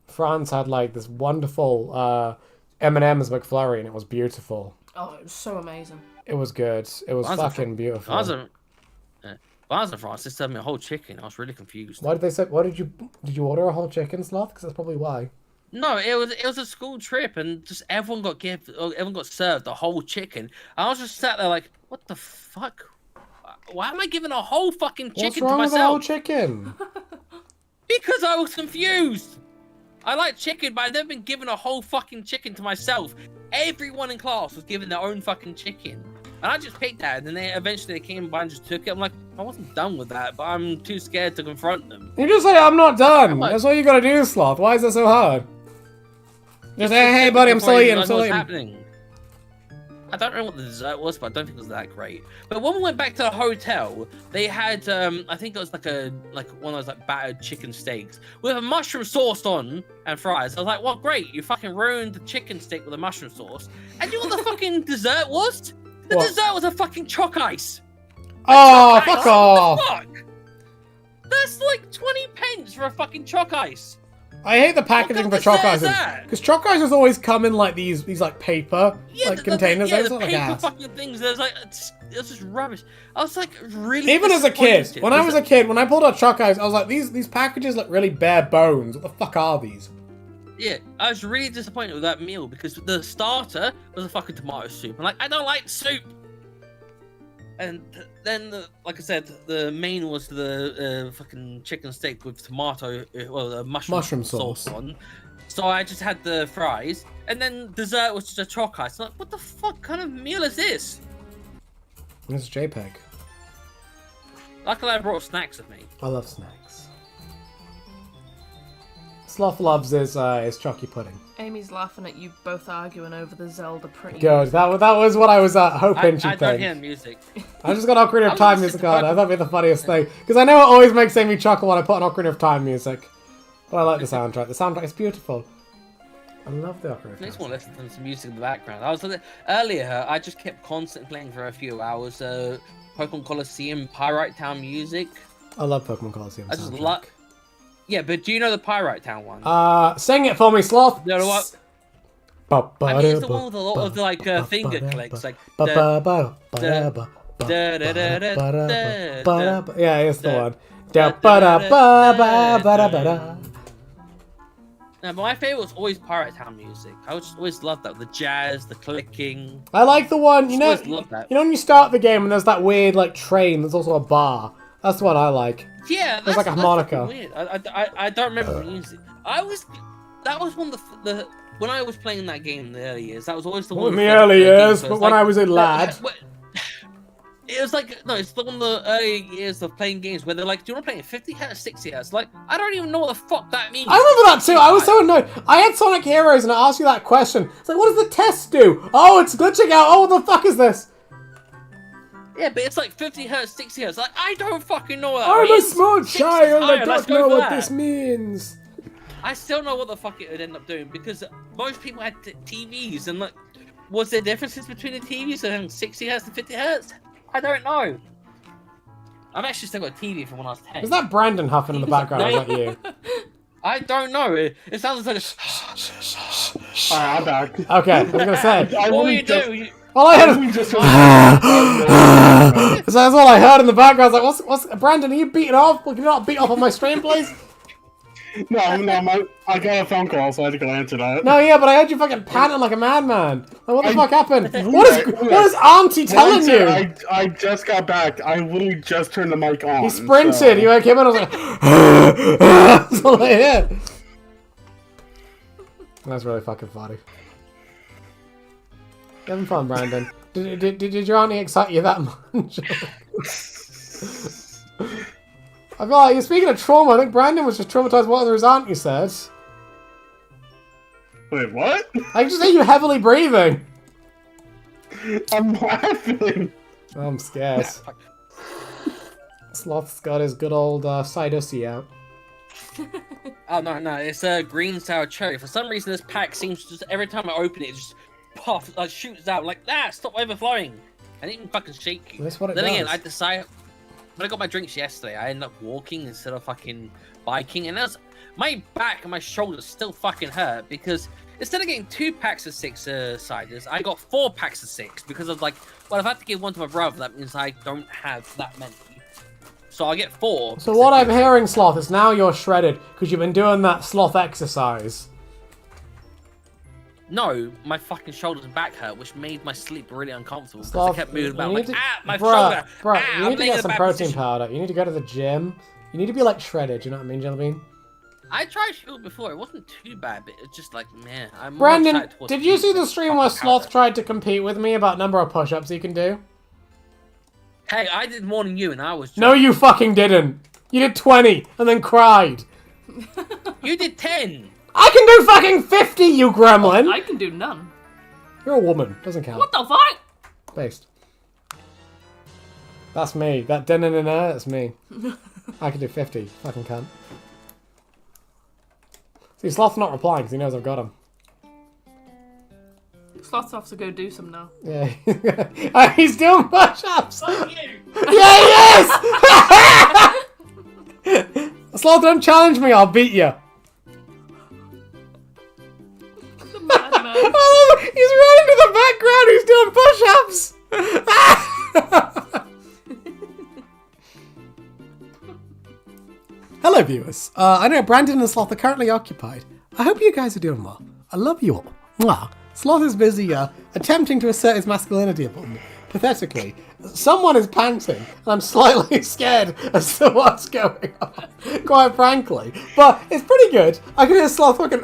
France had like this wonderful M&M's McFlurry, and it was beautiful. Oh, it was so amazing. It was good. It was fucking beautiful. When I was in France, they served me a whole chicken. I was really confused. Why did they say? Why did you order a whole chicken, sloth? Because that's probably why. No, it was a school trip, and just everyone got served a whole chicken. I was just sat there like, what the fuck? Why am I giving a whole fucking chicken What's wrong to with the whole myself? chicken? Because I was confused. I like chicken, but I've never been given a whole fucking chicken to myself. Everyone in class was given their own fucking chicken. And I just picked that, and then eventually they came by and just took it. I'm like, I wasn't done with that, but I'm too scared to confront them. You just say, I'm not done. Like- That's all you gotta do, sloth. Why is that so hard? Just say, hey buddy, I'm still eating, I'm still eating. Happening. I don't know what the dessert was, but I don't think it was that great. But when we went back to the hotel, they had I think it was like one of those like battered chicken steaks with a mushroom sauce on and fries. I was like, well, great, you fucking ruined the chicken steak with a mushroom sauce. And you know what the fucking dessert was? The dessert was a fucking chalk ice. Oh, fuck off! What the fuck? That's like 20 pence for a fucking chalk ice. I hate the packaging for chalk ices. Because chalk ices always come in like these like paper containers. Yeah, the like paper ass. fucking things. There's like it's just rubbish. I was like really. Even as a kid, when I was a kid, when I pulled out chalk ice, I was like, these packages look really bare bones. What the fuck are these? Yeah, I was really disappointed with that meal because the starter was a fucking tomato soup. I'm like, I don't like soup. And then, like I said, the main was the fucking chicken steak with tomato, mushroom sauce on. So I just had the fries, and then dessert was just a chalk ice. I'm like, what the fuck kind of meal is this? This is JPEG. Luckily, I brought snacks with me. I love snacks. Sloth loves his chalky pudding. Amy's laughing at you both arguing over the Zelda pretty. Good. That was what I was hoping she'd I think. don't hear music. I just got Ocarina of Time music on. I thought it'd be the funniest thing. Because I know it always makes Amy chuckle when I put on Ocarina of Time music. But I like the soundtrack. The soundtrack is beautiful. I love the Ocarina of Time. I just want to listen to some music in the background. Earlier, I just kept constantly playing for a few hours. Pokemon Colosseum Pyrite Town music. I love Pokemon Colosseum. I just love. Yeah, but do you know the Pyrite Town one? Sing it for me, Sloth. You know what? I mean, it's the one with a lot of like finger clicks, like. Yeah, it's the one. No, but my favorite was always Pirate Town music. I just always loved that, the jazz, the clicking. I like the one, you know loved that. when you start the game and there's that weird like train. There's also a bar. That's the one I like. Yeah, there's like a harmonica. Weird. I don't remember the music. That was one of the when I was playing that game in the early years. That was always the one. In the early years, but when I was a lad. It was like, no, it's the one of the early years of playing games where they're like, do you want to play in 50 Hz, 60 Hz? Like, I don't even know what the fuck that means. I remember that too. I was so annoyed. I had Sonic Heroes and I asked you that question. It's like, what does the test do? Oh, it's glitching out. Oh, what the fuck is this? Yeah, but it's like 50 Hz, 60 Hz. Like, I don't fucking know what that means. I'm a small child. I Let's don't know go for what that. this means. I still know what the fuck it would end up doing because most people had TVs and like, was there differences between the TVs and 60 Hz and 50 Hz? I don't know. I've actually still got a TV from when I was 10. Is that Brandon huffing in the background? Or is that you? I don't know. It sounds like a Alright, I'm back. Okay, I was gonna say. What do you do? All I heard is so that's all I heard in the background. I was like, what's Brandon? Are you beating off? Well, can you not beat off on my stream, please? No, I got a phone call, so I had to go answer that. No, yeah, but I heard you fucking panting like a madman. Like, what the fuck happened? What is Auntie telling you? I just got back. I literally just turned the mic on. He sprinted. So. You came in. I was like, that's all I heard. That's really fucking funny. You having fun, Brandon? Did your auntie excite you that much? I feel like, speaking of trauma, I think Brandon was just traumatized by what his auntie said. Wait, what? I just hear you heavily breathing. I'm laughing. I'm scared. Sloth's got his good old side ussy out. Oh no, it's a green sour cherry. For some reason, this pack seems to just every time I open it, it just puffs, like shoots out like that. Stop overflowing. And even fucking shake you. That's what it then does. again, I decided when I got my drinks yesterday, I ended up walking instead of fucking biking, and that's my back and my shoulders still fucking hurt because instead of getting 2 packs of 6 ciders, I got 4 packs of 6 because I was like, well, if I have to give one to my brother, that means I don't have that many. So I get 4. So what I'm hearing, Sloth, is now you're shredded because you've been doing that sloth exercise. No, my fucking shoulders and back hurt, which made my sleep really uncomfortable because Sloth, I kept moving about like, my bruh, shoulder. you need to get some protein position. powder. You need to go to the gym. You need to be like shredded. You know what I mean, Jellybean? I tried Shield before. It wasn't too bad, but it's just like, man. I'm more Brandon, excited towards did you see the stream where fucking Sloth powder. tried to compete with me about number of push-ups he can do? Hey, I did more than you, and I was. No, you fucking didn't. You did 20 and then cried. You did 10. I can do fucking 50, you gremlin. I can do none. You're a woman. Doesn't count. What the fuck? Based. That's me. That da-na-na-na, that's me. I can do 50. Fucking can't. See, Sloth's not replying because he knows I've got him. Sloth's off to go do some now. Yeah. He's doing push-ups! Fuck you! Yeah, he is! Sloth, don't challenge me, I'll beat you. The madman. Oh, he's running to the background, he's doing push-ups! Hello, viewers. I know Brandon and Sloth are currently occupied. I hope you guys are doing well. I love you all. Mwah. Sloth is busy attempting to assert his masculinity upon me. Pathetically. Someone is panting, and I'm slightly scared as to what's going on, quite frankly. But it's pretty good. I can hear Sloth fucking...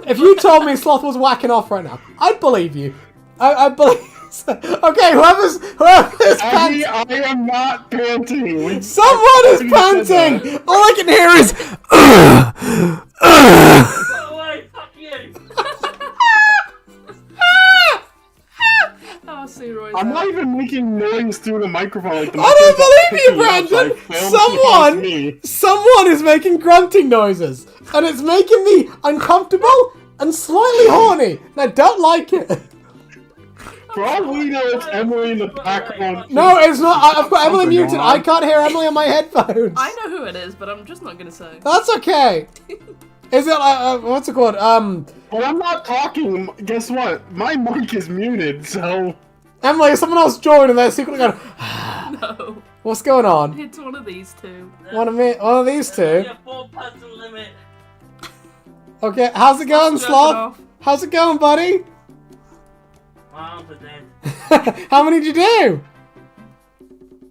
If you told me Sloth was whacking off right now, I'd believe you. I believe... Okay, whoever's panting... I am not panting. Someone is panting! All I can hear is... Go away, fuck you! Oh, Leroy's I'm out. not even making noise through the microphone. Like the I don't microphone's believe you, picking me up, so Brandon! I failed to pass me. Someone is making grunting noises! And it's making me uncomfortable and slightly horny! And I don't like it! For all we know, it's Emily in the background. No, it's not. I've got Emily Something muted. on. I can't hear Emily on my headphones. I know who it is, but I'm just not gonna say. That's okay. Is it what's it called? But I'm not talking. Guess what? My mic is muted, so... Emily, someone else joined and they're secretly going, No. what's going on? It's one of these two. One of these two? Your 4-person limit. Okay, how's it going, Jerking Sloth? off. How's it going, buddy? My arms are dead. How many did you do?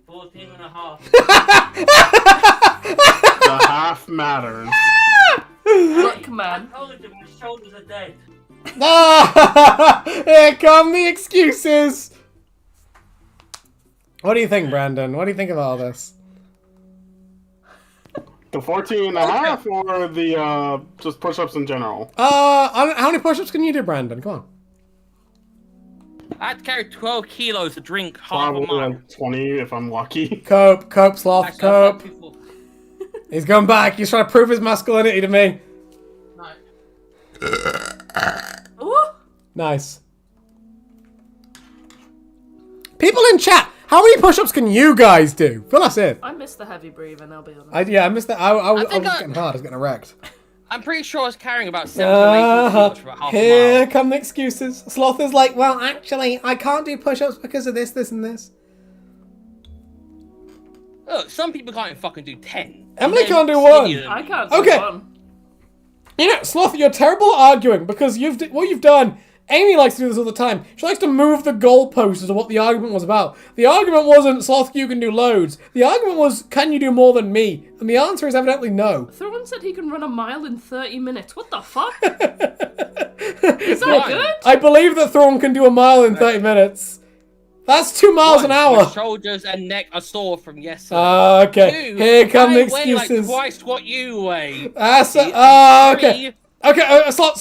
14 and a half. The half matters. Look, I man. told you my shoulders are dead. Ah, here come the excuses. What do you think, Brandon? What do you think of all this? The 14 and a half or the just push-ups in general? How many push-ups can you do, Brandon? Come on. I had to carry 12 kilos to drink half a Probably mile. like 20 if I'm lucky. Cope, Sloth, Actually, I've had cope. people- He's going back. He's trying to prove his masculinity to me. No. Ooh. Nice. People in chat, how many push-ups can you guys do? Fill us in. I miss the heavy breathing, I'll be honest. I missed that. I was think getting hard. I was getting wrecked. I'm pretty sure I was carrying about 7 or 8 kilos for about half a Here mile. come the excuses. Sloth is like, well, actually, I can't do push-ups because of this, this, and this. Look, some people can't even fucking do 10. Emily And then can't do one. skinnier than I me. can't do Okay. one. You know, Sloth, you're terrible at arguing because what you've done. Amy likes to do this all the time. She likes to move the goalposts as to what the argument was about. The argument wasn't, Sloth, you can do loads. The argument was, can you do more than me? And the answer is evidently no. Thorn said he can run a mile in 30 minutes. What the fuck? Is that Right. good? I believe that Thorn can do a mile in 30 minutes. That's 2 miles an My hour. shoulders and neck are sore from yesterday. Okay, Two, here come the I weigh like excuses. twice what you weigh. Okay. Okay, so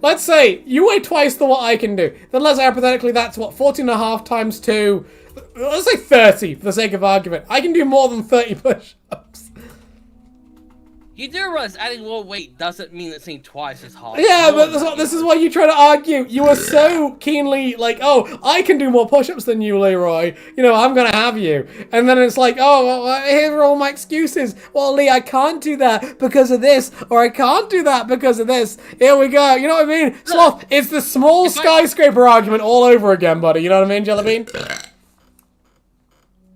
let's say you weigh twice the what I can do. Then let's say hypothetically that's what, 14 and a half times 2. Let's say 30 for the sake of argument. I can do more than 30 push-ups. You do realize adding more weight doesn't mean it's saying twice as hard. Yeah, but this is what you try to argue. You were so keenly like, oh, I can do more push-ups than you, Leroy. You know, I'm gonna have you. And then it's like, oh, well, here are all my excuses. Well, Lee, I can't do that because of this, or I can't do that because of this. Here we go. You know what I mean? Sloth, it's the small skyscraper argument all over again, buddy. You know what I mean, Jellybean?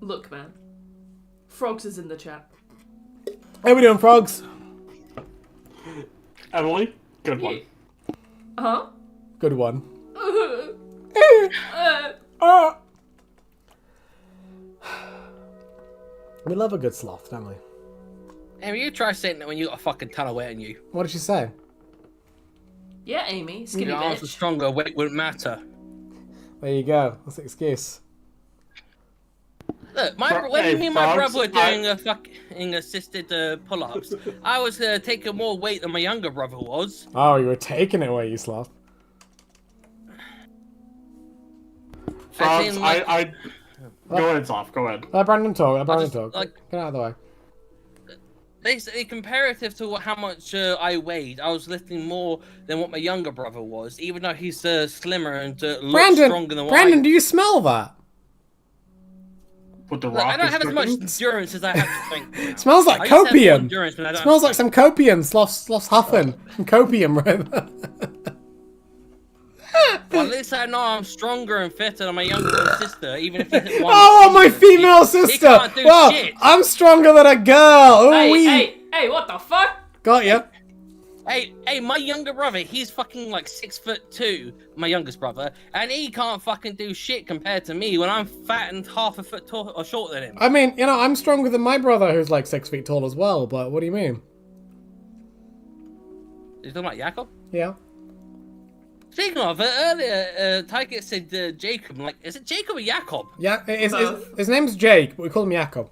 Look, man. Frogs is in the chat. How we doing, frogs? Emily, good one. Huh? Good one. We love a good sloth, don't we? Hey, you try saying that when you got a fucking ton of weight on you. What did she say? Yeah, Amy. Skinny Your arms are bitch. stronger, weight wouldn't matter. There you go. That's the excuse. Look, Hey, when me and my Frogs, brother were doing fucking assisted pull-ups, I was taking more weight than my younger brother was. Oh, you were taking it away, you sloth. Frogs, in, like- Go ahead, Soft. Go ahead. Let Brandon talk. Let Brandon just, talk. like- Get out of the way. Basically, comparative to how much I weighed, I was lifting more than what my younger brother was, even though he's slimmer and looks stronger than what Brandon, do you smell that? Put the Look, rock. I don't is have as much cooking. endurance as I have to think. Now. Smells like I used to have more copium. endurance, but I don't Smells have like some copium. Sloth's huffing. Some copium right there. Well, at least I know I'm stronger and fitter than my younger sister, even if he hit one. Oh, my season. female He sister! can't do Wow, shit. I'm stronger than a girl! Ooh, Hey, what the fuck? Got ya. Hey, my younger brother, he's fucking like 6'2", my youngest brother, and he can't fucking do shit compared to me when I'm fat and half a foot tall or shorter than him. I mean, you know, I'm stronger than my brother who's like 6 feet tall as well, but what do you mean? You talking about Jakob? Yeah. Speaking of, earlier, Tiger said Jacob. I'm like, is it Jacob or Jakob? Yeah, his name's Jake, but we call him Jakob.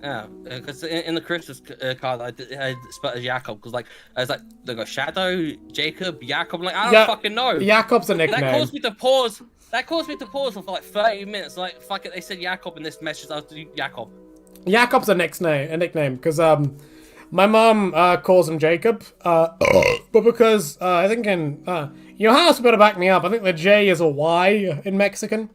Yeah, because in the Christmas card, I spelled as Jakob, because like, I was like, they got Shadow, Jacob, Jakob. I'm like, I don't fucking know. Jakob's a nickname. That caused me to pause. That caused me to pause for like 30 minutes. Like, fuck it, they said Jakob in this message. I was doing Jakob. Jakob's a nickname, because my mom calls him Jacob, but because I think in Johannes better back me up. I think the J is a Y in Mexican.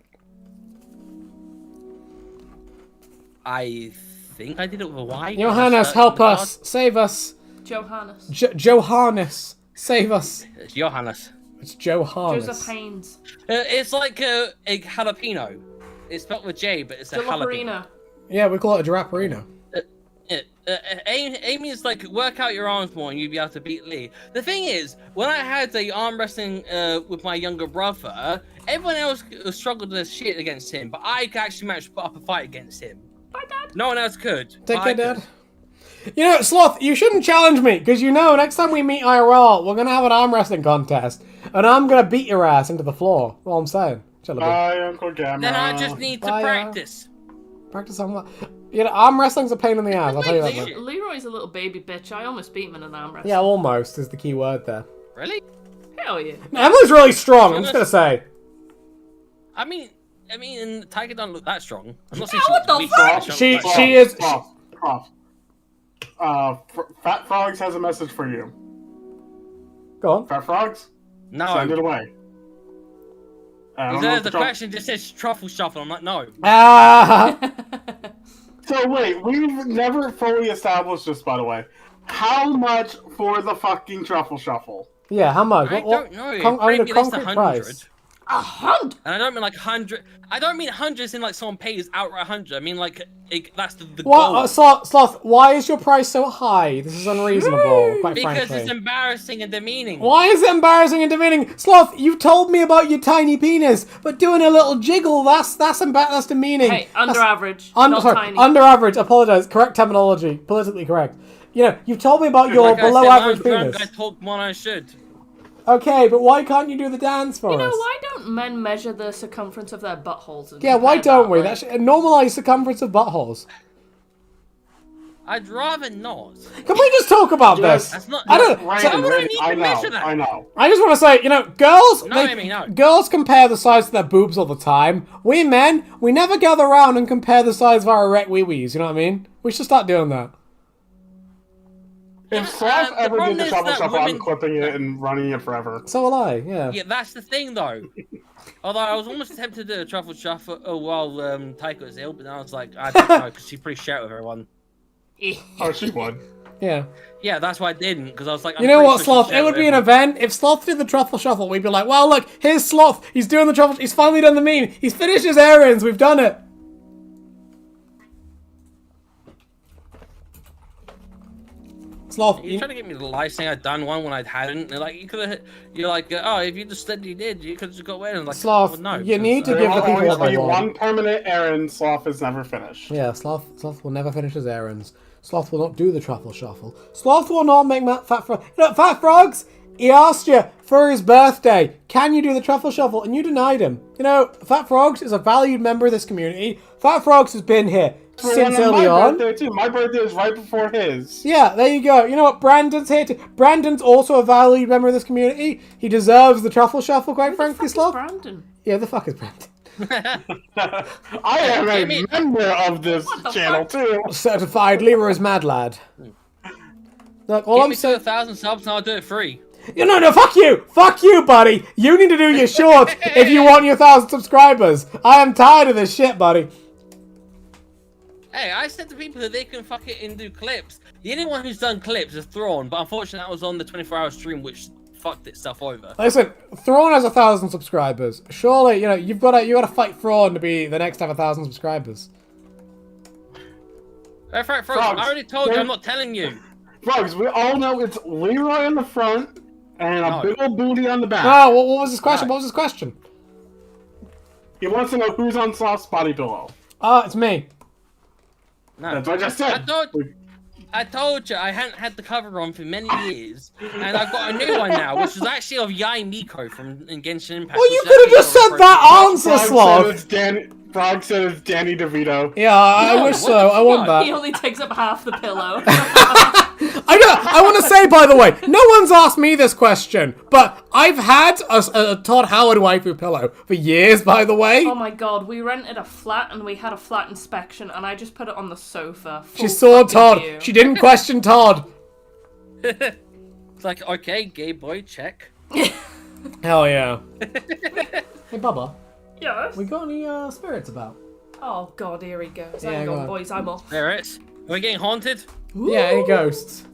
I think I did it with a Y. Johannes, help us, save us. Johannes. Johannes, save us. It's Johannes. It's Johannes. Joseph Haynes. It's like a jalapeno. It's spelled with J, but it's a jalapeno. Jalapeno. Yeah, we call it a Jalaperino. Amy is like, work out your arms more and you'll be able to beat Lee. The thing is, when I had the arm wrestling with my younger brother, everyone else struggled to shit against him, but I could actually manage to put up a fight against him. Bye, Dad. No one else could. Take but care, I Dad. could. You know, Sloth, you shouldn't challenge me, because you know, next time we meet IRL, we're going to have an arm wrestling contest, and I'm going to beat your ass into the floor. All I'm saying. Bye, Uncle Gamma. Then I just need to Bye, practice. Practice on what? You know, arm wrestling's a pain in the ass, I'll tell you that much. Leroy's a little baby bitch. I almost beat him in an arm wrestle. Yeah, almost is the key word there. Really? Hell yeah. No, Emily's really strong, I'm just going to say. I mean, Tiger doesn't look that strong. I'm not Yeah, saying she what looks the weak, fuck? but She don't look she that is... Fat Frogs has a message for you. Go on. Fat Frogs, strong. send it No. away. I don't know Because what the the question just says truffle shuffle. I'm like, no. Ah! So wait, we've never fully established this, by the way. How much for the fucking truffle shuffle? Yeah, how much? I don't know. I need a Maybe at least concrete 100. price. 100. And I don't mean like 100. I don't mean hundreds in like someone pays outright 100. I mean like that's the What? goal. Sloth, why is your price so high? This is unreasonable, quite Because frankly. it's embarrassing and demeaning. Why is it embarrassing and demeaning? Sloth, you've told me about your tiny penis, but doing a little jiggle, that's demeaning. Hey, under average. Under not average, apologize. Correct terminology. Politically correct. You know, you've told me about your Like I below said, average I'm drunk, penis. I talk more than I should. Okay, but why can't you do the dance for You know, us? why don't men measure the circumference of their buttholes? And Yeah, why compare don't that, we? like- That should normalize circumference of buttholes. I'd rather not. Can we just talk about this? That's not. I don't. Right, so- Why would I need to measure that? I know. I just want to say, you know, girls, No, Amy, no. girls compare the size of their boobs all the time. We men, we never gather around and compare the size of our erect wee-wees, you know what I mean? We should start doing that. If Sloth the ever did problem the is truffle that shuffle, I'm women- clipping it and running it forever. So will I, yeah. Yeah, that's the thing though. Although I was almost tempted to do a truffle shuffle while Taiko was ill, but then I was like, I don't know, because she's pretty short with everyone. Oh, she would. Yeah. Yeah, that's why I didn't, because I was like, You know what, Sloth? It would be an event. If Sloth did the truffle shuffle, we'd be like, well, look, here's Sloth. He's doing the truffle. He's finally done the meme. He's finished his errands. We've done it. Sloth. You're trying to get me to lie saying I'd done one when I hadn't. They're like, you could have. You're like, oh, if you just said you did, you could have just got away. And I'm like, Sloth, well, no. you need to There give will the people always what they be want. one permanent errand Sloth has never finished. Yeah, Sloth will never finish his errands. Sloth will not do the truffle shuffle. Sloth will not make Fat Frog. You know, Fat Frogs, he asked you for his birthday, can you do the truffle shuffle? And you denied him. You know, Fat Frogs is a valued member of this community. Fat Frogs has been here since early on. My birthday too. My birthday is right before his. Yeah, there you go. You know what? Brandon's here too. Brandon's also a valued member of this community. He deserves the truffle shuffle, quite frankly, Fuck is Sloth. Brandon. Yeah, the fuck is Brandon? I am a member of this channel too. Certified Leroy's mad lad. Look, all Give I'm me saying. 1,000 subs and I'll do it free. No, fuck you! Fuck you, buddy! You need to do your shorts if you want your 1,000 subscribers. I am tired of this shit, buddy. Hey, I said to people that they can fuck it and do clips. The only one who's done clips is Thrawn, but unfortunately that was on the 24-hour stream, which fucked itself over. Listen, Thrawn has 1,000 subscribers. Surely, you know, you gotta fight Thrawn to be the next to have 1,000 subscribers. That's right, Frogs. I already told you, I'm not telling you. Frogs, we all know it's Leroy in the front and a big old booty on the back. No, what was his question? No. What was his question? He wants to know who's on Soft Spotty Pillow. It's me. No. That's what I just said. I told you I hadn't had the cover on for many years, and I've got a new one now, which is actually of Yai Miko from Genshin Impact. Well, you could have just said that answer, Sloth. Frog said it's Danny DeVito. Yeah, I wish so. I want that. He only takes up half the pillow. I want to say, by the way, no one's asked me this question, but I've had a Todd Howard waifu pillow for years, by the way. Oh my god, we rented a flat and we had a flat inspection and I just put it on the sofa. She saw Todd. She didn't question Todd. It's like, okay, gay boy, check. Hell yeah. Hey, Bubba. Yes? We got any spirits about? Oh god, here he goes. Yeah, Hang go on, on. boys, I'm off. There it is. Are we getting haunted? Yeah, any ghosts?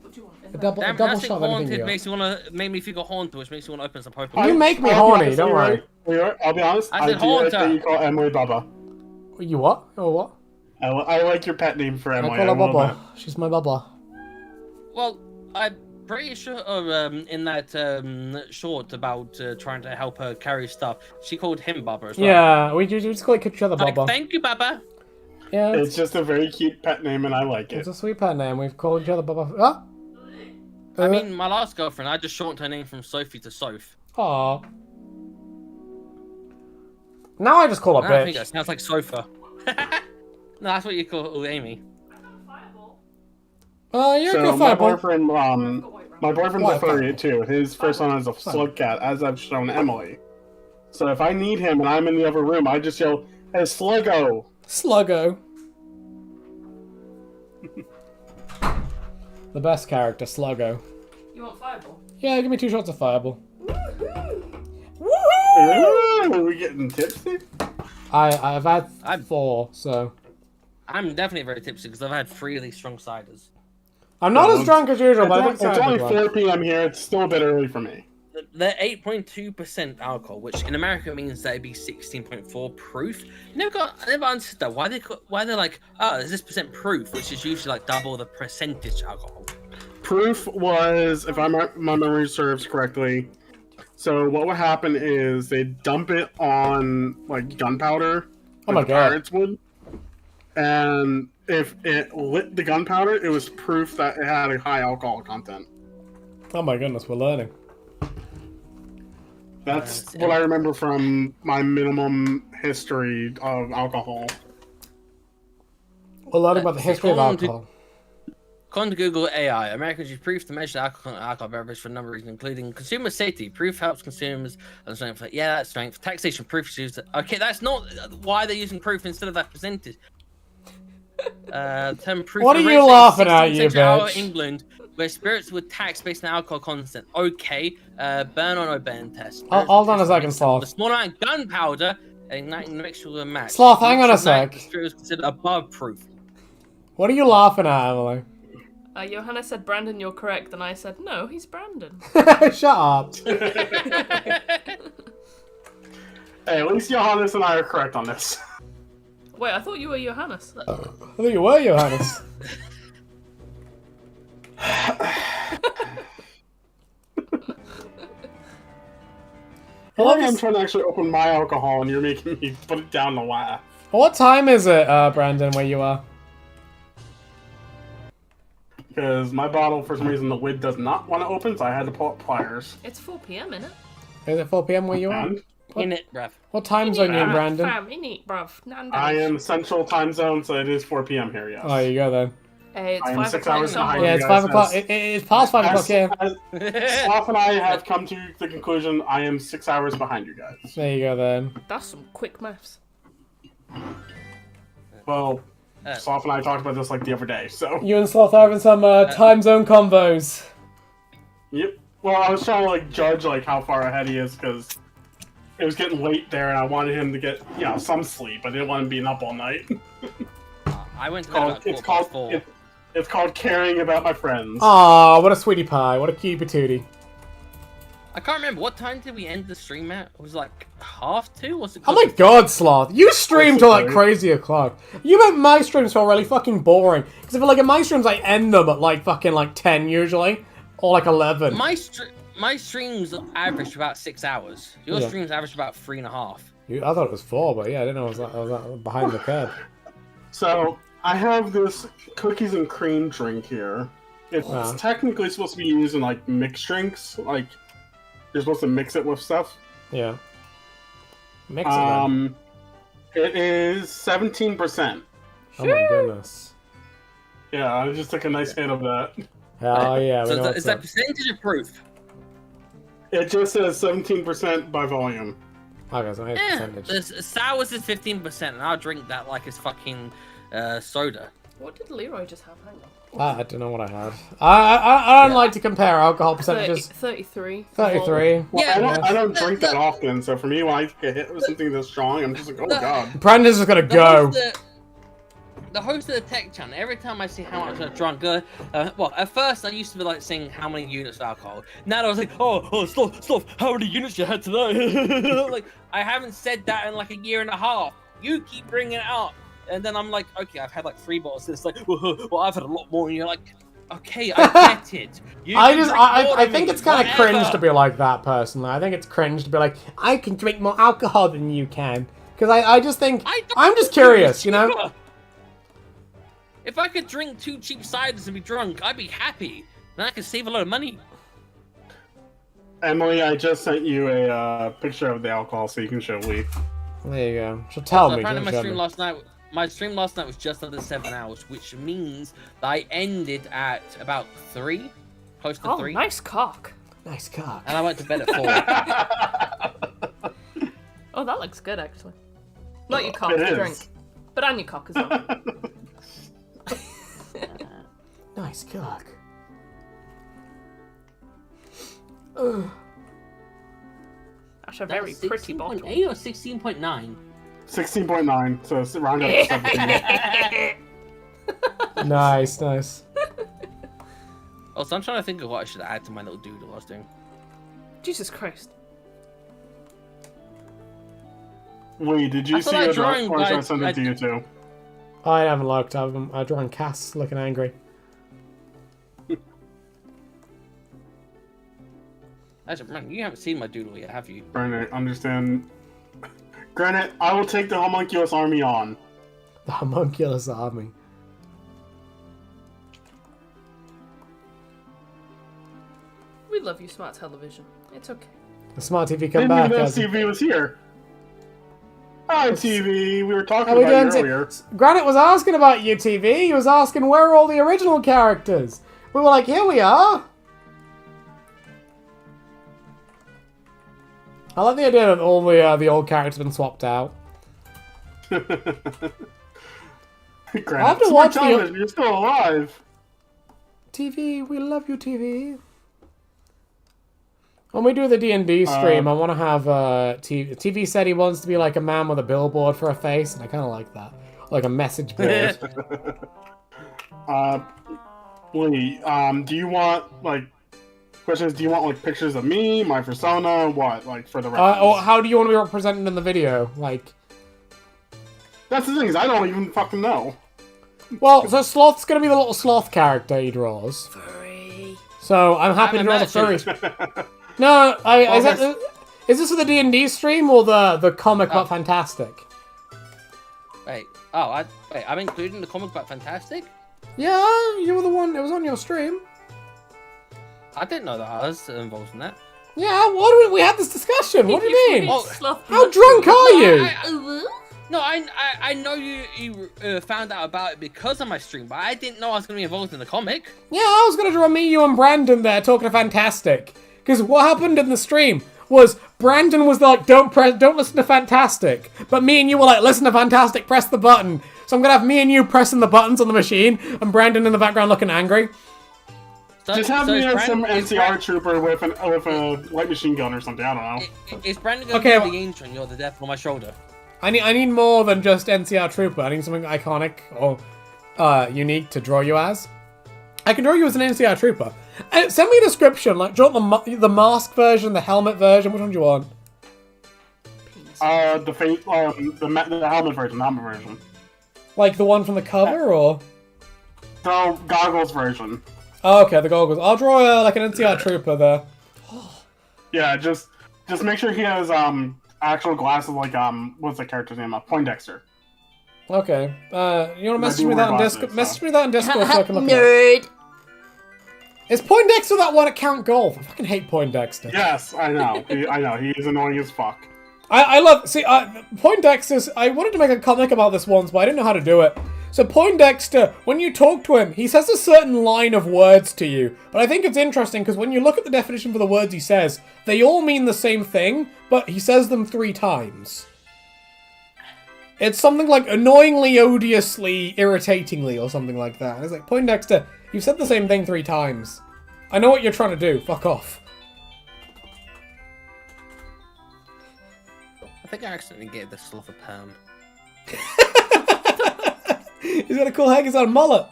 What do you want? A double Damn, shot nothing of anything haunted you makes me make me feel haunted, which makes me want to open some Pokemon. You make me I'll be horny, honest, don't worry. Leroy, I'll be honest. I I said do like Haunter. that you call Emily Bubba. You what? Oh, what? I like your pet name for I Emily. call her a little Bubba. She's my Bubba. Well, I'm pretty sure in that short about trying to help her carry stuff, she called him Bubba as well. Yeah, we just call each other Like, Bubba. thank you, Bubba. Yeah, It's just a very cute pet name, and I like it. it's a sweet pet name. We've called each other Bubba. Ah? I mean, my last girlfriend, I just shortened her name from Sophie to Soph. Aw. Now I just call her I think bitch. that sounds like sofa. No, that's what you call Amy. You're a So good my fireball. boyfriend, my boyfriend's Why, a furry too. His first one is a slug cat, as I've shown Emily. So if I need him and I'm in the other room, I just yell, "Hey, Sluggo!" Sluggo. The best character, Sluggo. You want fireball? Yeah, give me 2 shots of fireball. Ooh, are we getting tipsy? I've had 4, so I'm definitely very tipsy because I've had 3 of these strong ciders. I'm not as drunk as usual, but I think It's only Simon's 4 drunk. p.m. here. It's still a bit early for me. They're 8.2% alcohol, which in America means that'd be 16.4 proof. I never understood that. Why they're like, oh, there's this percent proof, which is usually like double the percentage alcohol. Proof was, if my memory serves correctly, so what would happen is they dump it on like gunpowder. Oh my like the God. Pirates would, and if it lit the gunpowder, it was proof that it had a high alcohol content. Oh my goodness, we're learning. That's what I remember from my minimum history of alcohol. We're learning about the history of alcohol. According to Google AI, Americans use proof to measure alcohol beverage for a number of reasons, including consumer safety. Proof helps consumers understand, yeah, that's strength. Taxation, proof is used. Okay, that's not why they're using proof instead of that percentage. Term proof. What are you laughing at, you bitch? England, where spirits were taxed based on alcohol content. Okay, burn or no burn test. Hold on a second, Sloth. The small amount of gunpowder igniting the mixture with a match. Sloth, hang on a sec. The spirit was considered above proof. What are you laughing at, Emily? Johanna said, Brandon, you're correct. And I said, no, he's Brandon. Shut up. Hey, at least Johannes and I are correct on this. Wait, I thought you were Johannes. I thought you were Johannes. I'm trying to actually open my alcohol, and you're making me put it down to laugh. What time is it, Brandon, where you are? Because my bottle, for some reason, the lid does not want to open, so I had to pull up pliers. It's 4 p.m., innit? Is it 4 p.m. where you are? And In it, bruv. What time zone are you in, Brandon? Fam, innit, bruv. Nando's. I am Central Time Zone, so it is 4 p.m. here, yes. Oh, there you go then. Hey, it's I am 5 6 o'clock hours behind somewhere. Yeah, you it's guys. 5 o'clock. It's past 5 o'clock here. Sloth and I have come to the conclusion I am 6 hours behind you guys. There you go then. That's some quick maths. Well, Sloth and I talked about this like the other day, so. You and Sloth are having some time zone combos. Yep. Well, I was trying to like judge like how far ahead he is because it was getting late there, and I wanted him to get some sleep. I didn't want him being up all night. I went to bed about It's 4. it's called caring about my friends. Aw, what a sweetie pie. What a cute patootie. I can't remember what time did we end the stream at. It was like 2:30. Was it? Oh my god, Sloth. You stream till like crazy o'clock. You make my streams feel really fucking boring. Because I feel like in my streams I end them at like fucking like 10 usually. Or like 11. My streams average about 6 hours. Your streams average about 3.5. I thought it was 4, but yeah, I didn't know I was behind the curve. So I have this cookies and cream drink here. It's technically supposed to be used in like mixed drinks. Like you're supposed to mix it with stuff. Yeah. Mix it then. It is 17%. Oh my goodness. Yeah, I just took a nice hit of that. Hell yeah. So is that percentage or proof? It just says 17% by volume. Okay, so it's percentage. The sours is 15%, and I'll drink that like it's fucking soda. What did Leroy just have? Hang on. I don't know what I had. I don't like to compare alcohol percentages. 33. 33. Yeah, I don't drink that often, so for me, when I get hit with something this strong, I'm just like, oh god. Brandon's just gonna go. The host of the tech channel, every time I see how much I'm drunk, well, at first I used to be like saying how many units of alcohol. Now I was like, stop, how many units you had today? Like, I haven't said that in like a year and a half. You keep bringing it up. And then I'm like, okay, I've had like 3 bottles. It's like, well, I've had a lot more. And you're like, okay, I get it. I think it's kind of cringe to be like that, personally. I think it's cringe to be like, I can drink more alcohol than you can. Because I just think, I'm just curious, you know? If I could drink 2 cheap ciders and be drunk, I'd be happy. Then I could save a lot of money. Emily, I just sent you a picture of the alcohol so you can show Lee. There you go. So tell me. Apparently my stream last night was just under 7 hours, which means that I ended at about 3, close to 3. Nice cock. Nice cock. And I went to bed at 4. Oh, that looks good, actually. Not your cock, the drink. But on your cock as well. Nice cock. That's a very pretty bottle. 16.8 or 16.9? 16.9, so it's around up to 17. Nice, nice. Also, I'm trying to think of what I should add to my little doodle I was doing. Jesus Christ. Wait, did you see your drawing, or should I send it to you too? I haven't looked. I'm drawing Cass looking angry. Actually, man, you haven't seen my doodle yet, have you? Granted, understand. Granted, I will take the homunculus army on. The homunculus army. We love you, smart television. It's okay. The smart TV I come didn't back. even know TV was here. Hi, TV. We were talking about you earlier. Granite was asking about you, TV. He was asking where are all the original characters. We were like, here we are. I like the idea that all the old characters have been swapped out. Granite, I have to watch the... You're still alive. TV, we love you, TV. When we do the D&D stream, I want to have TV said he wants to be like a man with a billboard for a face, and I kind of like that, like a message board. Lee, do you want like questions? Do you want like pictures of me, my persona, what, like for the reference? Or how do you want to be represented in the video? Like, that's the thing is I don't even fucking know. Well, so Sloth's gonna be the little sloth character he draws. Furry. So I'm happy to draw the furry. No, is this for the D&D stream or the comic but fantastic? Wait, I'm including the comic but fantastic? Yeah, you were the one. It was on your stream. I didn't know that I was involved in that. Yeah, we had this discussion. What do you mean? Sloth How drunk are you? No, I know you found out about it because of my stream, but I didn't know I was going to be involved in the comic. Yeah, I was going to draw me, you, and Brandon there talking Fantastic. Because what happened in the stream was Brandon was like, don't listen to Fantastic. But me and you were like, listen to Fantastic, press the button. So I'm going to have me and you pressing the buttons on the machine, and Brandon in the background looking angry. Just have me as some NCR trooper with a light machine gun or something, I don't know. Is Brandon going to be the intro and you're the death on my shoulder? I need more than just NCR Trooper. I need something iconic or unique to draw you as. I can draw you as an NCR Trooper. Send me a description. Like, do you want the mask version, the helmet version? Which one do you want? The helmet version. Like the one from the cover, or? The goggles version. Oh, okay, the goggles. I'll draw like an NCR Trooper there. Yeah, just make sure he has actual glasses, like what's the character's name? Poindexter. Okay. You wanna message me that on Discord? Message me that on Discord so I can look Nerd. it up. Is Poindexter that one at Count Golf? I fucking hate Poindexter. Yes, I know. I know. He is annoying as fuck. I love... See, Poindexter's... I wanted to make a comic about this once, but I didn't know how to do it. So Poindexter, when you talk to him, he says a certain line of words to you. But I think it's interesting, because when you look at the definition for the words he says, they all mean the same thing, but he says them 3 times. It's something like annoyingly, odiously, irritatingly, or something like that. And it's like, Poindexter, you've said the same thing 3 times. I know what you're trying to do. Fuck off. I think I accidentally gave this sloth a perm. He's got a cool head, he's got a mullet.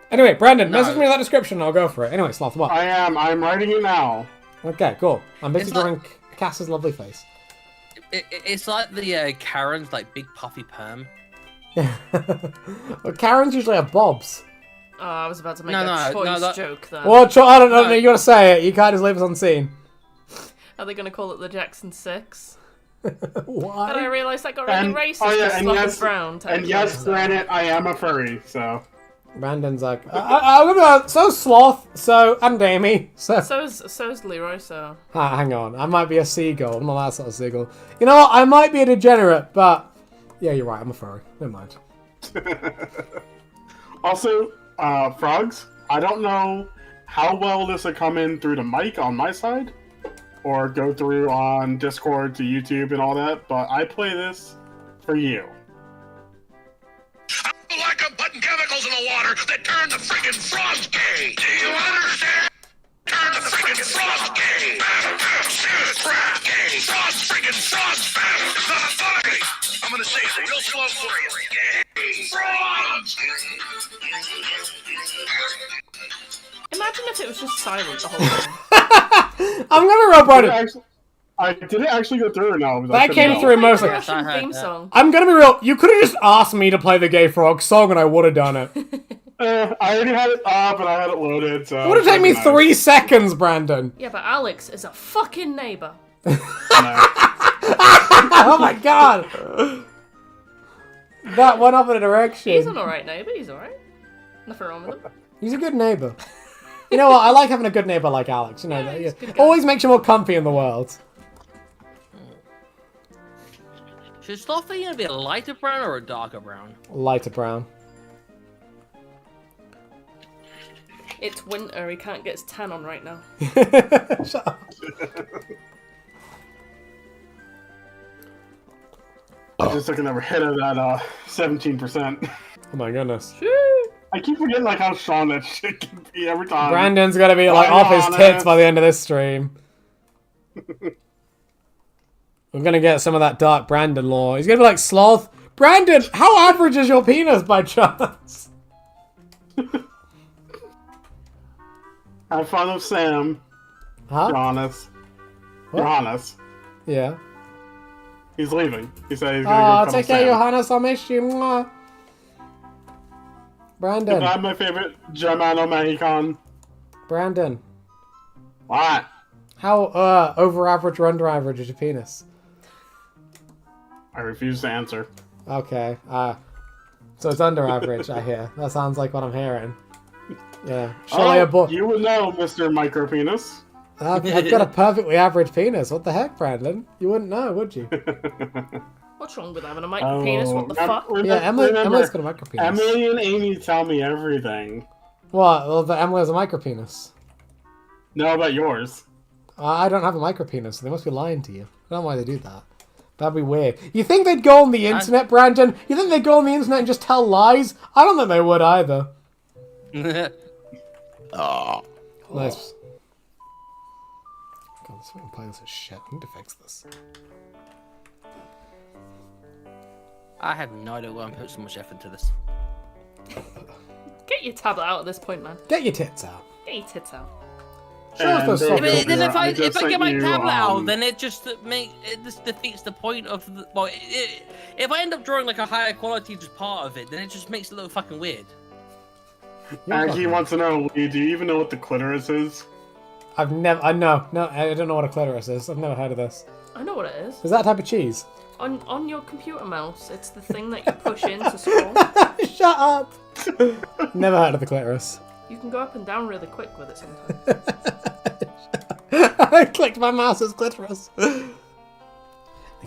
Anyway, Brandon, message me that description and I'll go for it. Anyway, Sloth, what? I'm writing it now. Okay, cool. I'm busy drawing Cass's lovely face. It's like the Karen's like big puffy perm. Well, Karens usually have bobs. Oh, I was about to make a choice joke there. What? I don't know, you gotta say it. You can't just leave us unseen. Are they gonna call it the Jackson 6? Why? But I realised that got really racist. And yes, granted, I am a furry, so. Brandon's like, I'm gonna so Sloth, and Amy, So's Leroy, so. Hang on, I might be a seagull. I'm not that sort of seagull. You know what? I might be a degenerate, but yeah, you're right. I'm a furry. Never mind. Also, frogs. I don't know how well this will come in through the mic on my side, or go through on Discord to YouTube and all that, but I play this for you. I like 'em putting chemicals in the water that turn the friggin' frogs gay. Do you understand? Turn the friggin' frogs gay. Frogs gay. Frogs friggin' frogs. It's not funny. I'm gonna say it real slow for you. Gay. Frogs. Imagine if it was just silent the whole time. I'm gonna rub Brandon. Did it actually go through or no? That came through mostly. Theme song. I'm gonna be real. You could have just asked me to play the Gay Frog song and I would have done it. I already had it up and I had it loaded, so... It would have taken me 3 seconds, Brandon. Yeah, but Alex is a fucking neighbour. Oh my god! That went up in a direction. He's an alright neighbour, he's alright. Nothing wrong with him. He's a good neighbour. You know what? I like having a good neighbour like Alex. You know, that always makes you more comfy in the world. Should Slothful be a lighter brown or a darker brown? Lighter brown. It's winter, he can't get his tan on right now. Shut up. I just took another hit of that 17%. Oh my goodness. I keep forgetting like how strong that shit can be every time. Brandon's gonna be like off his tits by the end of this stream. We're gonna get some of that dark Brandon lore. He's gonna be like, Sloth, Brandon, how average is your penis by chance? Have fun with Sam. Huh? Johannes. What? Johannes. Yeah. He's leaving. He said he's gonna go take care, Johannes. I'll miss you. Mwah. Brandon. I'm my favorite Germano Mexican. Brandon. What? How over average or under average is your penis? I refuse to answer. Okay. So it's under average, I hear. That sounds like what I'm hearing. Yeah. You would know, Mr. Micropenis. I've got a perfectly average penis. What the heck, Brandon? You wouldn't know, would you? What's wrong with having a micro penis? What the fuck? Yeah, Emily's got a micro penis. Emily and Amy tell me everything. What? Well, that Emily has a micro penis. No, about yours. I don't have a micro penis, so they must be lying to you. I don't know why they do that. That'd be weird. You think they'd go on the internet, Brandon? You think they'd go on the internet and just tell lies? I don't think they would either. Oh. Nice. God, this fucking playlist is shit. I need to fix this. I have no idea why I'm putting so much effort into this. Get your tablet out at this point, man. Get your tits out. Get your tits out. Show us those soft But then filters. if I get my tablet out, then it just defeats the point of the. Well, if I end up drawing like a higher quality just part of it, then it just makes it look fucking weird. Aggie wants to know, do you even know what the clitoris is? I don't know what a clitoris is. I've never heard of this. I know what it is. Is that a type of cheese? On your computer mouse, it's the thing that you push in to scroll. Shut up! Never heard of the clitoris. You can go up and down really quick with it sometimes. I clicked my mouse's clitoris. The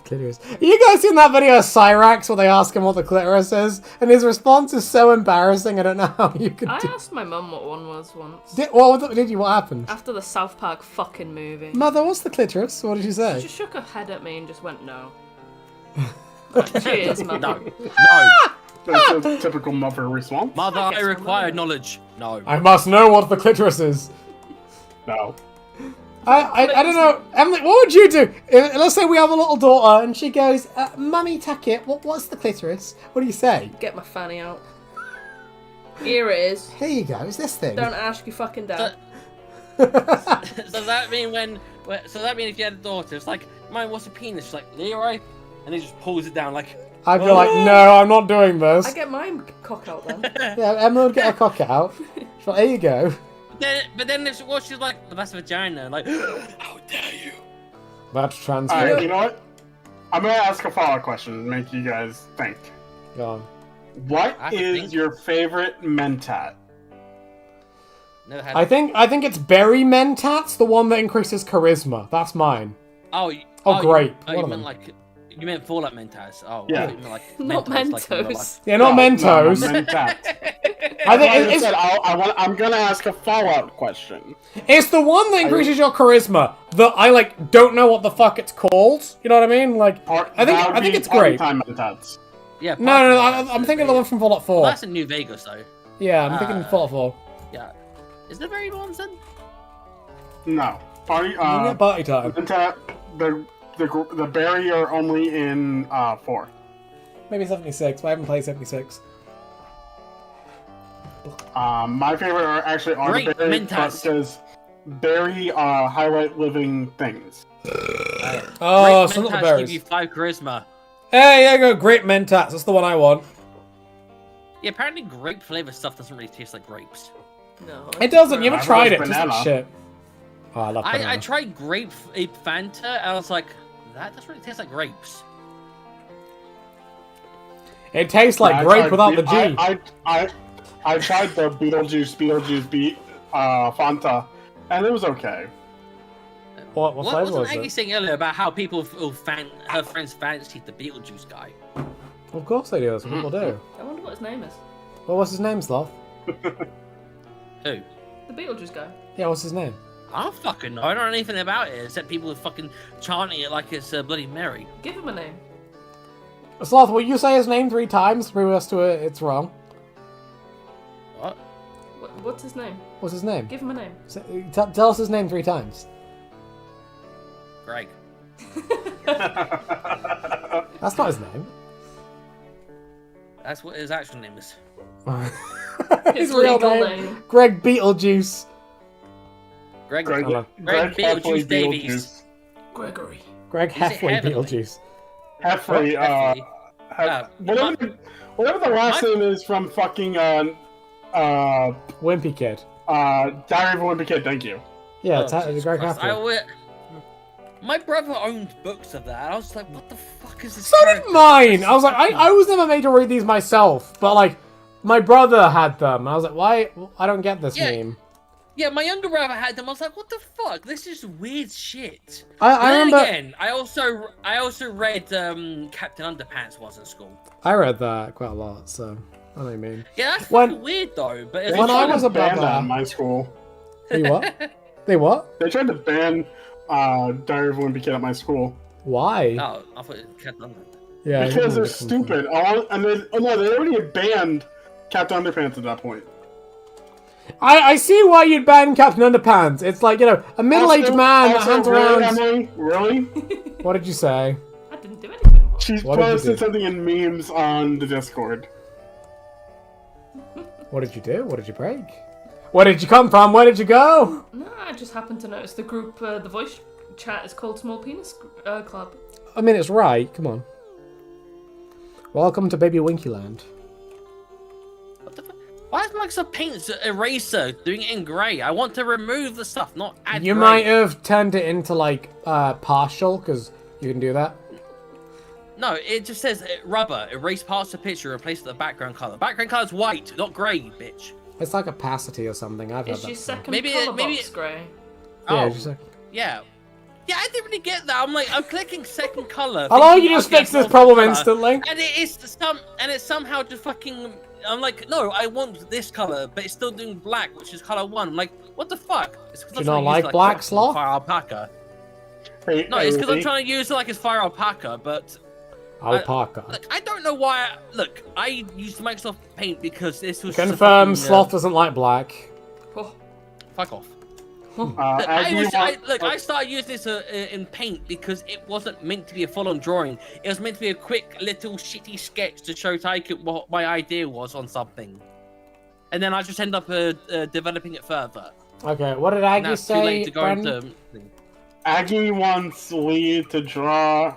clitoris. You guys seen that video of Cyrax where they ask him what the clitoris is? And his response is so embarrassing, I don't know how you could I do. asked my mum what one was once. What happened? After the South Park fucking movie. Mother, what's the clitoris? What did she She say? just shook her head at me and just went, no. Like, cheers, mother. No. That's a typical mother response. Mother, I I guess require I'm knowledge. No. I must know what the clitoris is. No. I don't know. Emily, what would you do? Let's say we have a little daughter and she goes, Mummy Tackett, what's the clitoris? What do you say? Get my fanny out. Here it is. Here you go, it's this thing. Don't ask your fucking dad. So that mean if you had a daughter, it's like, Mine, what's a penis? She's like, Leroy? And he just pulls it down like, I'd be like, no, I'm not doing this. I get my cock out then. Yeah, Emma would get her cock out. She's like, there you go. but then she's like, well, that's a vagina. Like, how dare you? That's trans. Alright, you know what? I'm gonna ask a follow-up question and make you guys think. Go on. What I have to is think. your favorite mentat? Never had. I think it's Berry Mentats, the one that increases charisma. That's mine. Oh, great. You One of meant them. like, you meant Fallout Mentos. Oh, Yeah. I thought you meant like Not Mentos. Like, Mentos. Yeah, not Mentos. No, mentat. I think Like I it's, said, I'm gonna ask a follow-up question. it's the one that increases your charisma. That I don't know what the fuck it's called. You know what I mean? I think it's great. Time mentats. Yeah. No, Party I'm thinking of the one from Fallout 4. Well, that's in New Vegas though. Yeah, I'm thinking of Fallout 4. Yeah. Is there very ones then? No. Party. You get party time. Mentat. The berry are only in 4. Maybe 76, but I haven't played 76. My favorite are actually on Great, the berry mentats. because berry highlight living things. Oh, Great some little Mentos berries. give you 5 charisma. Hey, there you go. Great Mentats. That's the one I want. Yeah, apparently grape flavor stuff doesn't really taste like grapes. No. It doesn't. You I ever tried it? love Just like banana. shit. Oh, I love banana. I tried grape Fanta and I was like, that doesn't really taste like grapes. It tastes like I grape tried without the Be- G. I tried the Beetlejuice beat Fanta, and it was okay. What flavor wasn't was Aggie it? saying earlier about how people her friends fancied the Beetlejuice guy? Of course they do. That's what people do. I wonder what his name is. Well, what's his name, Sloth? Who? The Beetlejuice guy. Yeah, what's his name? I don't fucking know. I don't know anything about it except people are fucking chanting it like it's Bloody Mary. Give him a name. Sloth, will you say his name 3 times? Prove us to it. It's wrong. What? What's his name? What's his name? Give him a name. Tell us his name 3 times. Greg. That's not his name. That's what his actual name is. His legal name. Greg Beetlejuice. Greg. Greg, Hello. Greg Heffley Beetlejuice Davies. Gregory. Greg Is it Heffley Heavenly? Beetlejuice. Heffley, whatever the last name is from fucking Wimpy Kid. Diary of a Wimpy Kid. Thank you. Yeah, Oh, Jesus Greg Christ. Heffley. My brother owned books of that. I was like, what the fuck is this? So did character? mine. I was like, I was never made to read these myself, but my brother had them. I was like, why? I don't get this Yeah. meme. Yeah, my younger brother had them. I was like, what the fuck? This is weird shit. I remember. Again, I also read Captain Underpants was in school. I read that quite a lot, so I know what you mean. Yeah, that's When- fucking weird though. But When I was a ban that baba- in my school. They what? They what? They tried to ban Diary of a Wimpy Kid at my school. Why? oh, I thought it Captain Underpants. Yeah, Because they're it's different. stupid. They already had banned Captain Underpants at that point. I see why you'd ban Captain Underpants. It's like, you know, a middle-aged man that hangs really, around. Emily? Really? What did you say? I didn't do anything. She What did you posted do? something in memes on the Discord. What did you do? What did you break? Where did you come from? Where did you go? No, I just happened to notice the group, the voice chat is called Small Penis Club. I mean, it's right. Come on. Welcome to Baby Winky Land. What the fuck? Why is Microsoft Paint's eraser doing it in grey? I want to remove the stuff, not add You grey. might have turned it into, like, partial, because you can do that. No, it just says rubber. Erase parts of the picture, replace the background color. Background color's white, not grey, bitch. It's like opacity or something. I've heard Is that. your before. second Maybe colour maybe box grey? Yeah, Oh, it's just like... yeah. Yeah, I didn't really get that. I'm like, I'm clicking second color. Hello, thinking, you just okay, fixed this more problem colour. instantly. And it's somehow just fucking. I'm like, no, I want this color, but it's still doing black, which is color 1. I'm like, what the fuck? It's 'cause Do I'm you trying not to use, like black, fucking Sloth? Fire alpaca. Hey, No, it's because I'm Lee. trying to use it like it's fire alpaca, but Alpaca. look, I don't know why. Look, I used Microsoft Paint because this was Confirm fucking, Sloth doesn't like black. Oh, Fuck off. Look, Aggie I started using this in Paint because it wasn't meant to be a full-on drawing. It was meant to be a quick little shitty sketch to show Taika what my idea was on something, and then I just end up developing it further. Okay, what did Now Aggie it's too say, late to go Brendan? into. Aggie wants Lee to draw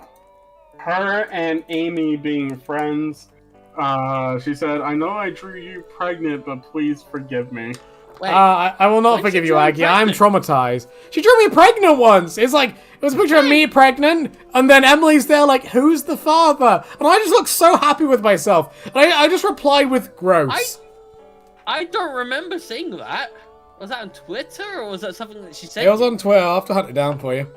her and Amy being friends. She said, "I know I drew you pregnant, but please forgive me." Wait, I will not Why did forgive she you, draw Aggie. I'm pregnant? traumatized. She drew me pregnant once. It's like, it was a picture of me pregnant, and then Emily's there like, who's the father? And I just looked so happy with myself. And I just replied with gross. I don't remember seeing that. Was that on Twitter or was that something that she said? It was on Twitter. I'll have to hunt it down for you.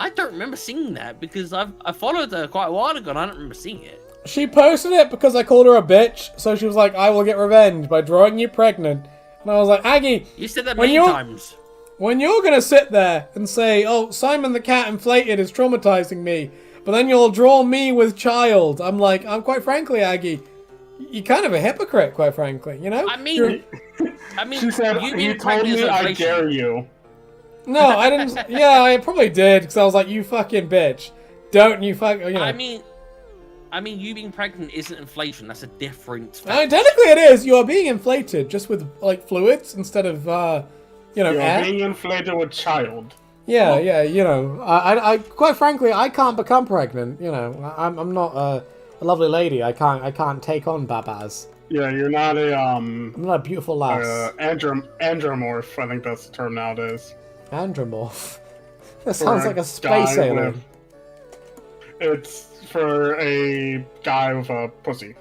I don't remember seeing that because I followed her quite a while ago and I don't remember seeing it. She posted it because I called her a bitch, so she was like, I will get revenge by drawing you pregnant. And I was like, Aggie, You said that When many you're- times. when you're gonna sit there and say, oh, Simon the Cat Inflated is traumatizing me, but then you'll draw me with child, I'm like, I'm quite frankly, Aggie, you're kind of a hypocrite, quite frankly, you know? I mean, You're- She said, you "You being told pregnant is me I inflation. dare you." No, I didn't. Yeah, I probably did, because I was like, you fucking bitch. Don't you fuck, you know. I mean, you being pregnant isn't inflation. That's a different. Technically it is. You are being inflated, just with, like, fluids instead of, you know, You're air. being inflated with child. Yeah, yeah, you know, I quite frankly, I can't become pregnant. You know, I'm not a lovely lady. I can't take on babas. Yeah, you're not a I'm not a beautiful lass. andromorph. I think that's the term nowadays. Andromorph. That sounds a like a space guy alien. with- It's for a guy with a pussy.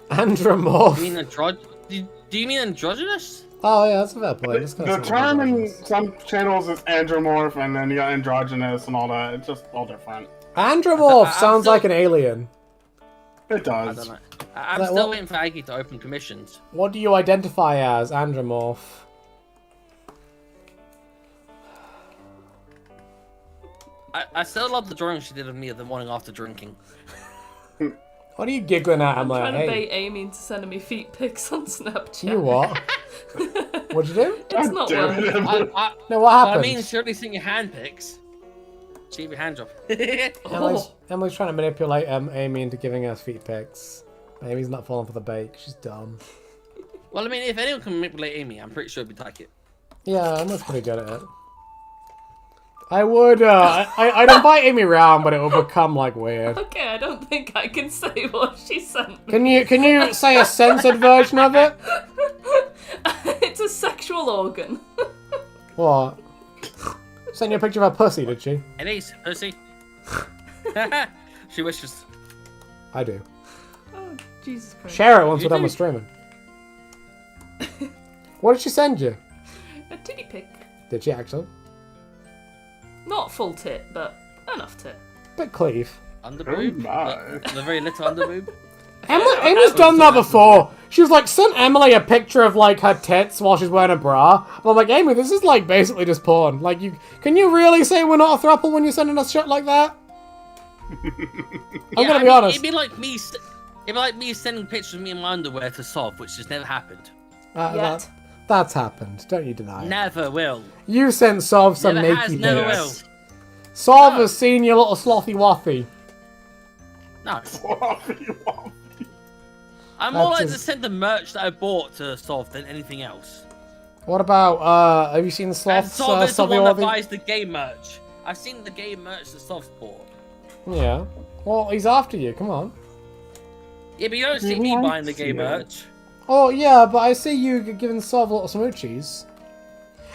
Andromorph. Do you mean do you mean androgynous? Oh yeah, that's a fair point. That's kinda The something term in androgynous. some channels is andromorph, and then you got androgynous and all that. It's just all different. Andromorph I'm sounds still- like an alien. It I does. don't know. I'm Like, still what- waiting for Aggie to open commissions. What do you identify as, Andromorph? I still love the drawing she did of me the morning after drinking. What are you giggling at? I'm like, trying to hey, bait Amy into sending me feet pics on Snapchat. you what? What'd you do? It's not Damn working. it. No, what I happened? mean, surely seeing your hand pics. See your hand job. Emily's trying to manipulate Amy into giving us feet pics. Amy's not falling for the bait. She's dumb. Well, I mean, if anyone can manipulate Amy, I'm pretty sure it'd be Taika. Yeah, Emma's pretty good at it. I would, I'd invite Amy round, but it will become, like, weird. Okay, I don't think I can say what she sent me. Can you say a censored version of it? It's a sexual organ. What? Sent you a picture of her pussy, did she? Elise, pussy. She wishes. I do. Oh, Jesus Christ. Share it once You we're done do. with streaming. What did she send you? A titty pic. Did she actually? Not full tit, but enough tit. Bit cleave. Underboob? my. The very little underboob? Amy's done that before. She was like, sent Emily a picture of like her tits while she's wearing a bra. And I'm like, Amy, this is like basically just porn. Like, can you really say we're not a throuple when you're sending us shit like that? I'm gonna be honest. It'd be like me sending pictures of me in my underwear to Sov, which has never happened. That's happened. Don't you deny it. Never will. You sent Sov some Never has, naked never pics. will. Sov has seen your little slothy waffy. No. Sloppy waffy. I'm more That's like to just- send the merch that I bought to Sov than anything else. What about, have you seen the And sloth's Sov is the one that Sovy? buys the game merch. I've seen the game merch that Sov's bought. Yeah. Well, he's after you. Come on. Yeah, but you don't see me buying the game merch. Oh, yeah, but I see you giving Sov little smoochies.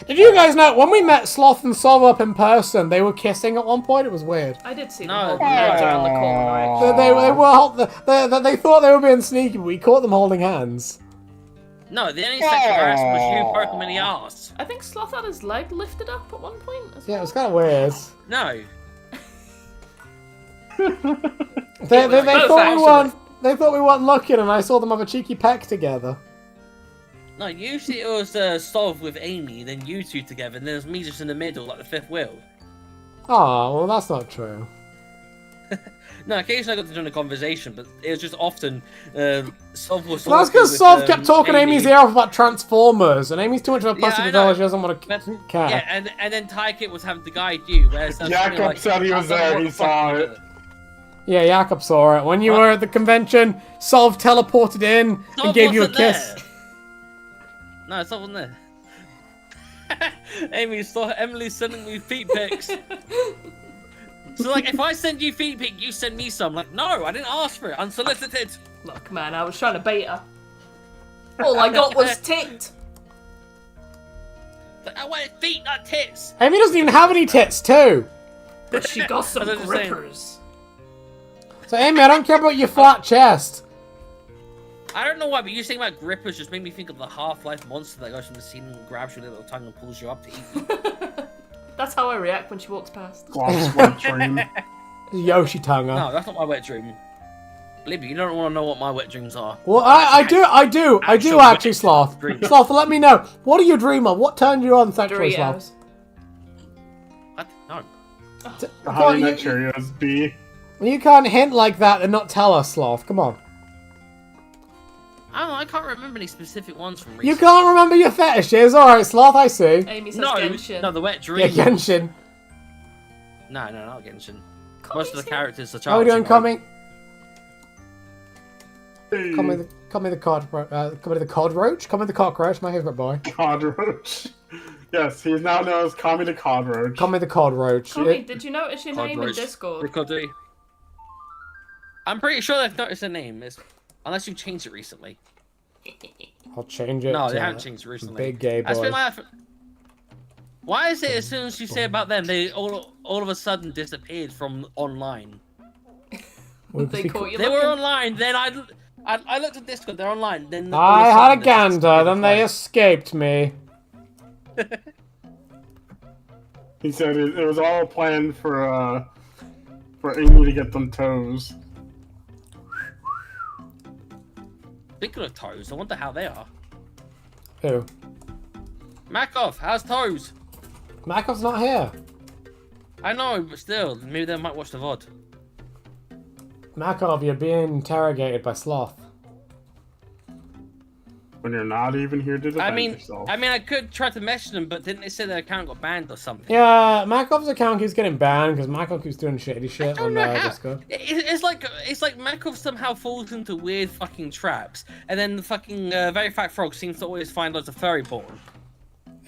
Did you guys know, when we met Sloth and Sov up in person, they were kissing at one point? It was weird. I did see No. them holding hands around the corner, They thought they were being sneaky, but we caught them holding hands. No, the only sexual harassment was you poke him in the arse. I think Sloth had his leg lifted up at one point. Yeah, it was kind of weird. No. They thought we weren't looking, and I saw them have a cheeky peck together. No, usually it was Sov with Amy, then you two together, and then there's me just in the middle, like the fifth wheel. Oh, well, that's not true. No, occasionally I got to join the conversation, but it was just often Sov was. Well, that's because Sov kept talking Amy's ear off about Transformers, and Amy's too much of a pussy I to tell her know. she doesn't want to But, cat. yeah, and then Tykit was having to guide you, whereas Jacob said he was there, he saw it. Yeah, Jakob saw it. When you were at the convention, Sov teleported in and Sov gave you a wasn't kiss. there. No, Sov wasn't there. Amy saw Emily sending me feet pics. So, like, if I send you feet pic, you send me some. Like, no, I didn't ask for it. Unsolicited. Look, man, I was trying to bait her. All I got was tit. But I wanted feet, not tits. Amy doesn't even have any tits, too. But she got some That's what I'm saying. grippers. So, Amy, I don't care about your flat chest. I don't know why, but you saying about grippers just made me think of the Half-Life monster that goes from the ceiling and grabs your little tongue and pulls you up to eat you. That's how I react when she walks past. Gloss dream. Yoshi tongue. No, that's not my wet dream. Believe me, you don't want to know what my wet dreams are. Well, I do Actual actually, wet Sloth. dream. Sloth, let me know. What are you dream of? What turned you on sexually, Sloth? Doritos. What? No. The Honey Nut Cheerios B. You can't hint like that and not tell us, Sloth. Come on. I don't know, I can't remember any specific ones from recently. You can't remember your fetishes. Alright, Sloth, I see. Amy says No, Genshin. no, the wet Yeah, dream. Genshin. No, not Genshin. Commy's Most of the here. characters are How are we child. doing, Commie? Hey, Commie the cockroach? Commie the cockroach, my favourite boy. Codroach. Yes, he's now known as Kami the Codroach. Commie the cockroach. Commie, did you notice your name in Cockroach. Discord? I'm pretty sure they've noticed the name, unless you've changed it recently. I'll change it. No, they to haven't changed it recently. Big gay That's boy. been like that for... Why is it as soon as you say about them, they all of a sudden disappeared from online? Well, They because- caught you They were looking. online, then I looked at Discord, they're online, then... all I of had a sudden they gander, disappeared then they twice. escaped me. He said it was all planned for Amy to get them toes. Speaking of toes, I wonder how they are. Who? Makov, how's toes? Makov's not here. I know, but still, maybe they might watch the VOD. Makov, you're being interrogated by Sloth. When you're not even here to defend yourself. I could try to message them, but didn't they say their account got banned or something? Yeah, Makov's account keeps getting banned because Makov keeps doing shady shit I don't on know how. Discord. It's like Makov somehow falls into weird fucking traps, and then the fucking Very Fat Frog seems to always find loads of furry porn.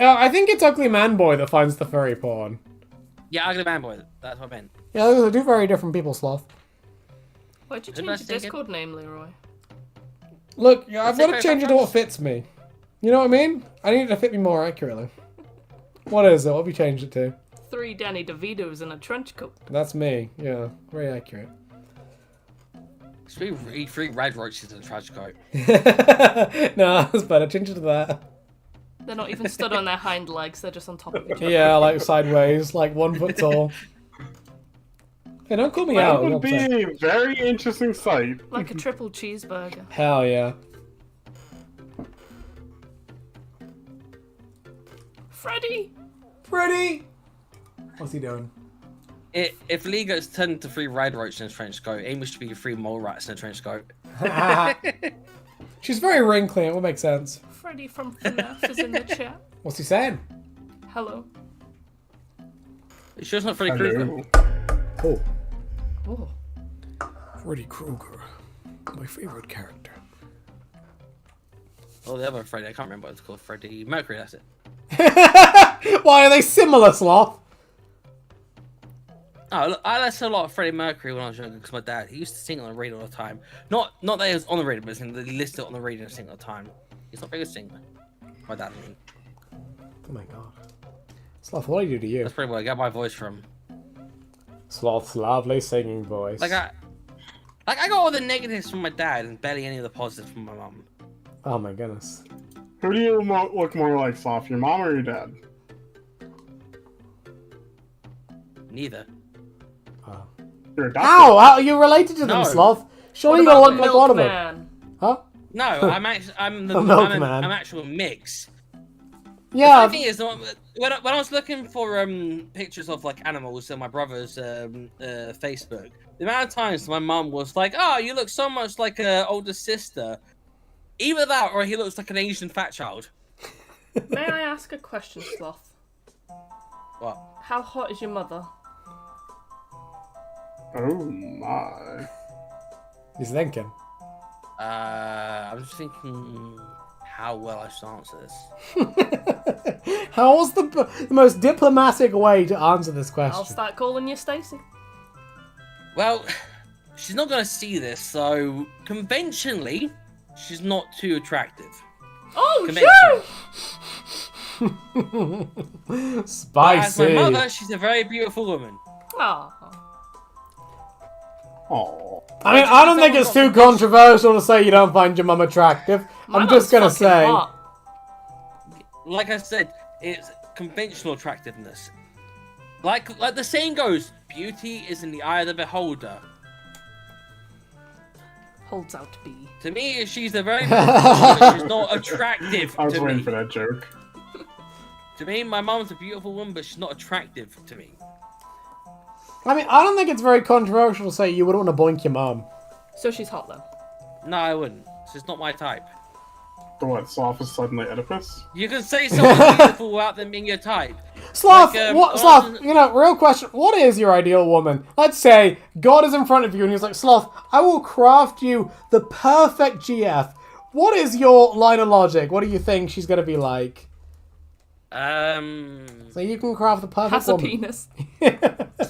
Yeah, I think it's Ugly Man Boy that finds the furry porn. Yeah, Ugly Man Boy, that's what I meant. Yeah, those are two very different people, Sloth. Why'd you Didn't change I your say it? Discord name, Leroy? Look, I've Let's say got to Very change it Fat to what Frogs. fits me. You know what I mean? I need it to fit me more accurately. What is it? What have you changed it to? 3 Danny DeVitos in a trench coat. That's me. Yeah, very accurate. Should we three red roaches in a trash coat? No, that's better. Change it to that. They're not even stood on their hind legs, they're just on top of each other. Yeah, like sideways, like 1 foot tall. Hey, don't call me out. That would I'm be upset. a very interesting sight. Like a triple cheeseburger. Hell yeah. Freddy! Freddy! What's he doing? If Lee gets turned into 3 rider roaches in a trench coat, Amy should be 3 mole rats in a trench coat. She's very wrinkly, it would make sense. Freddy from FNAF is in the chat. What's he saying? Hello. You sure it's not Freddy Krueger? Oh. Oh. Freddy Krueger. My favorite character. Oh, the other Freddy, I can't remember what it's called. Freddy Mercury, that's it. Why are they similar, Sloth? Oh, look, I listened to a lot of Freddie Mercury when I was younger because my dad, he used to sing on the radio all the time. Not that he was on the radio, but he listened to it on the radio and sing all the time. He's not a very good singer. My dad, I mean. Oh my god. Sloth, what do I do to you? That's probably where I got my voice from. Sloth's lovely singing voice. I got all the negatives from my dad and barely any of the positives from my mum. Oh my goodness. Who do you look more like, Sloth? Your mom or your dad? Neither. You're a doctor. Ow! Are you related to them, No. Sloth? Surely What you about look the like one of them. milkman? Huh? No, I'm A milkman. I'm actual mix. Yeah. The thing is, when I was looking for pictures of like animals on my brother's Facebook, the amount of times my mum was like, "Oh, you look so much like an older sister." Either that, or he looks like an Asian fat child. May I ask a question, Sloth? What? How hot is your mother? Oh my. He's thinking. I'm just thinking how well I should answer this. How was the most diplomatic way to answer this question? I'll start calling you Stacy. Well, she's not gonna see this, so conventionally, she's not too attractive. Oh, Convention. Spicy. As my mother, she's a very beautiful woman. Aw. Oh. I mean, I don't think it's too controversial to say you don't find your mum attractive. I'm just gonna say. Like I said, it's conventional attractiveness. Like the saying goes, beauty is in the eye of the beholder. Holds out to be. To me, she's a very beautiful woman, but she's not attractive I was to waiting me. for that joke. To me, my mom's a beautiful woman, but she's not attractive to me. I mean, I don't think it's very controversial to say you would want to boink your mum. So she's hot then. No, I wouldn't. She's not my type. The what? Sloth is suddenly Oedipus? You can say something beautiful without them being your type. Sloth, Like, Sloth, real question. What is your ideal woman? Let's say God is in front of you and he's like, Sloth, I will craft you the perfect GF. What is your line of logic? What do you think she's going to be like? So you can craft the perfect Has a woman. penis.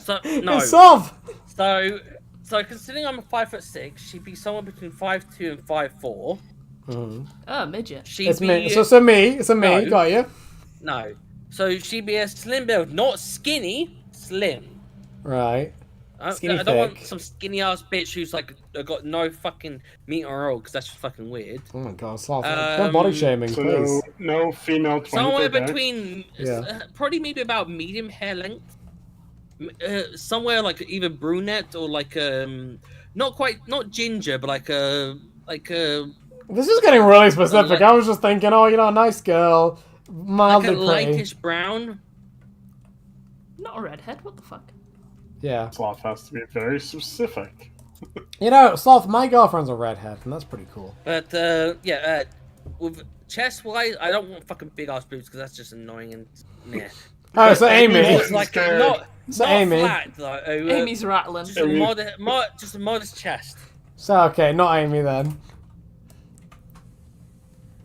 So, no. Sloth! So considering I'm 5'6", she'd be somewhere between 5'2" and 5'4". Oh, midget. She'd It's be me. It's a me. No. Got you. No. So she'd be a slim build, not skinny, slim. Right. Skinny I don't want thick. some skinny ass bitch who's like got no fucking meat on her all, because that's just fucking weird. Oh my god, Sloth. No body shaming, So please. no female 20 Somewhere per day? between, Yeah. probably maybe about medium hair length. Somewhere like either brunette or like not ginger, but like This is getting really specific. I was just thinking, nice girl, mildly like a pretty. lightish brown. Not a redhead, what the fuck? Yeah. Sloth has to be very specific. Sloth, my girlfriend's a redhead, and that's pretty cool. But with chest wise, I don't want fucking big ass boobs because that's just annoying and meh. Oh, so Amy. It's like not Amy. flat though. Amy's rattling. Just a modest chest. So, okay, not Amy then.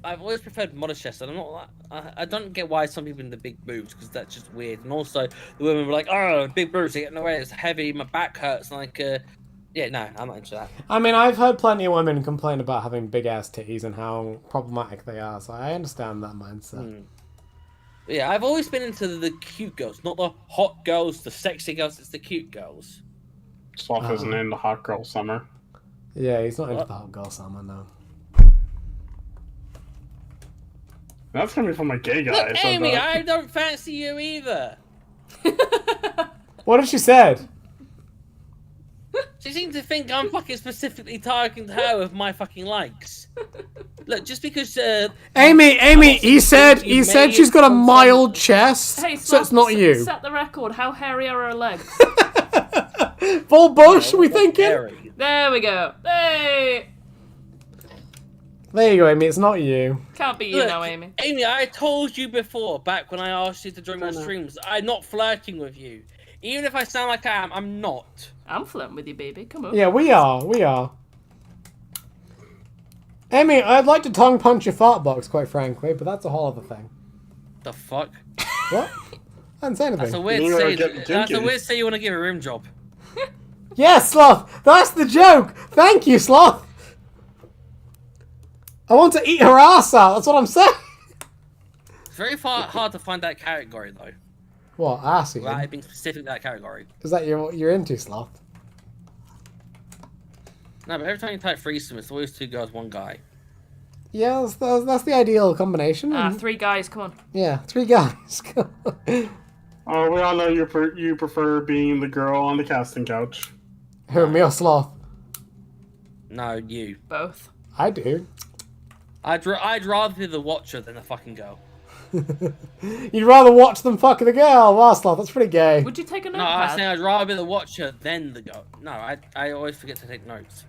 I've always preferred modest chest, and I'm not. I don't get why some people in the big boobs, because that's just weird. And also, the women were like, "Oh, big boobs, they get in the way. It's heavy. My back hurts." Like, yeah, no, I'm not into that. I mean, I've heard plenty of women complain about having big ass titties and how problematic they are, so I understand that mindset. But yeah, I've always been into the cute girls, not the hot girls, the sexy girls. It's the cute girls. Sloth isn't into hot girl summer. Yeah, he's not into the hot girl summer, no. That's coming from a gay guy. Look, so Amy, that- I don't fancy you either. What did she said? She seems to think I'm fucking specifically targeting her with my fucking likes. Look, just because Amy, he said you she's got a mild chest, Hey, so it's not you. Set the record. How hairy are her legs? Full bush, we thinking? Harry. There we go. Hey! There you go, Amy. It's not you. Can't be you Look, now, Amy. Amy, I told you before, back when I asked you to join my streams, I'm not flirting with you. Even if I sound like I am, I'm not. I'm flirting with you, baby. Come on. Yeah, we are. Amy, I'd like to tongue punch your fart box, quite frankly, but that's a whole other thing. The fuck? What? I didn't say anything. That's a weird You are say. getting That's a kinky. weird say you want to give a rim job. Yes, Sloth! That's the joke! Thank you, Sloth! I want to eat her ass out, that's what I'm saying! It's very hard to find that category though. What, ass eating? Right, being specific to that category. Is that what you're into, Sloth? No, but every time you type threesome, it's always 2 girls, 1 guy. Yeah, that's the ideal combination. 3 guys, come on. Yeah, 3 guys. Oh, we all know you prefer being the girl on the casting couch. Who, me or Sloth? No, you. Both. I do. I'd rather be the watcher than the fucking girl. You'd rather watch them fuck the girl? Wow, Sloth, that's pretty gay. Would you take a No, I was saying notepad? I'd rather be the watcher than the girl. No, I always forget to take notes.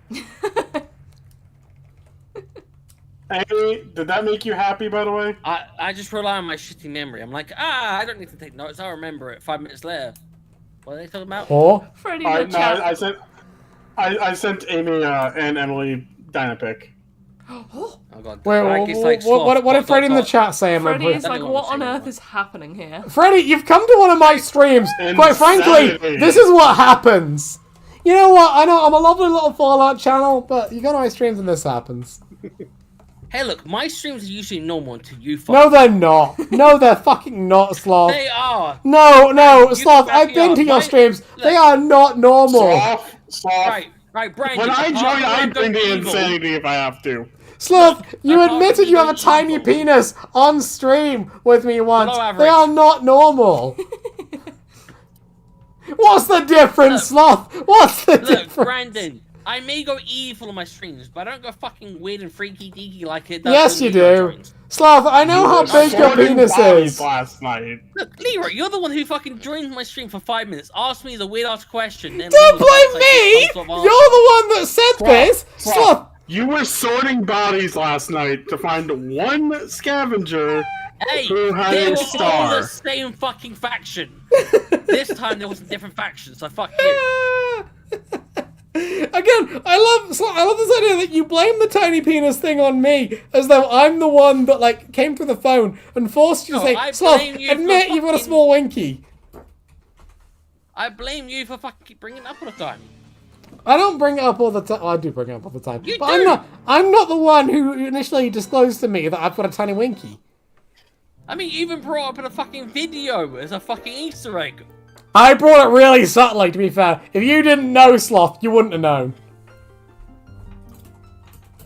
Amy, did that make you happy, by the way? I just rely on my shitty memory. I'm like, I don't need to take notes. I'll remember it 5 minutes later. What are they talking about? Or? Freddie the No, chat. I sent Amy and Emily Dynapic. Oh god. Wait, Frankie's like, what did sloth, Freddie in the dot, chat say? Freddie is That like, ain't what what I'm on saying, earth is happening here? Freddie, you've come to one of my streams. Quite frankly, Insanity. this is what happens. You know what? I know I'm a lovely little Fallout channel, but you go to my streams and this happens. Hey, look, my streams are usually normal until you No, they're not. No, they're fucking not, Sloth. They are. No, You Sloth, can back I've me been up. to your My- streams. look. They are not normal. Sloth. Right, Brandon. When I join, I bring the evil. insanity if I have to. Sloth, you I can't admitted you have a believe tiny evil. penis on stream with me once. Below They average. are not normal. What's the difference, Sloth? What's the Look, difference? Brandon, I may go evil on my streams, but I don't go fucking weird and freaky deaky like it does. Yes, when you Leroy do. joins. Sloth, I know how big your Sorting penis bodies is. last night. Look, Leroy, you're the one who fucking joined my stream for 5 minutes, asked me the weird ass question. Then Don't leaves blame like me! some sort of You're the one that said this! Sloth, Sloth, you were sorting bodies last night to find one scavenger Hey, who had they a were all star. the same fucking faction. This time there was a different faction, so fuck you. Again, I love this idea that you blame the tiny penis thing on me as though I'm the one that like came through the phone and forced you to No, say, I Sloth, blame you for admit you've got a fucking- small winky. I blame you for fucking bringing it up all the time. I don't bring it up all the time. Oh, I do bring it up all the time. You but do. I'm not the one who initially disclosed to me that I've got a tiny winky. I mean, you even brought up in a fucking video as a fucking Easter egg. I brought it really subtly, to be fair. If you didn't know, Sloth, you wouldn't have known.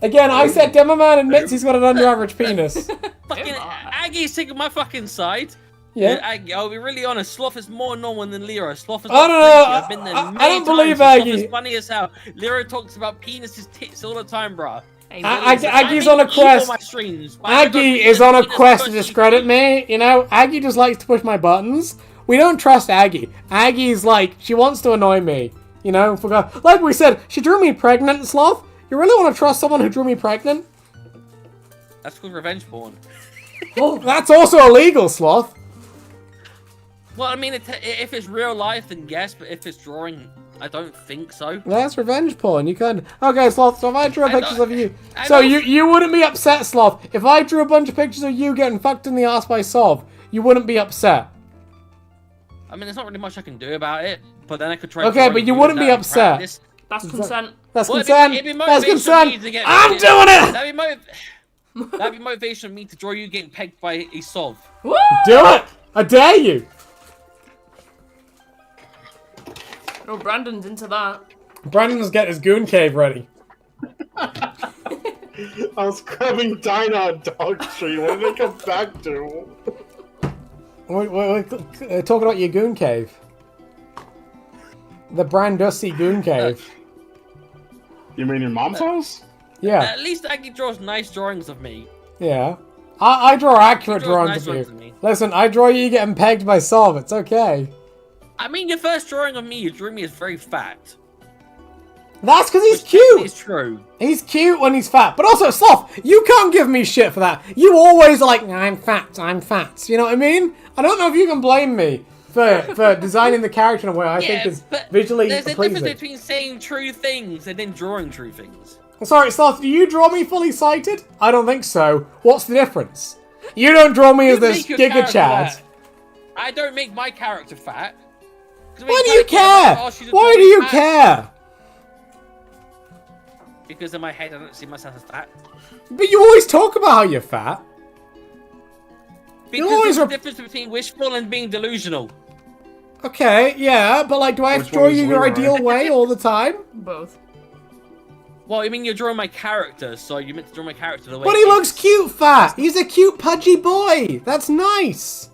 Again, I said Demoman admits he's got an under-average penis. Fucking Aggie's taking my fucking side. Yeah. Aggie, I'll be really honest. Sloth is more normal than Leroy. Sloth is I don't know, I've been there I many don't believe times. Aggie. Sloth is funny as hell. Leroy talks about penises, tits all the time, bruh. Hey, Aggie's I on a make evil quest. my streams, but I don't Aggie think is on a penis quest to pussy discredit me, you know? Aggie just likes to push my buttons. We don't trust Aggie. Aggie's like, she wants to annoy me, you know? Like we said, she drew me pregnant, Sloth. You really want to trust someone who drew me pregnant? That's called revenge porn. Well, that's also illegal, Sloth. Well, I mean, if it's real life, then yes, but if it's drawing, I don't think so. That's revenge porn. You can. Okay, Sloth. So if I drew pictures of you, I so know- you wouldn't be upset, Sloth. If I drew a bunch of pictures of you getting fucked in the ass by Sov, you wouldn't be upset. I mean, there's not really much I can do about it, but then I could try. Okay, drawing but you you wouldn't be without upset. practice. That's consent. That's Well, consent. it'd be That's motivation for me consent. to get- I'm doing it. That'd be motivation for me to draw you getting pegged by a Sov. Woo! Do it. I dare you. Oh, Brandon's into that. Brandon's getting his goon cave ready. I was grabbing Dinah on Dog Tree. What did I come back to? We're talking about your goon cave. The Brandussy goon cave. You mean your mom's house? Yeah. At least Aggie draws nice drawings of me. Yeah. I draw accurate He draws drawings nice of drawings you. of me. Listen, I draw you getting pegged by Sov. It's okay. I mean, your first drawing of me, you drew me as very fat. That's because he's Which cute. It's true. He's cute when he's fat. But also, Sloth, you can't give me shit for that. You always are like, I'm fat, I'm fat. You know what I mean? I don't know if you can blame me for designing the character in a way I think is but visually there's a pleasing. difference between saying true things and then drawing true things. Sorry, Sloth, do you draw me fully sighted? I don't think so. What's the difference? You don't draw me as You this make your Giga character Chad. fat. I don't make my character fat. Why do you care? Why do you care? Because in my head, I don't see myself as fat. But you always talk about how you're fat. Because always there's a rep- difference between wishful and being delusional. Okay, yeah, but like, do I have to Which draw one is you your Leroy? ideal way all the time? Both. Well, I mean, you're drawing my character, so you meant to draw my character the way But he looks cute fat. He's a cute pudgy boy. That's nice.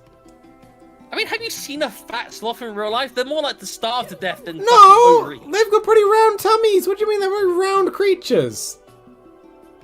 I mean, have you seen a fat sloth in real life? They're more like to starve to death than No, fucking overeat. they've got pretty round tummies. What do you mean they're very round creatures?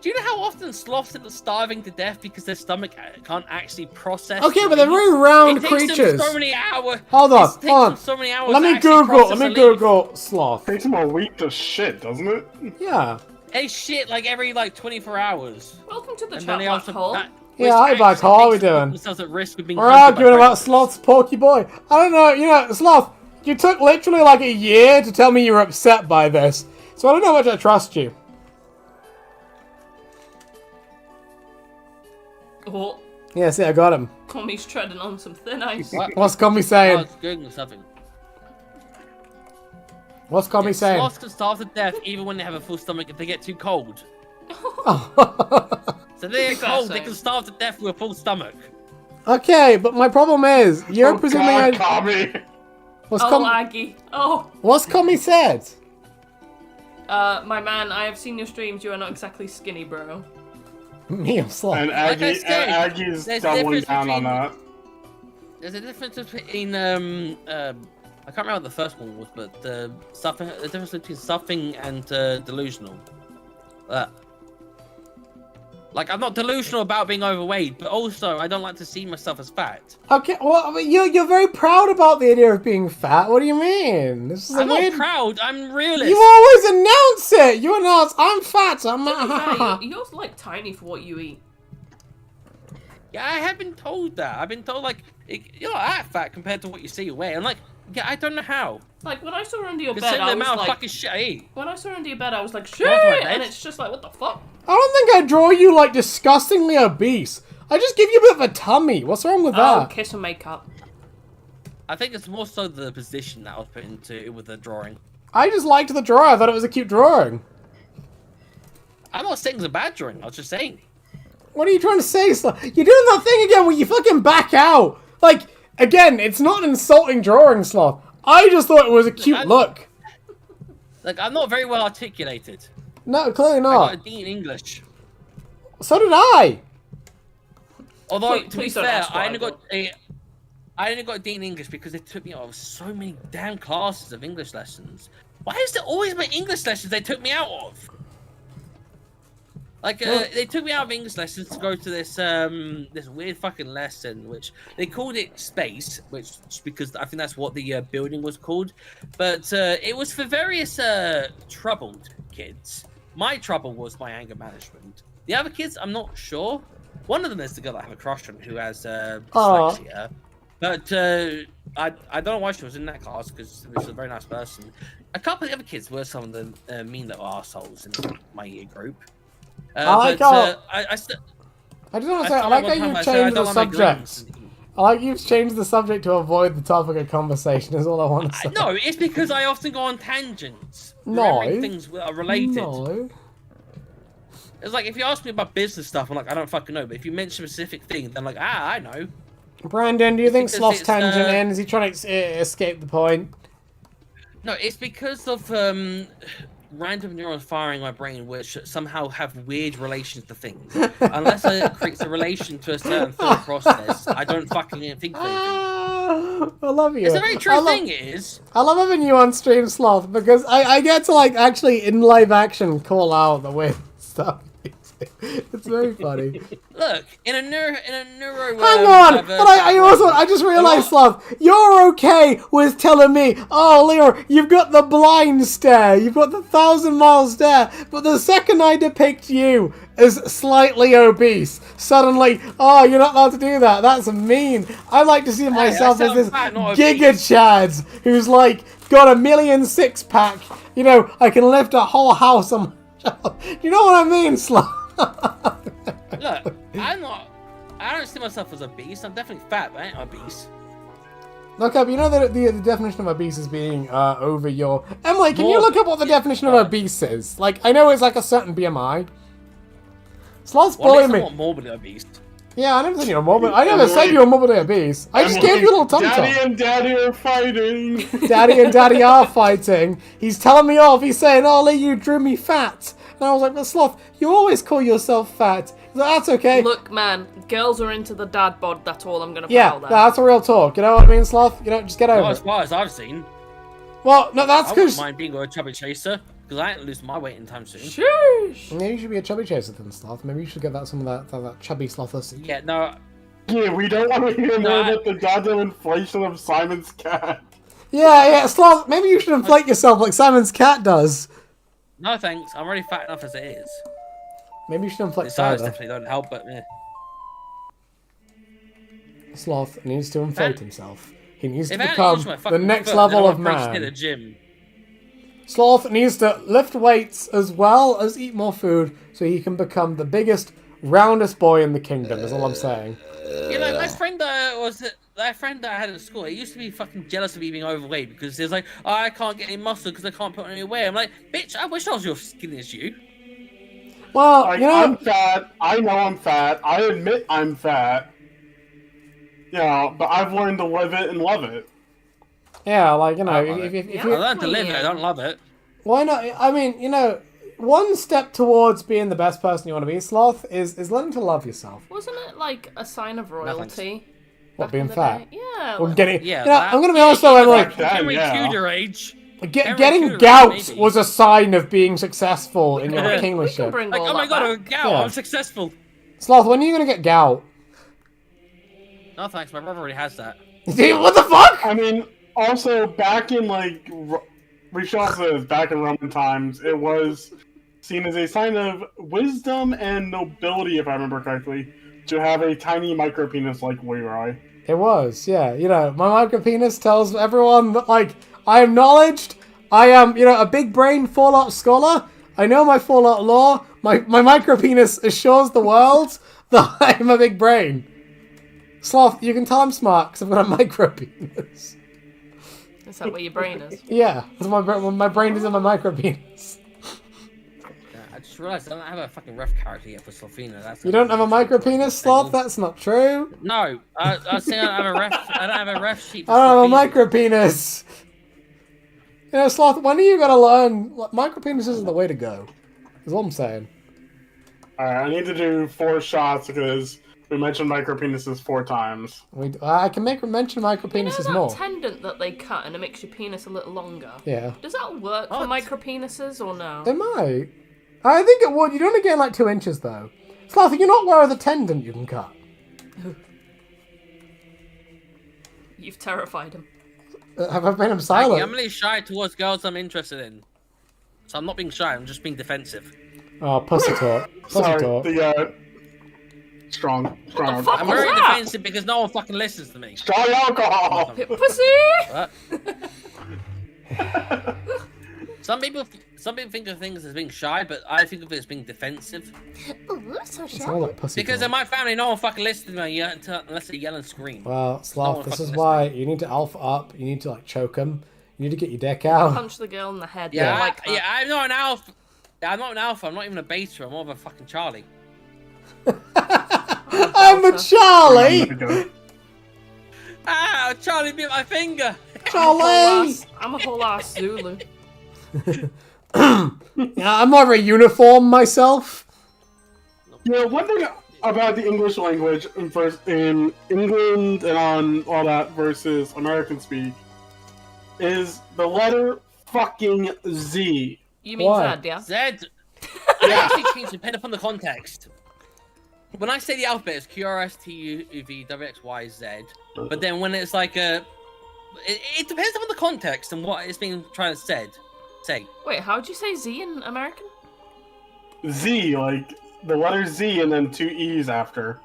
Do you know how often sloths end up starving to death because their stomach can't actually process? Okay, but the they're meat? very round It takes them creatures. so many hours. Hold on, It takes hold on. them so many hours Let to me actually Google. process Let a me leaf. Google sloth. Takes him a week to shit, doesn't it? Yeah. They shit like every 24 hours. Welcome to the And then chat they black also hole. Yeah, hi, Black Hole, how we doing? Themselves at risk of being We're hunted by arguing about predators. Sloth's Porky Boy. I don't know, you know, Sloth, you took literally like a year to tell me you were upset by this. So I don't know how much I trust you. Oh, Yeah, see, I got him. Commie's treading on some thin ice. What? What's Commie Oh, saying? it's Googling something. What's Commie saying? Sloths can starve to death even when they have a full stomach if they get too cold. So they get cold, they can starve to death with a full stomach. Okay, but my problem is, you're presuming God, I... Tommy. What's, Oh, Aggie. Oh, What's Commie said? my man, I have seen your streams. You are not exactly skinny, bro. Me or Sloth? And Like I said, Aggie's there's doubling difference down on between- that. There's a difference between I can't remember what the first one was, but the difference between stuffing and delusional. Like, I'm not delusional about being overweight, but also I don't like to see myself as fat. Okay, well, I mean, you're very proud about the idea of being fat. What do you mean? This is a I'm weird... not proud, I'm realist. You always announce it! You announce, I'm fat, I'm... Hey, you're like tiny for what you eat. Yeah, I have been told that. I've been told, like, you're not that fat compared to what you see you weigh. I'm like, yeah, I don't know how. Like, when I saw her under your bed, Considering I the was amount of like... fucking shit I eat. When I saw her under your bed, I was like, shit! Off my bed? And it's just like, what the fuck? I don't think I draw you, like, disgustingly obese. I just give you a bit of a tummy. What's wrong with Oh, that? kiss and makeup. I think it's more so the position that I was put into with the drawing. I just liked the drawing. I thought it was a cute drawing. I'm not saying it's a bad drawing, I was just saying. What are you trying to say, Sloth? You're doing that thing again where you fucking back out. Like, again, it's not an insulting drawing, Sloth. I just thought it was a cute look. Like, I'm not very well articulated. No, clearly I got a not. D in English. So did I. Although, Please to be don't fair, ask why, I only got a D in English because they took me out of so many damn classes of English lessons. Why is there always my English lessons they took me out of? Like, they took me out of English lessons to go to this this weird fucking lesson, which they called it Space, which because I think that's what the building was called. But it was for various troubled kids. My trouble was my anger management. The other kids, I'm not sure. One of them is the girl I have a crush on who has dyslexia. But I don't know why she was in that class because she was a very nice person. A couple of the other kids were some of the mean little assholes in my year group. I like but, how- I I just want to say, I I felt like one how time you've I said I changed don't the want my subject. grades. I like you've changed the subject to avoid the topic of conversation, is all I want to say. No, it's because I often go on tangents. No. remembering things that are related. No. It's like if you ask me about business stuff, I'm like, I don't fucking know. But if you mention a specific thing, then I'm like, I know. Brandon, do you think because Sloth's it's, tangent in? Is he trying to escape the point? No, it's because of random neurons firing in my brain which somehow have weird relations to things. Unless it creates a relation to a certain thought process, I don't fucking think of anything. I love you. It's a very true thing, it is. I love having you on stream, Sloth, because I get to like actually in live action call out the way stuff. It's very funny. Look, in a neuro. Hang on, but I just realised, Sloth, you're okay with telling me, oh, Leroy, you've got the blind stare, you've got the 1,000-mile stare, but the second I depict you as slightly obese, suddenly, oh, you're not allowed to do that. That's mean. I like to see myself as this Giga Chad who's like got a million six-pack. You know, I can lift a whole house on my shelf. You know what I mean, Sloth? Look, I don't see myself as obese. I'm definitely fat, but I ain't obese. Look up, you know that the definition of obese is being over your... Emily, can you look up what the definition of obese is? Like, I know it's like a certain BMI. Sloth's bullying me. I'm morbidly obese. Yeah, I never said you were morbid. I never said you were morbidly obese. I just gave you a little tum-tum. Daddy and Daddy are fighting. Daddy and Daddy are fighting. He's telling me off. He's saying, oh, Lee, you drew me fat. And I was like, but Sloth, you always call yourself fat. He's like, that's okay. Look, man, girls are into the dad bod. That's all I'm gonna put Yeah, out there. that's a real talk. You know what I mean, Sloth? You know, just get over Not as it. far as I've seen. Well, no, that's I wouldn't because... mind being a chubby chaser, because I ain't losing my weight anytime soon. Sheesh. Maybe you should be a chubby chaser then, Sloth. Maybe you should get some of that chubby Slothussy. Yeah, no. Yeah, we don't want to hear more about the goddamn inflation of Simon's cat. Yeah, Sloth, maybe you should inflate yourself like Simon's cat does. No thanks, I'm already fat enough as it is. Maybe you should inflate The size Tyler. definitely don't help, but yeah. Sloth needs to inflate himself. He needs to If I hadn't become used my the fucking next foot, level then of I'm pretty sure man. the gym. Sloth needs to lift weights as well as eat more food so he can become the biggest, roundest boy in the kingdom, is all I'm saying. You know, my friend that friend that I had at school, he used to be fucking jealous of me being overweight because he was like, oh, I can't get any muscle because I can't put on any weight. I'm like, bitch, I wish I was your skinny as you. Well, Like, you know... I'm fat. I know I'm fat. I admit I'm fat. You know, but I've learned to live it and love it. Yeah, like, you know, I if I you... learned to live it, I don't love it. Why not? I mean, you know, one step towards being the best person you want to be, Sloth, is learning to love yourself. Wasn't it like a sign of royalty? What, back being in the fat? day? Yeah. Or like- getting... Yeah, you know, that- I'm going to be honest though, Emily. Back then, Henry yeah. Tudor age. Getting Tudor, gout maybe. was a sign of being successful in your We can kingship. bring Like, all oh my that god, back. I'm gout, Yeah. I'm successful. Sloth, when are you going to get gout? No thanks, my brother already has that. What the fuck? I mean, also, back in, like, Michelle says, back in Roman times, it was seen as a sign of wisdom and nobility, if I remember correctly, to have a tiny micropenis like Leroy. It was, yeah. You know, my micropenis tells everyone that, like, I am knowledged. I am, you know, a big brain Fallout scholar. I know my Fallout lore. My micropenis assures the world that I am a big brain. Sloth, you can tell I'm smart because I've got a micropenis. Is that where your brain is? Yeah, that's my brain is in my micropenis. I just realized I don't have a fucking ref character yet for Slovenia. That's You don't have a micropenis, Sloth? That's not true. No, I was saying I don't have a ref. I don't have a ref sheet. For I don't have a Slovenia. micropenis. You know, Sloth, when are you gonna learn? Micropenis isn't the way to go. Is what I'm saying. Alright, I need to do 4 shots because we mentioned micropenises 4 times. I can mention micropenises You know that more. tendon that they cut and it makes your penis a little longer? Yeah. Does that work for What? micropenises or no? It might. I think it would. You'd only gain like 2 inches though. Sloth, you're not aware of the tendon you can cut. You've terrified him. Have I made him Like, silent? I'm really shy towards girls I'm interested in. So I'm not being shy, I'm just being defensive. Oh, pussy talk. Pussy Sorry, talk. the, strong fuck? alcohol. I'm What's very that? defensive because no one fucking listens to me. Strong alcohol! Pussy! What? Some people think of things as being shy, but I think of it as being defensive. Ooh, so It's all like pussy Because talk. in my family, no one fucking listens to me unless they yell and scream. Well, Sloth, one this is fucking why you need to alpha up. You need to like choke him. You need to get your dick out. Punch the girl in the head. Yeah, I like that. I'm not an alpha. Yeah, I'm not an alpha. I'm not even a beta. I'm more of a fucking Charlie. I'm a Charlie. Ah, Charlie bit my finger. Charlie. I'm a whole ass Zulu. Yeah, I'm more of a uniform myself. Yeah, one thing about the English language in England and on all that versus American speak is the letter fucking Z. You mean Why? Zed, yeah? Zed. I actually changed depending upon the context. When I say the alphabet, it's Q R S T U V W X Y Z. But then when it's like it depends upon the context and what it's being trying to say. Wait, how'd you say Z in American? Z, like the letter Z and then 2 E's after.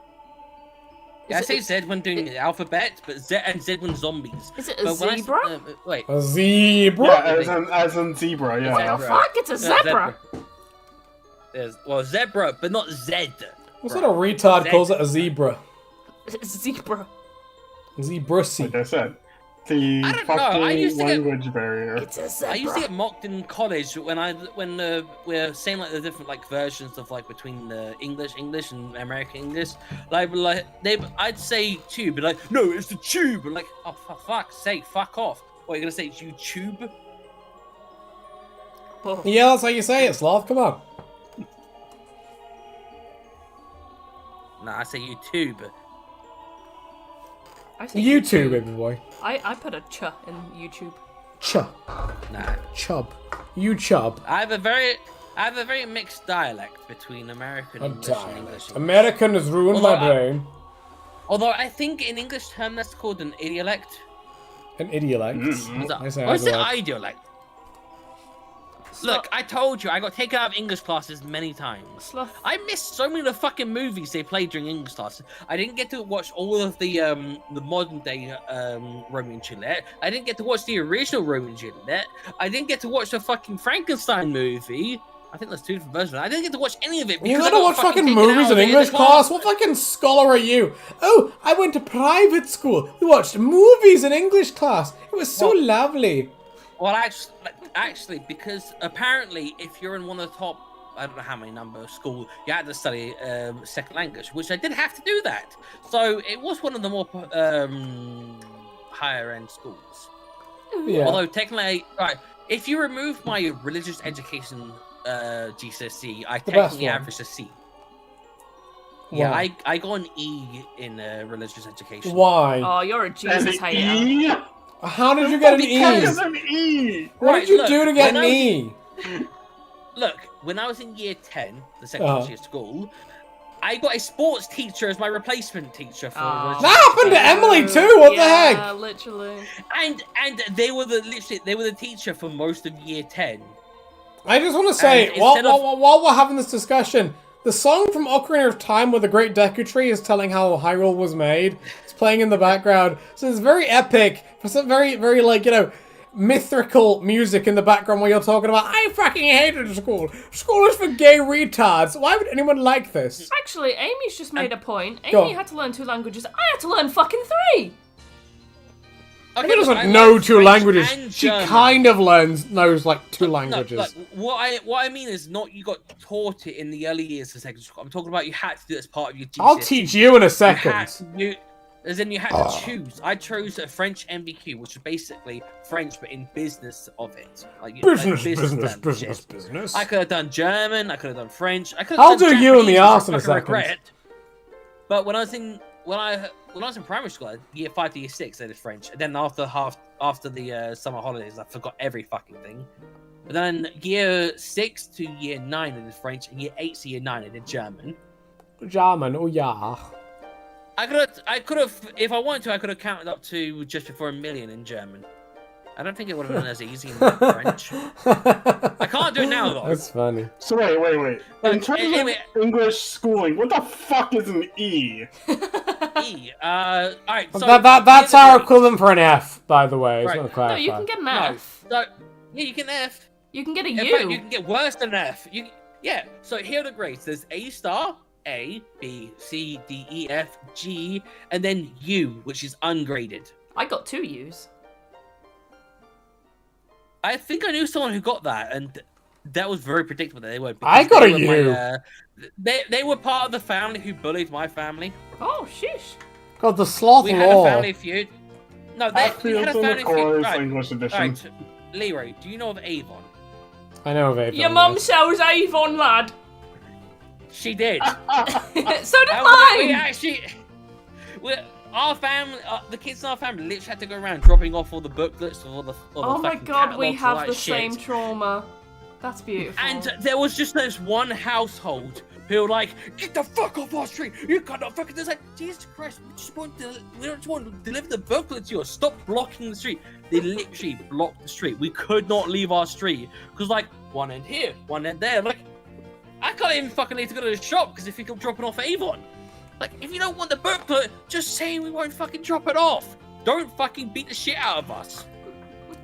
Yeah, I say Z when doing the alphabet, but Z when zombies. Is it a But when I zebra? wait. A zebra. Yeah, as in zebra, yeah. What the fuck? It's a zebra! Zebra, but not Zed. What sort of retard Zed. calls it a zebra? Zebra. Zebrusy. Like I said, the I don't know, I fucking used to get- language barrier. It's a zebra. I used to get mocked in college when we're saying like the different like versions of like between the English and American English. I'd say tube, but like no, it's the tube. And like oh for fuck's sake, fuck off. What, you're gonna say it's YouTube? Oh. Yeah, that's how you say it, Sloth. Come on. Nah, I say YouTube. I say YouTube, baby boy. I put a ch in YouTube. Chub. Nah, Chub. You chub. I have a very mixed dialect between American English and English. American has ruined my brain. Although I think in English term that's called an idiolect. An idiolect. Or is it idiolect. ideolect? Look, I told you, I got taken out of English classes many times. Sloth. I missed so many of the fucking movies they played during English classes. I didn't get to watch all of the modern day Romeo and Juliet. I didn't get to watch the original Romeo and Juliet. I didn't get to watch the fucking Frankenstein movie. I think there's 2 different versions. I didn't get to watch any of it. You because gotta I got watch fucking taken out movies of in it English the class? What fucking scholar are you? Oh, I went to private school. We watched movies in English class. It was so lovely. Well, actually, because apparently, if you're in one of the top, I don't know how many number of school, you had to study second language, which I did have to do that. So it was one of the more higher end schools. Yeah. Although technically, right, if you remove my religious education GCSE, I technically one. averaged a C. Yeah, Why? I got an E in religious education. Why? Oh, you're a Jesus And hater. E? How did you get an Because E? an E! What Right, did you look, do to get when an I was E? Look, when I was in year 10, the second year of school, I got a sports teacher as my replacement teacher for Oh. That happened to Emily too. What the heck? Yeah, literally. and they were the teacher for most of year 10. I just want to say, And while, instead of- while we're having this discussion, the song from Ocarina of Time where the Great Deku Tree is telling how Hyrule was made, it's playing in the background. So it's very epic, for some very, very, like, you know, mythical music in the background where you're talking about, I fucking hated school. School is for gay retards. Why would anyone like this? Actually, Amy's just made a point. Go Amy on. had to learn 2 languages. I had to learn fucking 3! She I doesn't know learned 2 French languages. and She German. kind of knows like 2 languages. No, look, what I mean is not you got taught it in the early years of secondary school. I'm talking about you had to do it as part of your GCSE. I'll teach you in a You second. had to, as in you had to choose. I chose a French MBQ, which is basically French but in business of it. Like Business, business, business, terms, business, shit. business. I could have done German. I could have done French. I could have I'll done do you in the Japanese, arse which in a I fucking second. regret. But when I was in primary school, year 5 to year 6, I did French. And then after the summer holidays, I forgot every fucking thing. But then year 6 to year 9, I did French, and year 8 to year 9, I did German. German, oh yeah. I could have, if I wanted to, I could have counted up to just before 1 million in German. I don't think it would have been as easy in French. I can't do it now, though. That's funny. So wait. In terms Anyway- of English schooling, what the fuck is an E? E. Alright, so... That's our equivalent for an F, by the way. I just Right. want to No, clarify. you can get an No, F. so, yeah, you can F. You can get a In U. fact, you can get worse than an F. Yeah, so here are the grades. There's A star, A, B, C, D, E, F, G, and then U, which is ungraded. I got 2 U's. I think I knew someone who got that, and that was very predictable that they would. I because got they a were U. They were part of the family who bullied my family. Oh, sheesh. God, the sloth We had a law. family feud. No, we had a Hatfields and family feud. McCoy's Right, English edition. right. Leroy, do you know of Avon? I know of Avon. Your mum yes. sells Avon, lad. She did. So did We mine. actually, our family, the kids in our family, literally had to go around dropping off all the booklets of all the. Oh my fucking god, we catalogs have and the that shit. same trauma. That's beautiful. And there was just this one household who were like, "Get the fuck off our street! You cannot fucking." It's like, Jesus Christ, we just want to deliver the booklet to you. Stop blocking the street. They literally blocked the street. We could not leave our street because, like, one end here, one end there. Like, I can't even fucking need to go to the shop because if you keep dropping off Avon, like, if you don't want the booklet, just say we won't fucking drop it off. Don't fucking beat the shit out of us.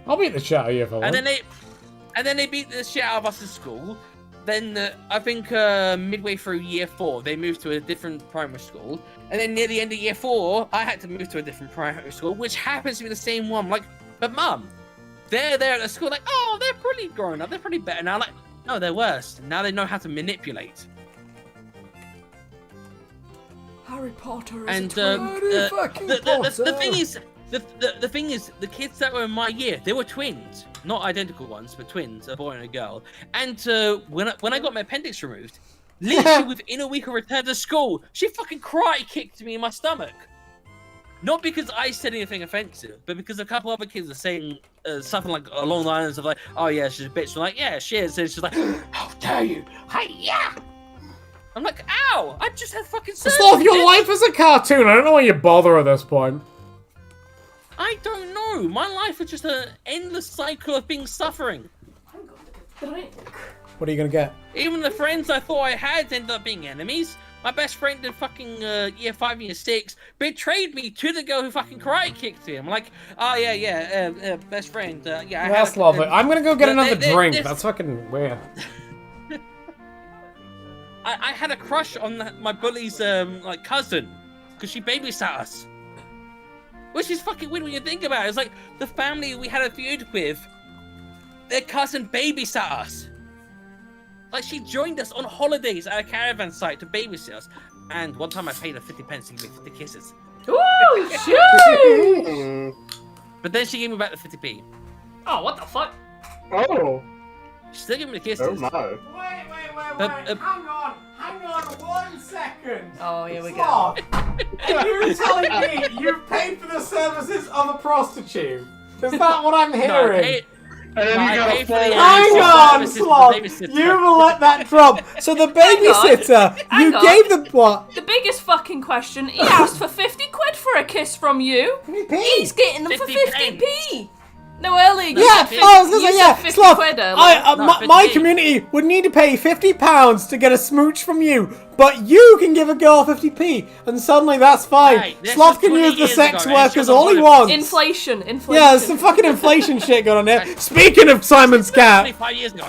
I'll beat the shit out of you if I want. And then they beat the shit out of us in school. Then I think midway through year 4, they moved to a different primary school. And then near the end of year 4, I had to move to a different primary school, which happens to be the same one. Like, but mum, they're there at the school, like, oh, they're pretty grown up, they're pretty better now. Like, no, they're worse. Now they know how to manipulate. Harry Potter is And a twin. the thing is, the thing is, the kids that were in my year, they were twins, not identical ones, but twins, a boy and a girl. And when I got my appendix removed, literally within a week of return to school, she fucking karate kicked me in my stomach. Not because I said anything offensive, but because a couple other kids are saying something like along the lines of like, "Oh yeah, she's a bitch." I'm like, "Yeah, she is." And she's like, "How dare you? Hi-ya!" I'm like, "Ow! I just had fucking sex." Sloth, your life is a cartoon. I don't know why you bother at this point. I don't know. My life is just an endless cycle of being suffering. What are you gonna get? Even the friends I thought I had ended up being enemies. My best friend in fucking year 5, year 6 betrayed me to the girl who fucking karate kicked him. I'm like, oh yeah, best friend. Yeah, That's lovely. I'm gonna go get another drink. this- That's fucking weird. I had a crush on my bully's like cousin because she babysat us, which is fucking weird when you think about it. It's like the family we had a feud with, their cousin babysat us. Like, she joined us on holidays at a caravan site to babysit us. And one time I paid her 50 pence to give me 50 kisses. Ooh, shit! But then she gave me back the 50p. Oh, what the fuck? Oh, She still gave me the kisses. oh my. Wait. Hang on 1 second. Oh, here we go. Sloth, are you telling me you've paid for the services of a prostitute? Is that what I'm No, I hearing? paid, And then no, you I got paid a for the full- Hang on, services for the Sloth! babysitter. You will let that drop. So the babysitter, you Hang on. gave the what? The biggest fucking question, he asked for 50 quid for a kiss from you. He's getting them for 50 50p. No, earlier you Yeah, said I was gonna you say, said yeah, 50 Sloth, quid earlier. No, my 50p. community would need to pay £50 to get a smooch from you, but you can give a girl 50p, and suddenly that's fine. Hey, this Sloth was can 20 use the years sex ago, man. workers Shut all he up. wants. Inflation. Yeah, there's some fucking inflation shit going on there. Speaking of Simon's cat, 25 years ago.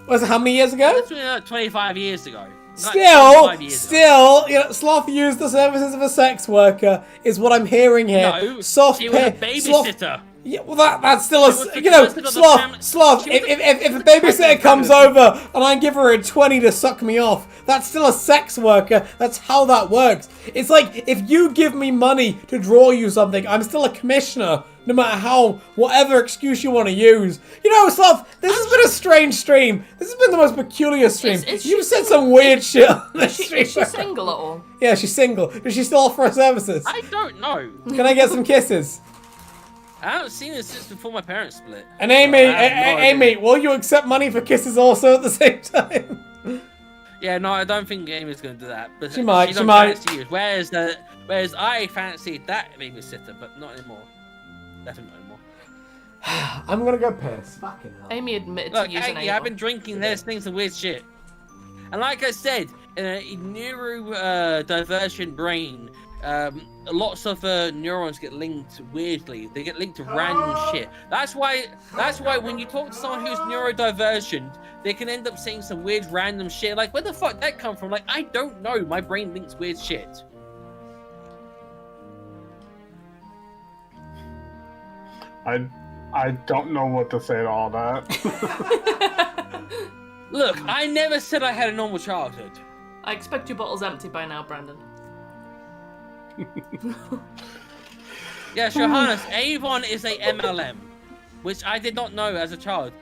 was it how many years ago? That's 25 years ago. Like, Still, 25 years ago. Sloth used the services of a sex worker, is what I'm hearing here. No, Soft she was a pay- Sloth- babysitter. Yeah, well, that's still was a, the you know, cousin of the family- Sloth. she was If a babysitter comes over and I give her a 20 to suck me off, that's still a sex worker. That's how that works. It's like if you give me money to draw you something, I'm still a commissioner, no matter whatever excuse you want to use. You know, Sloth, this has been a strange stream. This has been the most peculiar stream. Is You've she said some weird shit on this stream. Is she single at all? Yeah, she's single. Does she still offer her services? I don't know. Can I get some kisses? I haven't seen her since before my parents split. And Amy, I have no Amy, idea. will you accept money for kisses also at the same time? Yeah, no, I don't think Amy's gonna do that. But She might, she don't might. fancy you. Whereas I fancied that babysitter, but not anymore. Definitely not anymore. I'm gonna go piss. Fucking hell. Amy admitted Look, to using Aggie, I've anal. been drinking. There's things and weird shit. And like I said, in a neurodivergent brain, lots of neurons get linked weirdly. They get linked to random shit. That's why when you talk to someone who's neurodivergent, they can end up saying some weird random shit. Like, where the fuck did that come from? Like, I don't know. My brain links weird shit. I don't know what to say to all that. Look, I never said I had a normal childhood. I expect your bottle's empty by now, Brandon. Yeah, Johannes, Avon is a MLM, which I did not know as a child.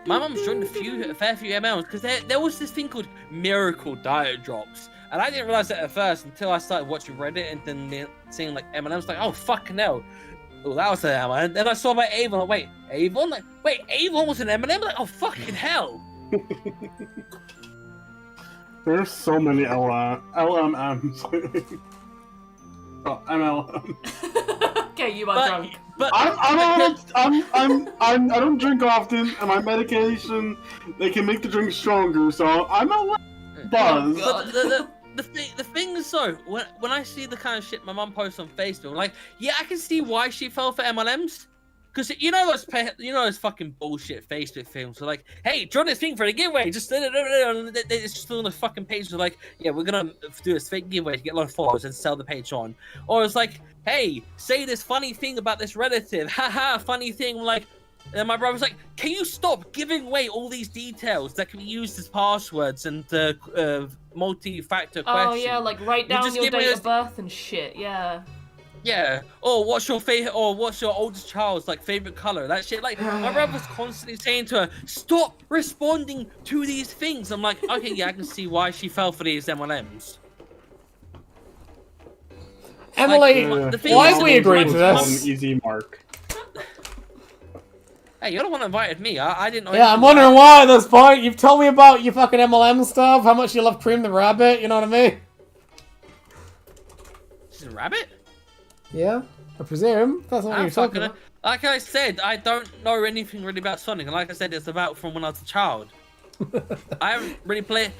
my mum's joined a fair few MLs because there was this thing called miracle diet drops. And I didn't realize that at first until I started watching Reddit and then seeing like MLMs, like, oh, fucking hell. Oh, that was an MLM. And then I saw my Avon, like, wait, Avon? Like, wait, Avon was an MLM? Like, oh, fucking hell. There's so many LMMs. Oh, MLM. Okay, you are drunk. But I don't drink often, and my medication, they can make the drink stronger, so I'm a buzz. But the thing is, though, when I see the kind of shit my mum posts on Facebook, like, yeah, I can see why she fell for MLMs. Because you know those fucking bullshit Facebook films are like, hey, join this thing for the giveaway. Just it's just on the fucking page. They're like, yeah, we're gonna do this fake giveaway to get a lot of followers and sell the page on. Or it's like, hey, say this funny thing about this relative. Haha, funny thing. Like, and my brother's like, can you stop giving away all these details that can be used as passwords and multi-factor questions? Oh yeah, like write down your date of birth and shit. Yeah. Yeah. Or what's your favorite? Or what's your oldest child's like favorite color? That shit. Like my brother was constantly saying to her, "Stop responding to these things." I'm like, okay, yeah, I can see why she fell for these MLMs. Emily, Like, why have we agreed to this? Easy mark. Hey, you're the one that invited me. I didn't know. Yeah, I'm wondering why at this point. You've told me about your fucking MLM stuff, how much you love Cream the Rabbit, you know what I mean? She's a rabbit. Yeah, I presume. That's what you're talking about. Like I said, I don't know anything really about Sonic, and like I said, it's about from when I was a child. I haven't really played.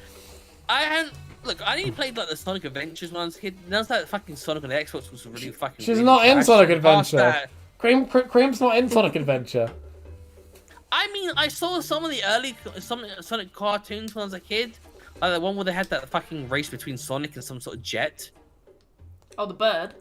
Look, I only played like the Sonic Adventures when I was a kid. None that fucking Sonic on the Xbox was really fucking. She's really not in trash. Sonic Past Adventure. that- Cream's not in Sonic Adventure. I mean, I saw some of the early Sonic cartoons when I was a kid. Like the one where they had that fucking race between Sonic and some sort of jet. Oh, the bird.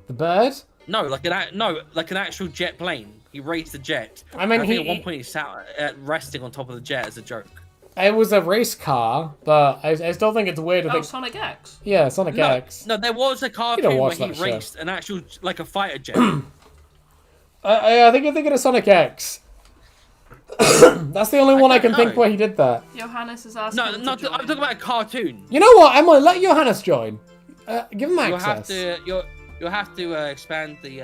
The bird? No, like an actual jet plane. He raced the jet. I mean, I think at one point he sat resting on top of the jet as a joke. It was a race car, but I still think it's weird to think... Sonic X. Yeah, Sonic X. No, there was a cartoon where he raced an actual, like a fighter jet. I think you're thinking of Sonic X. That's the only one I can think where he did that. Johannes is asking. No, I'm talking about a cartoon. You know what, Emily? Let Johannes join. Give him access. You'll have to expand the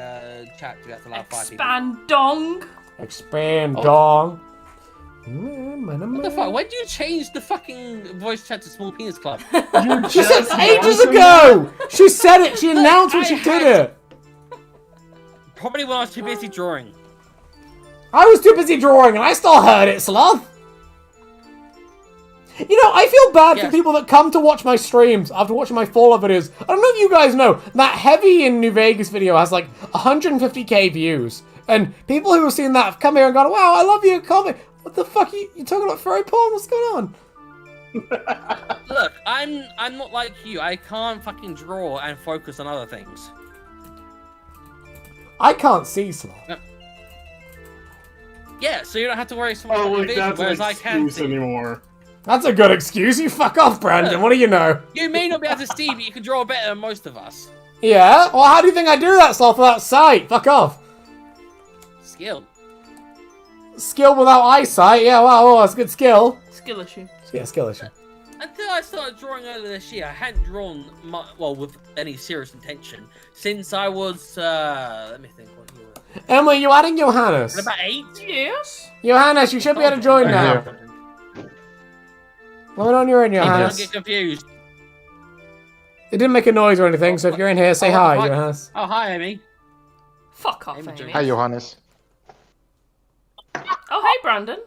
chat to get to allow 5 people. Expand dong. Expand dong. What the fuck? When did you change the fucking voice chat to Small Penis Club? She said ages ago. She said it. She announced when she did it. Probably when I was too busy drawing. I was too busy drawing, and I still heard it, Sloth. You know, I feel bad for people that come to watch my streams after watching my Fallout videos. I don't know if you guys know, that Heavy in New Vegas video has like 150k views. And people who have seen that have come here and gone, wow, I love your comment. What the fuck? You talking about furry porn? What's going on? Look, I'm not like you. I can't fucking draw and focus on other things. I can't see, Sloth. Yeah, so you don't have to worry so much about your vision, that's whereas an I can excuse see. anymore. That's a good excuse. You fuck off, Brandon. What do you know? You may not be able to see, but you can draw better than most of us. Yeah? Well, how do you think I do that, Sloth, without sight? Fuck off. Skill. Skill without eyesight? Yeah, well, that's a good skill. Skill issue. Yeah, skill issue. Until I started drawing earlier this year, I hadn't drawn with any serious intention since I was. Let me think. What year? Emily, you adding Johannes? About 8 Yes. Johannes, you should be able to join now. Let me know when you're in, Don't Johannes. get confused. It didn't make a noise or anything, so if you're in here, say hi, Johannes. Oh, hi, Amy. Fuck off, Amy. Amy. Hi, Johannes. Oh, hey, Brandon.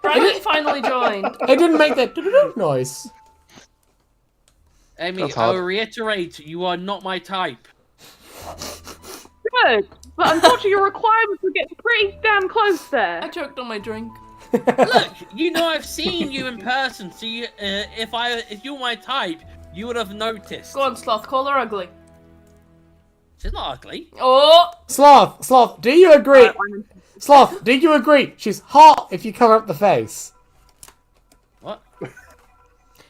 Brandon finally joined. It didn't make that noise. Amy, That's I will hard. reiterate, you are not my type. Good, but unfortunately your requirements are getting pretty damn close I there. choked on my drink. Look, you know I've seen you in person, so you, if you were my type, you would have noticed. Go on, Sloth. Call her ugly. She's not ugly. Oh! Sloth, do you agree? Sloth, do you agree? She's hot if you cover up the face. What?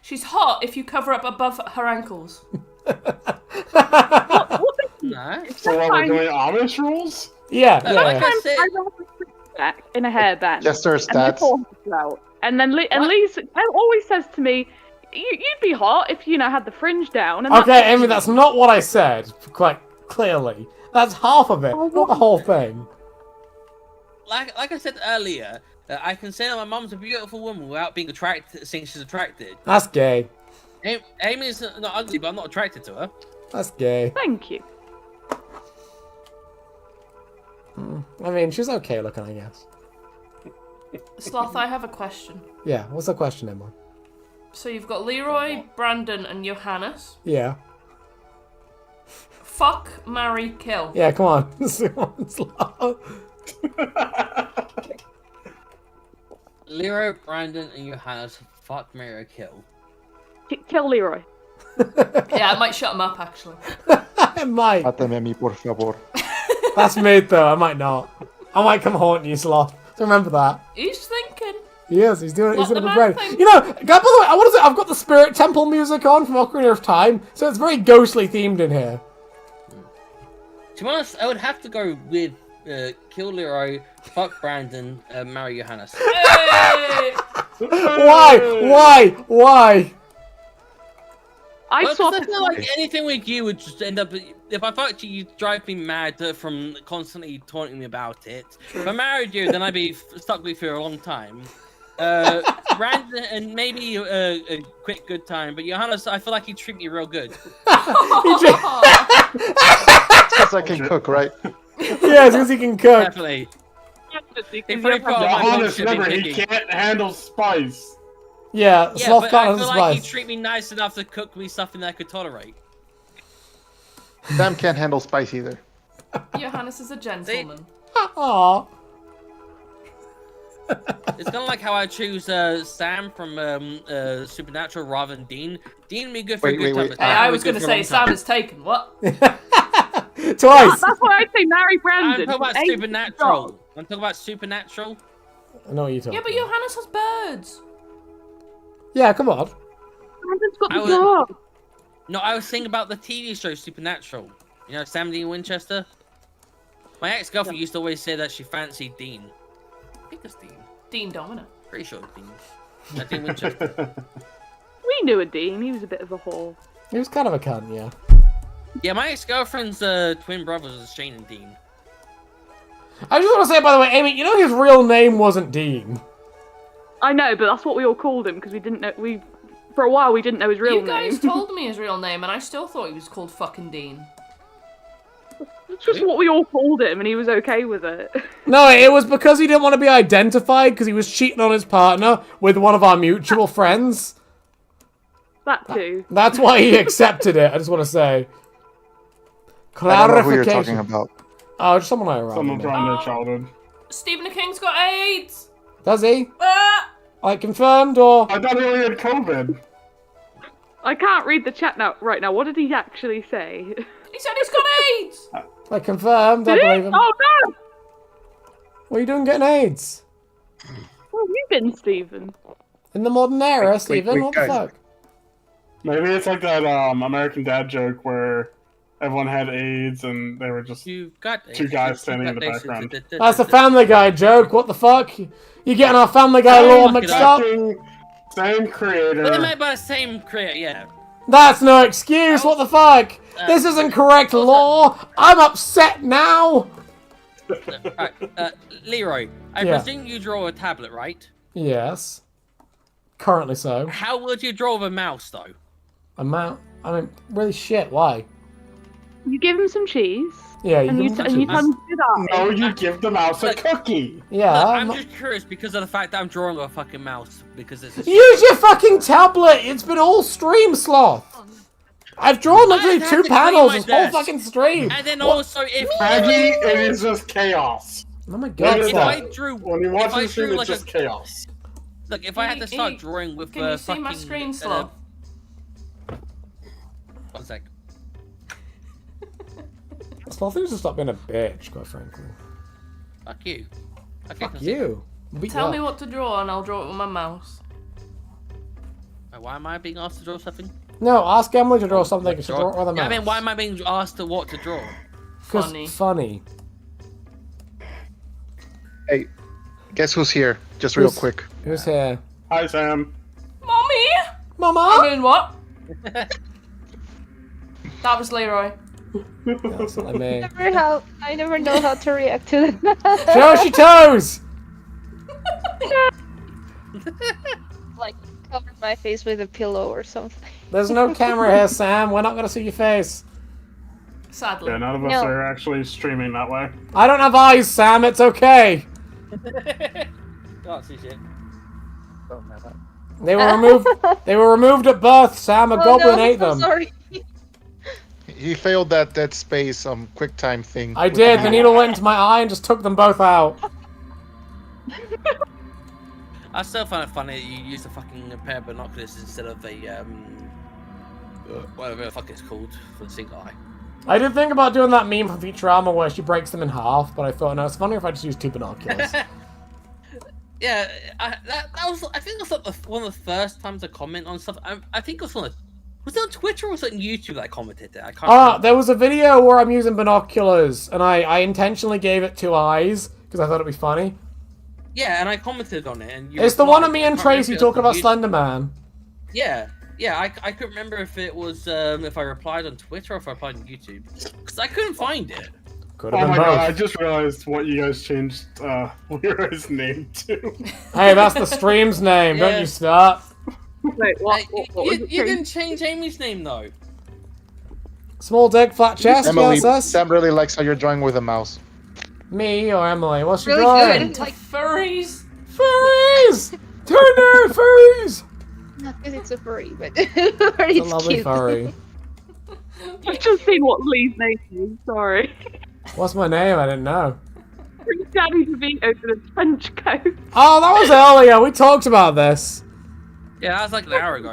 She's hot if you cover up above her ankles. No. So what, we're doing Amish rules? Yeah, Like yeah. I said, back in a hairband. Just her And my stats. forehead's out. And then Lee always says to me, "You'd be hot if you had the fringe down." And Okay, Amy, that's not what I said. Quite clearly, that's half of it, not the whole thing. Like I said earlier, I can say that my mom's a beautiful woman without being attracted, saying she's attracted. That's gay. Amy's not ugly, but I'm not attracted to her. That's gay. Thank you. I mean, she's okay looking, I guess. Sloth, I have a question. Yeah, what's the question, Emma? So you've got Leroy, Brandon, and Johannes. Yeah. Fuck, marry, kill. Yeah, come on. Come on, Sloth. Leroy, Brandon, and Johannes. Fuck, marry, or kill. Kill Leroy. Yeah, I might shut him up, actually. I might. Mátame a mí, por favor. That's mid, though. I might not. I might come haunt you, Sloth. So remember that. He's thinking. He is. He's doing What it the with man brain. thinks. You know, by the way, I want to say I've got the Spirit Temple music on from Ocarina of Time, so it's very ghostly themed in here. To be honest, I would have to go with kill Leroy, fuck Brandon, marry Johannes. Hey! Why? I Well, swap 'cause I it. feel like anything with you would just end up. If I fucked you, you'd drive me mad from constantly taunting me about it. If I married you, then I'd be stuck with you for a long time. Brandon and maybe a quick good time, but Johannes, I feel like he'd treat me real good. Because I can cook, right? Yeah, because he can cook. Definitely. Definitely, They 'cause probably you put have on to- my Johannes, bullshit remember, he thinking. can't handle spice. Yeah, Yeah, Sloth but can't I handle feel spice. like he'd treat me nice enough to cook me something that I could tolerate. Sam can't handle spice either. Johannes is a gentleman. Aww. It's kind of like how I choose Sam from Supernatural rather than Dean. Dean would be good for Wait, a good wait, time. wait. but Hey, Sam I would was be going good to for a say long Sam time. is taken. What? Twice. That's why I say marry I'm Brandon. talking about Hey, Supernatural. I'm talking about Supernatural. I know what you're talking Yeah, but about. Johannes has birds. Yeah, come on. Brandon's got I the was- dog. No, I was thinking about the TV show Supernatural. You know, Sam Dean Winchester? My ex-girlfriend used to always say that she fancied Dean. I think it's Dean. Dean Domino. Pretty sure it's Dean. Dean Winchester. We knew a Dean. He was a bit of a whore. He was kind of a cunt, yeah. Yeah, my ex-girlfriend's twin brothers is Shane and Dean. I just want to say, by the way, Amy, you know his real name wasn't Dean. I know, but that's what we all called him because we didn't know. For a while we didn't know his real You guys name. told me his real name, and I still thought he was called fucking Dean. It's just what we all called him, and he was okay with it. No, it was because he didn't want to be identified because he was cheating on his partner with one of our mutual friends. That too. That's why he accepted it, I just want to say. I don't know who you're Clarification. talking about. Oh, just someone I around. Someone from their childhood. Stephen the King's got AIDS! Does he? Ah! Like, confirmed, or? I thought he only had COVID. I can't read the chat now. Right now, what did he actually say? He said he's got AIDS! Like, confirmed, I Did he? believe him. Oh no! What are you doing getting AIDS? Where have you been, Stephen? In the modern era, Stephen? wait, What the guys. fuck? Maybe it's like that American Dad joke where everyone had AIDS and they were just... You've got Two guys standing in the background. That's a Family Guy joke, what the fuck? You getting our Family Guy lore fuck it mixed up. up? Same creator. But they're made by the same creator, yeah. That's no excuse, what the fuck? This isn't correct law. I'm upset now. Alright, Leroy, I Yeah. presume you draw a tablet, right? Yes. Currently so. How would you draw with a mouse, though? I mean, really shit, why? You give him some cheese, Yeah, you and you can tell him to do that. No, you give the mouse a cookie. Yeah, Look, I'm I'm not- just curious because of the fact that I'm drawing a fucking mouse. Because it's a Use your fucking tablet! It's been all stream, Sloth! I've drawn literally had 2 to clean panels my this whole desk. fucking stream! And then also, if Maggie, it is just chaos. Oh my god, Look at if Sloth. I that. drew, When you watch if I the stream, drew it's like just a chaos. look, if I had to start Hey, drawing with Can you see fucking my screen, Sloth? 1 sec. Sloth needs to stop being a bitch, quite frankly. Fuck you. Okay, Fuck can see. you. Beat Tell you me up. what to draw, and I'll draw it with my mouse. Why am I being asked to draw something? No, ask Emily to draw something. She'll draw it with a Yeah, I mouse. mean, why am I being asked to what to draw? 'Cause Funny. funny. Hey, Guess who's here? Just real quick. Who's here? Hi, Sam. Mommy! Mama? I mean, what? That was Leroy. That's what I mean. I never know how to react to that. Show she toes! Like, cover my face with a pillow or something. There's no camera here, Sam. We're not gonna see your face. Sadly. Yeah, none of us No. are actually streaming that way. I don't have eyes, Sam. It's okay. Can't see shit. Don't matter. They were removed. They were removed at birth, Sam. A goblin ate them. Sorry. He failed that space quick time thing. I did. The needle went into my eye and just took them both out. I still find it funny that you use a fucking pair of binoculars instead of a whatever the fuck it's called for the single eye. I did think about doing that meme from Futurama where she breaks them in half, but I thought, no, it's funnier if I just use 2 binoculars. Yeah, that was. I think it was like one of the first times I comment on stuff. I think it was was it on Twitter or was it on YouTube that I commented that? I can't. remember. There was a video where I'm using binoculars, and I intentionally gave it 2 eyes because I thought it'd be funny. Yeah, and I commented on it, and you It's the one of replied. me I and can't remember Tracy if it was talking on about YouTube. Slender Man. Yeah, I couldn't remember if it was if I replied on Twitter or if I replied on YouTube because I couldn't find it. Could Oh have my been god, I both. just realized what you guys changed Leroy's name to. Hey, that's the stream's name. Don't Yeah. you start. Wait, what? Hey, What was you it? didn't change Amy's name though. Small dick, flat chest. Emily, Yes, us. Sam really likes how you're drawing with a mouse. Me or Emily? What's she Really drawing? good. Into Like- furries. Furries! Turner, furries! Not because it's a furry, but It's it's a lovely cute. furry. I've just seen what Lee's name is. Sorry. What's my name? I didn't know. Bring Daddy DeVito in a trench coat. Oh, that was earlier. We talked about this. Yeah, that was like an hour ago.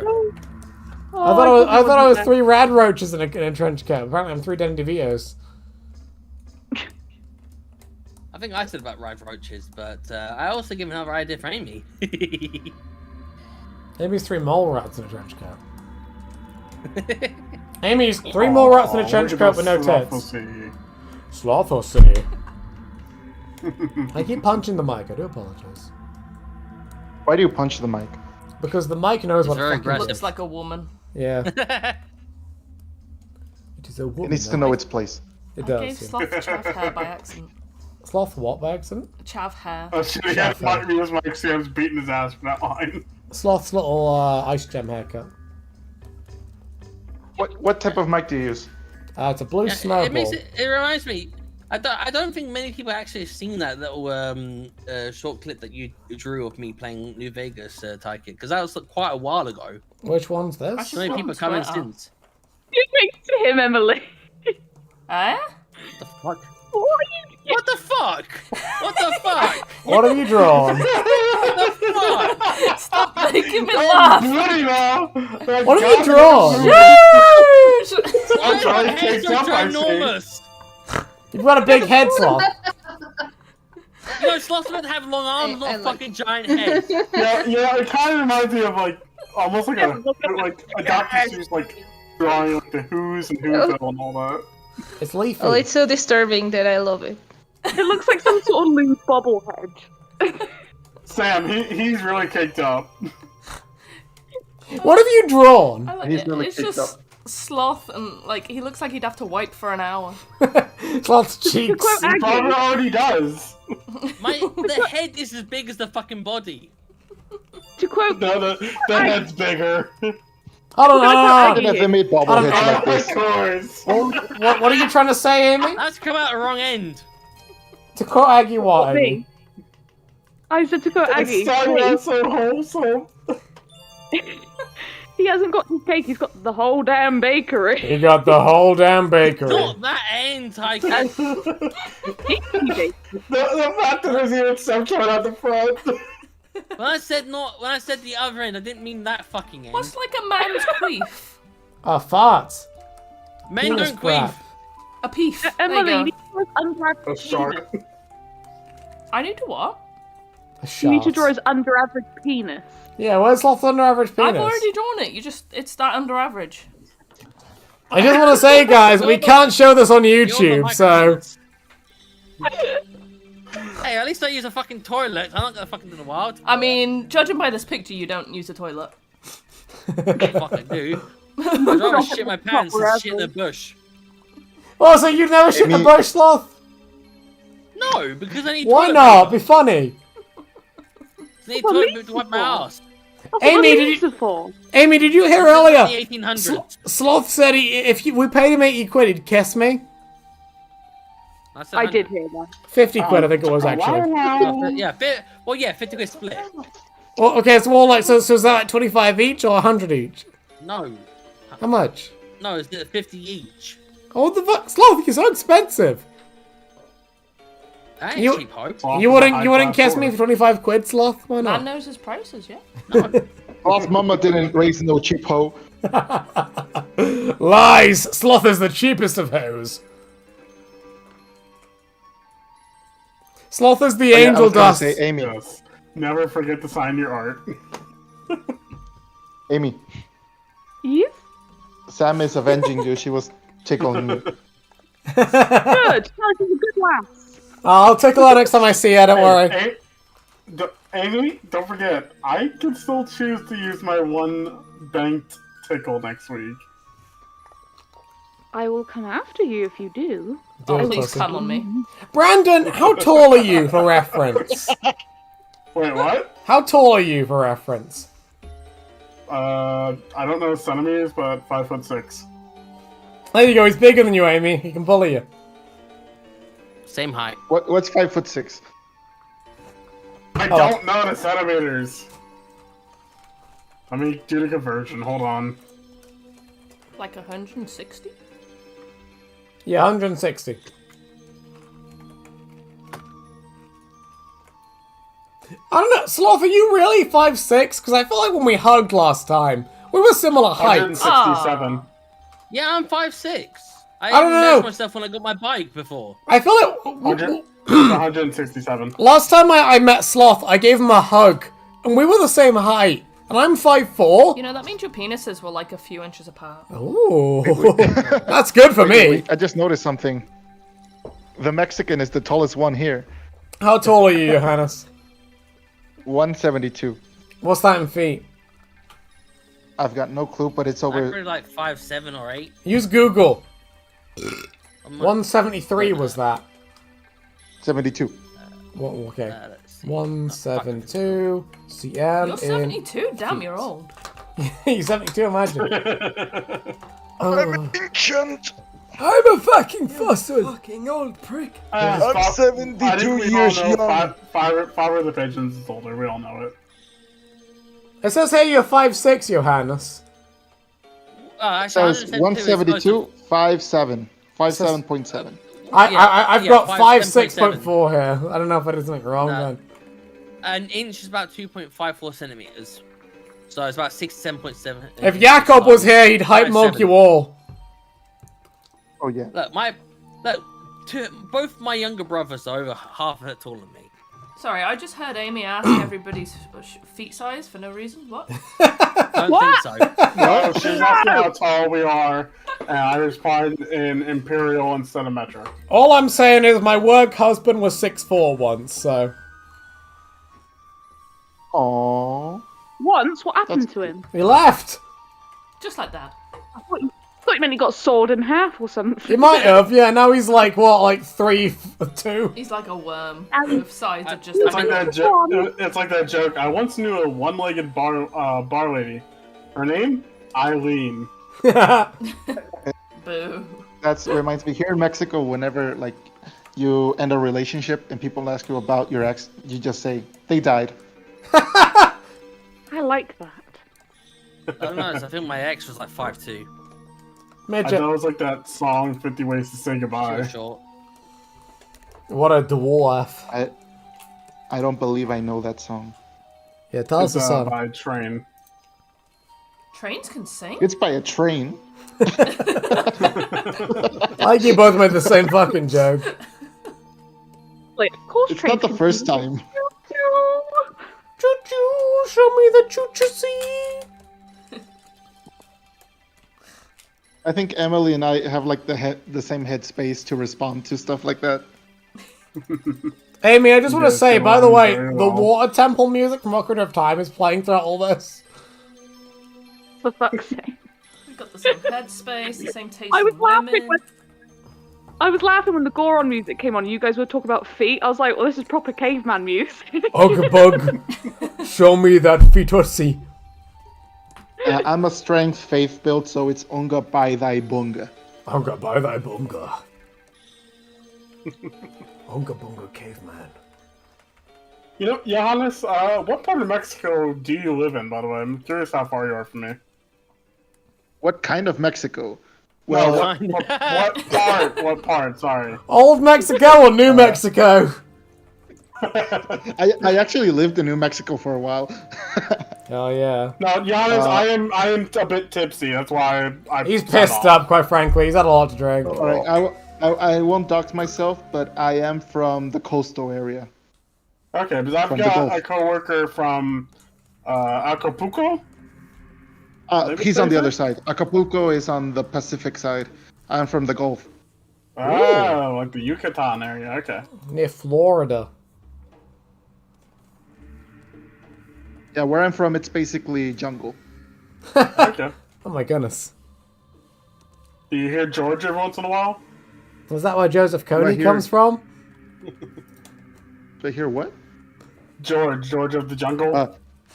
I thought it was 3 rad roaches in a trench coat. Apparently, I'm 3 Danny DeVitos. I think I said about ride roaches, but I also give another idea for Amy. Amy's 3 mole rats in a trench coat. Amy's 3 mole rats in a trench coat with no tits. Slothosity. I keep punching the mic. I do apologize. Why do you punch the mic? Because the mic knows It's what very fucking aggressive. Looks like a woman. Yeah. It is a woman. It needs to know its place. It I gave does. Yeah. Sloth chav hair by accident. Sloth what by accident? Chav hair. Oh shit, yeah, Mike Sam's beating his ass for that line. Sloth's little ice gem haircut. What type of mic do you use? It's a blue It snowball. makes it reminds me. I don't think many people actually have seen that little short clip that you drew of me playing New Vegas Taika, because that was quite a while ago. Which one's this? I So many It's people on coming Twitter. since. You make to him, Emily. Eh? What the fuck? What are you What the fuck? What the fuck? What have you drawn? What the fuck? Stop making me laugh! Bloody now! What have you drawn? Huge! I'm trying to Your take heads are up, I see. ginormous. You've got a big head, Sloth. You know, sloths meant to have long arms, I not a like- fucking giant head. Yeah, it kind of reminds me of almost like a Dr. Seuss drawing the Who's and Whoville and all that. It's leafy. Oh, it's so disturbing that I love it. It looks like some sort of loose bobblehead. Sam, he's really caked up. What have you drawn? I like He's it. really It's kicked just Sloth and he looks like he'd have to wipe for an hour. Sloth's cheeks. quote He probably already does. The head is as big as the fucking body. To quote, No, the head's bigger. Hold on, Look hold at they made bobbleheads like this. Of course. on. What are you trying to say, Amy? That's come out the wrong end. To quote Aggie what, Amy? me. I said to quote Aggie. It's starting out so wholesome. He hasn't got his cake, he's got the whole damn bakery. You got the whole damn bakery. Not that end, Taika. The fact that there's even some coming out the front. When I said the other end, I didn't mean that fucking end. What's like a man's queef? Farts. Men Penis don't crap. queef. A peef. There Emily, you you go. need to draw his under A average shark. penis. I need to what? A You need to shart. draw his under average penis. Yeah, where's Sloth's under average penis? I've already drawn it. It's that under average. I just want to say, guys, we can't show this on You're the YouTube, so... microphones. Hey, at least I use a fucking toilet. I'm not gonna fucking do the wild. I mean, judging by this picture, you don't use a toilet. Fuck, I do. I'd rather shit my pants than shit in the bush. Oh, so you've never shit in a bush, Sloth? No, because I need Why toilet not? paper. Be funny. I need toilet paper to wipe my ass. Amy, did you hear earlier? The 1800s. Sloth said we paid him 80 quid, he'd kiss me. I did hear that. 50 quid, I think it was actually. Yeah, 50 quid split. Well, okay, it's more like so is that like 25 each or 100 each? No. How much? No, it's 50 each. Oh, what the fuck, Sloth? You're so expensive. That ain't cheap, Hope. You wouldn't kiss me for 25 quid, Sloth? Why not? Man knows his prices, yeah. Sloth Mama didn't raise no cheap hoe. Lies! Sloth is the cheapest of hoes. Sloth is the angel dust. Say, Amy. Yes. Never forget to sign your art. Amy. Yes? Sam is avenging you. She was tickling you. Good. That was a good laugh. I'll tickle her next time I see her, don't worry. Amy, don't forget, I can still choose to use my one banked tickle next week. I will come after you if you do. Oh, please come on me. Brandon, how tall are you for reference? Wait, what? How tall are you for reference? I don't know centimeters, but 5'6". There you go, he's bigger than you, Amy. He can bully you. Same height. What's 5'6"? I don't know the centimeters. Let me do the conversion, hold on. Like 160? Yeah, 160. I don't know, Sloth, are you really 5'6"? Because I feel like when we hugged last time, we were similar heights. 167. Yeah, I'm 5'6". I don't know. measured myself when I got my bike before. I feel like 167. last time I met Sloth, I gave him a hug, and we were the same height. And I'm 5'4". You know, that means your penises were like a few inches apart. Ooh, that's good for me. Wait, I just noticed something. The Mexican is the tallest one here. How tall are you, Johannes? 172. What's that in feet? I've got no clue, but it's I'm over. probably like 5'7" or 8". Use Google. I'm 173 was that. 72. Well, okay. let's see. 172 cm. You're 72? Damn, you're old. You're 72, imagine. I'm ancient. I'm a fucking fossil. Fucking old prick. I'm 72 years young. Five of the pigeons is older, we all know it. It says here you're 5'6", Johannes. Actually, So it's 172, 5'7", 57.7. I've got 5'7.7". 6.4 here. I don't know if I did something wrong then. An inch is about 2.54 centimeters. So it's about 67.7. If Jakob was here, he'd hype milk you all. Oh yeah. Look, both my younger brothers are over half a foot taller than me. Sorry, I just heard Amy ask everybody's feet size for no reason. What? Don't think so. No, she's asking how tall we are, and I replied in imperial instead of metric. All I'm saying is my work husband was 6'4" once, so... Aww. Once? What happened to him? He left! Just like that. I thought you meant he got sawed in half or something. He might have, yeah, now he's like, what, like 3'2"? He's like a worm with sides that just... It's like that joke. I once knew a one-legged bar lady. Her name? Eileen. Boo. That reminds me. Here in Mexico, whenever like you end a relationship and people ask you about your ex, you just say they died. I like that. I don't know, I think my ex was like 5'2". I thought it was like that song, 50 Ways to Say Goodbye. Short. What a dwarf. I don't believe I know that song. Yeah, tell us the song. By Train. Trains can sing? It's by a train. I think you both made the same fucking joke. Like, of course, It's not the first time. Choo-choo, show me the choo-choo-see. I think Emily and I have like the same headspace to respond to stuff like that. Amy, I just want to Yes, say, go by the on, way, very the well. water temple music from Ocarina of Time is playing throughout all this. For fuck's sake. We've got the same headspace, the same taste I was in laughing women. when the Goron music came on. You guys were talking about feet. I was like, well, this is proper caveman music. Ugabug, show me that fetusy. I'm a strength faith build, so it's unga by thy bunga. Unga by thy bunga. Unga bunga caveman. You know, Johannes, what part of Mexico do you live in, by the way? I'm curious how far you are from me. What kind of Mexico? Well, Well, what part? Sorry. Old Mexico or New Mexico? I actually lived in New Mexico for a while. Oh yeah. No, Johannes, I am a bit tipsy. That's why I He's set pissed off. up, quite frankly. He's had a lot to drink. Alright, I won't dox myself, but I am from the coastal area. Okay, because I've From the got Gulf. a coworker from Acapulco. He's on the other side. Acapulco is on the Pacific side. I'm from the Gulf. Oh, like the Yucatan area. Okay. Near Florida. Yeah, where I'm from, it's basically jungle. Okay. Oh my goodness. Do you hear George every once in a while? Was that where Joseph Cody Right here. comes from? Do I hear what? George of the jungle.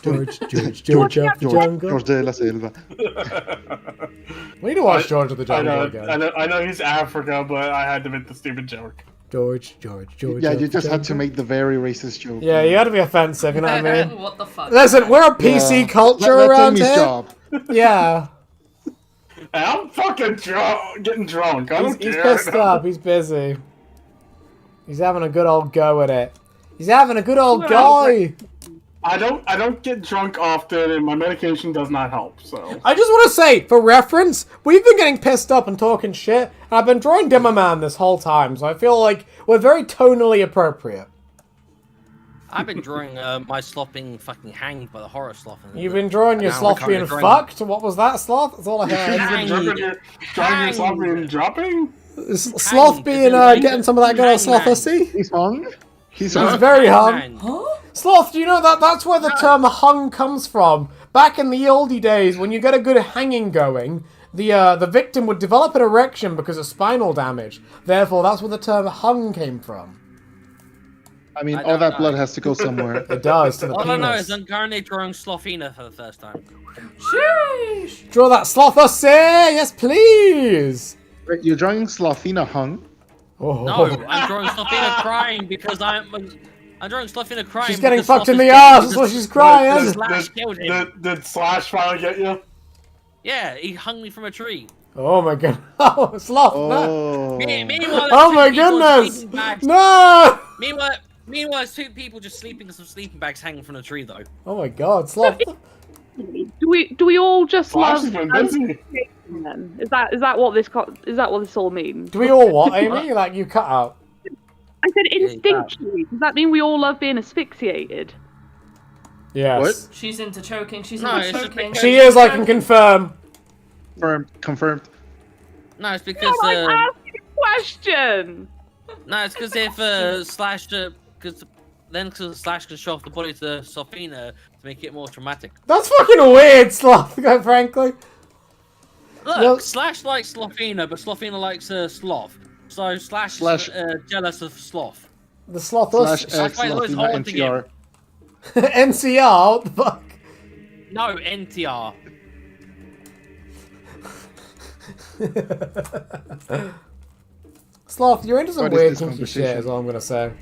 George of the Jungle. George de la Selva. We need to watch George of the I Jungle know, again. I know he's Africa, but I had to make the stupid joke. George. Yeah, of you the just had to Jungle. make the very racist joke. Yeah, you had to be offensive, you know what I mean? What the fuck? Listen, we're a PC culture That's around Amy's here. job. Yeah. And I'm fucking getting drunk. I don't He's care. pissed up. He's busy. He's having a good old go at it. He's having a good old guy. I don't get drunk often, and my medication does not help. So I just want to say, for reference, we've been getting pissed up and talking shit, and I've been drawing Demoman this whole time, so I feel like we're very tonally appropriate. I've been drawing my sloth being fucking hanged by the horror sloth. You've been drawing your Now sloth we're being drawing- fucked? What was that, sloth? That's all I you've heard. been driving yourself and dropping. Sloth Hanged, being, like getting some of that good old hangman. slothussy? He's hung? He's He's hung? very hung. Hangman. Sloth, do you know that's where the term hung comes from? Back in the oldie days, when you get a good hanging going, the victim would develop an erection because of spinal damage. Therefore, that's where the term hung came from. I mean, I all don't that know. blood has to go somewhere. It does, to the All I know is penis. I'm currently drawing Slothina for the first time. Sheesh! Draw that slothussy! Yes, please! Wait, you're drawing Slothina hung? Oh. No, I'm drawing Slothina crying because I'm drawing Slothina crying. She's getting because fucked in Sloth the is ass, dead that's why because she's crying! Slash killed him. Did Slash finally get you? Yeah, he hung me from a tree. Oh my god. Oh, sloth! No. Oh. Meanwhile, Oh there's my two people in goodness! sleeping bags. No! Meanwhile, there's two people just sleeping in some sleeping bags hanging from a tree, though. Oh my god, sloth. Do we all just Slash love? has been busy. Then? Is that what this all means? Do we all what, Amy? Like, you cut out. I said instinctually. Does that mean we all love being asphyxiated? Yes. What? She's into choking. She's No, into it's just choking. because- She is, I can confirm. Confirmed. No, it's because I'm asking a question. no, it's because if Slash because Slash can show off the body to Slothina to make it more traumatic. That's fucking weird, sloth, quite frankly. Look, Well- Slash likes Slothina, but Slothina likes Sloth. So Slash is jealous of Sloth. The sloth Slash us. X why those Slothina haunting him. NTR. NCR, what the fuck? No, NTR. Sloth, you're into some What is weird this kinky shit, conversation? is all I'm gonna say.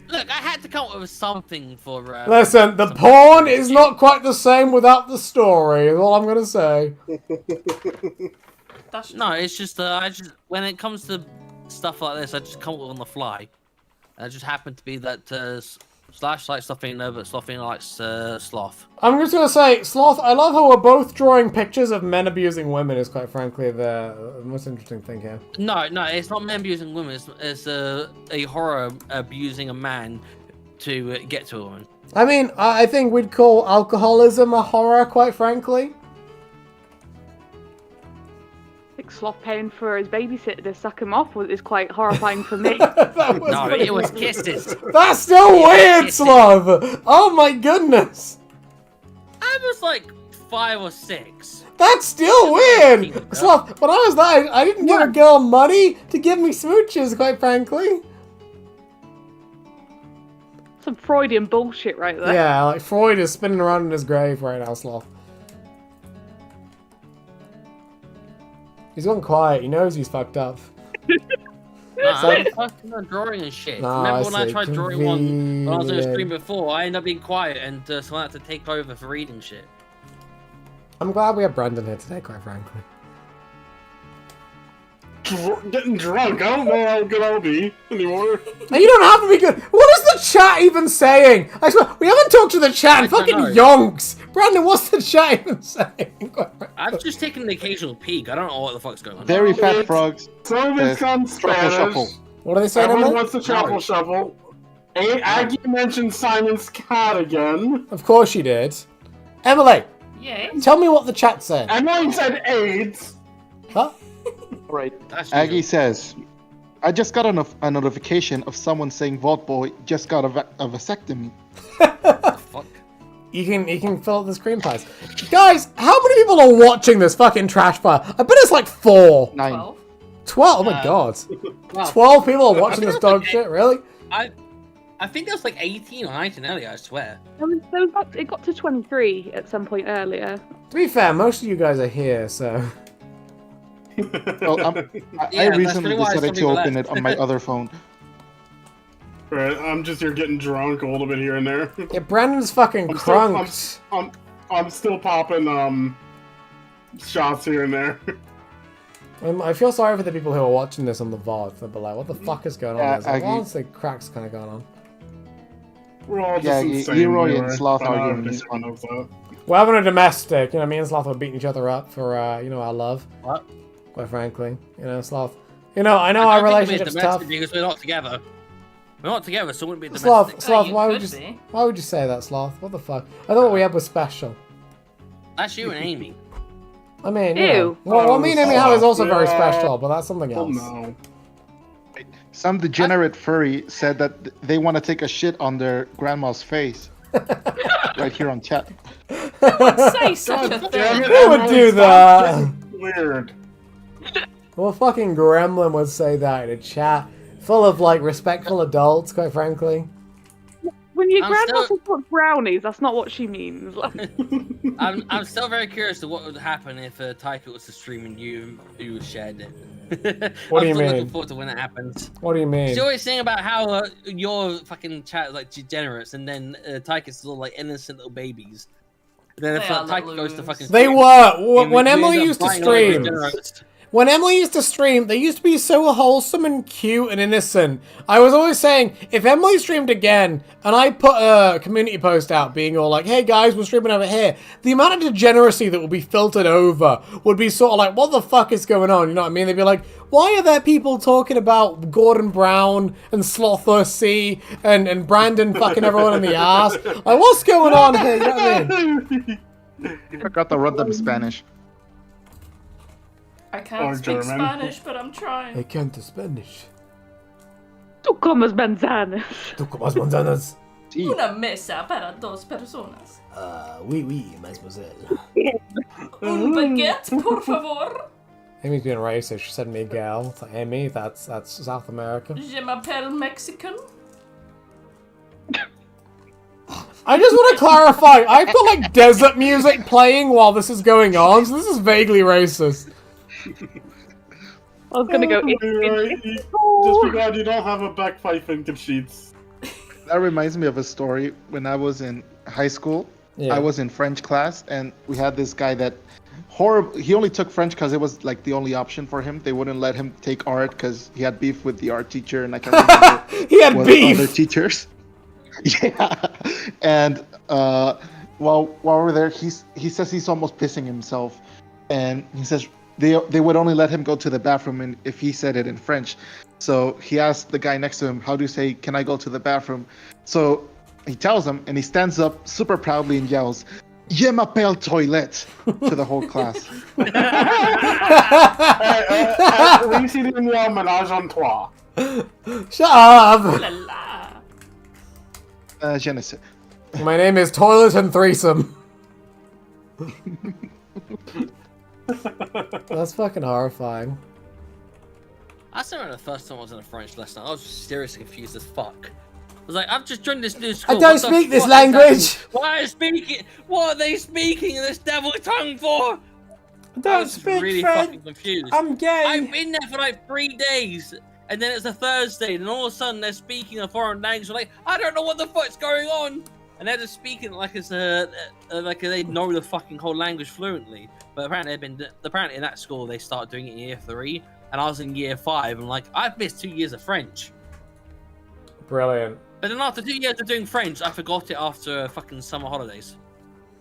Look, I had to come up with something for. Listen, the porn is not quite the same without the story, is all I'm gonna say. That's No, it's just I just when it comes to stuff like this, I just come up with on the fly. And it just happened to be that Slash likes Slothina, but Slothina likes Sloth. I'm just gonna say, Sloth, I love how we're both drawing pictures of men abusing women is quite frankly the most interesting thing here. No, it's not men abusing women. It's a horror abusing a man to get to a woman. I mean, I think we'd call alcoholism a horror, quite frankly. think Sloth paying for his babysitter to suck him off is quite horrifying for me. No, it was kisses. That's still weird, Slav! Oh my goodness! I was like 5 or 6. That's still weird! Slav, when I was that age, I didn't give a girl money to give me smooches, quite frankly. Some Freudian bullshit right there. Yeah, like Freud is spinning around in his grave right now, Sloth. He's gone quiet. He knows he's fucked up. I'm fucking on drawing and shit. No, Remember when I see. tried drawing one when I was on a stream Convenient. before? I ended up being quiet and someone had to take over for reading shit. I'm glad we have Brandon here today, quite frankly. Getting drunk. I don't know how good I'll be anymore. And you don't have to be good. What is the chat even saying? I swear, we haven't talked to the chat in fucking yonks. Brandon, what's the chat even saying? I've just taken an occasional peek. I don't know what the fuck's going on. Very fat frogs. Some of it's on Truffle Spanish. shuffle. What are they saying? Everyone Emily? wants the truffle shuffle. Aggie mentioned Simon's cat again. Of course she did. Emily, Yay. tell me what the chat said. Emily said AIDS. Huh? Right. That's Aggie usual. says, I just got a notification of someone saying Vault Boy just got a vasectomy. Fuck. You can fill up the screen, please. Guys, how many people are watching this fucking trash fire? I bet it's like 4. 9. 12. 12? Oh my god. Well, 12 people are watching this dog shit, really? I think there was like 18 or 19 earlier, I swear. It got to 23 at some point earlier. To be fair, most of you guys are here, so... Well, I Yeah, that's recently pretty why decided some to people open left. it on my other phone. Right, I'm just here getting drunk a little bit here and there. Yeah, Brandon's fucking I'm still- crunked. I'm still popping shots here and there. I feel sorry for the people who are watching this on the VOD. They'll be like, what the fuck is going on? Yeah, There's like, Aggie. honestly, cracks kind of going on. We're all just Yeah, insane. Leroy and anyway. Sloth I know arguing everybody is fun. knows that. We're having a domestic. You know, me and Sloth are beating each other up for, our love. What? Quite frankly. You know, Sloth. I know I our don't think it'd be a relationship's domestic tough. because we're not together. We're not together, so it wouldn't be a domestic. Sloth, you why could would you be. why would you say that, Sloth? What the fuck? I thought what we had was special. That's you and Amy. I mean, Ew. you know. Well, me and Amy Howe is also very Yeah. special, but that's something Oh else. no. Some degenerate furry said that they want to take a shit on their grandma's face. Right here on chat. Say such a Damn thing. it, Who would Emily, do stop that? getting Weird. Well, fucking Gremlin would say that in a chat full of, like, respectful adults, quite frankly. When your I'm grandma still- says what brownies, that's not what she means. I'm still very curious to what would happen if Taika was to stream and you shared it. What do you I'm still mean? looking forward to when that happens. What do you mean? She's always saying about how your fucking chat is like degenerates, and then Taika's little like innocent little babies. And then if They are Taika little goes to loons. fucking They stream, were. and When we Emily end up used to fighting over stream, degenerates. when Emily used to stream, they used to be so wholesome and cute and innocent. I was always saying, if Emily streamed again, and I put a community post out being all like, hey guys, we're streaming over here, the amount of degeneracy that would be filtered over would be sort of like, what the fuck is going on? You know what I mean? They'd be like, why are there people talking about Gordon Brown and Slother C and Brandon fucking everyone in the ass? Like, what's going on here? You know what I mean? You forgot to run them Spanish. I can't Or speak German. Spanish, but I'm trying. I can't Spanish. Tú comes manzanas. ¿Tú comas manzanas? Sí. Una mesa para dos personas. Oui, mademoiselle. Un baguette, por favor. Amy's being racist. She said Miguel. It's like, Amy, that's South America. Je m'appelle Mexican. I just want to clarify. I've got like desert music playing while this is going on, so this is vaguely racist. I was gonna go. Leroy, just be glad you don't have a backpipe in sheets. That reminds me of a story when I was in high school. Yeah. I was in French class, and we had this guy that he only took French because it was like the only option for him. They wouldn't let him take art because he had beef with the art teacher, and I can't remember He had what beef. other teachers. Yeah, and while we're there, he says he's almost pissing himself, and he says they would only let him go to the bathroom and if he said it in French. So he asked the guy next to him, how do you say, can I go to the bathroom? So he tells him, and he stands up super proudly and yells, Je m'appelle toilet to the whole class. At least he didn't yell menage a trois. Shut up! La la. Je ne sais. My name is Toilet and Threesome. That's fucking horrifying. I remember the first time I was in a French lesson, I was seriously confused as fuck. I was like, I've just joined this new school. I don't speak this language. Why are speaking? What are they speaking in this devil tongue for? I don't was speak really French. fucking confused. I'm gay. I've been there for like 3 days, and then it's a Thursday, and all of a sudden they're speaking a foreign language. I'm like, I don't know what the fuck's going on, and they're just speaking like it's like they know the fucking whole language fluently. But apparently in that school they start doing it in year 3, and I was in year 5. I'm like, I've missed 2 years of French. Brilliant. But then after 2 years of doing French, I forgot it after fucking summer holidays.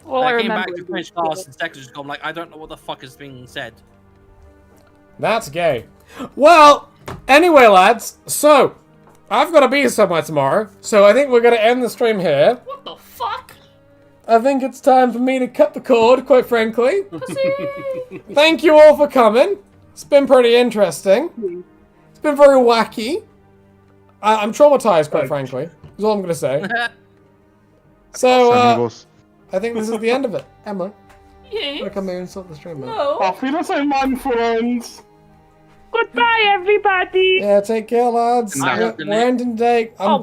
Well, I I came back remember. to French class in secondary school. I'm like, I don't know what the fuck is being said. That's gay. Well, anyway, lads, so I've got to be somewhere tomorrow, so I think we're going to end the stream here. What the fuck? I think it's time for me to cut the cord, quite frankly. Thank you all for coming. It's been pretty interesting. It's been very wacky. I'm traumatized, quite frankly. That's all I'm going to say. So, Amigos. I think this is the end of it. Emma, Yeah. come here and stop the stream, man. No. Auf Wiedersehen, mein friends. Goodbye, everybody. Yeah, take care, lads. Good night. We're ending today. I'm Oh, done.